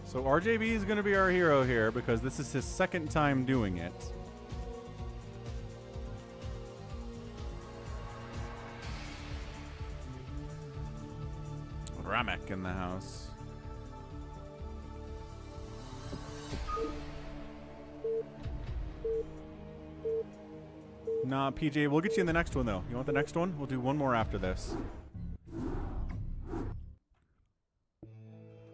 so RJB is going to be our hero here because this is his second time doing it. Ramek in the house. Nah, PJ, we'll get you in the next one though. You want the next one? We'll do one more after this.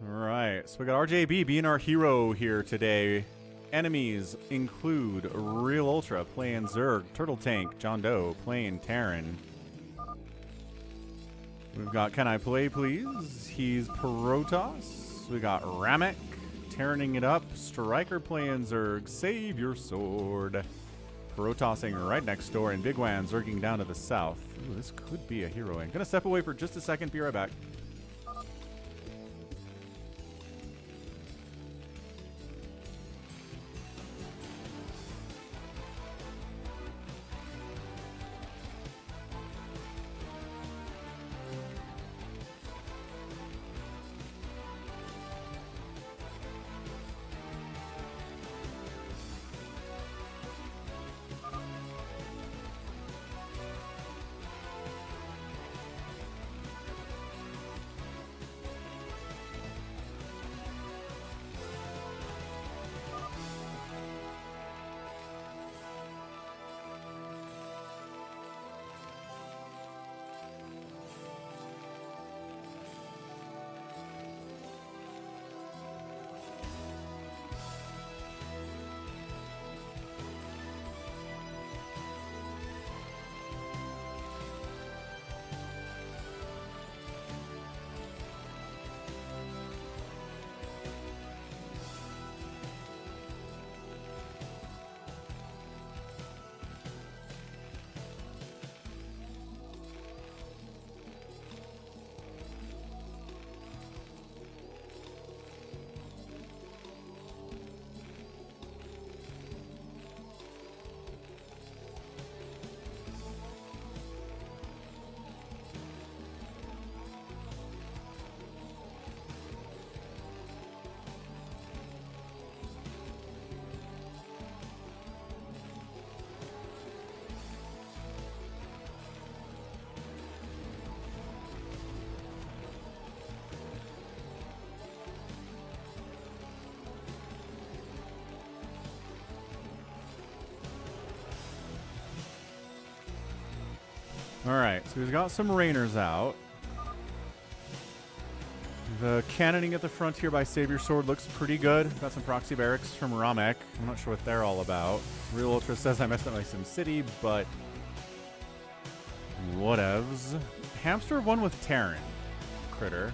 Alright, so we got RJB being our hero here today. Enemies include Realultra playing Zerg, Turtle Tank, JohnDoe playing Terran. We've got CanIplayplz, he's Protoss. We got Ramek, Terraning it up, Striker playing Zerg, SaviorSword. Protossing right next door, and bigwan zerging down to the south. Ooh, this could be a hero. I'm gonna step away for just a second, be right back. Alright, so we've got some Rainers out. The cannoning at the front here by SaviorSword looks pretty good. Got some proxy barracks from Ramek. I'm not sure what they're all about. Realultra says I messed up my SimCity, but whatevs. Hamster won with Terran. Critter.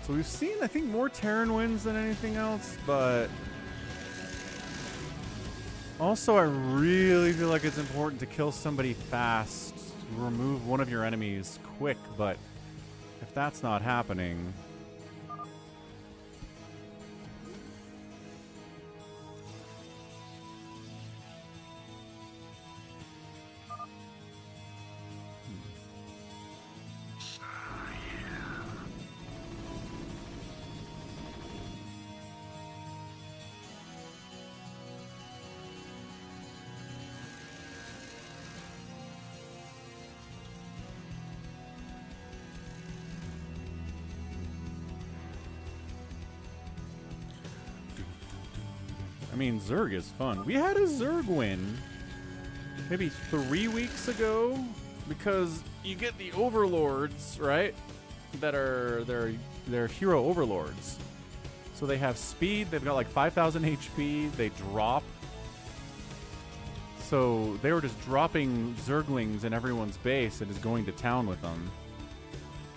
So we've seen, I think, more Terran wins than anything else, but also I really feel like it's important to kill somebody fast. Remove one of your enemies quick, but if that's not happening, I mean, Zerg is fun. We had a Zerg win maybe 3 weeks ago because you get the overlords, right? That are they're hero overlords. So they have speed. They've got like 5,000 HP. They drop. So they were just dropping Zerglings in everyone's base and just going to town with them.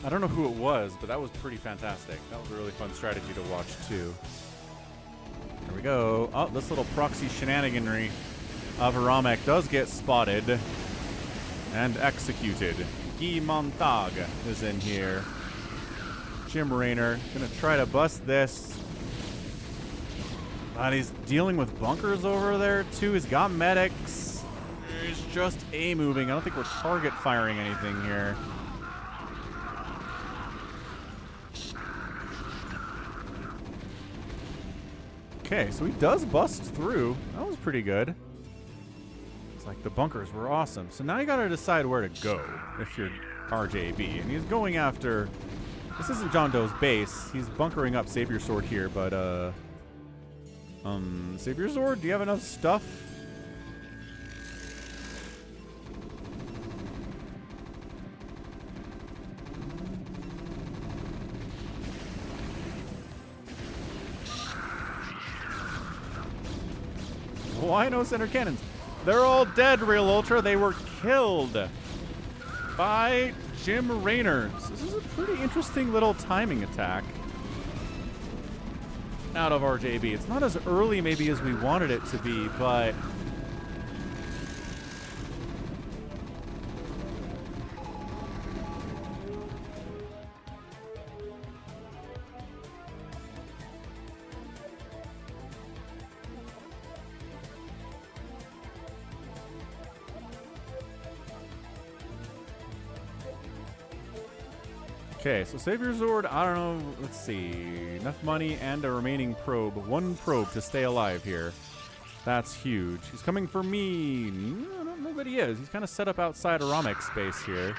I don't know who it was, but that was pretty fantastic. That was a really fun strategy to watch too. There we go. Oh, this little proxy shenaniganry of Ramek does get spotted and executed. Guy Montag is in here. Jim Raynor gonna try to bust this. And he's dealing with bunkers over there too. He's got medics. He's just A-moving. I don't think we're target firing anything here. Okay, so he does bust through. That was pretty good. It's like the bunkers were awesome. So now you gotta decide where to go if you're RJB. And he's going after... This isn't JohnDoe's base. He's bunkering up SaviorSword here, but SaviorSword, do you have enough stuff? Why no center cannons? They're all dead, Realultra. They were killed by Jim Raynor. So this is a pretty interesting little timing attack out of RJB. It's not as early maybe as we wanted it to be, but okay, so SaviorSword, I don't know, let's see. Enough money and a remaining probe. One probe to stay alive here. That's huge. He's coming for me. I don't know that he is. He's kind of set up outside of Ramek's space here.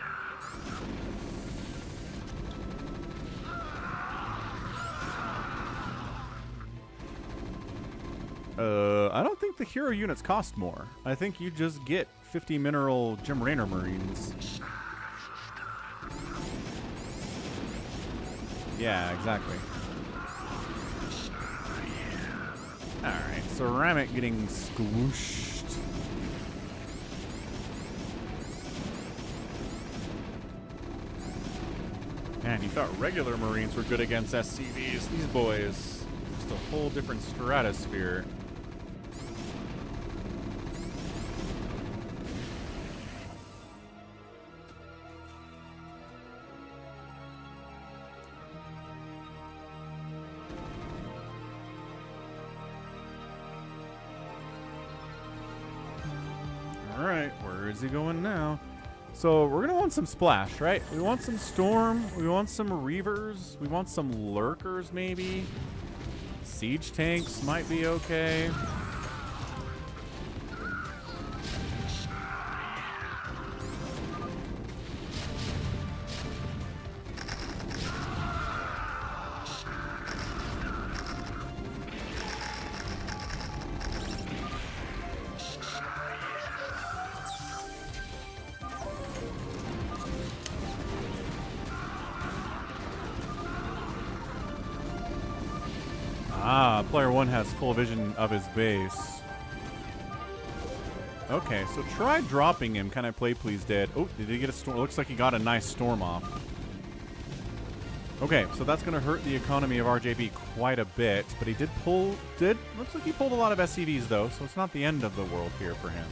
I don't think the hero units cost more. I think you just get 50 mineral Jim Raynor Marines. Yeah, exactly. Alright, so Ramek getting squooshed. Man, you thought regular Marines were good against SCVs. These boys, just a whole different stratosphere. Alright, where is he going now? So we're gonna want some splash, right? We want some storm, we want some reavers, we want some lurkers maybe. Siege tanks might be okay. player one has full vision of his base. Okay, so try dropping him. Can I play please dead? Oh, did he get a storm? Looks like he got a nice storm off. Okay, so that's going to hurt the economy of RJB quite a bit, but he did pull, looks like he pulled a lot of SCVs though, so it's not the end of the world here for him.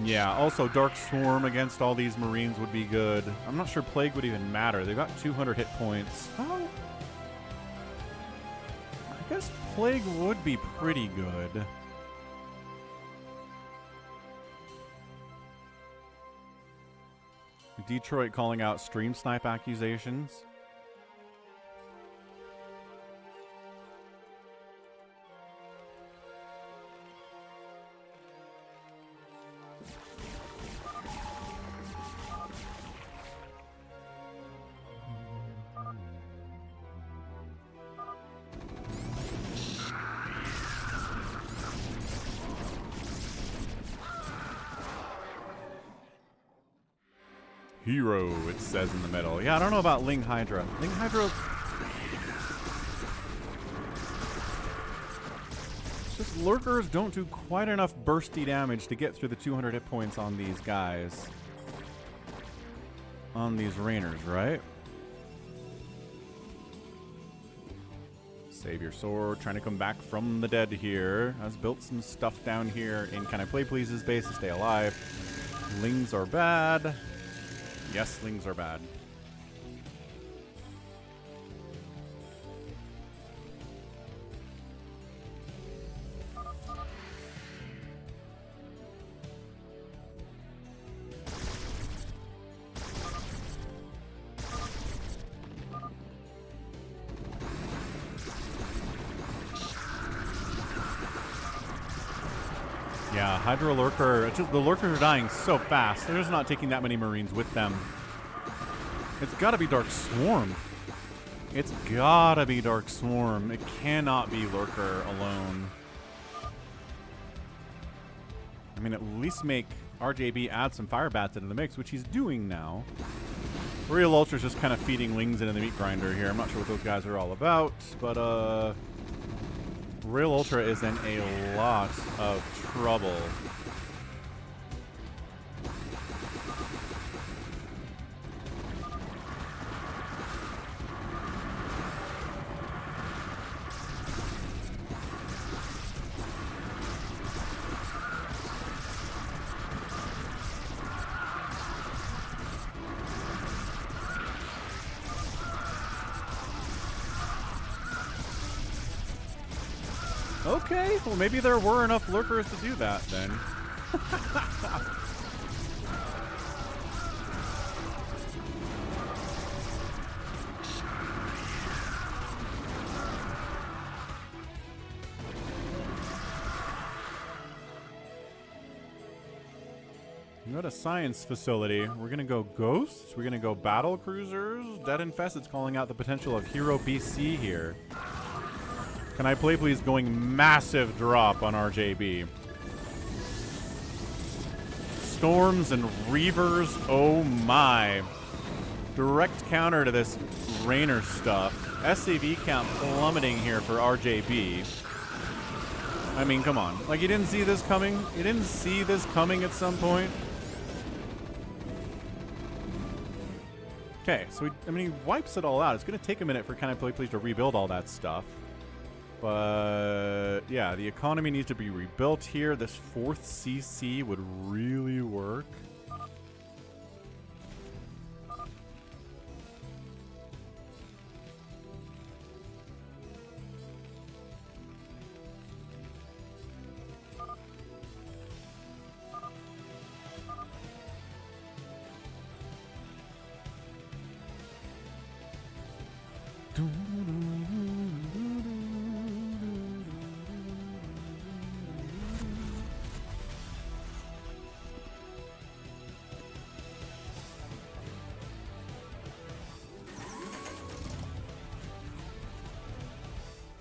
Yeah, also Dark Swarm against all these Marines would be good. I'm not sure Plague would even matter. They've got 200 hit points. Oh. I guess Plague would be pretty good. Detroit calling out stream snipe accusations. Hero, it says in the middle. Yeah, I don't know about Ling Hydra. Ling Hydra... It's just lurkers don't do quite enough bursty damage to get through the 200 hit points on these guys. On these Rainers, right? SaviorSword trying to come back from the dead here. Has built some stuff down here in CanIplayplz's base to stay alive. Lings are bad. Yes, Lings are bad. Yeah, Hydra Lurker, just, the Lurkers are dying so fast. They're just not taking that many Marines with them. It's gotta be Dark Swarm. It's gotta be Dark Swarm. It cannot be Lurker alone. I mean, at least make RJB add some fire bats into the mix, which he's doing now. Realultra's just kind of feeding Lings into the meat grinder here. I'm not sure what those guys are all about, but Realultra is in a lot of trouble. Okay, well maybe there were enough lurkers to do that then. You go to science facility. We're gonna go ghosts. We're gonna go battle cruisers. DeadInfested's calling out the potential of Hero BC here. Can I play please going massive drop on RJB? Storms and Reavers, oh my. Direct counter to this Rainer stuff. SCV count plummeting here for RJB. I mean, come on. Like, you didn't see this coming? You didn't see this coming at some point? Okay, so I mean, he wipes it all out. It's going to take a minute for CanIplayplz to rebuild all that stuff. But yeah, the economy needs to be rebuilt here. This 4th CC would really work.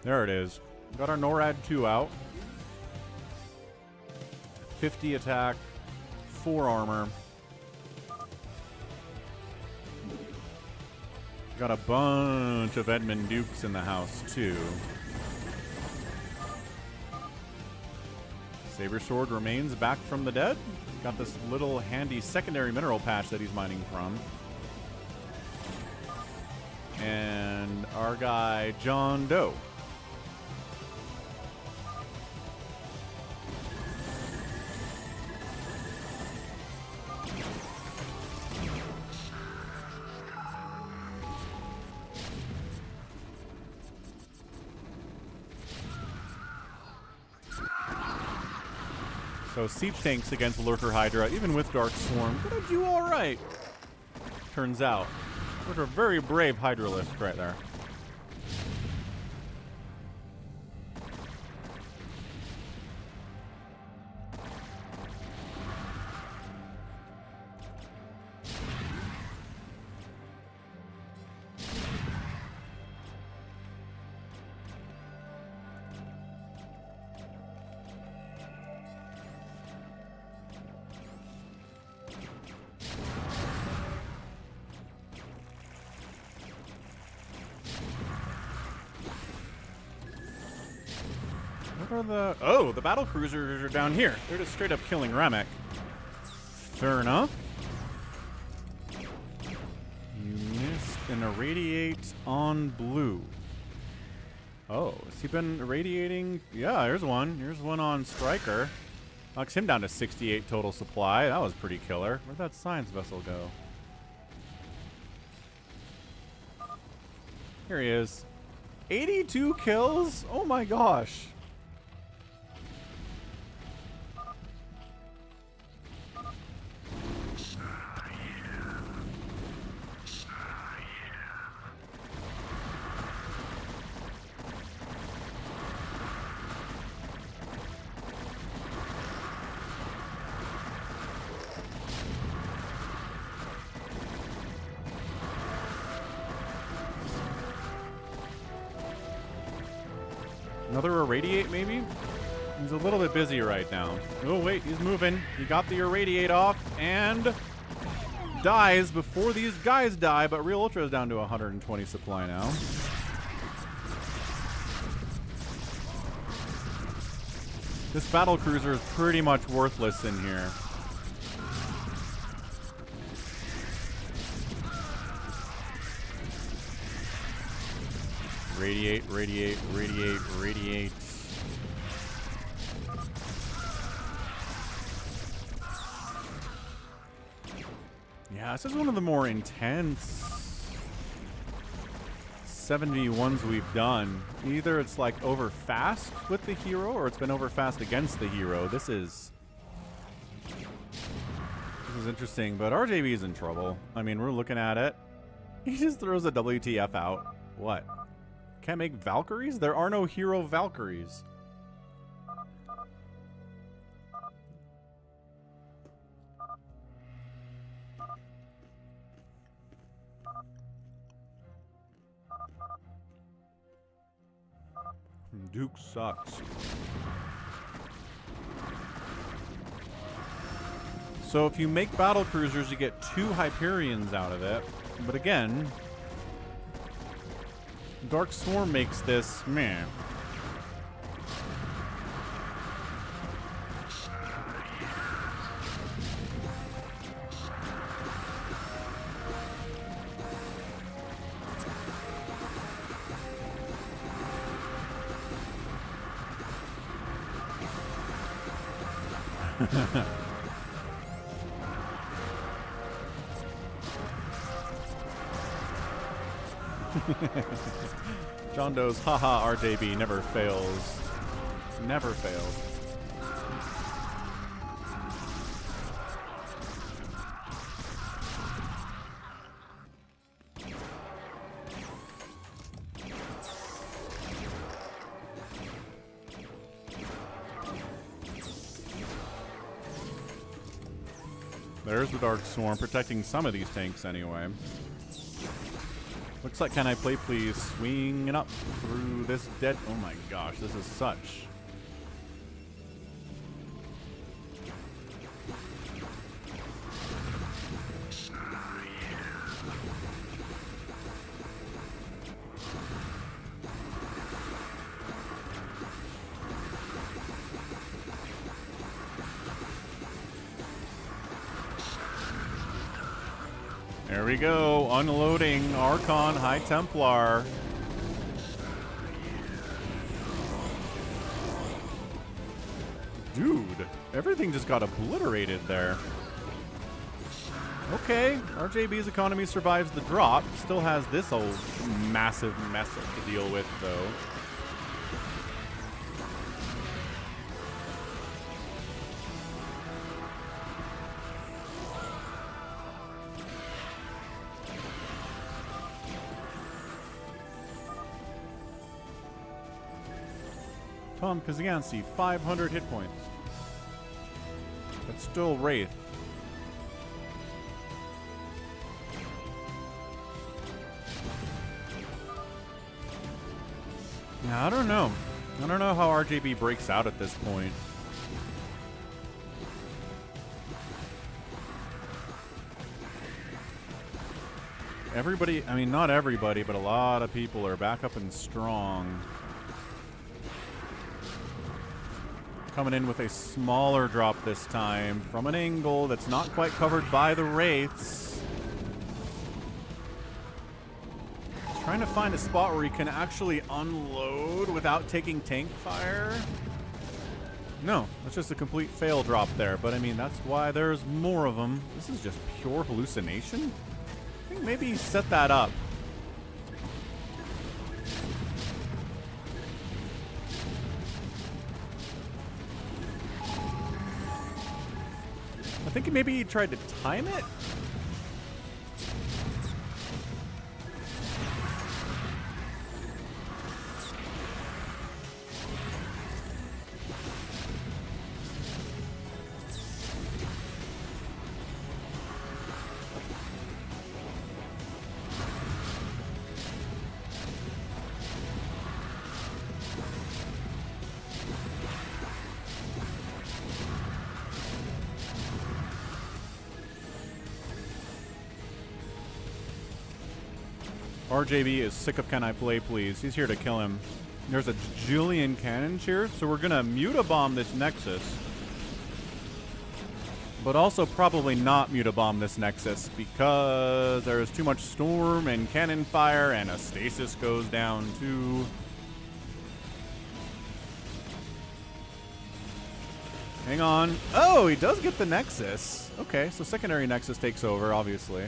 There it is. Got our NORAD 2 out. 50 attack, 4 armor. Got a bunch of Edmund Dukes in the house, too. SaviorSword remains back from the dead. Got this little handy secondary mineral patch that he's mining from. And our guy, JohnDoe. So siege tanks against Lurker Hydra, even with Dark Swarm, gonna do all right. Turns out, those are very brave Hydralists right there. The battle cruisers are down here. They're just straight up killing Ramek. Fair enough. You missed an irradiate on blue. Oh, has he been irradiating? Yeah, here's one. Here's one on Striker. Knocks him down to 68 total supply. That was pretty killer. Where'd that science vessel go? Here he is. 82 kills? Oh my gosh. Another irradiate, maybe? He's a little bit busy right now. Oh, wait, he's moving. He got the irradiate off and dies before these guys die, but Realultra is down to 120 supply now. This battle cruiser is pretty much worthless in here. Radiate, radiate, radiate, radiate. Yeah, this is one of the more intense 7v1s we've done. Either it's like over fast with the hero or it's been over fast against the hero. This is interesting, but RJB is in trouble. I mean, we're looking at it. He just throws a WTF out. What? Can't make Valkyries? There are no hero Valkyries. Duke sucks. So if you make battle cruisers, you get 2 Hyperions out of it. But again, Dark Swarm makes this meh. JohnDoe's haha RJB never fails. Never fails. There's the Dark Swarm protecting some of these tanks anyway. Looks like Can I Play Please swinging up through this dead. Oh my gosh, this is such. There we go, unloading Archon High Templar. Dude, everything just got obliterated there. Okay, RJB's economy survives the drop. Still has this old massive mess to deal with, though. Tom Kaziansi, 500 hit points. But still Wraith. Yeah, I don't know. I don't know how RJB breaks out at this point. Everybody, I mean, not everybody, but a lot of people are back up and strong. Coming in with a smaller drop this time from an angle that's not quite covered by the Wraiths. Trying to find a spot where he can actually unload without taking tank fire. No, that's just a complete fail drop there. But I mean, that's why there's more of them. This is just pure hallucination. I think maybe he set that up. I think maybe he tried to time it. RJB is sick of Can I Play Please. He's here to kill him. There's a Julian cannon here, so we're gonna mutabomb this Nexus. But also probably not mutabomb this Nexus because there's too much storm and cannon fire and a stasis goes down too. Hang on. Oh, he does get the Nexus. Okay, so secondary Nexus takes over, obviously.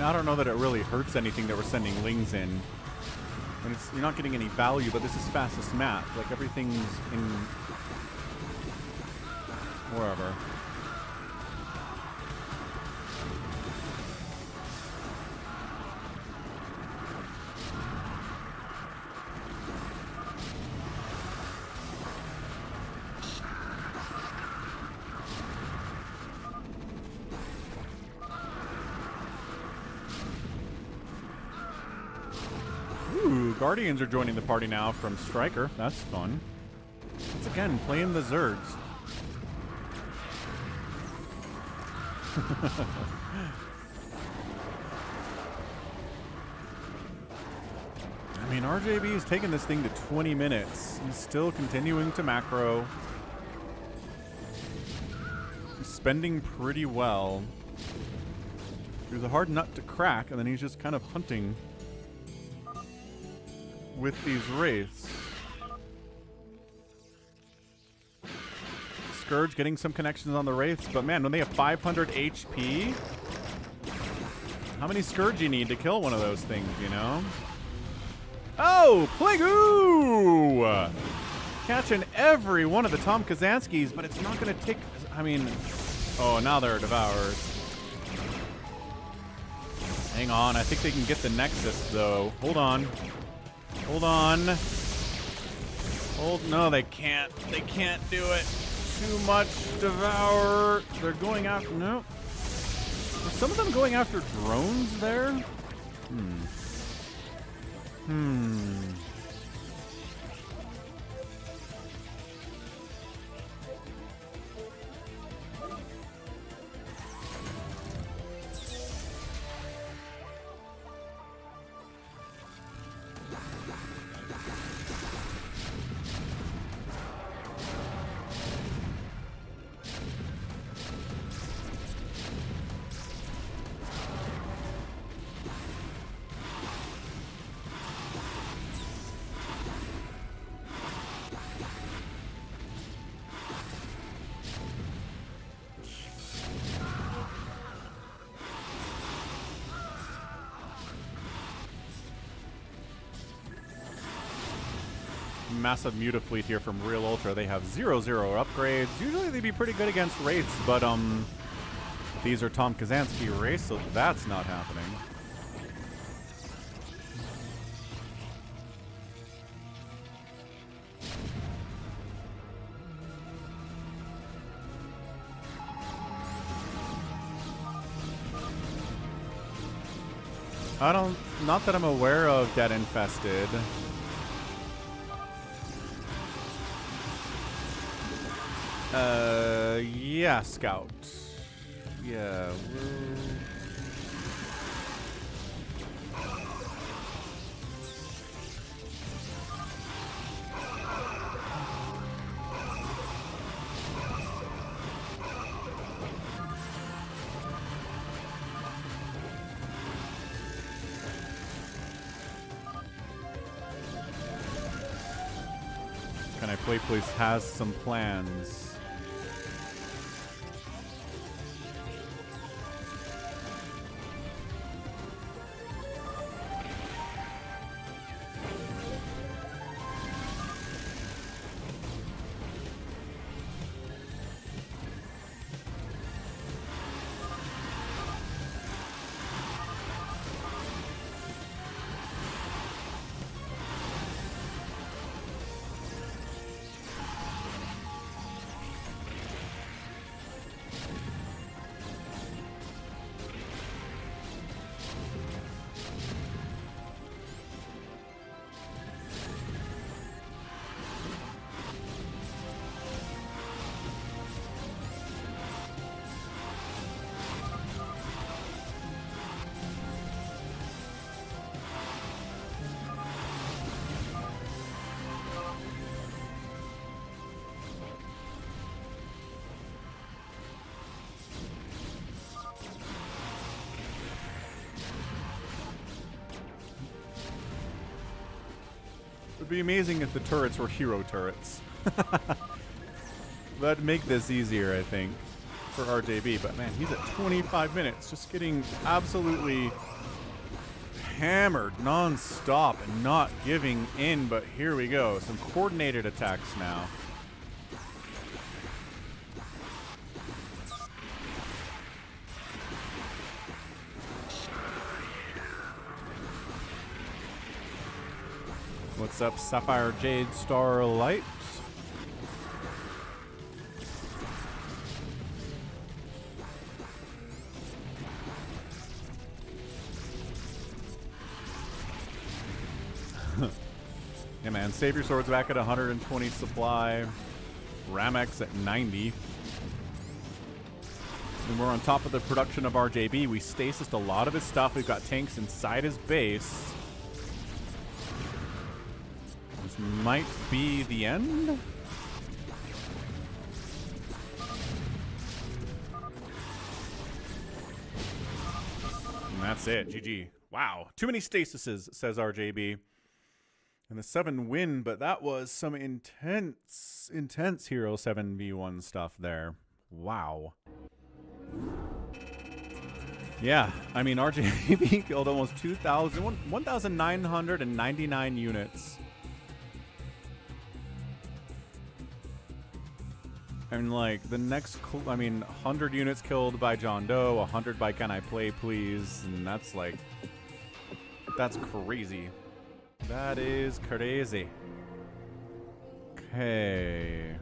I don't know that it really hurts anything that we're sending Lings in. And you're not getting any value, but this is fastest map. Like, everything's in... wherever. Guardians are joining the party now from Striker. That's fun. Once again, playing the Zergs. I mean, RJB is taking this thing to 20 minutes. He's still continuing to macro. He's spending pretty well. There's a hard nut to crack, and then he's just kind of hunting with these Wraiths. Scourge getting some connections on the Wraiths, but man, when they have 500 HP, how many Scourge you need to kill one of those things, you know? Oh, Plague-oo! Catching every one of the Tom Kazanskis, but it's not going to take... I mean... Oh, now they're Devourers. Hang on. I think they can get the Nexus, though. Hold on. Hold on. No, they can't. They can't do it. Too much Devour. They're going after... No. Are some of them going after drones there? Massive Mutafleet here from Realultra. They have 0/0 upgrades. Usually they'd be pretty good against Wraiths, but these are Tom Kazansky Wraiths, so that's not happening. Not that I'm aware of DeadInfested. Yeah, Scout. Yeah. CanIplayplz has some plans. It would be amazing if the turrets were hero turrets. That'd make this easier, I think, for RJB. But man, he's at 25 minutes, just getting absolutely hammered non-stop and not giving in. But here we go, some coordinated attacks now. What's up, Sapphire Jade Starlight? Yeah, man. SaviorSword's back at 120 supply. Ramex at 90. And we're on top of the production of RJB. We stasised a lot of his stuff. We've got tanks inside his base. Might be the end. And that's it. GG. Wow. Too many stasises, says RJB. And the 7 win, but that was some intense Hero 7v1 stuff there. Wow. Yeah, I mean, RJB killed almost 1,999 units. And like the next, I mean, 100 units killed by JohnDoe, 100 by CanIplayplz, and that's like, that's crazy. That is crazy. Okay.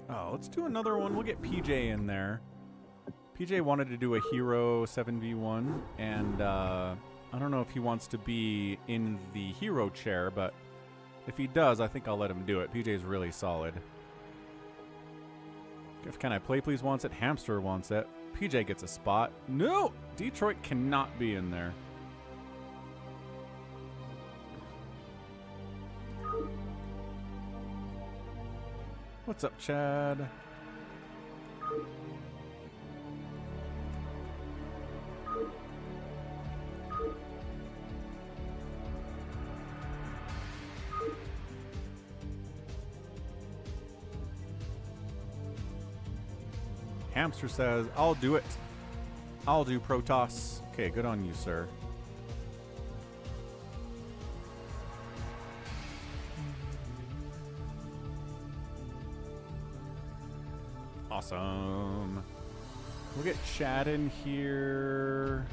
Oh, let's do another one. We'll get PJ in there. PJ wanted to do a hero 7v1, and I don't know if he wants to be in the hero chair, but if he does, I think I'll let him do it. PJ's really solid. If CanIplayplz wants it, Hamster wants it. PJ gets a spot. No! Detroit cannot be in there. What's up, Chad? Hamster says, I'll do it. I'll do Protoss. Okay, good on you, sir. Awesome. We'll get Chad in here.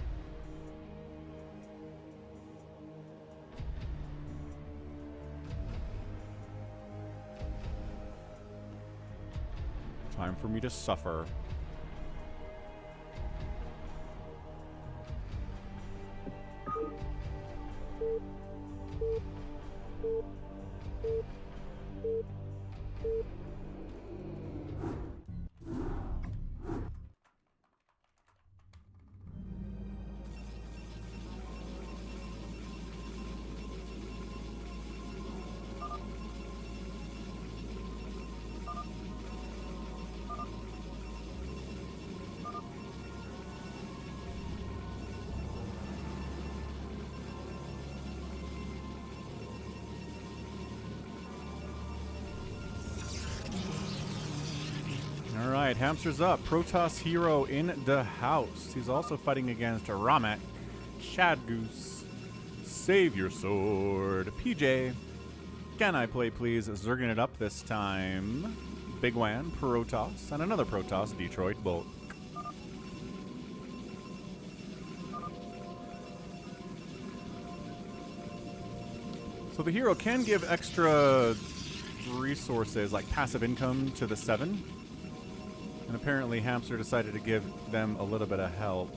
Time for me to suffer. Alright, Hamster's up. Protoss Hero in the house. He's also fighting against Ramek, Shadgoose, SaviorSword, PJ, CanIplayplz, Zerging it up this time, Bigwan, Protoss, and another Protoss, Detroit Bulk. So the hero can give extra resources, like passive income, to the 7. And apparently Hamster decided to give them a little bit of help.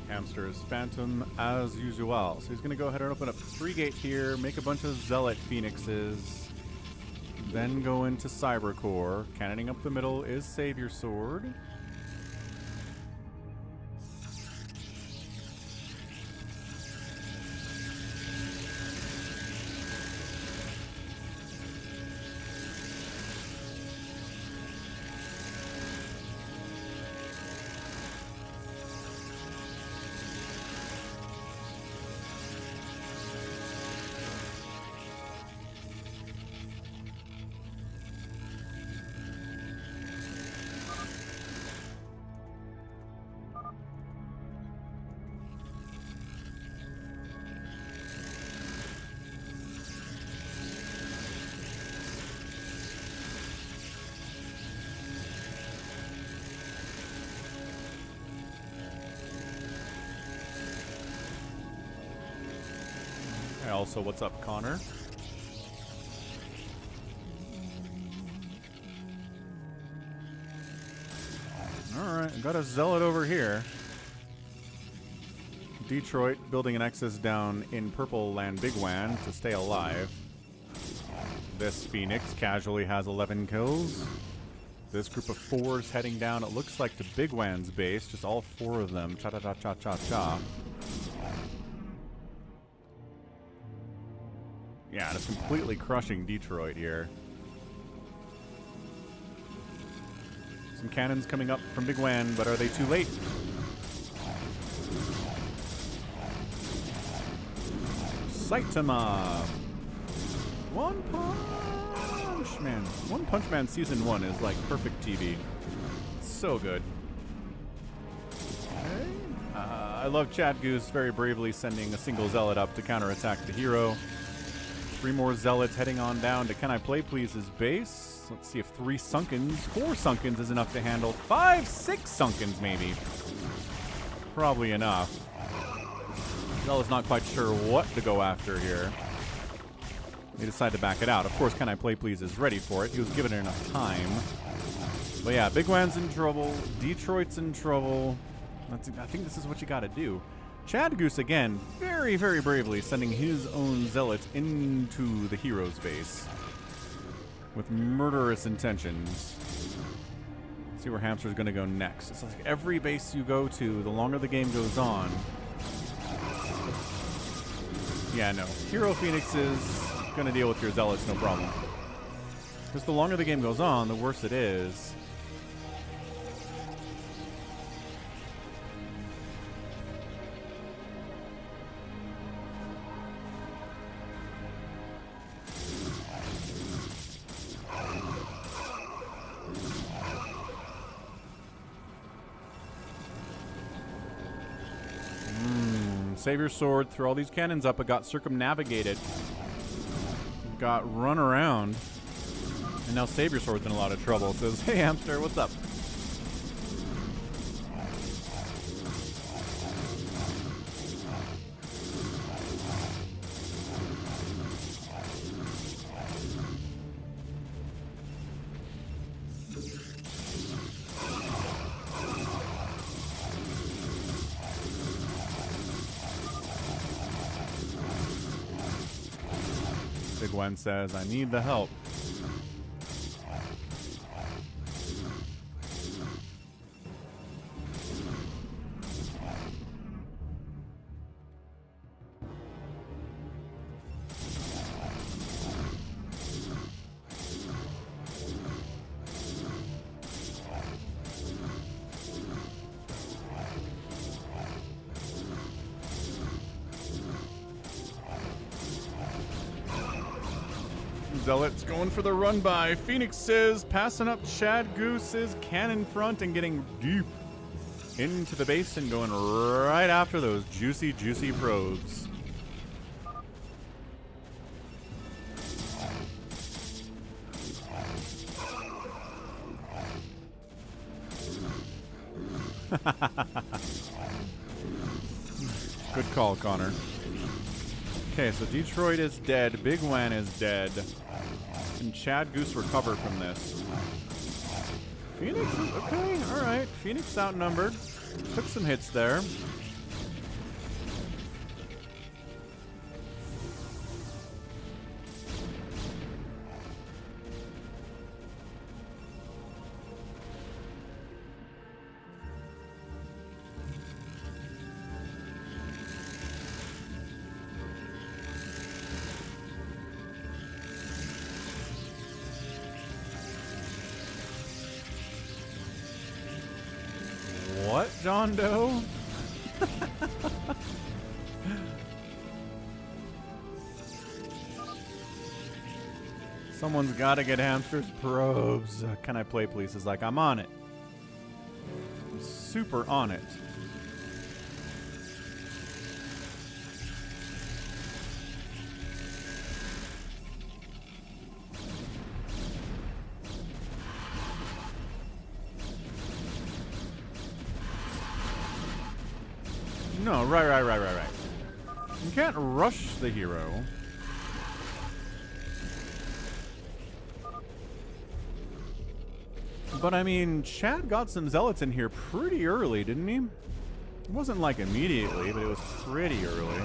Hamster's Phantom as usual. So he's going to go ahead and open up 3 gate here, make a bunch of Zealot Phoenixes, then go into Cybercore. Cannoning up the middle is SaviorSword. Also, what's up, Connor? Alright, got a Zealot over here. Detroit building an Nexus down in purple land bigwan to stay alive. This Phoenix casually has 11 kills. This group of 4s heading down, it looks like, to bigwan's base. Just all 4 of them. Cha-cha-cha-cha-cha-cha. Yeah, just completely crushing Detroit here. Some cannons coming up from bigwan, but are they too late? Saitama. One Punch Man. One Punch Man Season 1 is like perfect TV. So good. Okay. I love Chad Goose very bravely sending a single zealot up to counterattack the hero. 3 more zealots heading on down to CanIplayplz's base. Let's see if 3 Sunkens, 4 Sunkens is enough to handle. 5, 6 Sunkens maybe. Probably enough. Zealot's not quite sure what to go after here. They decide to back it out. Of course, CanIplayplz is ready for it. He was given enough time. But yeah, bigwan's in trouble. Detroit's in trouble. I think this is what you got to do. Chad Goose, again, very, very bravely sending his own zealots into the hero's base with murderous intentions. Let's see where Hamster's going to go next. It's like every base you go to, the longer the game goes on. Yeah, no. Hero Phoenix is going to deal with your zealots, no problem. Just the longer the game goes on, the worse it is. SaviorSword threw all these cannons up, but got circumnavigated. Got run around. And now SaviorSword's in a lot of trouble. Says, hey Hamster, what's up? Bigwan says, I need the help. Zealots going for the run by. Phoenix is passing up Chad Goose's cannon front and getting deep into the base and going right after those juicy, juicy probes. Good call, Connor. Okay, so Detroit is dead. Bigwan is dead. Can Chad Goose recover from this? Phoenix is okay. All right. Phoenix outnumbered. Took some hits there. What, JohnDoe? Someone's got to get Hamster's probes. CanIplayplz is like, I'm on it. I'm super on it. No, right. You can't rush the hero. But I mean, Chad got some zealots in here pretty early, didn't he? It wasn't like immediately, but it was pretty early.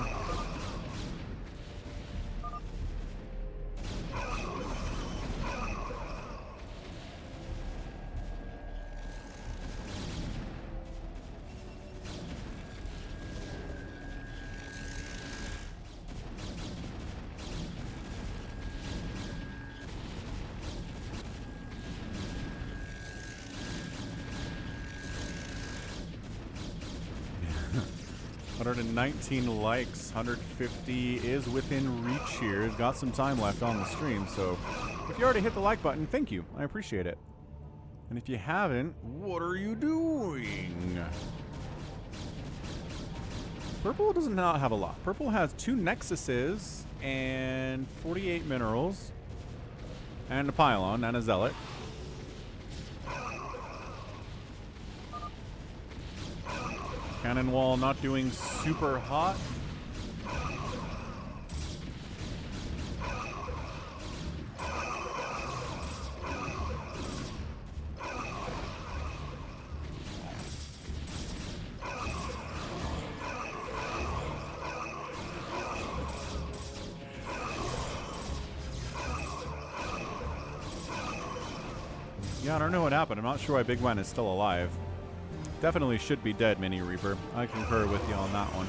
$119 likes, 150 is within reach here. We've got some time left on the stream, so if you already hit the like button, thank you. I appreciate it. And if you haven't, what are you doing? Purple does not have a lot. Purple has 2 Nexuses and 48 minerals and a pylon and a zealot. Cannon wall not doing super hot. Yeah, I don't know what happened. I'm not sure why bigwan is still alive. Definitely should be dead, Mini Reaper. I concur with you on that one.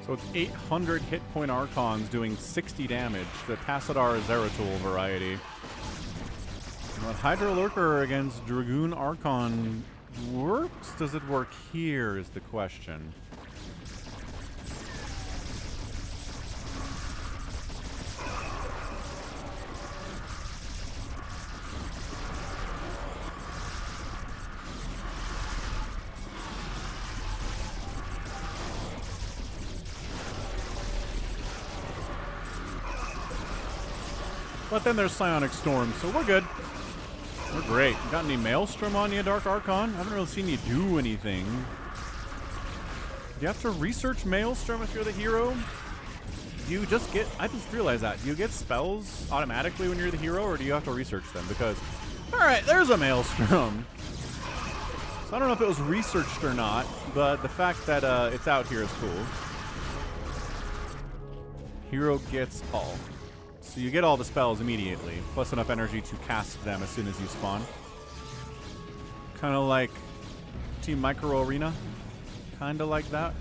So it's 800 hit point Archons doing 60 damage. The Tassadar Zeratul variety. But Hydra Lurker against Dragoon Archon works? Does it work here is the question. But then there's Psionic Storm, so we're good. We're great. Got any Maelstrom on you, Dark Archon? I haven't really seen you do anything. Do you have to research Maelstrom if you're the hero? You just get... I just realized that. Do you get spells automatically when you're the hero, or do you have to research them? Because... Alright, there's a Maelstrom. So I don't know if it was researched or not, but the fact that it's out here is cool. Hero gets all. So you get all the spells immediately, plus enough energy to cast them as soon as you spawn. Kind of like Team Micro Arena. Kind of like that.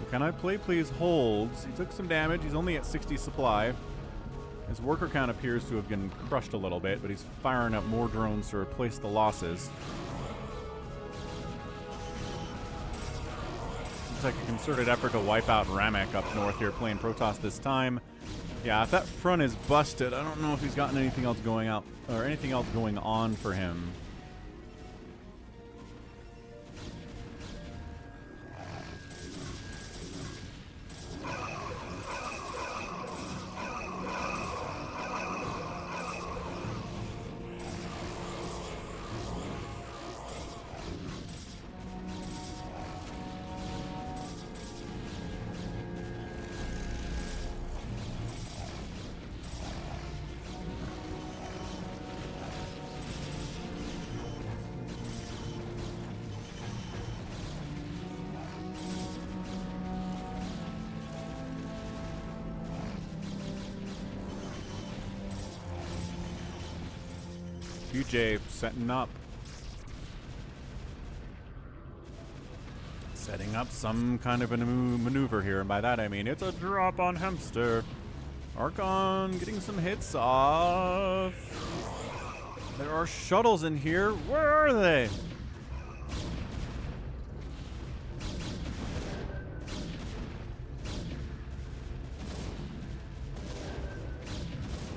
So CanIplayplz holds. He took some damage. He's only at 60 supply. His worker count appears to have been crushed a little bit, but he's firing up more drones to replace the losses. Like a concerted effort to wipe out Ramek up north here, playing Protoss this time. Yeah, if that front is busted, I don't know if he's gotten anything else going out or anything else going on for him. QJ setting up. Setting up some kind of a maneuver here, and by that I mean it's a drop on hamster. Archon getting some hits off. There are shuttles in here. Where are they?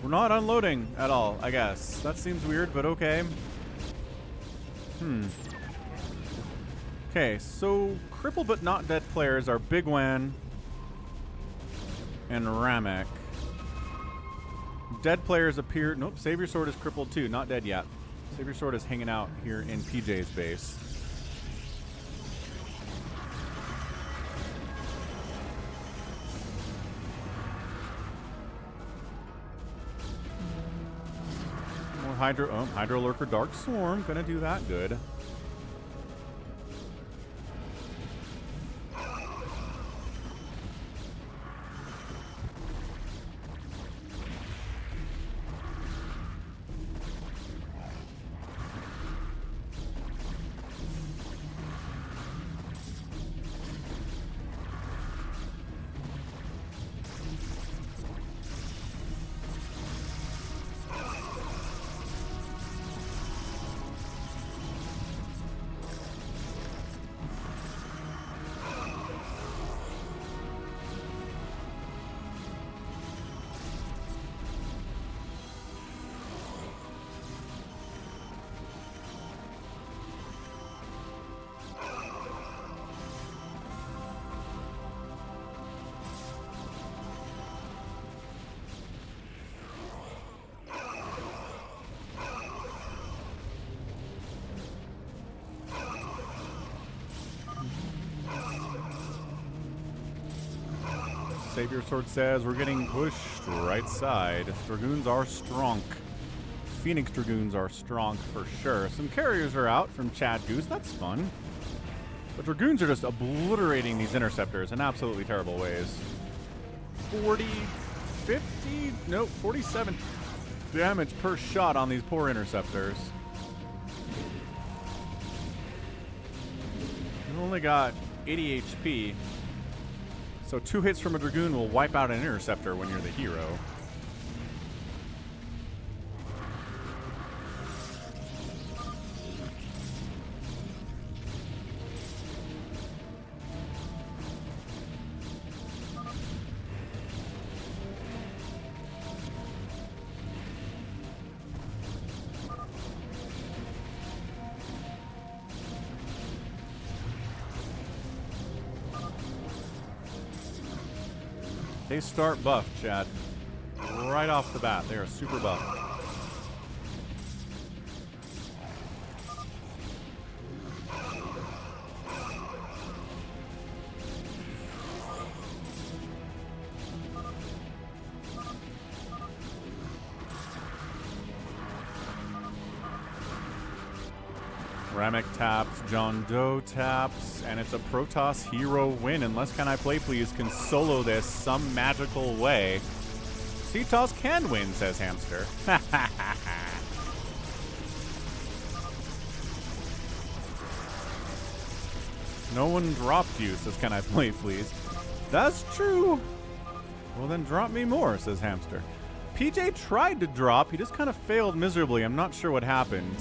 We're not unloading at all, I guess. That seems weird, but okay. Okay, so crippled but not dead players are bigwan and Ramek. Dead players appear. Nope, SaviorSword is crippled too. Not dead yet. SaviorSword is hanging out here in PJ's base. More Hydro Lurker Dark Swarm. Gonna do that good. SaviorSword says we're getting pushed right side. Dragoons are strong. Phoenix Dragoons are strong for sure. Some carriers are out from Chad Goose. That's fun. But Dragoons are just obliterating these interceptors in absolutely terrible ways. 40, 50, nope, 47 damage per shot on these poor interceptors. We've only got 80 HP. So 2 hits from a Dragoon will wipe out an interceptor when you're the hero. They start buff, Chad. Right off the bat, they are super buff. Ramek taps, JohnDoe taps, and it's a Protoss Hero win unless CanIplayplz can solo this some magical way. CTOS can win, says Hamster. No one dropped you, says CanIplayplz. That's true. Well then drop me more, says Hamster. PJ tried to drop, he just kind of failed miserably. I'm not sure what happened.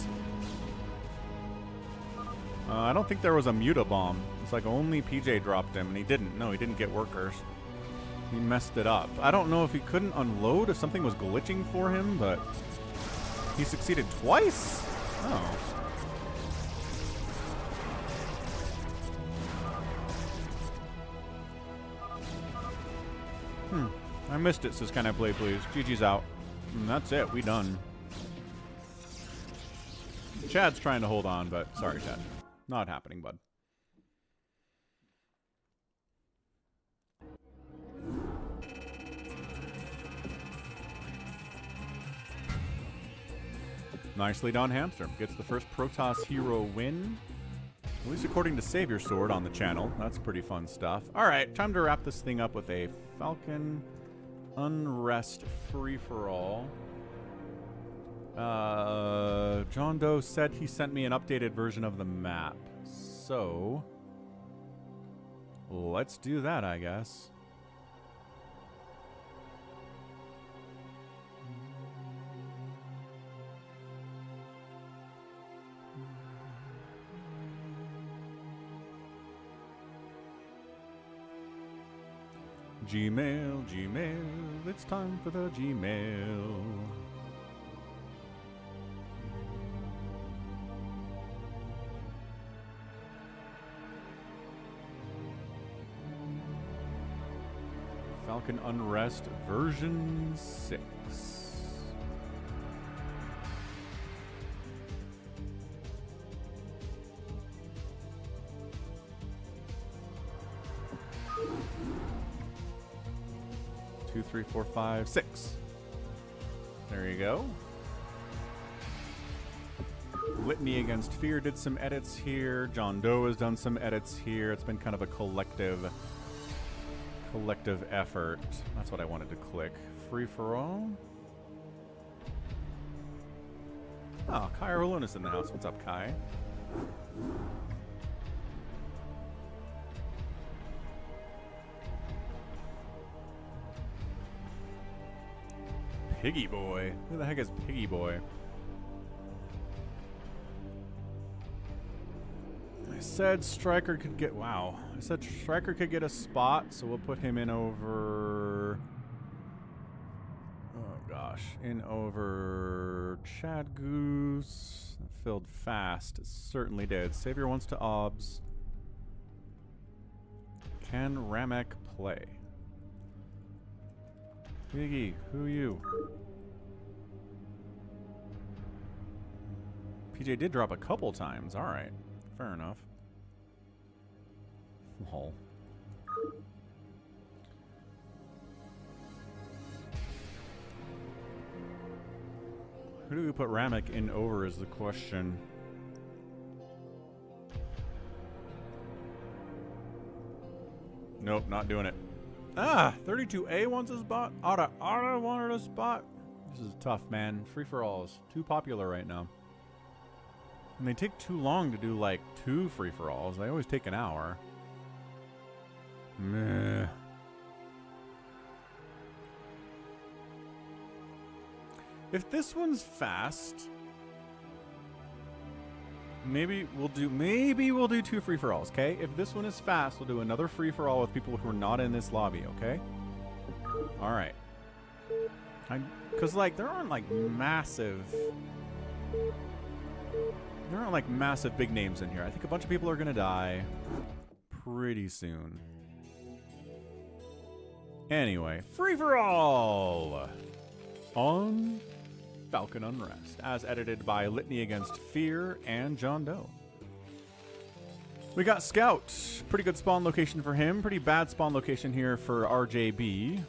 I don't think there was a muta bomb. It's like only PJ dropped him, and he didn't. No, he didn't get workers. He messed it up. I don't know if he couldn't unload, if something was glitching for him, but he succeeded twice? Oh. I missed it, says CanIplayplz. GG's out. And that's it. We done. Chad's trying to hold on, but sorry, Chad. Not happening, bud. Nicely done, Hamster. Gets the first Protoss Hero win. At least according to SaviorSword on the channel. That's pretty fun stuff. Alright, time to wrap this thing up with a Falcon Unrest free-for-all. JohnDoe said he sent me an updated version of the map. So, let's do that, I guess. Gmail, it's time for the Gmail. Falcon Unrest version 6. 2, 3, 4, 5, 6. There you go. Litany Against Fear did some edits here. JohnDoe has done some edits here. It's been kind of a collective effort. That's what I wanted to click. Free for all. Oh, Kyaralonous in the house. What's up, Kai? Piggy Boy. Who the heck is Piggy Boy? I said Striker could get... Wow. I said Striker could get a spot, so we'll put him in over... Oh, gosh. In over... Chad Goose. That filled fast. It certainly did. Savior wants to obs. Can Ramek play? Piggy, who you? PJ did drop a couple times. Alright. Fair enough. Lol. Who do we put Ramek in over is the question. Nope, not doing it. Ah, 32A wants a spot. Ada wanted a spot. This is tough, man. Free-for-alls. Too popular right now. And they take too long to do, like, 2 free-for-alls. They always take an hour. Meh. If this one's fast, maybe we'll do 2 free-for-alls, okay? If this one is fast, we'll do another free-for-all with people who are not in this lobby, okay? Alright. Because, like, there aren't, like, massive big names in here. I think a bunch of people are going to die pretty soon. Anyway, free-for-all on Falcon Unrest, as edited by Litany Against Fear and JohnDoe. We got Scout. Pretty good spawn location for him. Pretty bad spawn location here for RJB.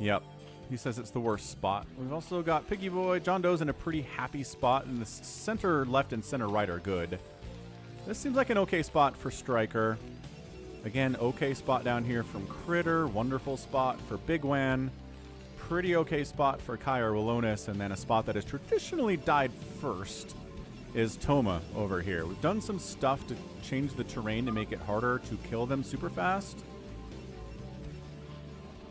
Yep. He says it's the worst spot. We've also got Piggy Boy. JohnDoe's in a pretty happy spot, and the center left and center right are good. This seems like an okay spot for Striker. Again, okay spot down here from Critter. Wonderful spot for bigwan. Pretty okay spot for Kyaralonous, and then a spot that has traditionally died first is Toma over here. We've done some stuff to change the terrain to make it harder to kill them super fast.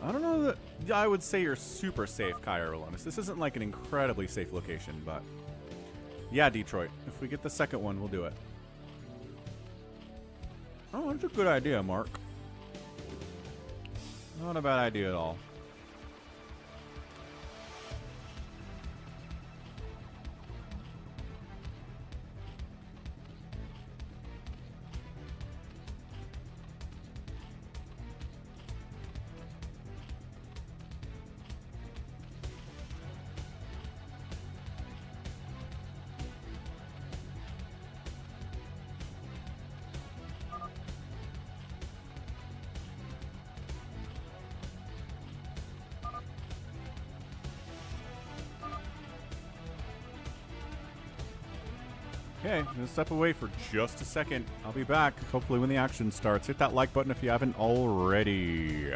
I don't know that I would say you're super safe, Kyaralonous. This isn't like an incredibly safe location, but yeah, Detroit. If we get the second one, we'll do it. Oh, that's a good idea, Mark. Not a bad idea at all. Okay, I'm going to step away for just a second. I'll be back, hopefully when the action starts. Hit that like button if you haven't already.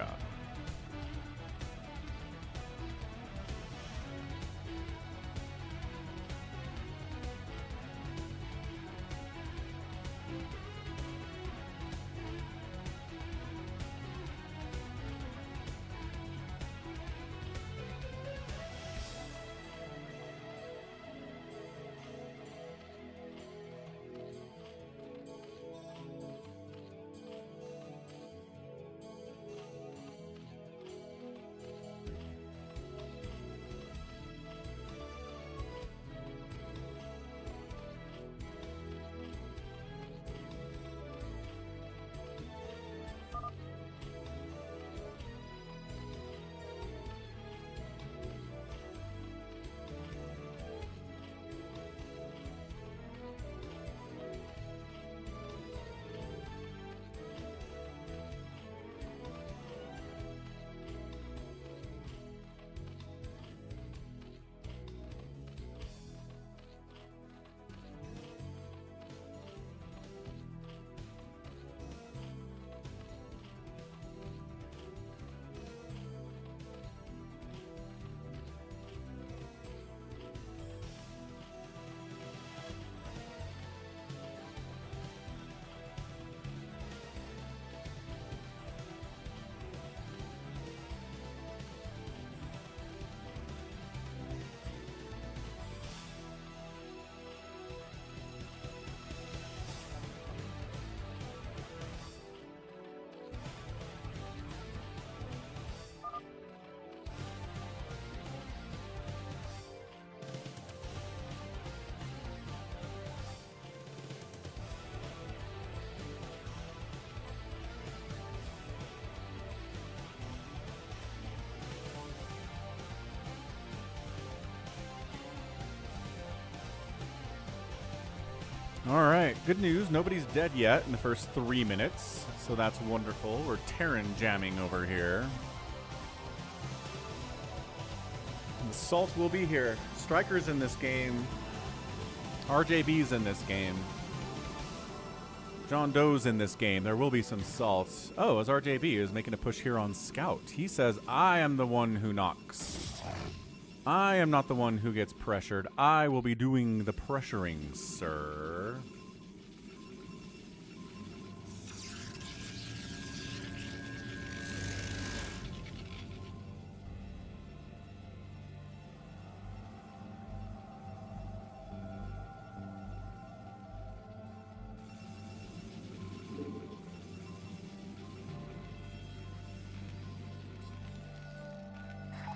All right, good news. Nobody's dead yet in the first 3 minutes, so that's wonderful. We're Terran jamming over here. The Salt will be here. Striker's in this game. RJB's in this game. JohnDoe's in this game. There will be some Salts. Oh, as RJB is making a push here on Scout. He says, I am the one who knocks. I am not the one who gets pressured. I will be doing the pressuring, sir.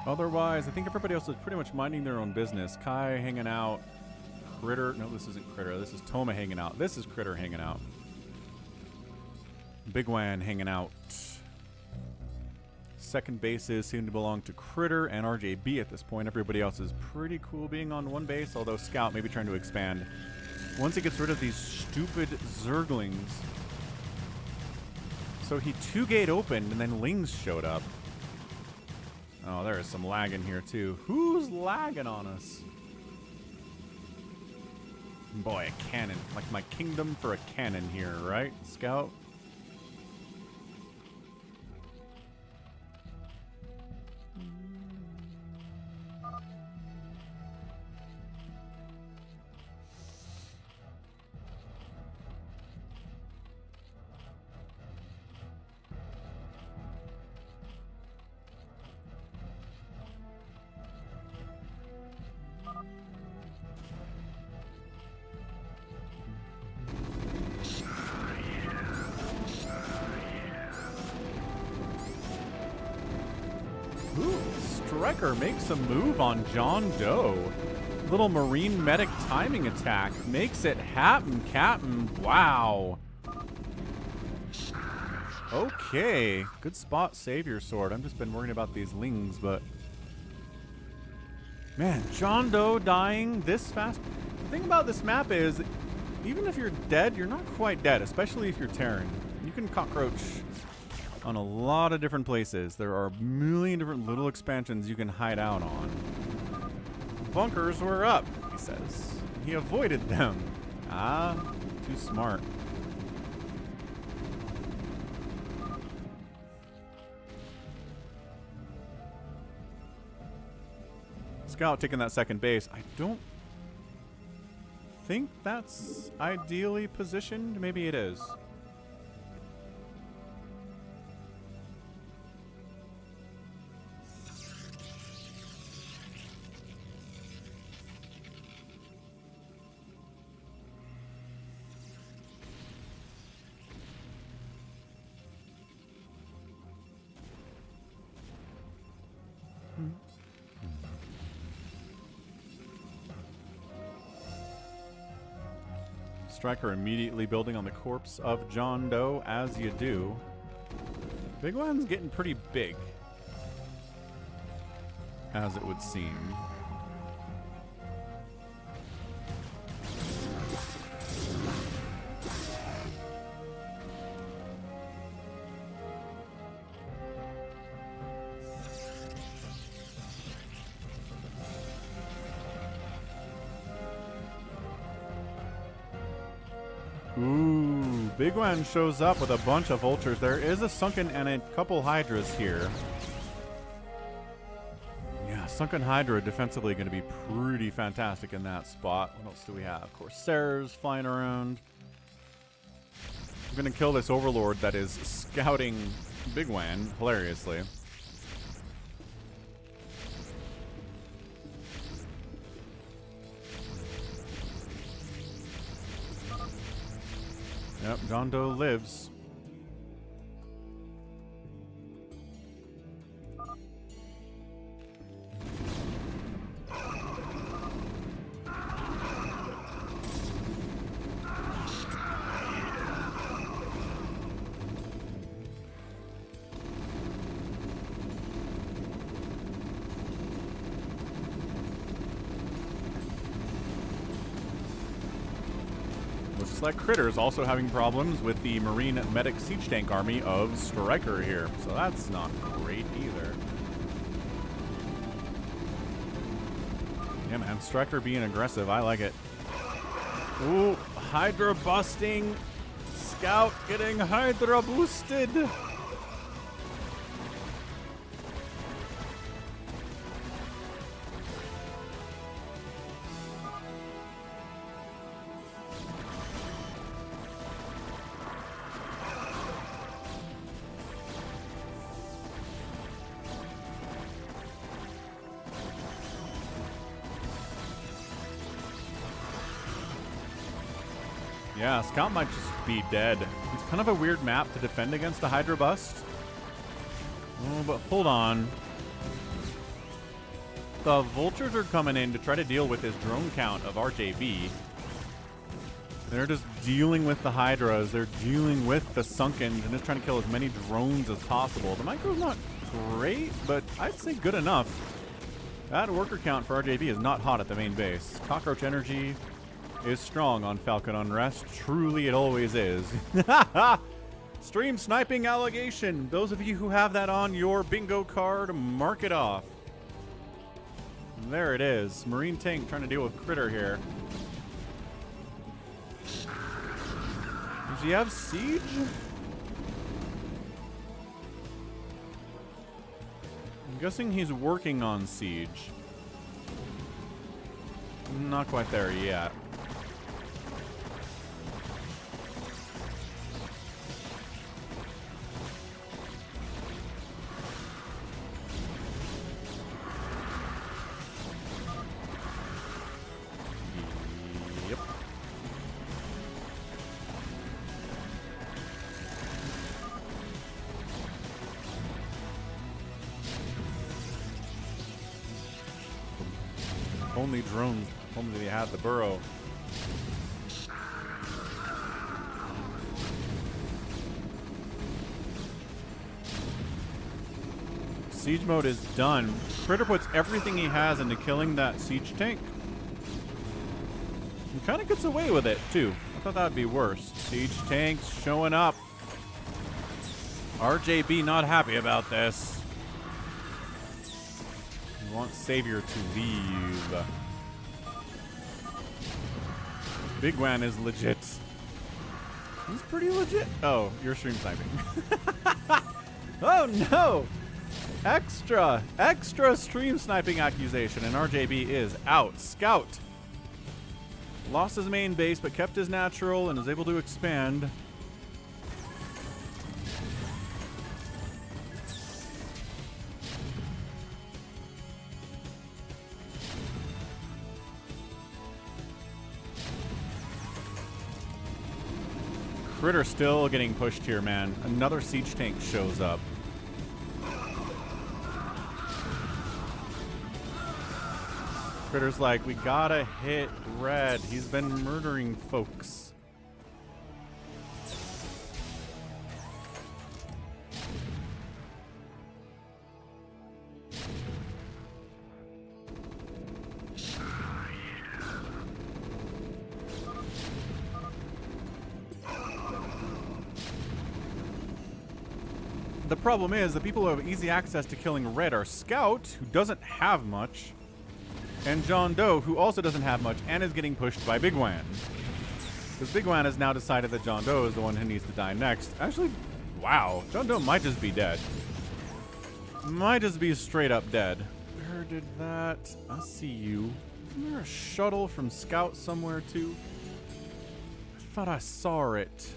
Otherwise, I think everybody else is pretty much minding their own business. Kai hanging out. Critter. No, this isn't Critter. This is Toma hanging out. This is Critter hanging out. Bigwan hanging out. Second bases seem to belong to Critter and RJB at this point. Everybody else is pretty cool being on one base, although Scout may be trying to expand. Once he gets rid of these stupid Zerglings. So he 2-gate opened and then Lings showed up. Oh, there is some lag in here, too. Who's lagging on us? Boy, a cannon. Like my kingdom for a cannon here, right, Scout? Striker makes a move on JohnDoe. Little Marine Medic timing attack. Makes it happen, Captain. Wow. Okay. Good spot, SaviorSword. I've just been worrying about these Lings, but... Man, JohnDoe dying this fast. The thing about this map is, even if you're dead, you're not quite dead, especially if you're Terran. You can cockroach on a lot of different places. There are a million different little expansions you can hide out on. Bunkers were up, he says. He avoided them. Ah, too smart. Scout taking that second base. I don't think that's ideally positioned. Maybe it is. Striker immediately building on the corpse of JohnDoe, as you do. Bigwan's getting pretty big, as it would seem. Ooh, Bigwan shows up with a bunch of vultures. There is a Sunken and a couple Hydras here. Yeah, Sunken Hydra defensively going to be pretty fantastic in that spot. What else do we have? Corsairs flying around. I'm going to kill this Overlord that is scouting Bigwan, hilariously. Yep, JohnDoe lives. looks like Critter's also having problems with the Marine Medic Siege Tank army of Striker here. So that's not great either. Yeah, man, Striker being aggressive. I like it. Ooh, Hydra busting. Scout getting Hydra boosted. Yeah, Scout might just be dead. It's kind of a weird map to defend against the Hydra bust. Oh, but hold on. The Vultures are coming in to try to deal with this drone count of RJB. They're just dealing with the Hydras. They're dealing with the Sunkens and just trying to kill as many drones as possible. The Micro's not great, but I'd say good enough. That worker count for RJB is not hot at the main base. Cockroach energy is strong on Falcon Unrest. Truly, it always is. Stream sniping allegation. Those of you who have that on your bingo card, mark it off. There it is. Marine tank trying to deal with Critter here. Does he have siege? I'm guessing he's working on siege. Not quite there yet. Only drones, only they had the burrow. Siege mode is done. Critter puts everything he has into killing that siege tank. He kind of gets away with it, too. I thought that would be worse. Siege tanks showing up. RJB not happy about this. Want Savior to leave. Bigwan is legit. He's pretty legit. Oh, you're stream sniping. Oh no! Extra stream sniping accusation, and RJB is out. Scout lost his main base, but kept his natural and is able to expand. Critter still getting pushed here, man. Another siege tank shows up. Critter's like, we gotta hit red. He's been murdering folks. The problem is the people who have easy access to killing red are Scout, who doesn't have much, and JohnDoe, who also doesn't have much and is getting pushed by Bigwan. Because Bigwan has now decided that JohnDoe is the one who needs to die next. Actually, wow, JohnDoe might just be dead. Might just be straight up dead. Where did that? I see you. Isn't there a shuttle from Scout somewhere too? I thought I saw it.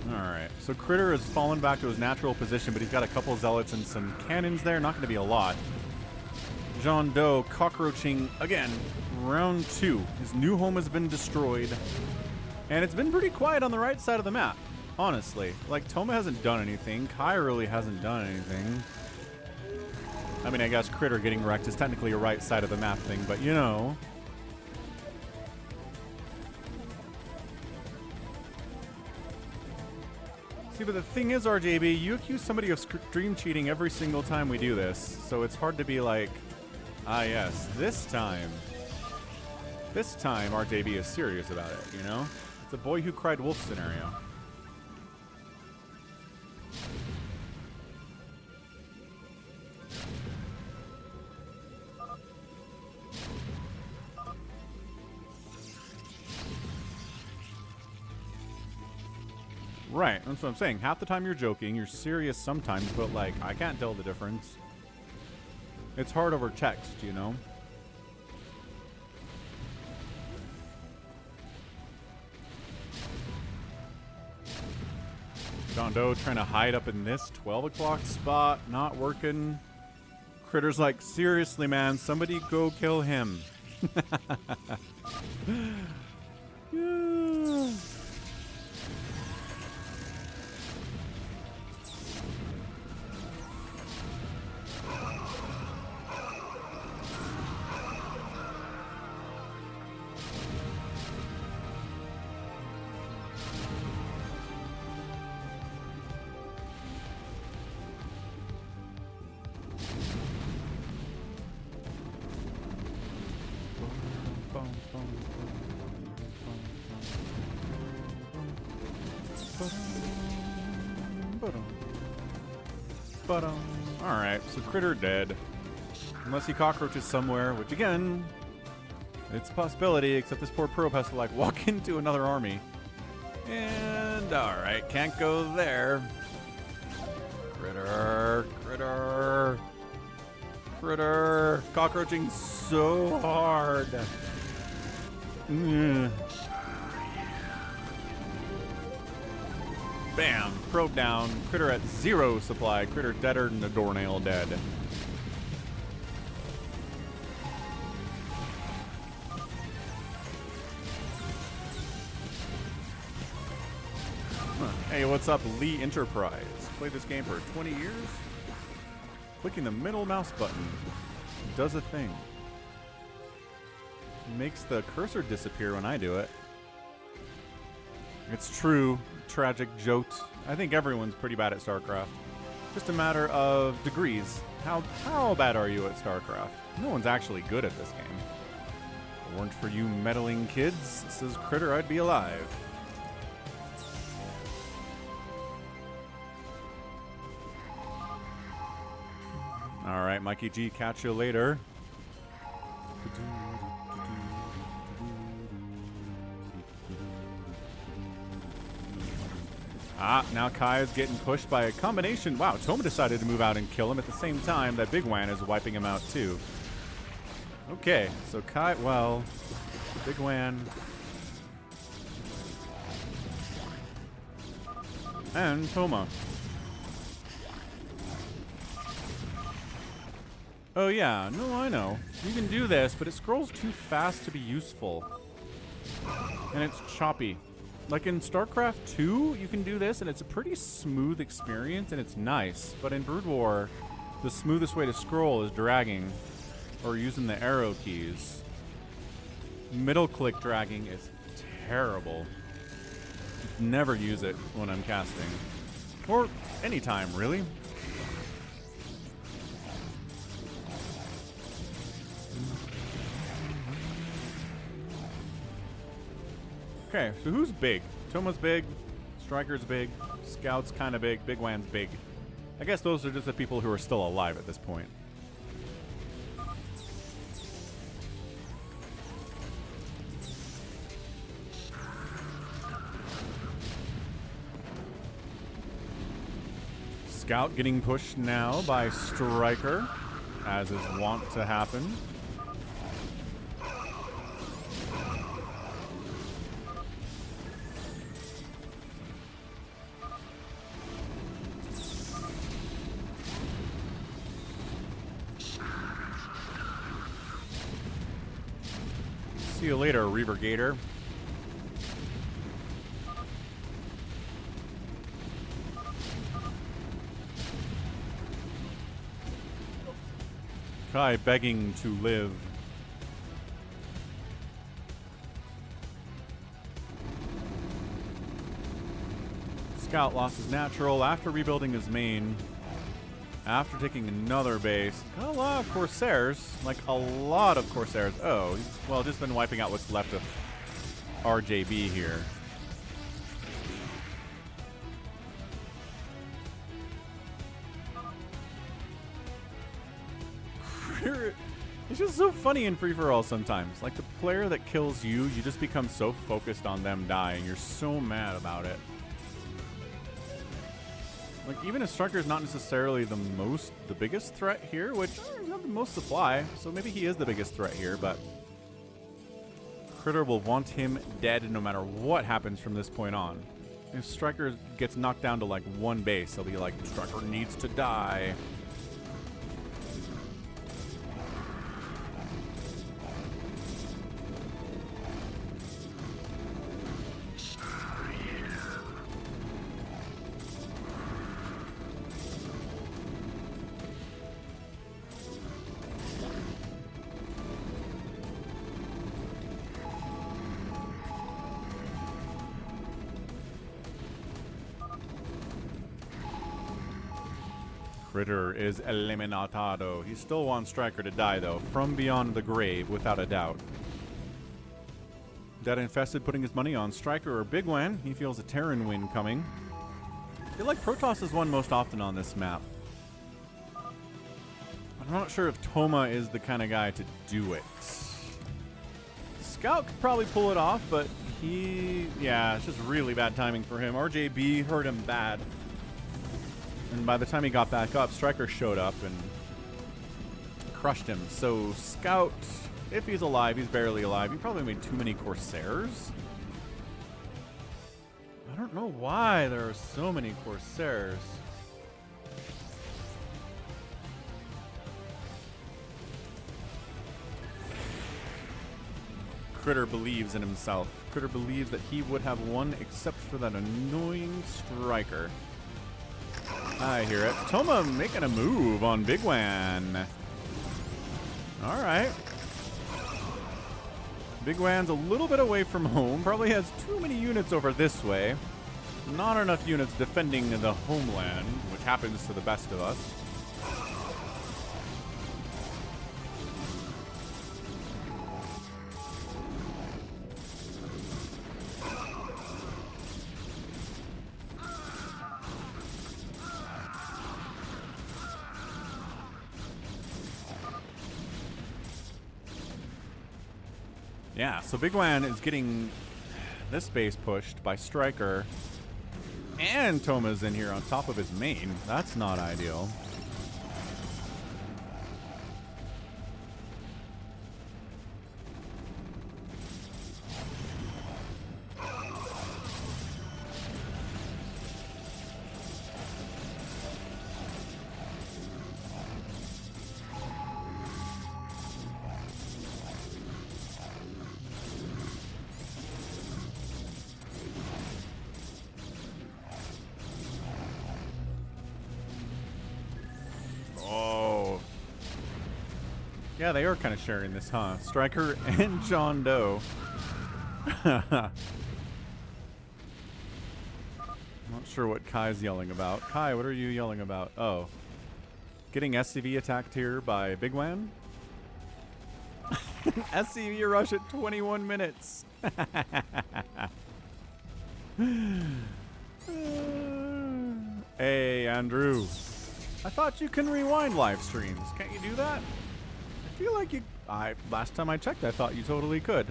Alright, so Critter has fallen back to his natural position, but he's got a couple zealots and some cannons there. Not going to be a lot. JohnDoe cockroaching again. Round 2. His new home has been destroyed. And it's been pretty quiet on the right side of the map, honestly. Like, Toma hasn't done anything. Kai really hasn't done anything. I mean, I guess Critter getting wrecked is technically a right side of the map thing, but you know. See, but the thing is, RJB, you accuse somebody of stream cheating every single time we do this, so it's hard to be like, ah yes, this time RJB is serious about it, you know? It's a boy who cried wolf scenario. Right, that's what I'm saying. Half the time you're joking, you're serious sometimes, but like, I can't tell the difference. It's hard over text, you know? JohnDoe trying to hide up in this 12 o'clock spot, not working. Critter's like, seriously, man, somebody go kill him. Yeah. Alright, so Critter dead. Unless he cockroaches somewhere, which again, it's a possibility, except this poor probe has to like walk into another army. And alright, can't go there. Critter. Cockroaching so hard. Bam! Probe down. Critter at 0 supply. Critter deader than a doornail dead. Huh. Hey, what's up, Lee Enterprise? Played this game for 20 years? Clicking the middle mouse button does a thing. Makes the cursor disappear when I do it. It's true. Tragic joke. I think everyone's pretty bad at StarCraft. Just a matter of degrees. How bad are you at StarCraft? No one's actually good at this game. If it weren't for you meddling kids, says Critter, I'd be alive. Alright, Mikey G, catch you later. Ah, now Kai is getting pushed by a combination. Wow, Toma decided to move out and kill him at the same time that bigwan is wiping him out too. Okay, so Kai, well, bigwan. And Toma. Oh yeah, no, I know. You can do this, but it scrolls too fast to be useful. And it's choppy. Like in StarCraft 2, you can do this, and it's a pretty smooth experience, and it's nice. But in Brood War, the smoothest way to scroll is dragging, or using the arrow keys. Middle click dragging is terrible. Never use it when I'm casting. Or anytime, really. Okay, so who's big? Toma's big, Striker's big, Scout's kind of big, bigwan's big. I guess those are just the people who are still alive at this point. Scout getting pushed now by Striker, as is wont to happen. See you later, Reaver Gator. Kai begging to live. Scout lost his natural after rebuilding his main. After taking another base. Got a lot of Corsairs. Like, a lot of Corsairs. Oh, he's, well, just been wiping out what's left of RJB here. It's just so funny in free-for-all sometimes. Like, the player that kills you, you just become so focused on them dying. You're so mad about it. Like, even a Striker is not necessarily the biggest threat here, which he's not the most supply, so maybe he is the biggest threat here, but Critter will want him dead no matter what happens from this point on. If Striker gets knocked down to, like, one base, he'll be like, Striker needs to die. Critter is eliminatado. He still wants Striker to die, though, from beyond the grave, without a doubt. DeadInfested putting his money on Striker or bigwan. He feels a Terran win coming. I feel like Protoss has won most often on this map. I'm not sure if Toma is the kind of guy to do it. Scout could probably pull it off, but yeah, it's just really bad timing for him. RJB hurt him bad. And by the time he got back up, Striker showed up and crushed him. So Scout, if he's alive, he's barely alive. He probably made too many Corsairs. I don't know why there are so many Corsairs. Critter believes in himself. Critter believes that he would have won except for that annoying Striker. I hear it. Toma making a move on bigwan. Alright. Bigwan's a little bit away from home. Probably has too many units over this way. Not enough units defending the homeland, which happens to the best of us. Yeah, so bigwan is getting this base pushed by Striker. And Toma's in here on top of his main. That's not ideal. Yeah, they are kind of sharing this, huh? Striker and JohnDoe. Not sure what Kai's yelling about. Kai, what are you yelling about? Oh. Getting SCV attacked here by bigwan? SCV rush at 21 minutes. Hey, Andrew. I thought you can rewind live streams. Can't you do that? I feel like you... last time I checked, I thought you totally could.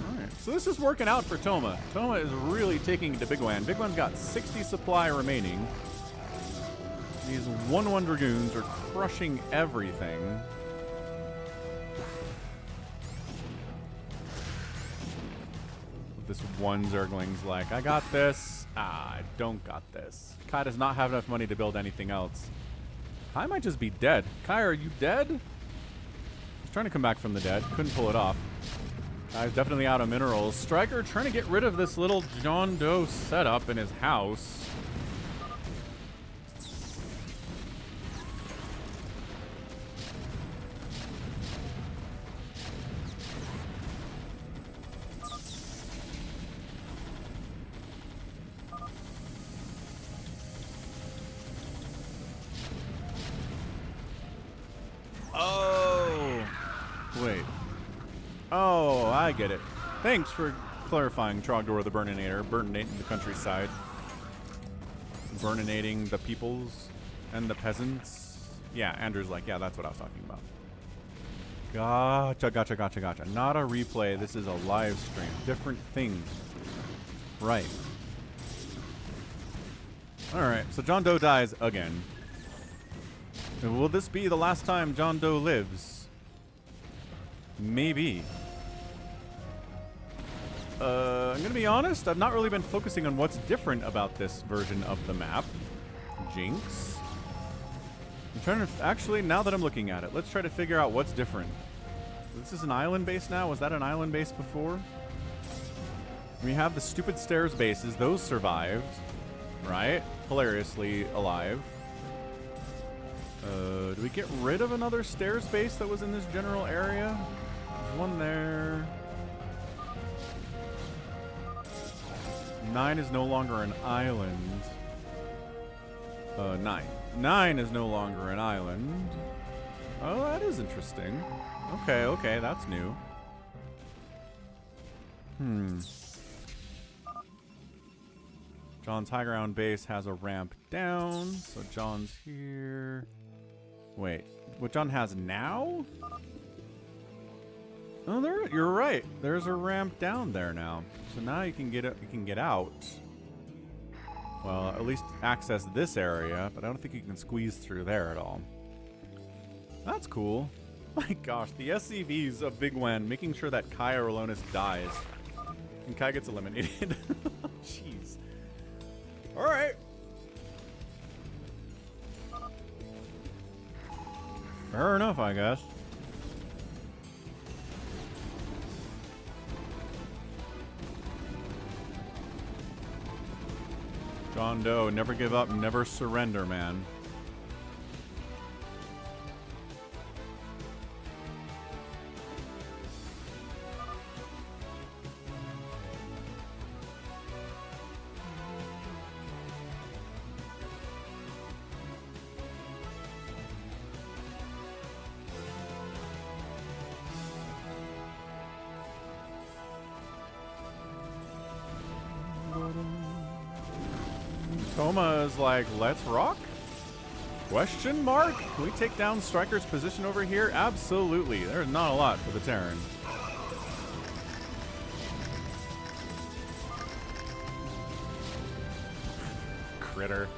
Alright, so this is working out for Toma. Toma is really taking it to bigwan. Bigwan's got 60 supply remaining. These 1-1 Dragoons are crushing everything. This one Zergling's like, I got this. Ah, I don't got this. Kai does not have enough money to build anything else. Kai might just be dead. Kai, are you dead? He's trying to come back from the dead. Couldn't pull it off. Kai's definitely out of minerals. Striker trying to get rid of this little JohnDoe setup in his house. Oh, I get it. Thanks for clarifying, Trogdor the Burninator. Burninating the countryside. Burninating the peoples and the peasants. Yeah, Andrew's like, yeah, that's what I was talking about. Gotcha. Not a replay. This is a live stream. Different thing. Right. Alright, so JohnDoe dies again. Will this be the last time JohnDoe lives? Maybe. I'm gonna be honest, I've not really been focusing on what's different about this version of the map. Jinx. I'm trying to, actually, now that I'm looking at it, let's try to figure out what's different. This is an island base now? Was that an island base before? We have the stupid stairs bases, those survived. Right? Hilariously alive. Do we get rid of another stairs base that was in this general area? There's one there. 9 is no longer an island. 9. 9 is no longer an island. Oh, that is interesting. Okay, that's new. John's high ground base has a ramp down, so John's here. Wait, what John has now? Oh, there. You're right. There's a ramp down there now, so now you can get it. You can get out. Well, at least access this area, but I don't think you can squeeze through there at all. That's cool. My gosh, the SCVs of bigwan making sure that Kyaralonous dies and Kai gets eliminated. Jeez. All right. Fair enough, I guess. JohnDoe, never give up, never surrender, man. Toma is like, let's rock? Question mark? Can we take down Striker's position over here? Absolutely. There's not a lot for the Terran. Critter.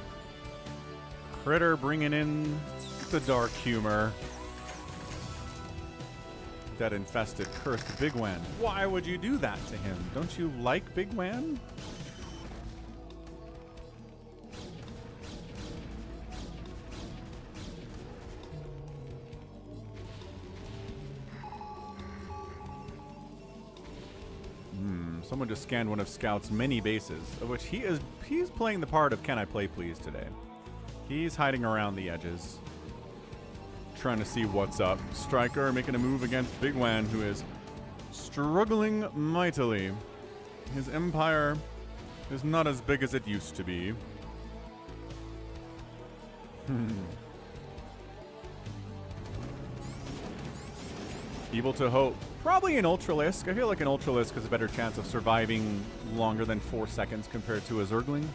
Critter bringing in the dark humor. DeadInfested, cursed bigwan. Why would you do that to him? Don't you like bigwan? Someone just scanned one of Scout's many bases, of which he's playing the part of CanIplayplz today. He's hiding around the edges, trying to see what's up. Striker making a move against bigwan, who is struggling mightily. His empire is not as big as it used to be. Evil to hope. Probably an Ultralisk. I feel like an Ultralisk has a better chance of surviving longer than 4 seconds compared to a Zergling.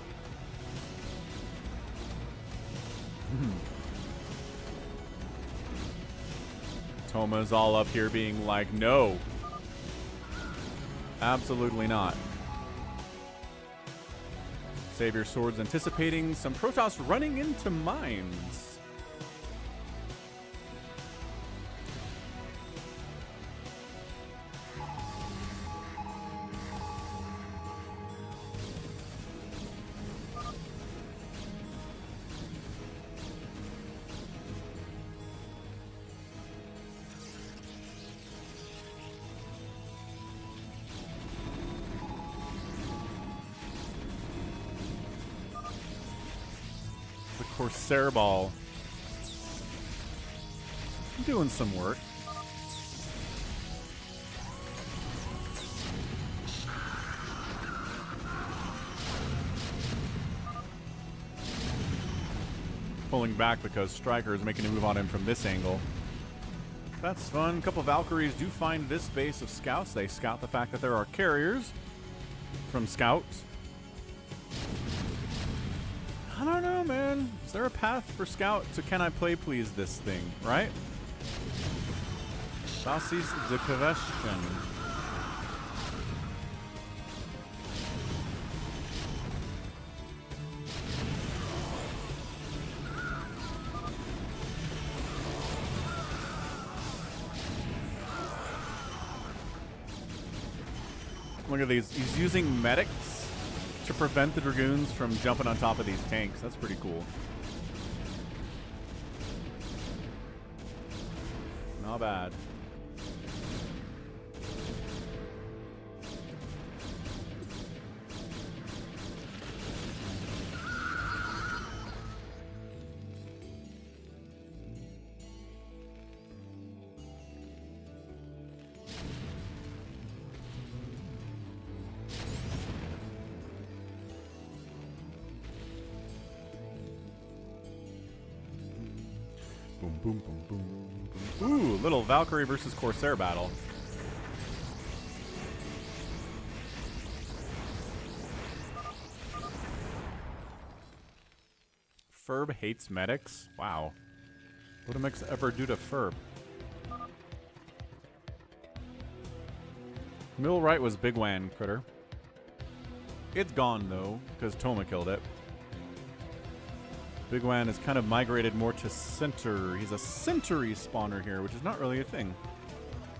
Toma's all up here being like, no. Absolutely not. SaviorSword's anticipating some Protoss running into mines. Corsair Ball. Doing some work. Pulling back because Striker is making a move on him from this angle. That's fun. A couple Valkyries do find this base of scouts. They scout the fact that there are carriers from scouts. I don't know, man. Is there a path for scout to can I play please this thing, right? Das ist the question. Look at these. He's using medics to prevent the Dragoons from jumping on top of these tanks. That's pretty cool. Not bad. Boom, boom, boom, boom, boom. Ooh, little Valkyrie versus Corsair battle. Ferb hates medics? Wow. What do medics ever do to Ferb? Middle right was bigwan Critter. It's gone, though, because Toma killed it. Bigwan has kind of migrated more to center. He's a century spawner here, which is not really a thing.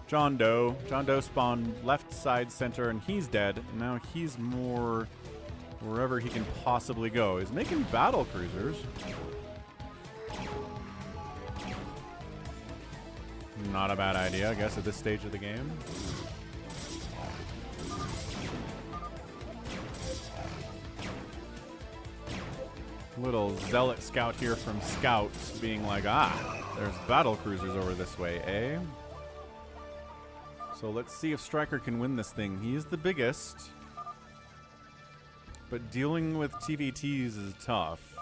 JohnDoe. JohnDoe spawned left side center, and he's dead. And now he's more wherever he can possibly go. He's making battle cruisers. Not a bad idea, I guess, at this stage of the game. Little zealot scout here from scouts being like, ah, there's battle cruisers over this way, eh? So let's see if Striker can win this thing. He is the biggest, but dealing with TvTs is tough.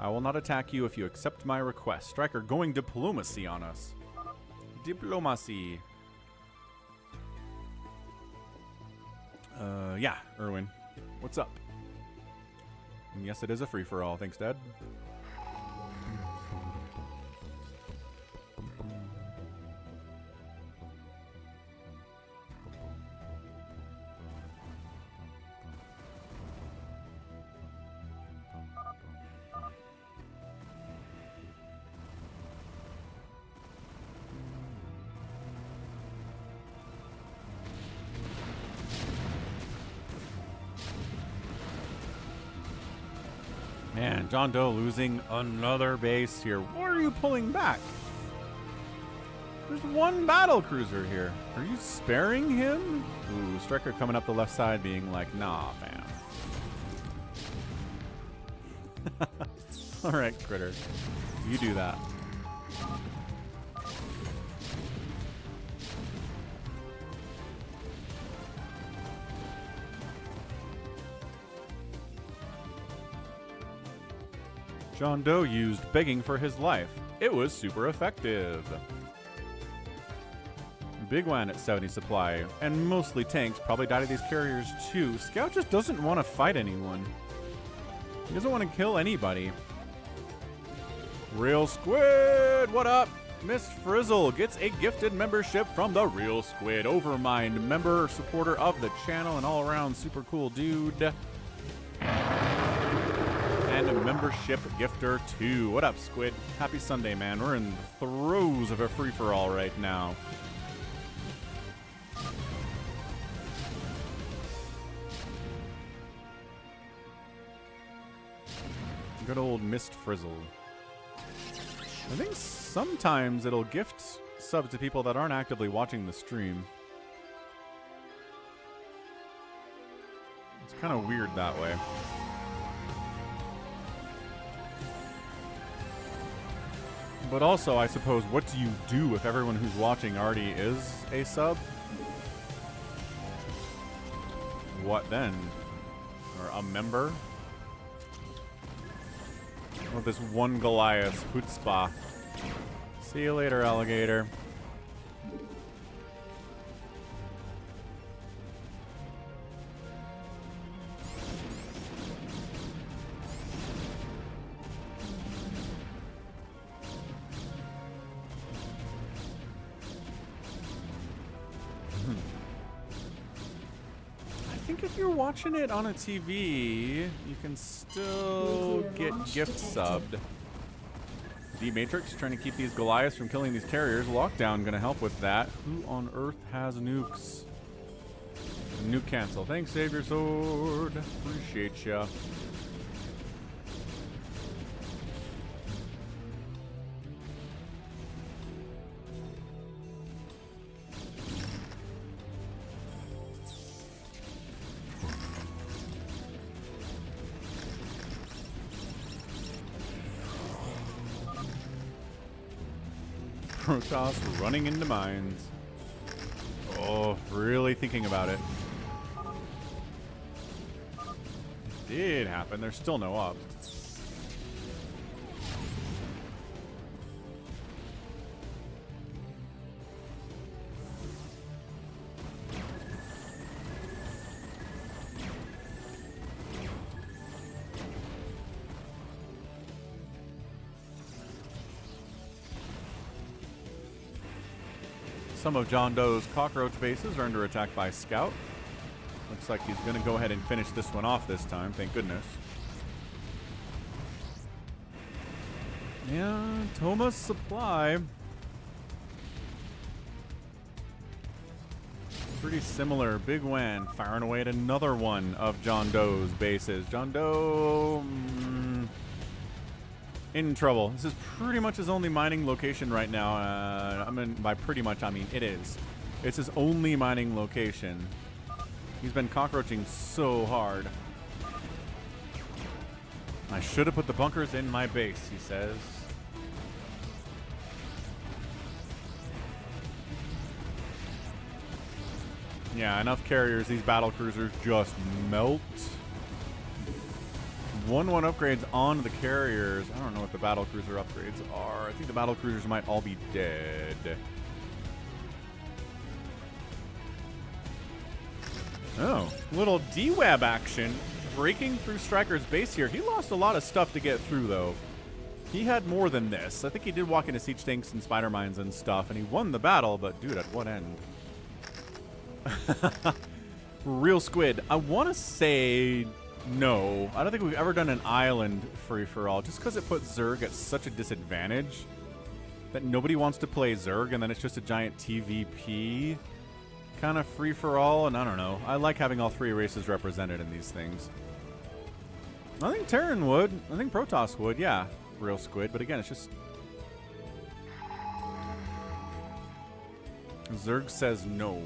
I will not attack you if you accept my request. Striker going diplomacy on us. Diplomacy. Yeah, Erwin. What's up? And yes, it is a free-for-all. Thanks, Dad. Man, JohnDoe losing another base here. Why are you pulling back? There's one battle cruiser here. Are you sparing him? Ooh, Striker coming up the left side being like, nah, fam. Alright, Critter. You do that. JohnDoe used begging for his life. It was super effective. Bigwan at 70 supply, and mostly tanks, probably died of these carriers too. Scout just doesn't want to fight anyone. He doesn't want to kill anybody. Real Squid, what up? Miss Frizzle gets a gifted membership from the Real Squid. Overmind member, supporter of the channel, and all around super cool dude. And a membership gifter too. What up, Squid? Happy Sunday, man. We're in the throes of a free-for-all right now. Good old Mist Frizzle. I think sometimes it'll gift subs to people that aren't actively watching the stream. It's kind of weird that way. But also, I suppose, what do you do if everyone who's watching already is a sub? What then? Or a member? With this one Goliath chutzpah See you later, alligator. I think if you're watching it on a TV, you can still get gift subbed. D-Matrix trying to keep these Goliaths from killing these carriers. Lockdown gonna help with that. Who on earth has nukes? Nuke cancel. Thanks, SaviorSword. Appreciate ya. Protoss running into mines. Oh, really thinking about it. It did happen. There's still no up. Some of JohnDoe's cockroach bases are under attack by Scout. Looks like he's going to go ahead and finish this one off this time, thank goodness. Yeah, Toma's supply. Pretty similar. Bigwan firing away at another one of JohnDoe's bases. JohnDoe in trouble. This is pretty much his only mining location right now. I mean, by pretty much, I mean it is. It's his only mining location. He's been cockroaching so hard. I should have put the bunkers in my base, he says. Yeah, enough carriers. These battle cruisers just melt. 1-1 upgrades on the carriers. I don't know what the battle cruiser upgrades are. I think the battle cruisers might all be dead. Oh, little D-Web action. Breaking through Striker's base here. He lost a lot of stuff to get through, though. He had more than this. I think he did walk into siege tanks and spider mines and stuff, and he won the battle, but dude, at what end? Real squid. I want to say no. I don't think we've ever done an island free-for-all, just because it puts Zerg at such a disadvantage that nobody wants to play Zerg, and then it's just a giant TvP kind of free-for-all, and I don't know. I like having all three races represented in these things. I think Terran would. I think Protoss would, yeah. Real squid, but again, it's just... Zerg says no.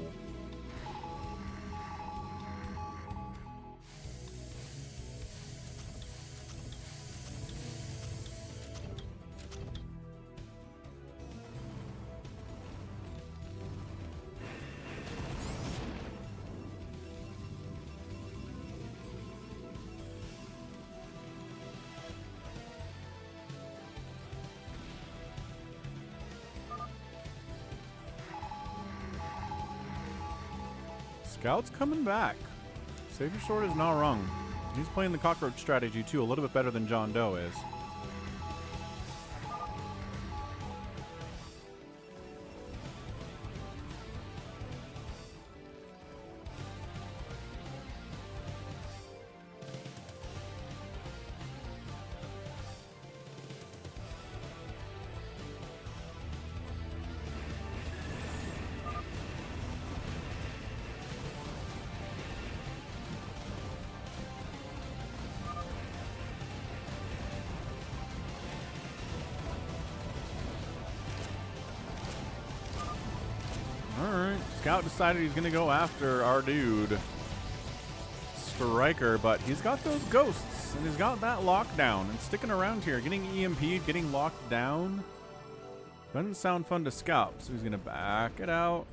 Scout's coming back. SaviorSword is not wrong. He's playing the cockroach strategy too, a little bit better than JohnDoe is. Scout decided he's going to go after our dude, Striker, but he's got those ghosts, and he's got that lockdown, and sticking around here, getting EMP'd, getting locked down. Doesn't sound fun to Scout, so he's going to back it out.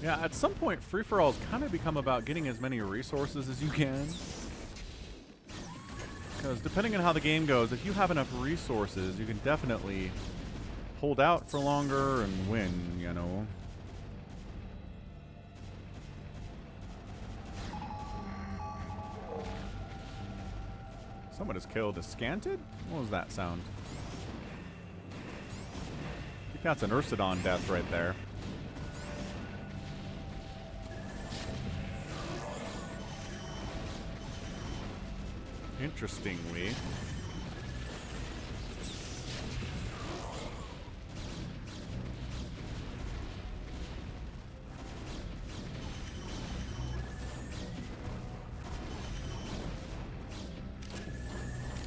Yeah, at some point, free-for-alls kind of become about getting as many resources as you can. Because Because depending on how the game goes, if you have enough resources, you can definitely hold out for longer and win, you know. Someone has killed a Scanted? What was that sound? I think that's an Ursidon death right there. Interestingly.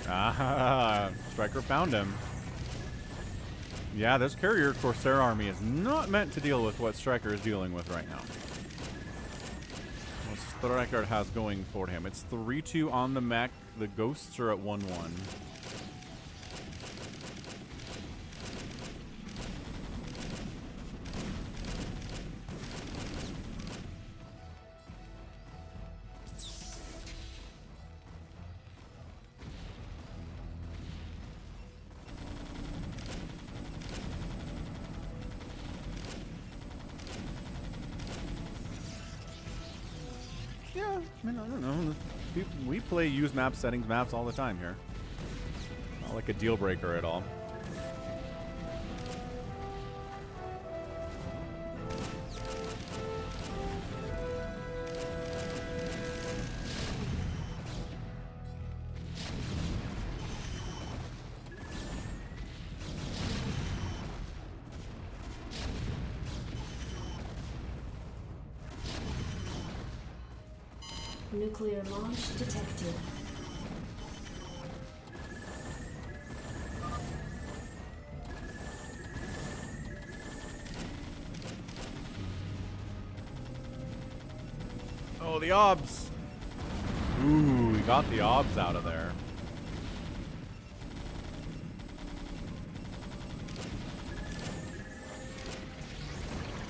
Ah, Striker found him. Yeah, this carrier Corsair army is not meant to deal with what Striker is dealing with right now. What Striker has going for him. It's 3-2 on the mech. The ghosts are at 1-1. Yeah, I mean, I don't know. We play use map settings maps all the time here. Not like a deal breaker at all. Nuclear launch detected. Oh, the obs. Ooh, we got the obs out of there.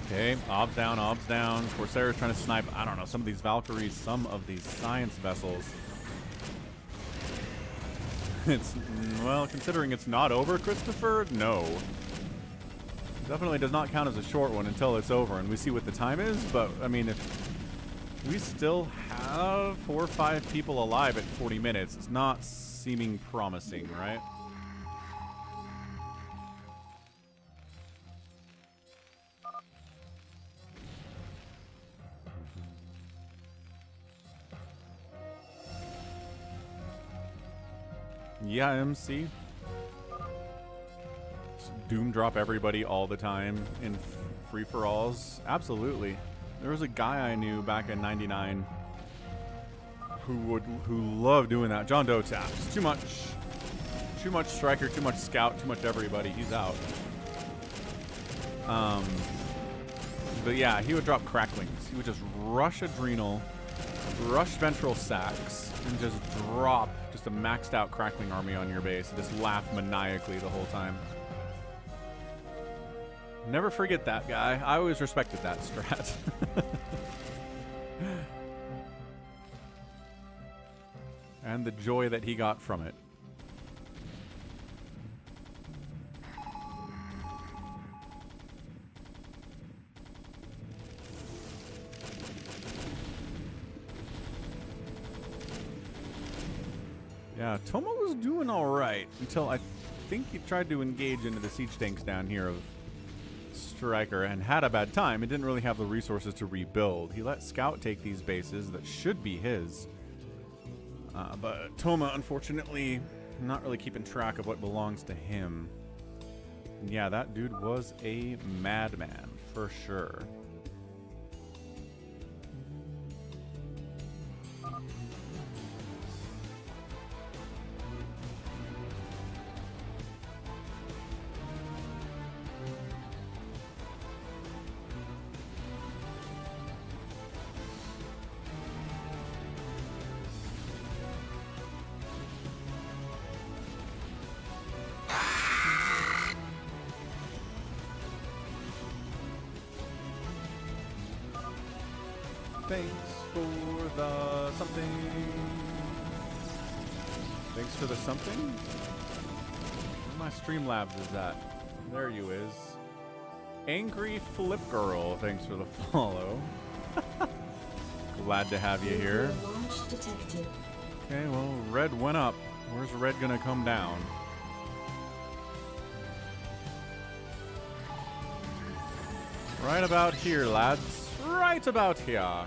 Okay, obs down, obs down. Corsair's trying to snipe, I don't know, some of these Valkyries, some of these science vessels. It's, well, considering it's not over, Christopher, no. Definitely does not count as a short one until it's over and we see what the time is, but, I mean, if we still have 4 or 5 people alive at 40 minutes, it's not seeming promising, right? Yeah, MC. Doom drop everybody all the time in free-for-alls. Absolutely. There was a guy I knew back in '99 who loved doing that. JohnDoe taps. Too much striker, too much scout, too much everybody. He's out. But yeah, he would drop cracklings. He would just rush adrenal, rush ventral sacks, and just drop just a maxed out crackling army on your base and just laugh maniacally the whole time. Never forget that guy. I always respected that strat. And the joy that he got from it. Yeah, Toma was doing all right until I think he tried to engage into the siege tanks down here of Striker and had a bad time. He didn't really have the resources to rebuild. He let Scout take these bases that should be his. But Toma, unfortunately, not really keeping track of what belongs to him. And yeah, that dude was a madman, for sure. Thanks for the something. Thanks for the something. Where my Streamlabs is at? There you is. Angry Flip Girl, thanks for the follow. Glad to have you here. Launch detected. Okay, well, red went up. Where's red gonna come down? Right about here, lads. Right about here.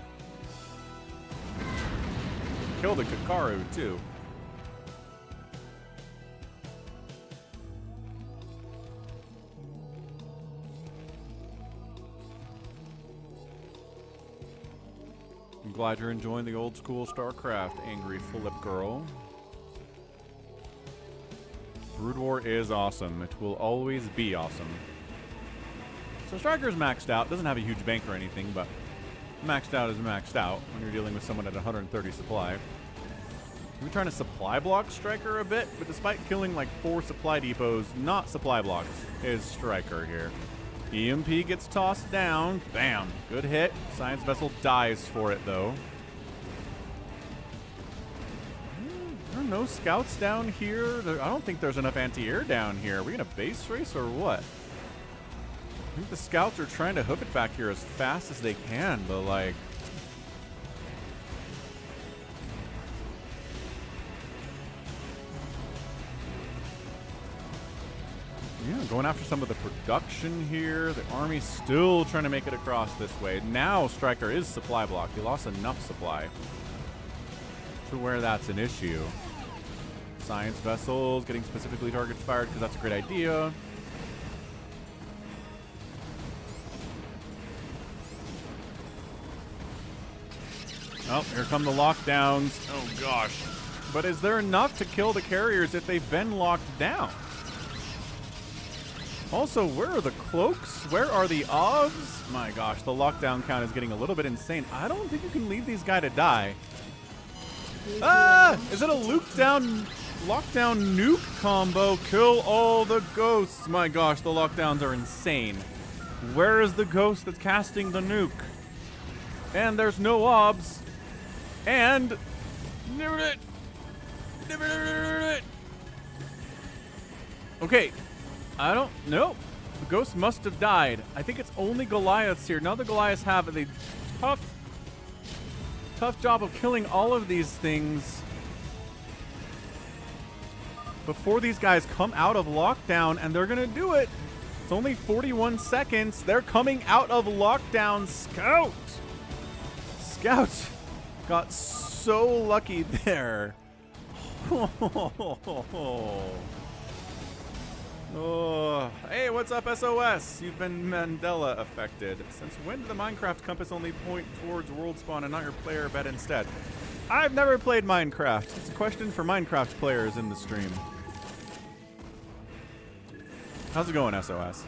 Killed a Kakaru, too. I'm glad you're enjoying the old school StarCraft, Angry Flip Girl. Brood War is awesome. It will always be awesome. So Striker's maxed out. Doesn't have a huge bank or anything, but maxed out is maxed out when you're dealing with someone at 130 supply. We're trying to supply block Striker a bit, but despite killing like 4 supply depots, not supply blocks, is Striker here. EMP gets tossed down. Bam. Good hit. Science Vessel dies for it, though. There are no scouts down here. I don't think there's enough anti-air down here. Are we going to base race or what? I think the scouts are trying to hoof it back here as fast as they can, but like... yeah, going after some of the production here. The army's still trying to make it across this way. Now Striker is supply blocked. He lost enough supply to where that's an issue. Science vessels getting specifically target fired because that's a great idea. Oh, here come the lockdowns. Oh, gosh. But is there enough to kill the carriers if they've been locked down? Also, where are the cloaks? Where are the obs? My gosh, the lockdown count is getting a little bit insane. I don't think you can leave these guys to die. Ah! Is it a lockdown nuke combo? Kill all the ghosts. My gosh, the lockdowns are insane. Where is the ghost that's casting the nuke? And there's no obs. And... okay. I don't know. The ghost must have died. I think it's only Goliaths here. Now the Goliaths have a tough job of killing all of these things before these guys come out of lockdown, and they're gonna do it. It's only 41 seconds. They're coming out of lockdown. Scout got so lucky there. Oh, hey, what's up, SOS? You've been Mandela affected. Since when did the Minecraft compass only point towards world spawn and not your player bed instead? I've never played Minecraft. It's a question for Minecraft players in the stream. How's it going, SOS?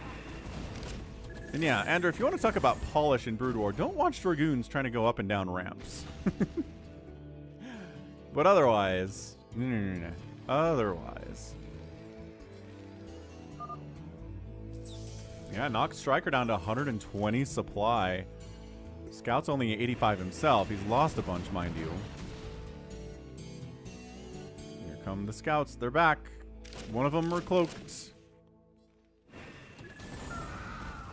And yeah, Andrew, if you want to talk about polish in Brood War, don't watch Dragoons trying to go up and down ramps. But otherwise, otherwise. Yeah, knocked Striker down to 120 supply. Scout's only 85 himself. He's lost a bunch, mind you. Here come the scouts. They're back. One of them are cloaked.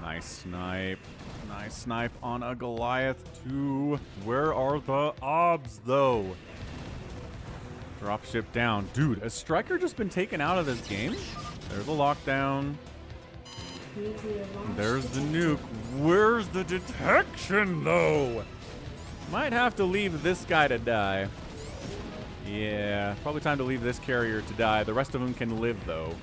Nice snipe. Nice snipe on a Goliath, too. Where are the obs, though? Dropship down. Dude, has Striker just been taken out of this game? There's a lockdown. There's the nuke. Where's the detection, though? Might have to leave this guy to die. Yeah, probably time to leave this carrier to die. The rest of them can live, though.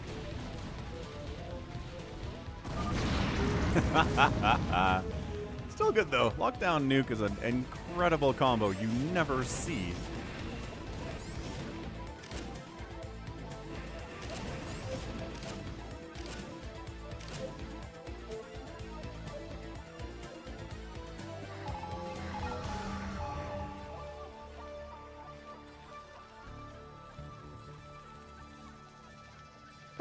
Still good, though. Lockdown nuke is an incredible combo you never see.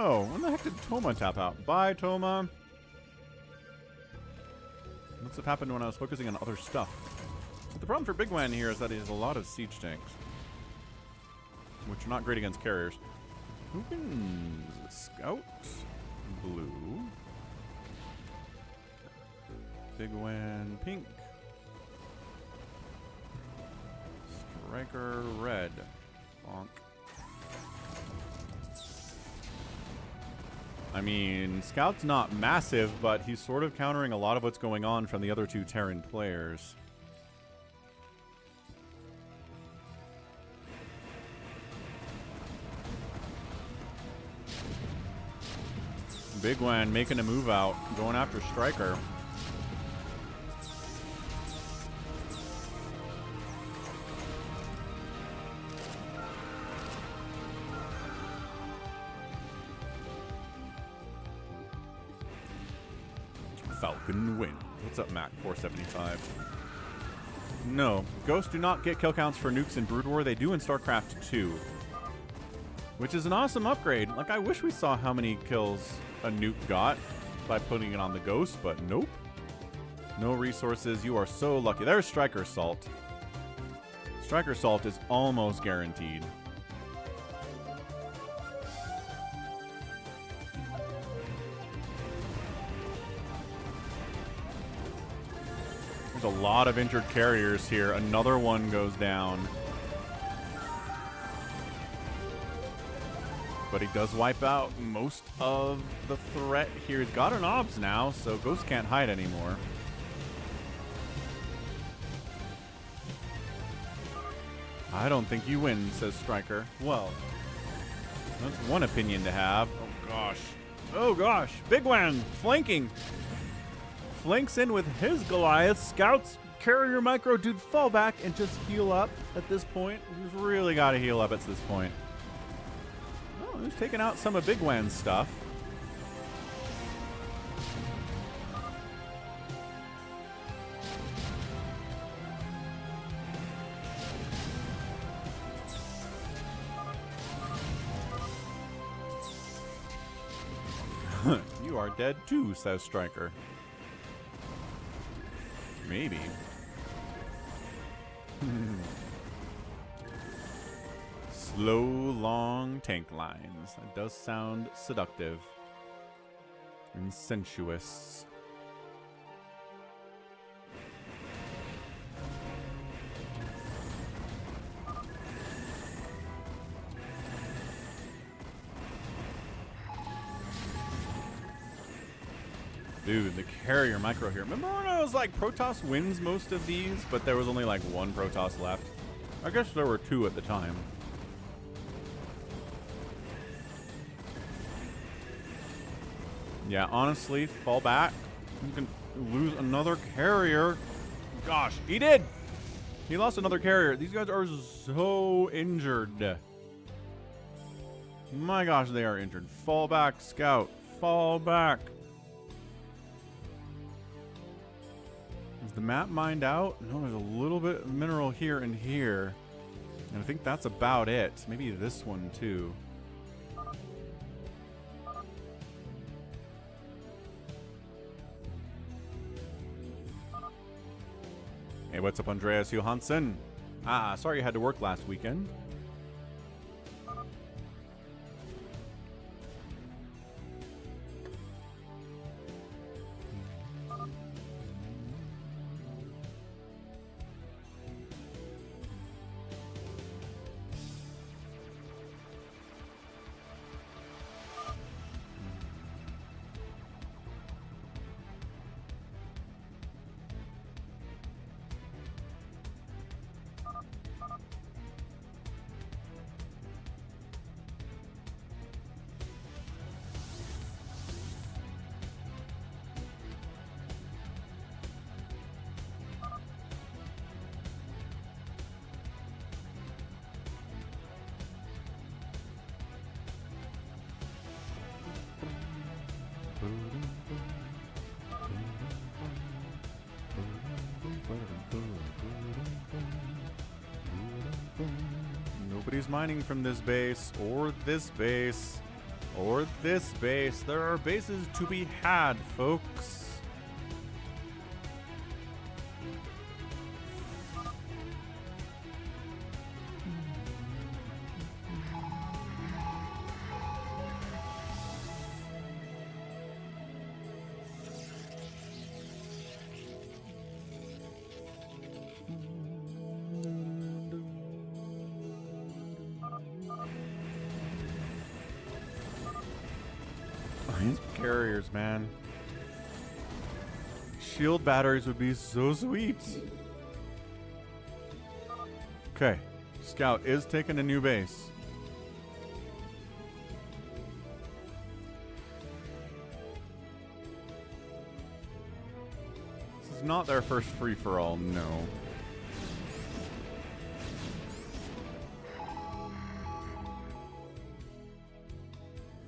Oh, when the heck did Toma tap out? Bye, Toma. Must have happened when I was focusing on other stuff. But the problem for bigwan here is that he has a lot of siege tanks. which are not great against carriers. Who can scout? Blue. Bigwan, pink. Striker, red. Bonk. I mean, Scout's not massive, but he's sort of countering a lot of what's going on from the other two Terran players. Bigwan making a move out, going after Striker. Falcon win. What's up, Mac? 475. No, ghosts do not get kill counts for nukes in Brood War. They do in StarCraft 2, which is an awesome upgrade. Like, I wish we saw how many kills a nuke got by putting it on the ghost, but nope. No resources. You are so lucky. There's Striker Salt. Striker Salt is almost guaranteed. There's a lot of injured carriers here. Another one goes down. But he does wipe out most of the threat here. He's got an obs now, so Ghost can't hide anymore. I don't think you win, says Striker. Well, that's one opinion to have. Oh, gosh. Oh, gosh. Bigwan flanking. Flanks in with his Goliath. Scouts, carrier micro, dude, fall back and just heal up at this point. He's really got to heal up at this point. Oh, he's taking out some of Bigwan's stuff. You are dead too, says Striker. Maybe. Slow, long tank lines. That does sound seductive and sensuous. Dude, the carrier micro here. Remember when I was like, Protoss wins most of these, but there was only like one Protoss left? I guess there were two at the time. Yeah, honestly, fall back. You can lose another carrier. Gosh, he did! He lost another carrier. These guys are so injured. My gosh, they are injured. Fall back, Scout. Fall back. Is the map mined out? No, there's a little bit of mineral here and here. And I think that's about it. Maybe this one too. Hey, what's up, Andreas Johansson? Ah, sorry you had to work last weekend. Nobody's mining from this base, or this base, or this base. There are bases to be had, folks. carriers, man. Shield batteries would be so sweet. Okay. Scout is taking a new base. This is not their first free-for-all, no.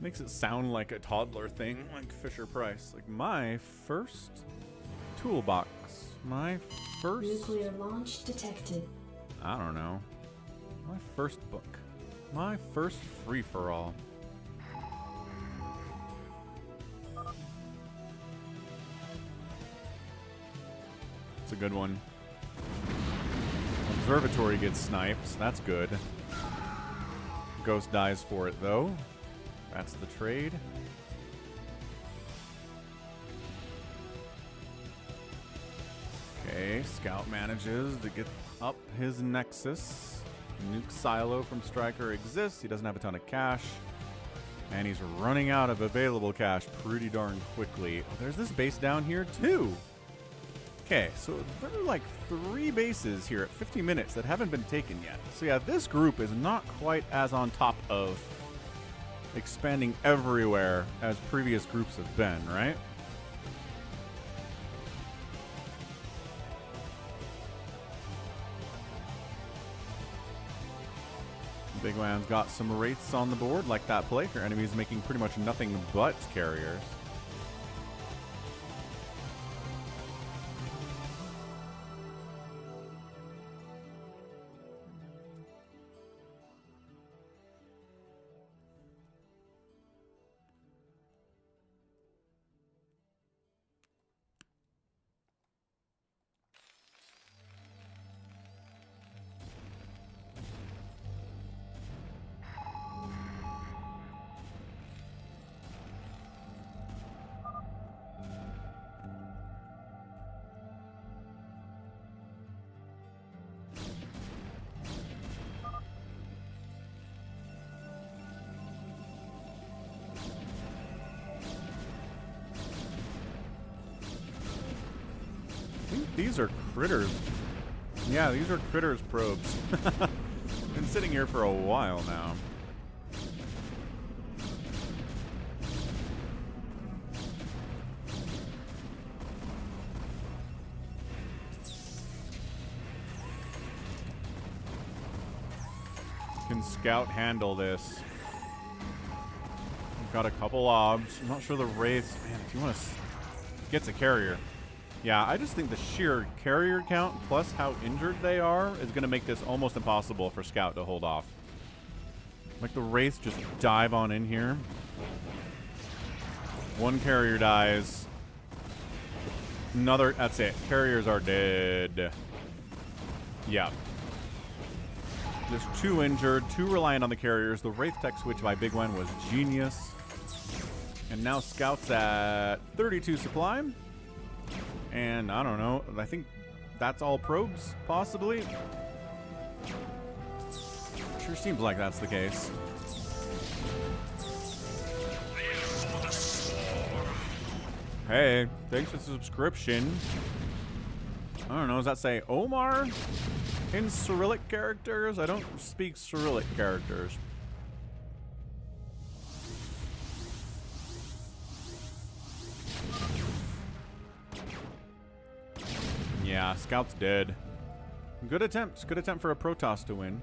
Makes it sound like a toddler thing, like Fisher-Price. Like, my first toolbox. My first... Nuclear launch detected. I don't know. My first book. My first free-for-all. It's a good one. Observatory gets sniped. That's good. Ghost dies for it, though. That's the trade. Okay, Scout manages to get up his Nexus. Nuke Silo from Striker exists. He doesn't have a ton of cash. And he's running out of available cash pretty darn quickly. Oh, there's this base down here too. Okay, so there are like 3 bases here at 50 minutes that haven't been taken yet. So yeah, this group is not quite as on top of expanding everywhere as previous groups have been, right? Bigwan's got some wraiths on the board like that play. Your enemies making pretty much nothing but carriers. These are critters. Yeah, these are critters probes. Been sitting here for a while now. Can Scout handle this? We've got a couple obs. I'm not sure the wraiths. Man, if you want to... Gets a carrier. Yeah, I just think the sheer carrier count plus how injured they are is going to make this almost impossible for Scout to hold off. Like the wraiths just dive on in here. One carrier dies. Another, that's it. Carriers are dead. Yeah. There's 2 injured, 2 reliant on the carriers. The wraith tech switch by bigwan was genius. And now Scout's at 32 supply. And I don't know, I think that's all probes, possibly? Sure seems like that's the case. Hey, thanks for the subscription. I don't know, does that say Omar in Cyrillic characters? I don't speak Cyrillic characters. Yeah, Scout's dead. Good attempt. Good attempt for a Protoss to win.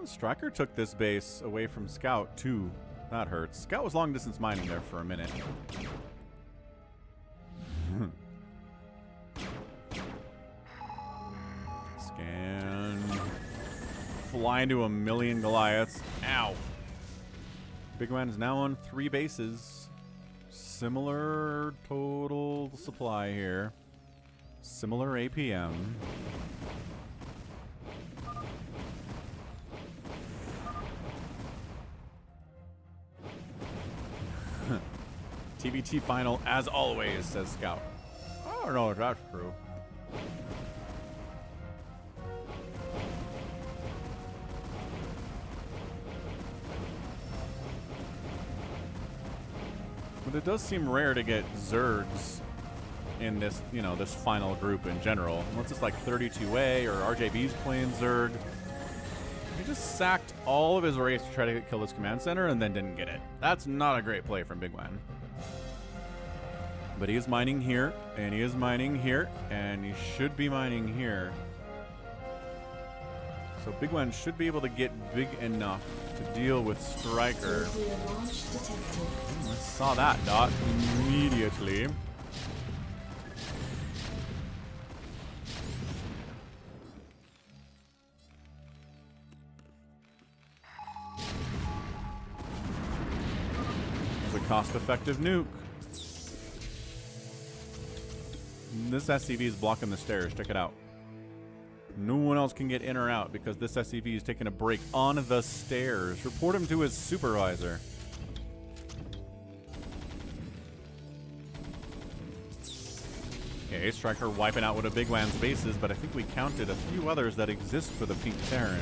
Striker took this base away from Scout, too. That hurts. Scout was long distance mining there for a minute. Scan. Fly into a million Goliaths. Ow. bigwan is now on 3 bases. Similar total supply here. Similar APM. TvT final as always, says Scout. I don't know if that's true. But it does seem rare to get Zergs in this, you know, this final group in general. Unless it's like 32A or RJB's playing Zerg. He just sacked all of his race to try to kill his command center and then didn't get it. That's not a great play from bigwan. But he is mining here, and he is mining here, and he should be mining here. So bigwan should be able to get big enough to deal with Striker. I saw that dot immediately. It's a cost-effective nuke. This SCV is blocking the stairs. Check it out. No one else can get in or out because this SCV is taking a break on the stairs. Report him to his supervisor. Okay, Striker wiping out one of bigwan's bases, but I think we counted a few others that exist for the pink Terran.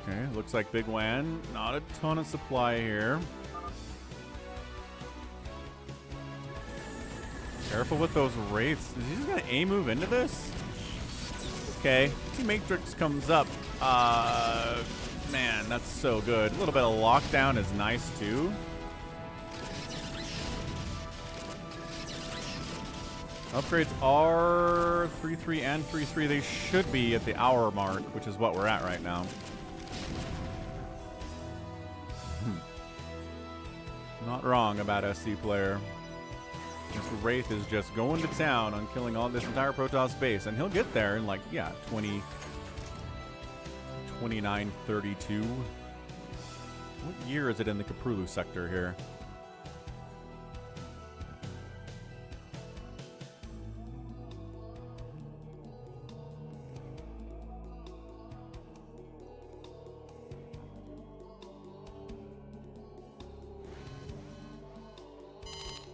Okay, looks like bigwan. Not a ton of supply here. Careful with those wraiths. Is he just gonna A-move into this? Okay, T-Matrix comes up. Man, that's so good. A little bit of lockdown is nice too. Upgrades are 3-3 and 3-3. They should be at the hour mark, which is what we're at right now. Not wrong about SC player. This Wraith is just going to town on killing all this entire Protoss base, and he'll get there in like, yeah, 2932. What year is it in the Kaprulu sector here?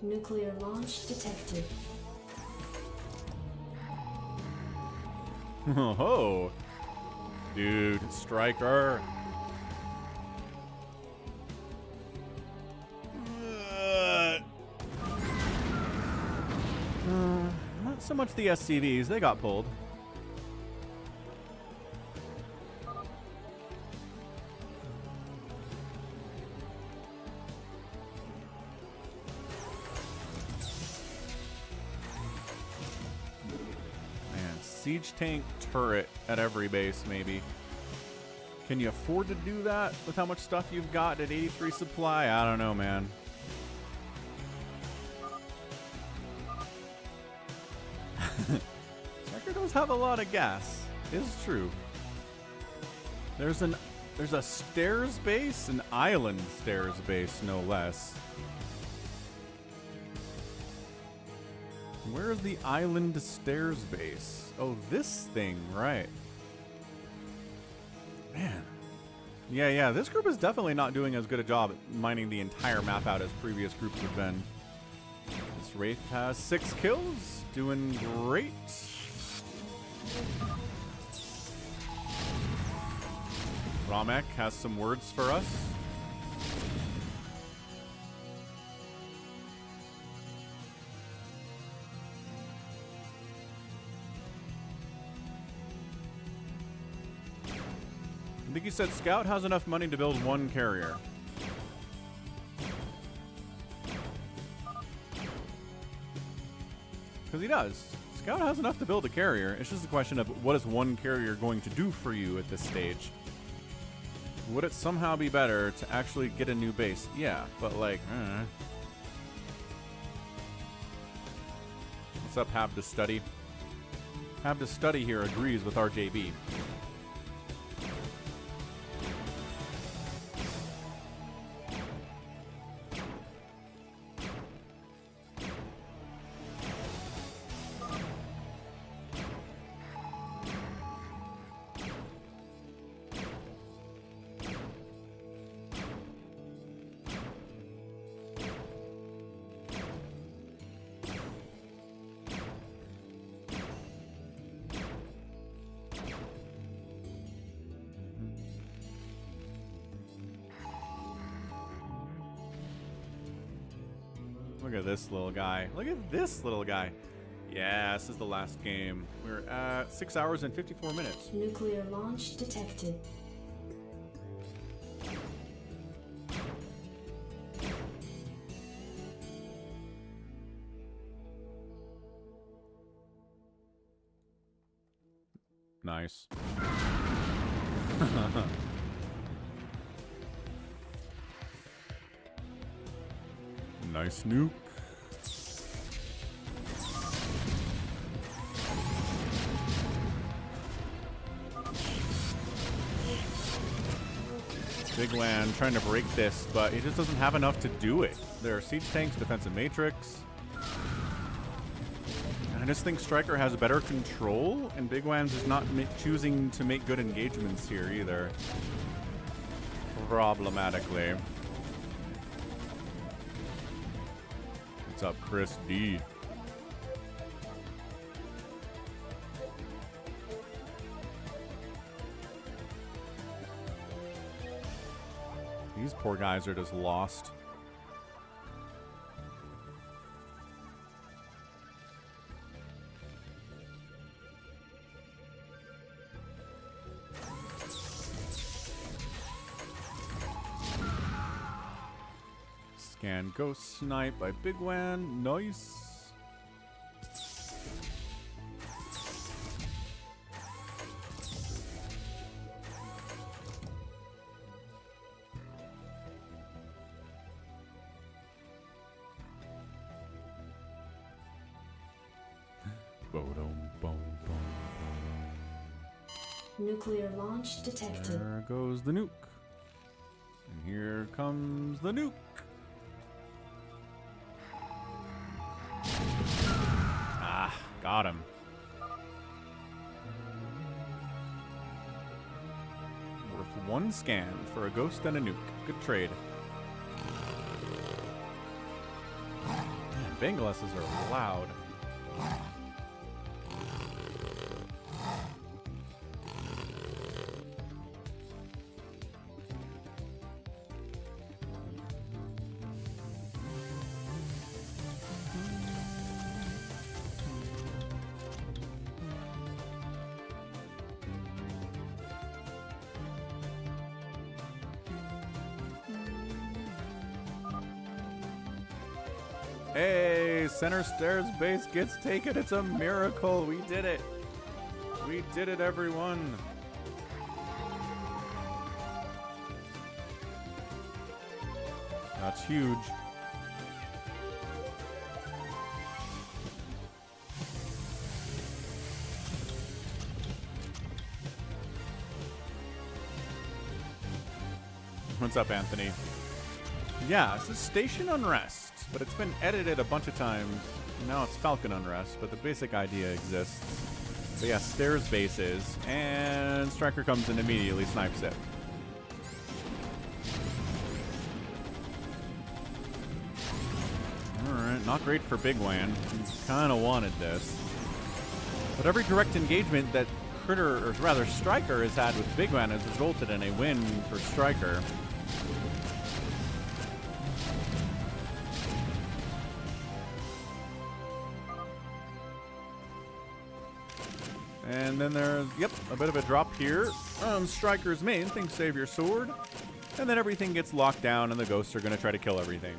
Nuclear launch detected. Oh, dude, Striker. Not so much the SCVs, they got pulled. Siege tank turret at every base, maybe. Can you afford to do that with how much stuff you've got at 83 supply? I don't know, man. Striker does have a lot of gas. It's true. There's a stairs base, an island stairs base, no less. Where's the island stairs base? Oh, this thing, right. Man. Yeah, this group is definitely not doing as good a job at mining the entire map out as previous groups have been. This Wraith has 6 kills. Doing great. Ramek has some words for us. I think he said Scout has enough money to build 1 carrier. Because he does. Scout has enough to build a carrier. It's just a question of what is 1 carrier going to do for you at this stage. Would it somehow be better to actually get a new base? Yeah, but like, What's up, Have to Study? Have to Study here agrees with RJB. Look at this little guy. Look at this little guy. Yeah, this is the last game. We're at 6 hours and 54 minutes. Nuclear launch detected. Nice. Nice nuke. Bigwan trying to break this, but he just doesn't have enough to do it. There are siege tanks, defensive matrix. And I just think Striker has better control, and Bigwan's is not choosing to make good engagements here either. Problematically. What's up, Chris D? These poor guys are just lost. Scan Ghost Snipe by Bigwan. Nice. Nuclear launch detected. There goes the nuke. And here comes the nuke. Ah, got him. Worth one scan for a ghost and a nuke. Good trade. Man, Bangladeses are loud. Hey, center stairs base gets taken. It's a miracle. We did it. We did it, everyone. That's huge. What's up, Anthony? Yeah, this is Station Unrest, but it's been edited a bunch of times. Now it's Falcon Unrest, but the basic idea exists. So yeah, stairs bases, and Striker comes and immediately snipes it. Alright, not great for Bigwan. He kind of wanted this. But every direct engagement that Critter, or rather Striker, has had with Bigwan has resulted in a win for Striker. And then there's, yep, a bit of a drop here. Striker's main, think SaviorSword. And then everything gets locked down and the ghosts are going to try to kill everything.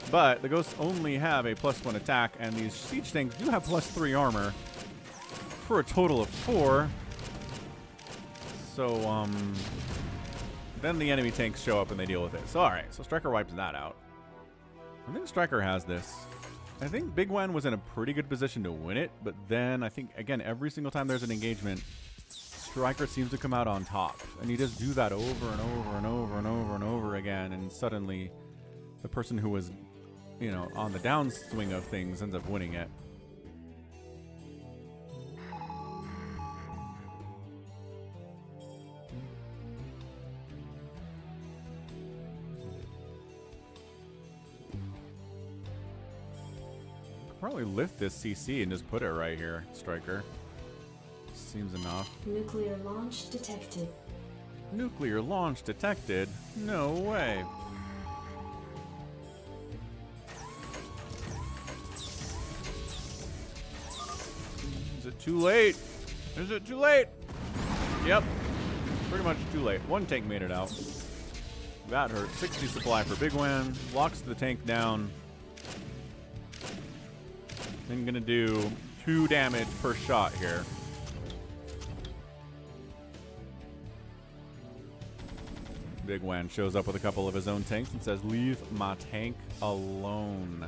But the ghosts only have a +1 attack, and these siege tanks do have +3 armor for a total of 4. So, then the enemy tanks show up and they deal with it. So, alright, so Striker wipes that out. I think Striker has this. I think Bigwan was in a pretty good position to win it, but then I think, again, every single time there's an engagement, Striker seems to come out on top. And you just do that over and over and over and over and over again, and suddenly the person who was, you know, on the downswing of things ends up winning it. Probably lift this CC and just put it right here, Striker. Seems enough. Nuclear launch detected. Nuclear launch detected? No way. it too late? Is it too late? Yep. Pretty much too late. One tank made it out. That hurt. 60 supply for bigwan. Locks the tank down. I'm gonna do 2 damage per shot here. Bigwan shows up with a couple of his own tanks and says, "Leave my tank alone."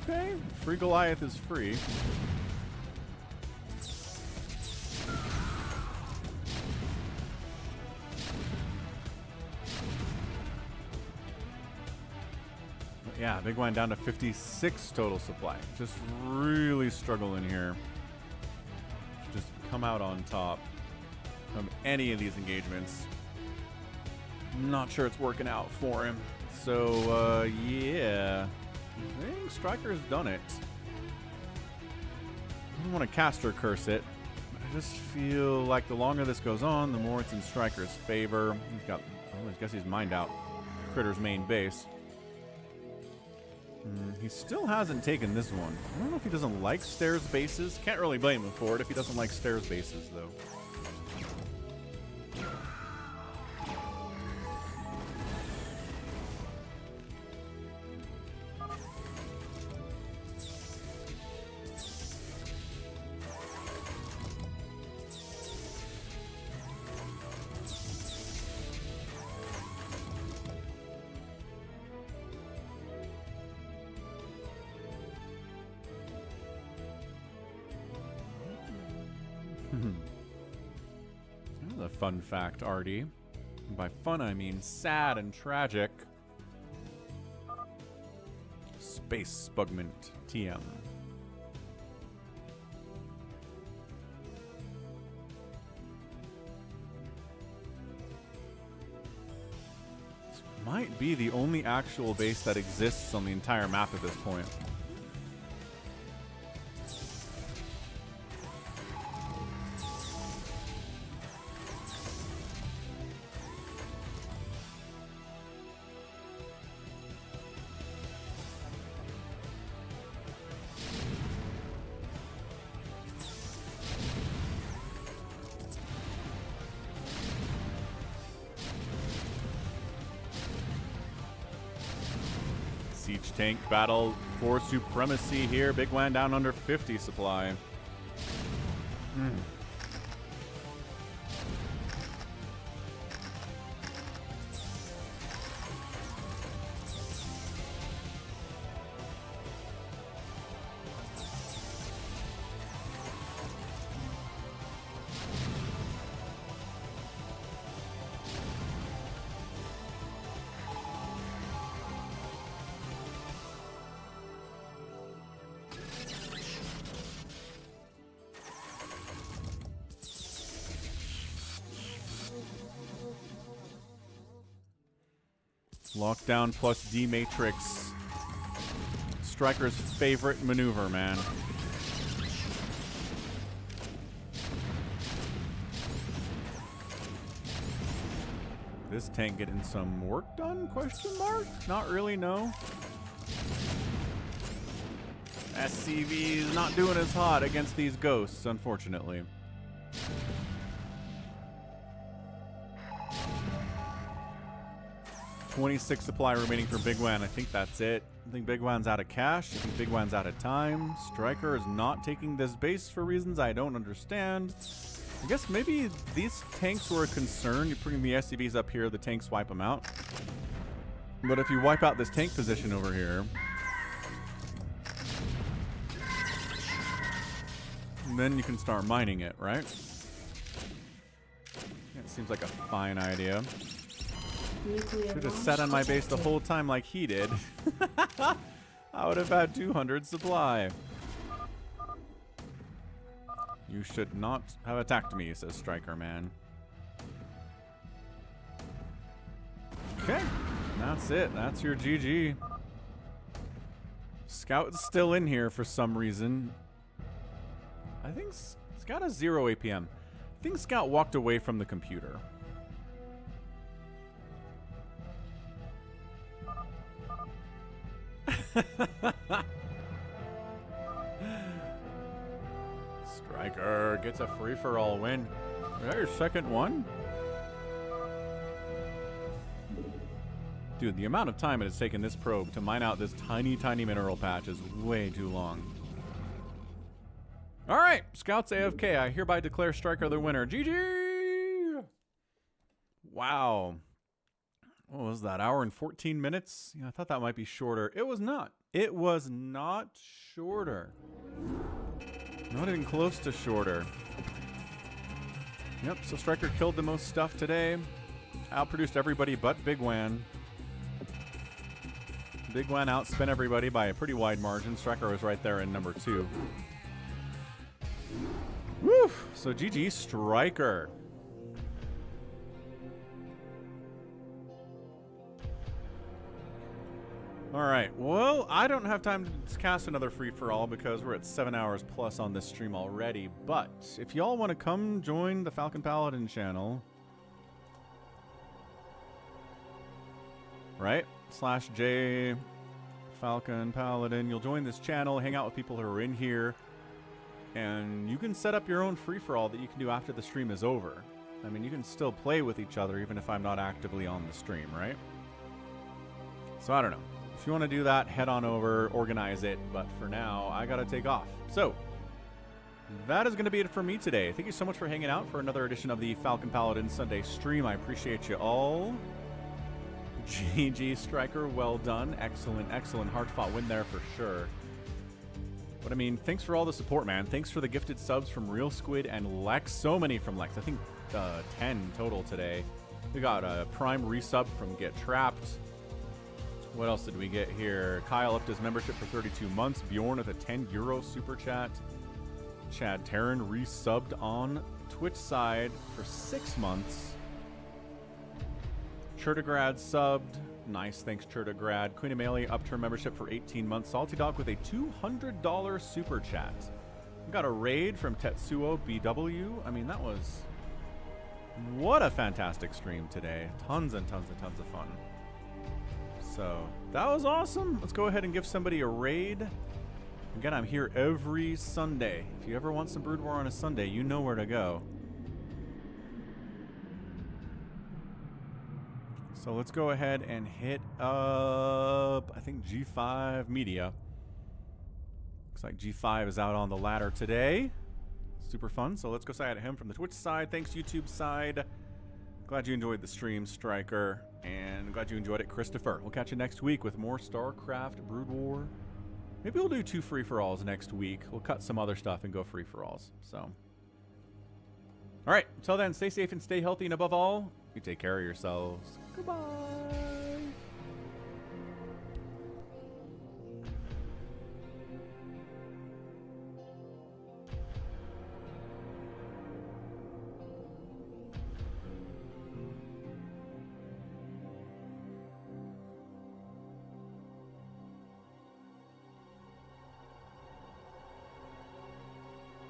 Okay, free Goliath is free. But yeah, bigwan down to 56 total supply. Just really struggling here. Just come out on top from any of these engagements. Not sure it's working out for him. So, yeah. I think Striker's done it. I don't want to caster curse it. I just feel like the longer this goes on, the more it's in Striker's favor. He's got, oh, I guess he's mined out Critter's main base. He still hasn't taken this one. I don't know if he doesn't like stairs bases. Can't really blame him for it if he doesn't like stairs bases, though. That's a fun fact, Artie. And by fun, I mean sad and tragic. Space Spugment TM. This might be the only actual base that exists on the entire map at this point. Siege tank battle for supremacy here. Bigwan down under 50 supply. Lockdown plus D Matrix. Striker's favorite maneuver, man. This tank getting some work done? Question mark? Not really, no. SCV is not doing as hot against these ghosts, unfortunately. $26 supply remaining for bigwan. I think that's it. I think bigwan's out of cash. I think bigwan's out of time. Striker is not taking this base for reasons I don't understand. I guess maybe these tanks were a concern. You're putting the SCVs up here, the tanks wipe them out. But if you wipe out this tank position over here, then you can start mining it, right? It seems like a fine idea. Should have sat on my base the whole time like he did. I would have had 200 supply. You should not have attacked me, says Striker Man. Okay. That's it. That's your GG. Scout is still in here for some reason. I think Scout has 0 APM. I think Scout walked away from the computer. Striker gets a free-for-all win. Is that your second one? Dude, the amount of time it has taken this probe to mine out this tiny, tiny mineral patch is way too long. Alright, Scouts AFK. I hereby declare Striker the winner. GG! Wow. What was that? Hour and 14 minutes? Yeah, I thought that might be shorter. It was not. It was not shorter. Not even close to shorter. Yep, so Striker killed the most stuff today. Outproduced everybody but bigwan. Bigwan outspent everybody by a pretty wide margin. Striker was right there in number 2. Woo! So GG Striker. Alright, well, I don't have time to cast another free-for-all because we're at 7 hours plus on this stream already, but if y'all want to come join the Falcon Paladin channel, right? /J Falcon Paladin, you'll join this channel, hang out with people who are in here, and you can set up your own free-for-all that you can do after the stream is over. I mean, you can still play with each other even if I'm not actively on the stream, right? So I don't know. If you want to do that, head on over, organize it. But for now, I got to take off. So that is going to be it for me today. Thank you so much for hanging out for another edition of the Falcon Paladin Sunday stream. I appreciate you all. GG Striker, well done. Excellent, excellent hard-fought win there for sure. But I mean, thanks for all the support, man. Thanks for the gifted subs from Real Squid and Lex. So many from Lex. I think 10 total today. We got a Prime resub from Get Trapped. What else did we get here? Kyle upped his membership for 32 months. Bjorn with a €10 super chat. Chad Terran resubbed on Twitch side for 6 months. Chertograd subbed. Nice, thanks Chertograd. Queen Amalie upped her membership for 18 months. Salty Dog with a $200 super chat. We got a raid from Tetsuo BW. I mean, that was... What a fantastic stream today. Tons and tons and tons of fun. So, that was awesome. Let's go ahead and give somebody a raid. Again, I'm here every Sunday. If you ever want some Brood War on a Sunday, you know where to go. So let's go ahead and hit up, I think, G5 Media. Looks like G5 is out on the ladder today. Super fun. So let's go say hi to him from the Twitch side. Thanks, YouTube side. Glad you enjoyed the stream, Striker. And glad you enjoyed it, Christopher. We'll catch you next week with more StarCraft Brood War. Maybe we'll do 2 free-for-alls next week. We'll cut some other stuff and go free-for-alls. So, all right. Until then, stay safe and stay healthy. And above all, you take care of yourselves. Goodbye.